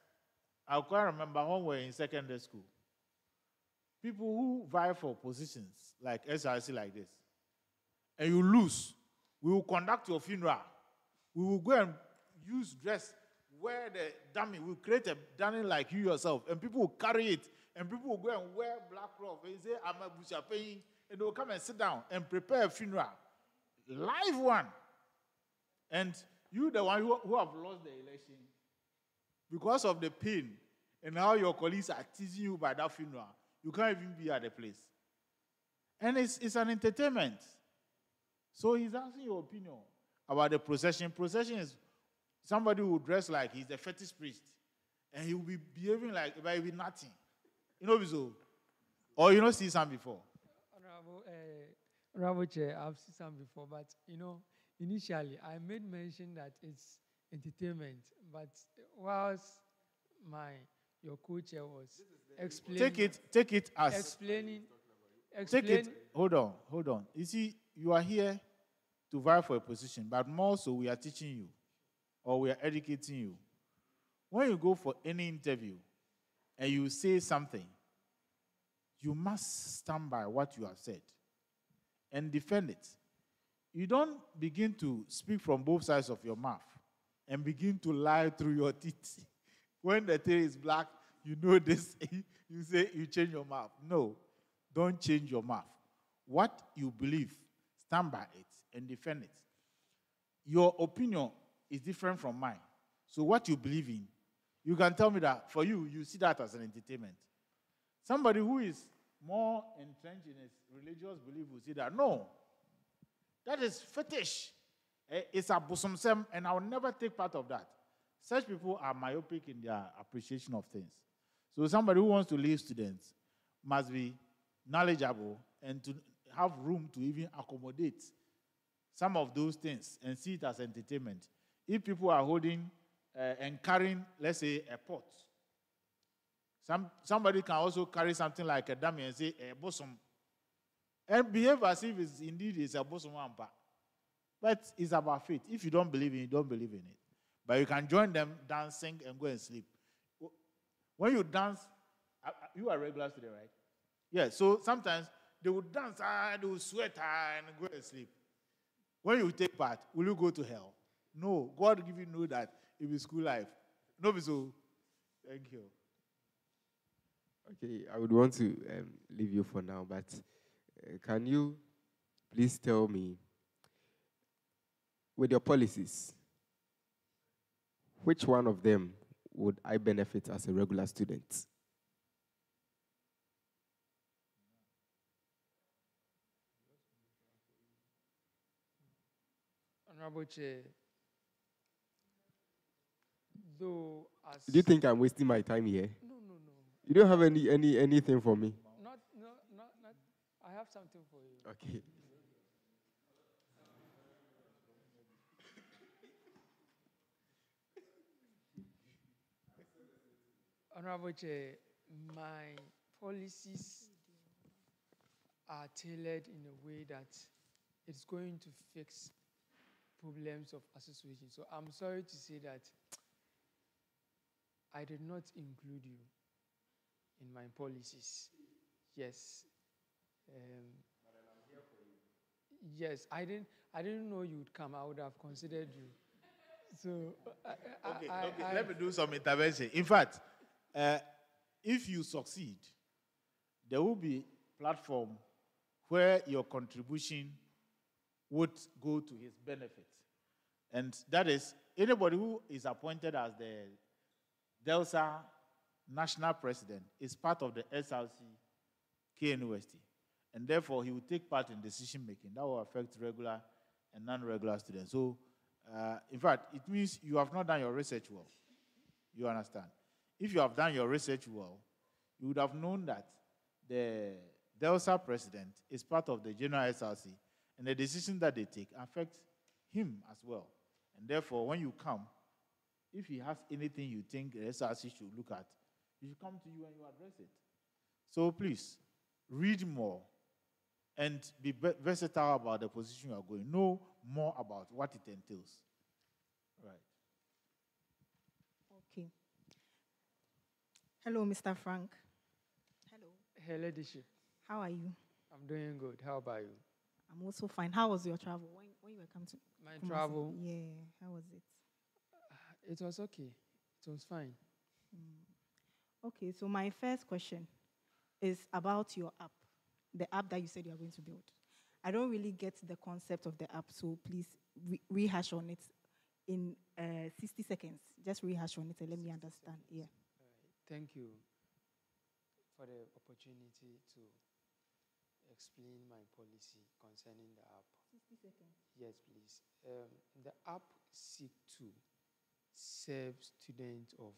I quite remember when we were in secondary school, people who vie for positions like SRC like this, and you lose, we will conduct your funeral. We will go and use dress, wear the dummy, we'll create a dummy like you yourself, and people will carry it, and people will go and wear black cloth, and say, I'm a bushapaying, and they will come and sit down and prepare a funeral. Live one. And you, the one who have lost the election, because of the pain and how your colleagues are teasing you by that funeral, you can't even be at the place. And it's an entertainment. So he's asking your opinion about the procession. Procession is somebody who dress like he's a fetish priest, and he will be behaving like it will be nothing. You know, so, or see some before. Honorable Chair, I've seen some before, but initially I made mention that it's entertainment, but whilst your co-chair was explaining, take it as explaining. Take it. Hold on. You see, you are here to vie for a position, but more so we are teaching you, or we are educating you. When you go for any interview and you say something, you must stand by what you have said and defend it. You don't begin to speak from both sides of your mouth and begin to lie through your teeth. When the thing is black, you know this, you say you change your mouth. No, don't change your mouth. What you believe, stand by it and defend it. Your opinion is different from mine. So what you believe in, you can tell me that for you, you see that as an entertainment. Somebody who is more entrenched in his religious belief will say that, no, that is fetish. It's a bosom, and I will never take part of that. Such people are myopic in their appreciation of things. So somebody who wants to lead students must be knowledgeable and to have room to even accommodate some of those things and see it as entertainment. If people are holding and carrying, let's say, a pot, somebody can also carry something like a dummy and say, a bosom, and behave as if it's indeed is a bosom. But it's about faith. If you don't believe in it, don't believe in it. But you can join them dancing and go and sleep. When you dance, you are a regular student, right? Yeah, so sometimes they will dance, they will sweat, and go and sleep. When you take part, will you go to hell? No. God give you know that it will be school life. No, so thank you. Okay, I would want to leave you for now, but can you please tell me, with your policies, which one of them would I benefit as a regular student? Honorable Chair, though as Do you think I'm wasting my time here? no. You don't have anything for me? Not. I have something for you. Okay. Honorable Chair, my policies are tailored in a way that it's going to fix problems of association. So I'm sorry to say that I did not include you in my policies. Yes. Yes, I didn't know you would come. I would have considered you. So Okay, let me do some intervention. In fact, if you succeed, there will be platform where your contribution would go to his benefit. And that is anybody who is appointed as the DELSA national president is part of the SRC KNUST. And therefore, he will take part in decision making. That will affect regular and non-regular students. So, in fact, it means you have not done your research well. You understand? If you have done your research well, you would have known that the DELSA president is part of the general SRC, and the decisions that they take affect him as well. And therefore, when you come, if he has anything you think the SRC should look at, he should come to you and you address it. So please, read more and be versatile about the position you are going. Know more about what it entails. Right. Okay. Hello, Mr. Frank. Hello. Hey, ladyship. How are you? I'm doing good. How about you? I'm also fine. How was your travel? When you were coming to My Kumasi? travel? Yeah. How was it? It was okay. It was fine. Okay, so my first question is about your app, the app that you said you are going to build. I don't really get the concept of the app, so please rehash on it in 60 seconds. Just rehash on it and let me understand. Yeah. Thank you for the opportunity to explain my policy concerning the app. 60 seconds. Yes, please. The app seek to serve students of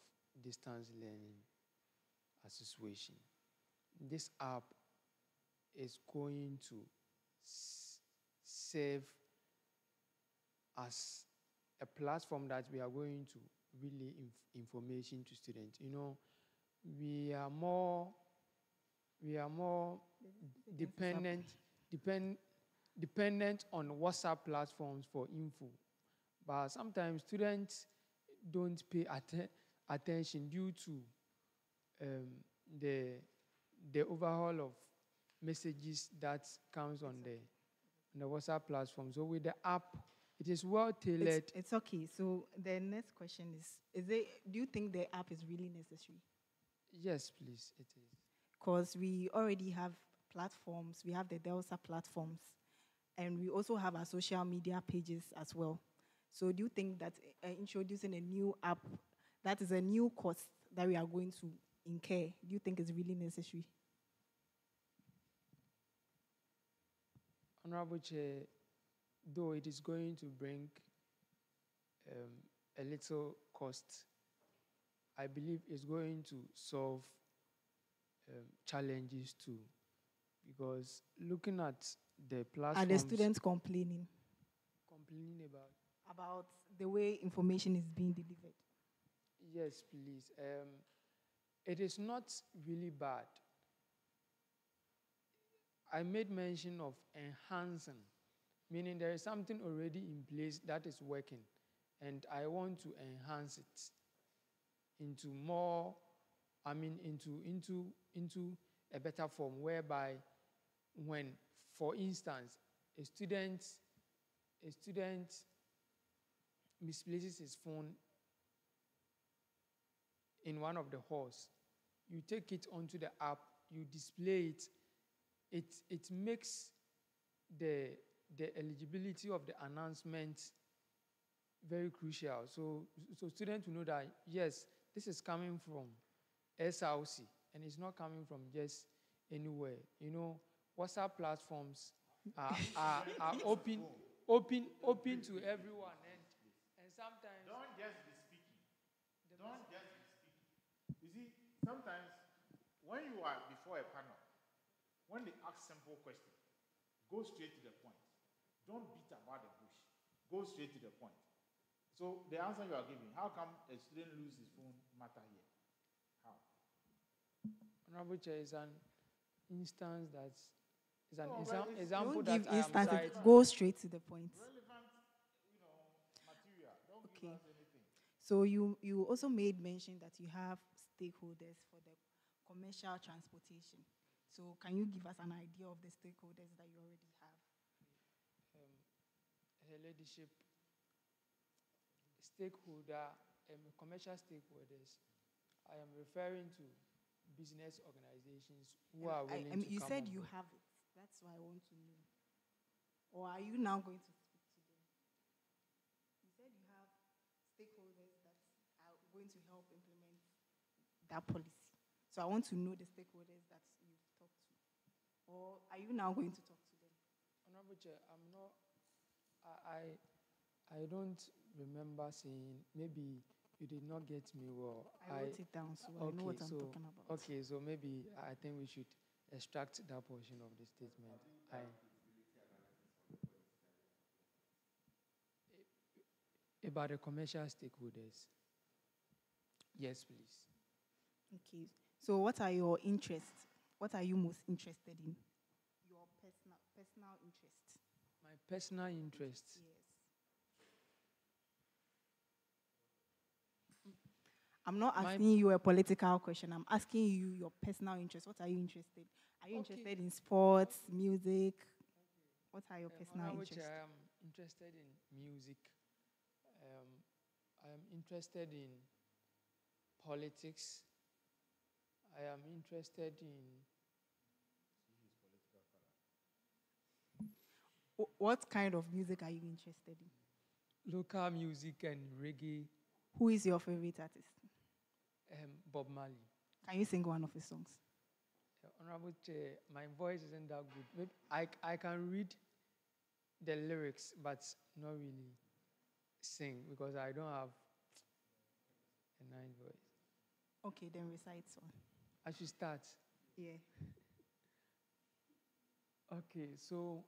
distance learning association. This app is going to serve as a platform that we are going to relay information to students. You know, we are more dependent on WhatsApp platforms for info, but sometimes students don't pay attention due to the overhaul of messages that comes on the WhatsApp platform. So with the app, it is well tailored. It's okay. So the next question is do you think the app is really necessary? Yes, please, it is. Because we already have platforms. We have the DELSA platforms, and we also have our social media pages as well. So do you think that introducing a new app, that is a new cost that we are going to incur, do you think is really necessary? Honorable Chair, though it is going to bring a little cost, I believe it's going to solve challenges too. Because looking at the platforms... Are the students complaining? Complaining about? About the way information is being delivered? Yes, please. It is not really bad. I made mention of enhancing, meaning there is something already in place that is working. and I want to enhance it into more, into a better form, whereby when, for instance, a student misplaces his phone in one of the halls, you take it onto the app, you display it, it makes the eligibility of the announcement very crucial. So students will know that, yes, this is coming from SRC, and it's not coming from just anywhere. You know, WhatsApp platforms are open to everyone, and sometimes... Don't just be speaking. Don't just be speaking. You see, sometimes when you are before a panel, when they ask simple questions, go straight to the point. Don't beat about the bush. Go straight to the point. So the answer you are giving, how come a student loses his phone matter here? How? Honorable Chair, is an instance that's is an Don't example give that I am instances. citing. Go straight to the point. Relevant, material. Don't Okay. give us anything. So you also made mention that you have stakeholders for the commercial transportation. So can you give us an idea of the stakeholders that you already have? Her leadership, stakeholder, commercial stakeholders, I am referring to business organizations who are willing to You come said on you board. have it. That's why I want to know. Or are you now going to speak to them? You said you have stakeholders that are going to help implement that policy. So I want to know the stakeholders that you've talked to. Or are you now going to talk to them? Honorable Chair, I don't remember saying, maybe you did not get me well. I wrote it down, so I know what I'm talking about. Okay, so maybe I think we should extract that portion of the statement. About the commercial stakeholders. Yes, please. Okay. So what are your interests? What are you most interested in? Your personal interests. My personal interests. Yes. I'm not asking you a political question. I'm asking you your personal interests. What are you interested in? Are you interested in sports, music? What are your personal interests? I am interested in music. I am interested in politics. I am interested in... What kind of music are you interested in? Local music and reggae. Who is your favorite artist? Bob Marley. Can you sing one of his songs? Honorable Chair, my voice isn't that good. Maybe I can read the lyrics, but not really sing, because I don't have a nice voice. Okay, then recite one. I should start. Yeah. Okay, so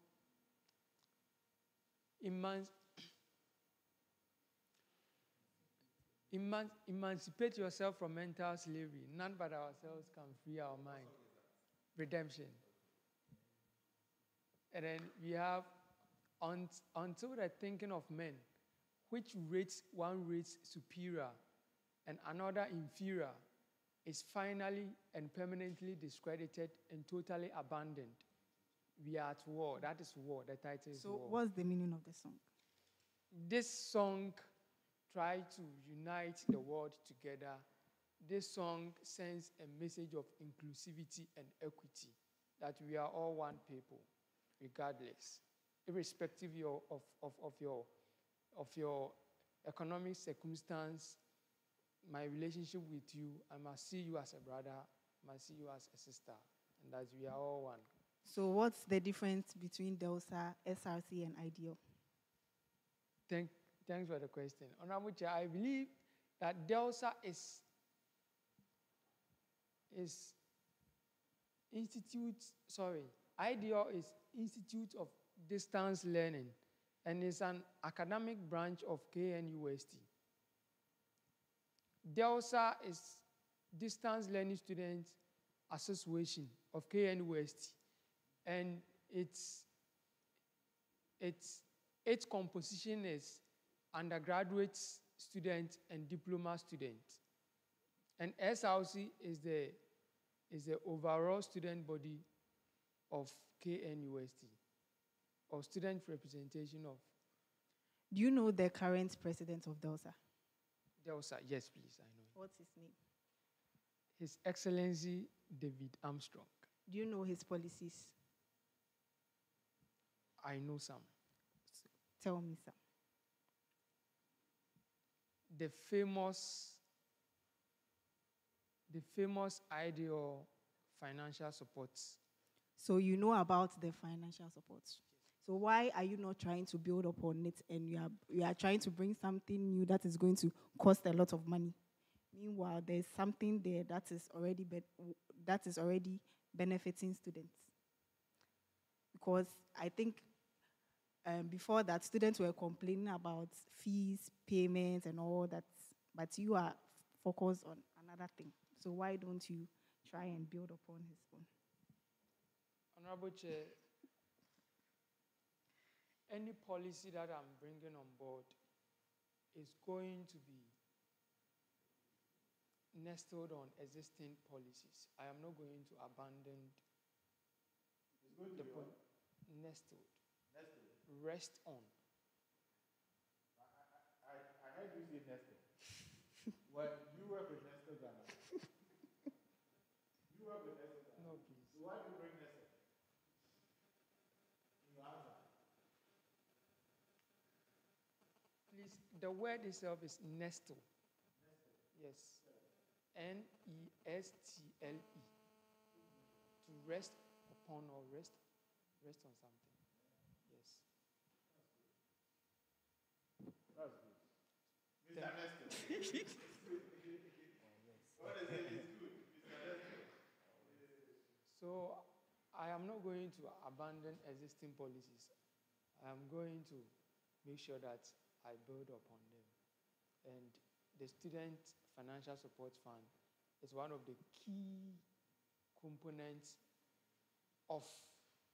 emancipate yourself from mental slavery. None but ourselves can free our mind. Redemption. And then we have until the thinking of men, which rates one rates superior and another inferior, is finally and permanently discredited and totally abandoned. We are at war. That is war. The title is war. So what's the meaning of the song? This song tries to unite the world together. This song sends a message of inclusivity and equity, that we are all one people, regardless, irrespective of your economic circumstance, my relationship with you. I must see you as a brother, I must see you as a sister, and that we are all one. So what's the difference between DELSA, SRC, and IDEAL? Thanks for the question. Honorable Chair, I believe that DELSA is IDEAL is Institute of Distance Learning, and is an academic branch of KNUST. DELSA is Distance Learning Students Association of KNUST, and its composition is undergraduate students and diploma students. And SRC is the overall student body of KNUST, or student representation of. Do you know the current president of DELSA? DELSA, yes, please, I know. What's his name? His Excellency David Armstrong. Do you know his policies? I know some. Tell me some. The famous ideal financial support. So you know about the financial support. So why are you not trying to build upon it, and you are trying to bring something new that is going to cost a lot of money? Meanwhile, there's something there that is already benefiting students. Because I think before that, students were complaining about fees, payments, and all that, but you are focused on another thing. So why don't you try and build upon his own? Honorable Chair, any policy that I'm bringing on board is going to be nestled on existing policies. I am not going to abandon nestled. Rest on. I heard you say nestled. Well, you work with nestled Ghana. You work with nestled Ghana. No, please. So why do you bring nestled in your answer? Please, the word itself is nestle. Yes. Nestle. To rest upon or rest on something. Yes. That's good. Mr. Nestle. What is it? It's good. Mr. Nestle. So I am not going to abandon existing policies. I am going to make sure that I build upon them. And the Student Financial Support Fund is one of the key components of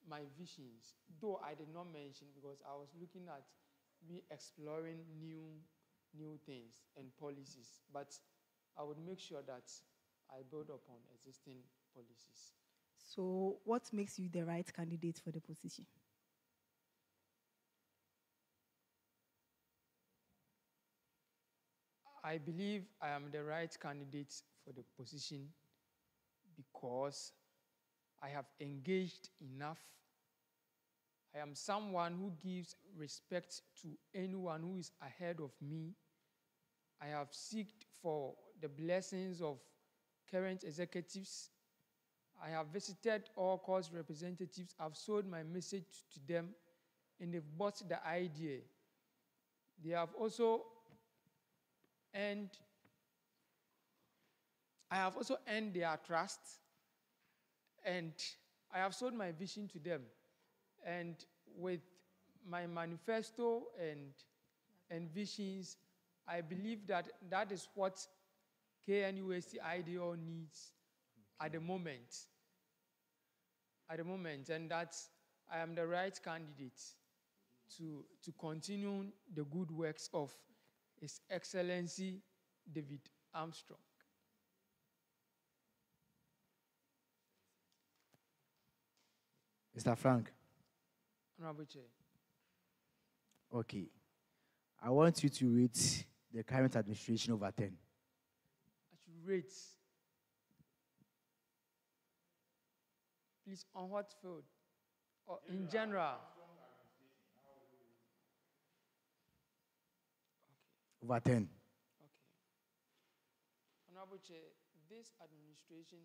my visions, though I did not mention, because I was looking at me exploring new things and policies, but I would make sure that I build upon existing policies. So what makes you the right candidate for the position? I believe I am the right candidate for the position because I have engaged enough. I am someone who gives respect to anyone who is ahead of me. I have sought for the blessings of current executives. I have visited all cause representatives. I've sold my message to them, and they've bought the idea. They have also earned their trust, and I have sold my vision to them. And with my manifesto and visions, I believe that that is what KNUST IDO needs at the moment. And that I am the right candidate to continue the good works of His Excellency David Armstrong. Mr. Frank. Honorable Chair. Okay. I want you to rate the current administration over 10. I should rate. Please, on what field? Or in general? Over 10. Okay. Honorable Chair, this administration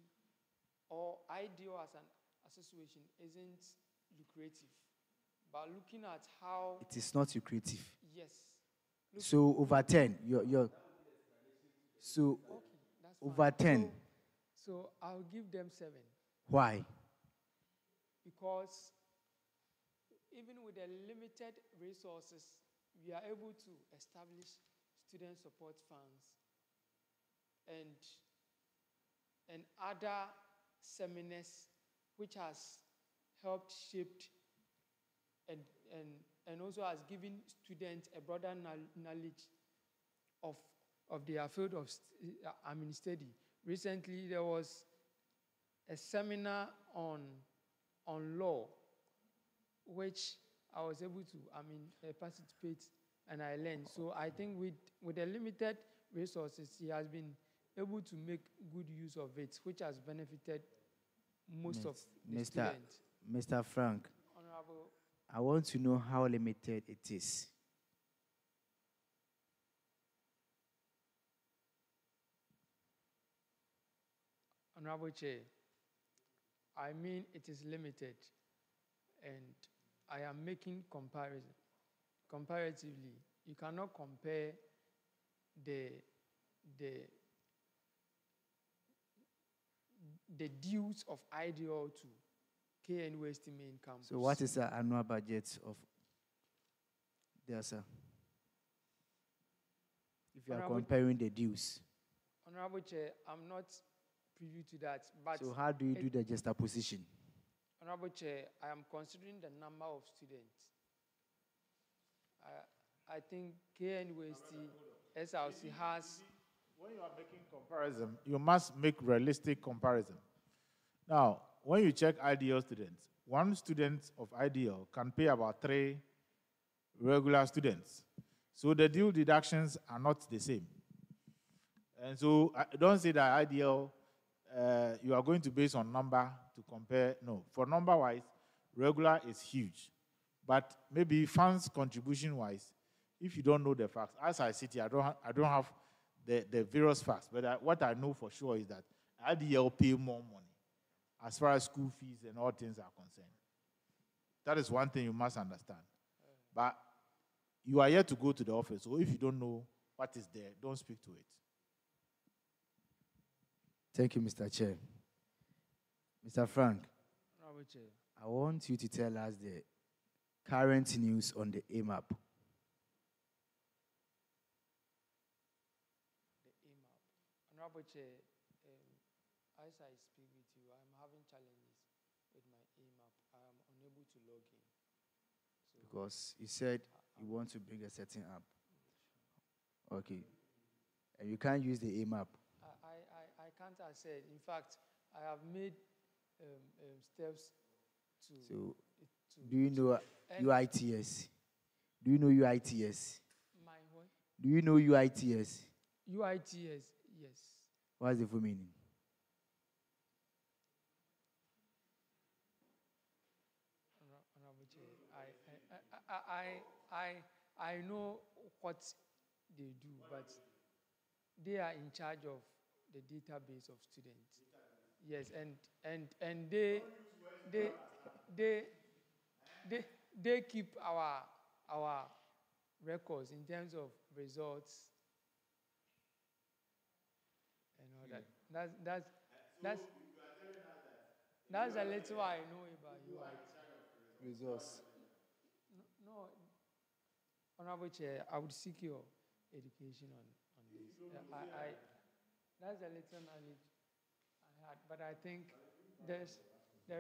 or IDEO as an association isn't lucrative. But looking at how... It is not lucrative. Yes. So over 10, so okay, that's over fine. 10. So I'll give them 7. Why? Because even with the limited resources, we are able to establish student support funds and other seminars which has helped shape and also has given students a broader knowledge of their field of study. Recently, there was a seminar on law, which I was able to participate and I learned. So I think with the limited resources, he has been able to make good use of it, which has benefited most of the students. Mr. Frank, Honorable, I want to know how limited it is. Honorable Chair, I mean it is limited, and I am making comparison. Comparatively, you cannot compare the dues of IDL to KNUST main campus. So what is the annual budget of there, sir? If you are comparing the dues. Honorable Chair, I'm not privy to that. But so how do you do the juxtaposition? Honorable Chair, I am considering the number of students. I think KNUST, SRC has... When you are making comparison, you must make realistic comparison. Now, when you check IDL students, one student of IDL can pay about 3 regular students. So the due deductions are not the same. And so don't say that IDL, you are going to base on number to compare. No, for number-wise, regular is huge. But maybe funds contribution-wise, if you don't know the facts, as I sit here, I don't have the various facts, but what I know for sure is that IDL pay more money as far as school fees and all things are concerned. That is one thing you must understand. But you are here to go to the office, so if you don't know what is there, don't speak to it. Thank you, Mr. Chair. Mr. Frank, Chair, I want you to tell us the current news on the AMAP. Honorable Chair, as I speak with you, I'm having challenges with my AMAP. I am unable to log in. So because you said you want to bring a setting up. Okay. And you can't use the AMAP. I can't, I said. In fact, I have made steps to... So, do you know UITS? Do you know UITS? My what? Do you know UITS? UITS, yes. What's the full meaning? Honorable Chair, I know what they do, but they are in charge of the database of students. Yes, and they keep our records in terms of results and all that. That's a little I know about UIT. Results. No, Honorable Chair, I would seek your education on this. That's a little knowledge I had, but I think there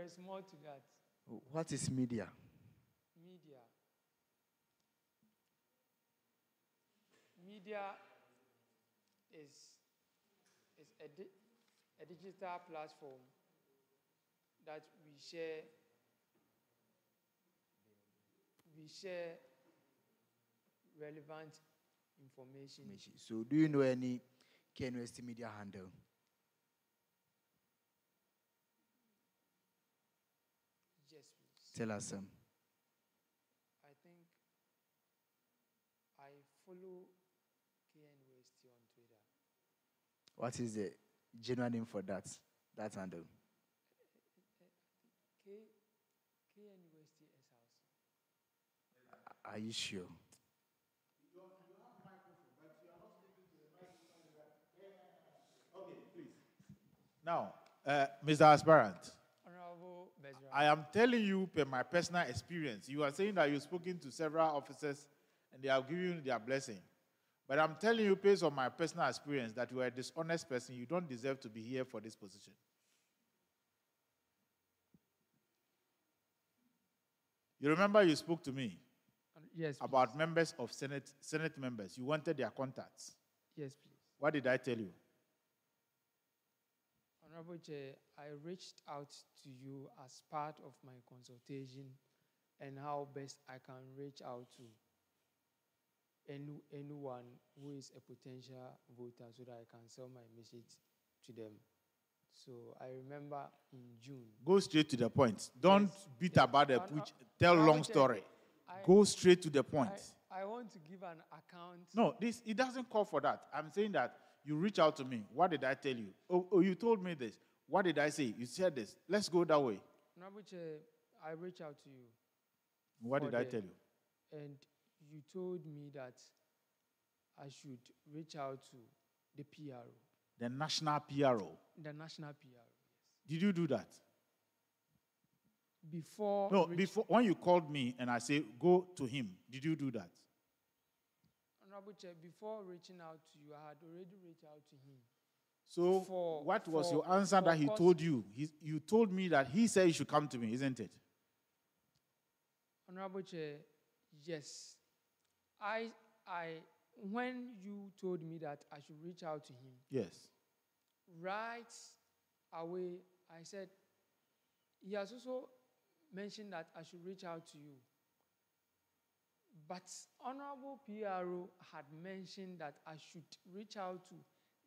is more to that. What is media? Media is a digital platform that we share relevant information. So do you know any KNUST media handle? Yes, please. Tell us some. I think I follow KNUST on Twitter. What is the general name for that handle? KNUST SRC. Are you sure? Okay, please. Now, Mr. Aspirant, I am telling you per my personal experience. You are saying that you've spoken to several officers and they have given you their blessing. But I'm telling you, based on my personal experience, that you are a dishonest person. You don't deserve to be here for this position. You remember you spoke to me. Yes, about please. members of Senate members. You wanted their contacts. Yes, please. What did I tell you? Honorable Chair, I reached out to you as part of my consultation and how best I can reach out to anyone who is a potential voter so that I can sell my message to them. So I remember in June. Go straight to the point. Don't Yes, beat yes. about the bush. Tell Honorable long Chair, story. I- Go straight to the point. I want to give an account. No, it doesn't call for that. I'm saying that you reach out to me. What did I tell you? Oh, you told me this. What did I say? You said this. Let's go that way. Honorable Chair, I reached out to you. What for did I the- tell you? And you told me that I should reach out to the PRO, The national PRO. the national PRO. Did you do that? Before. No, before when you called me and I say go to him, did you do that? Honorable Chair, before reaching out to you, I had already reached out to him. So For- what was for- your answer that he for told you? You told me that he said you should come to me, isn't it? Honorable Chair, yes. When you told me that I should reach out to him, Yes. right away, I said, he has also mentioned that I should reach out to you. But Honorable PRO had mentioned that I should reach out to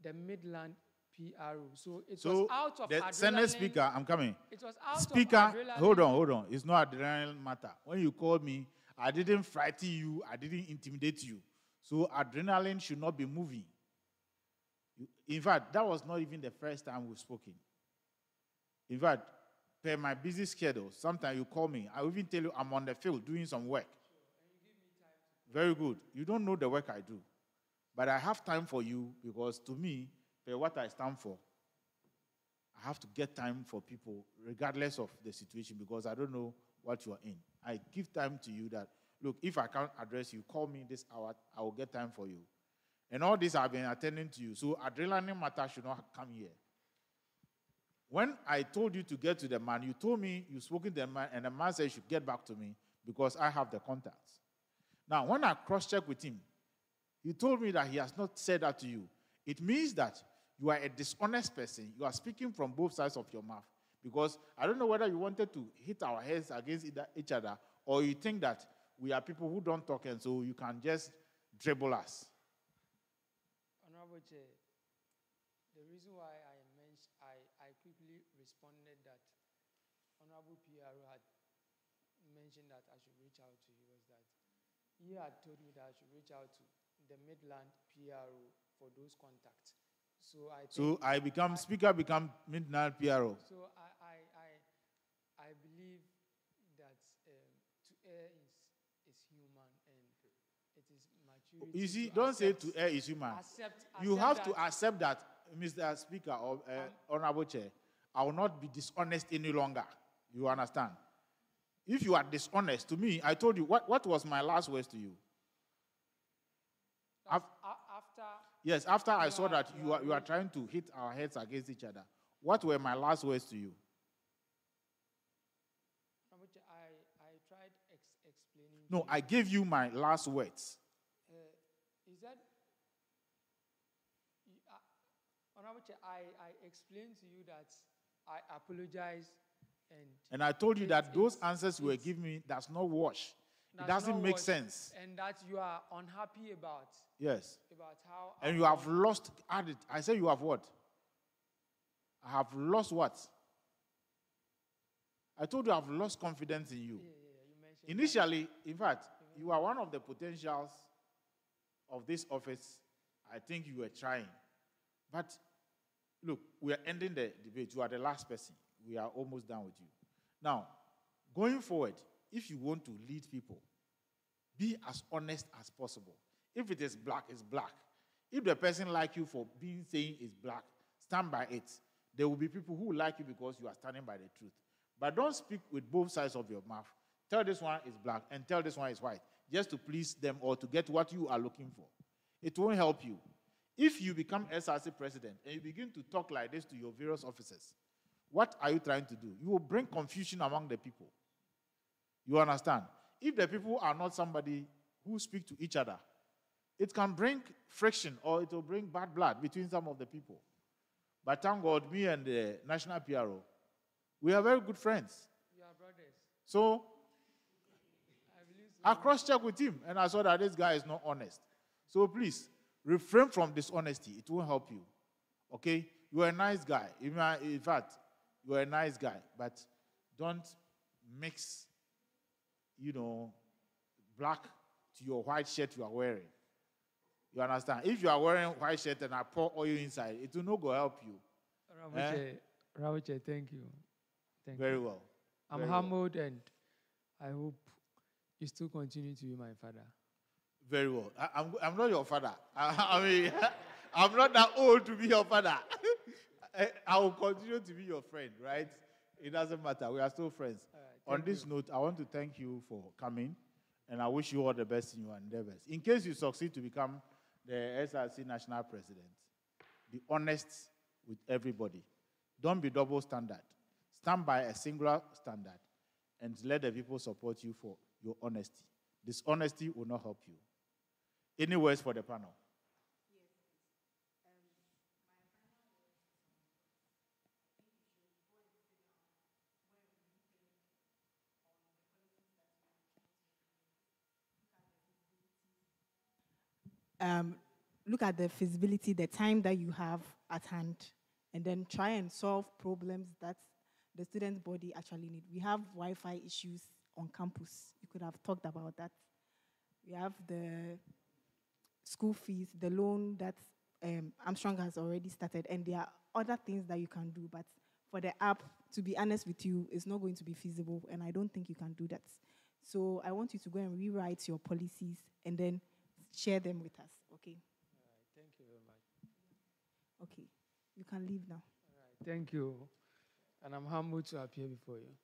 the Midland PRO. So it was out of the Senate adrenaline. Speaker, I'm coming. It was out Speaker, of adrenaline. hold on. It's not adrenaline matter. When you called me, I didn't frighten you. I didn't intimidate you. So adrenaline should not be moving. In fact, that was not even the first time we've spoken. In fact, per my busy schedule, sometimes you call me. I will even tell you I'm on the field doing some work. Very good. You don't know the work I do. But I have time for you because to me, per what I stand for, I have to get time for people regardless of the situation because I don't know what you are in. I give time to you that, look, if I can't address you, call me this hour, I will get time for you. And all this I've been attending to you. So adrenaline matter should not come here. When I told you to get to the man, you told me you spoke to the man, and the man said you should get back to me because I have the contacts. Now, when I cross-checked with him, he told me that he has not said that to you. It means that you are a dishonest person. You are speaking from both sides of your mouth. Because I don't know whether you wanted to hit our heads against each other or you think that we are people who don't talk and so you can just dribble us. Honorable Chair, the reason why I quickly responded that Honorable PRO had mentioned that I should reach out to you was that he had told me that I should reach out to the Midland PRO for those contacts. So I become Speaker, become Midnight PRO. So I believe that to err is human and it is maturity. You see, to don't say accept- to err is human. accept You have that- to accept that, Mr. Speaker or Honorable Chair, I will not be dishonest any longer. You understand? If you are dishonest to me, I told you, what was my last words to you? After Yes, after I saw that you are trying to hit our heads against each other, what were my last words to you? I tried explaining. No, I gave you my last words. Is that Honorable Chair, I explained to you that I apologize and I told you that those answers you were giving me does not wash. It doesn't make sense. And that you are unhappy about. Yes. About how. And you have lost. I said you have what? I have lost what? I told you I have lost confidence in you. You mentioned Initially, in fact, you are one of the potentials of this office. I think you were trying. But look, we are ending the debate. You are the last person. We are almost done with you. Now, going forward, if you want to lead people, be as honest as possible. If it is black, it's black. If the person like you for saying it's black, stand by it. There will be people who like you because you are standing by the truth. But don't speak with both sides of your mouth. Tell this one is black and tell this one is white, just to please them or to get what you are looking for. It won't help you. If you become SRC president and you begin to talk like this to your various officers, what are you trying to do? You will bring confusion among the people. You understand? if the people are not somebody who speak to each other, it can bring friction or it will bring bad blood between some of the people. But thank God, me and the national PRO, we are very good friends. We are brothers. So I cross-checked with him, and I saw that this guy is not honest. So please, refrain from dishonesty. It won't help you. Okay? You are a nice guy. In fact, you are a nice guy. But don't mix, black to your white shirt you are wearing. You understand? If you are wearing white shirt and I pour oil inside, it will not go help you. Rabuche, thank you. Very well. I'm humbled, and I hope you still continue to be my father. Very well. I'm not your father. I mean, I'm not that old to be your father. I will continue to be your friend, right? It doesn't matter. We are still friends. On this note, I want to thank you for coming, and I wish you all the best in your endeavors. In case you succeed to become the SRC national president, be honest with everybody. Don't be double standard. Stand by a singular standard and let the people support you for your honesty. Dishonesty will not help you. Any words for the panel? Look at the feasibility, the time that you have at hand, and then try and solve problems that the student body actually need. We have Wi-Fi issues on campus. You could have talked about that. We have the school fees, the loan that Armstrong has already started, and there are other things that you can do. But for the app, to be honest with you, it's not going to be feasible, and I don't think you can do that. So I want you to go and rewrite your policies and then share them with us, okay? All right, thank you very much. Okay, you can leave now. All right, thank you. And I'm humbled to appear before you.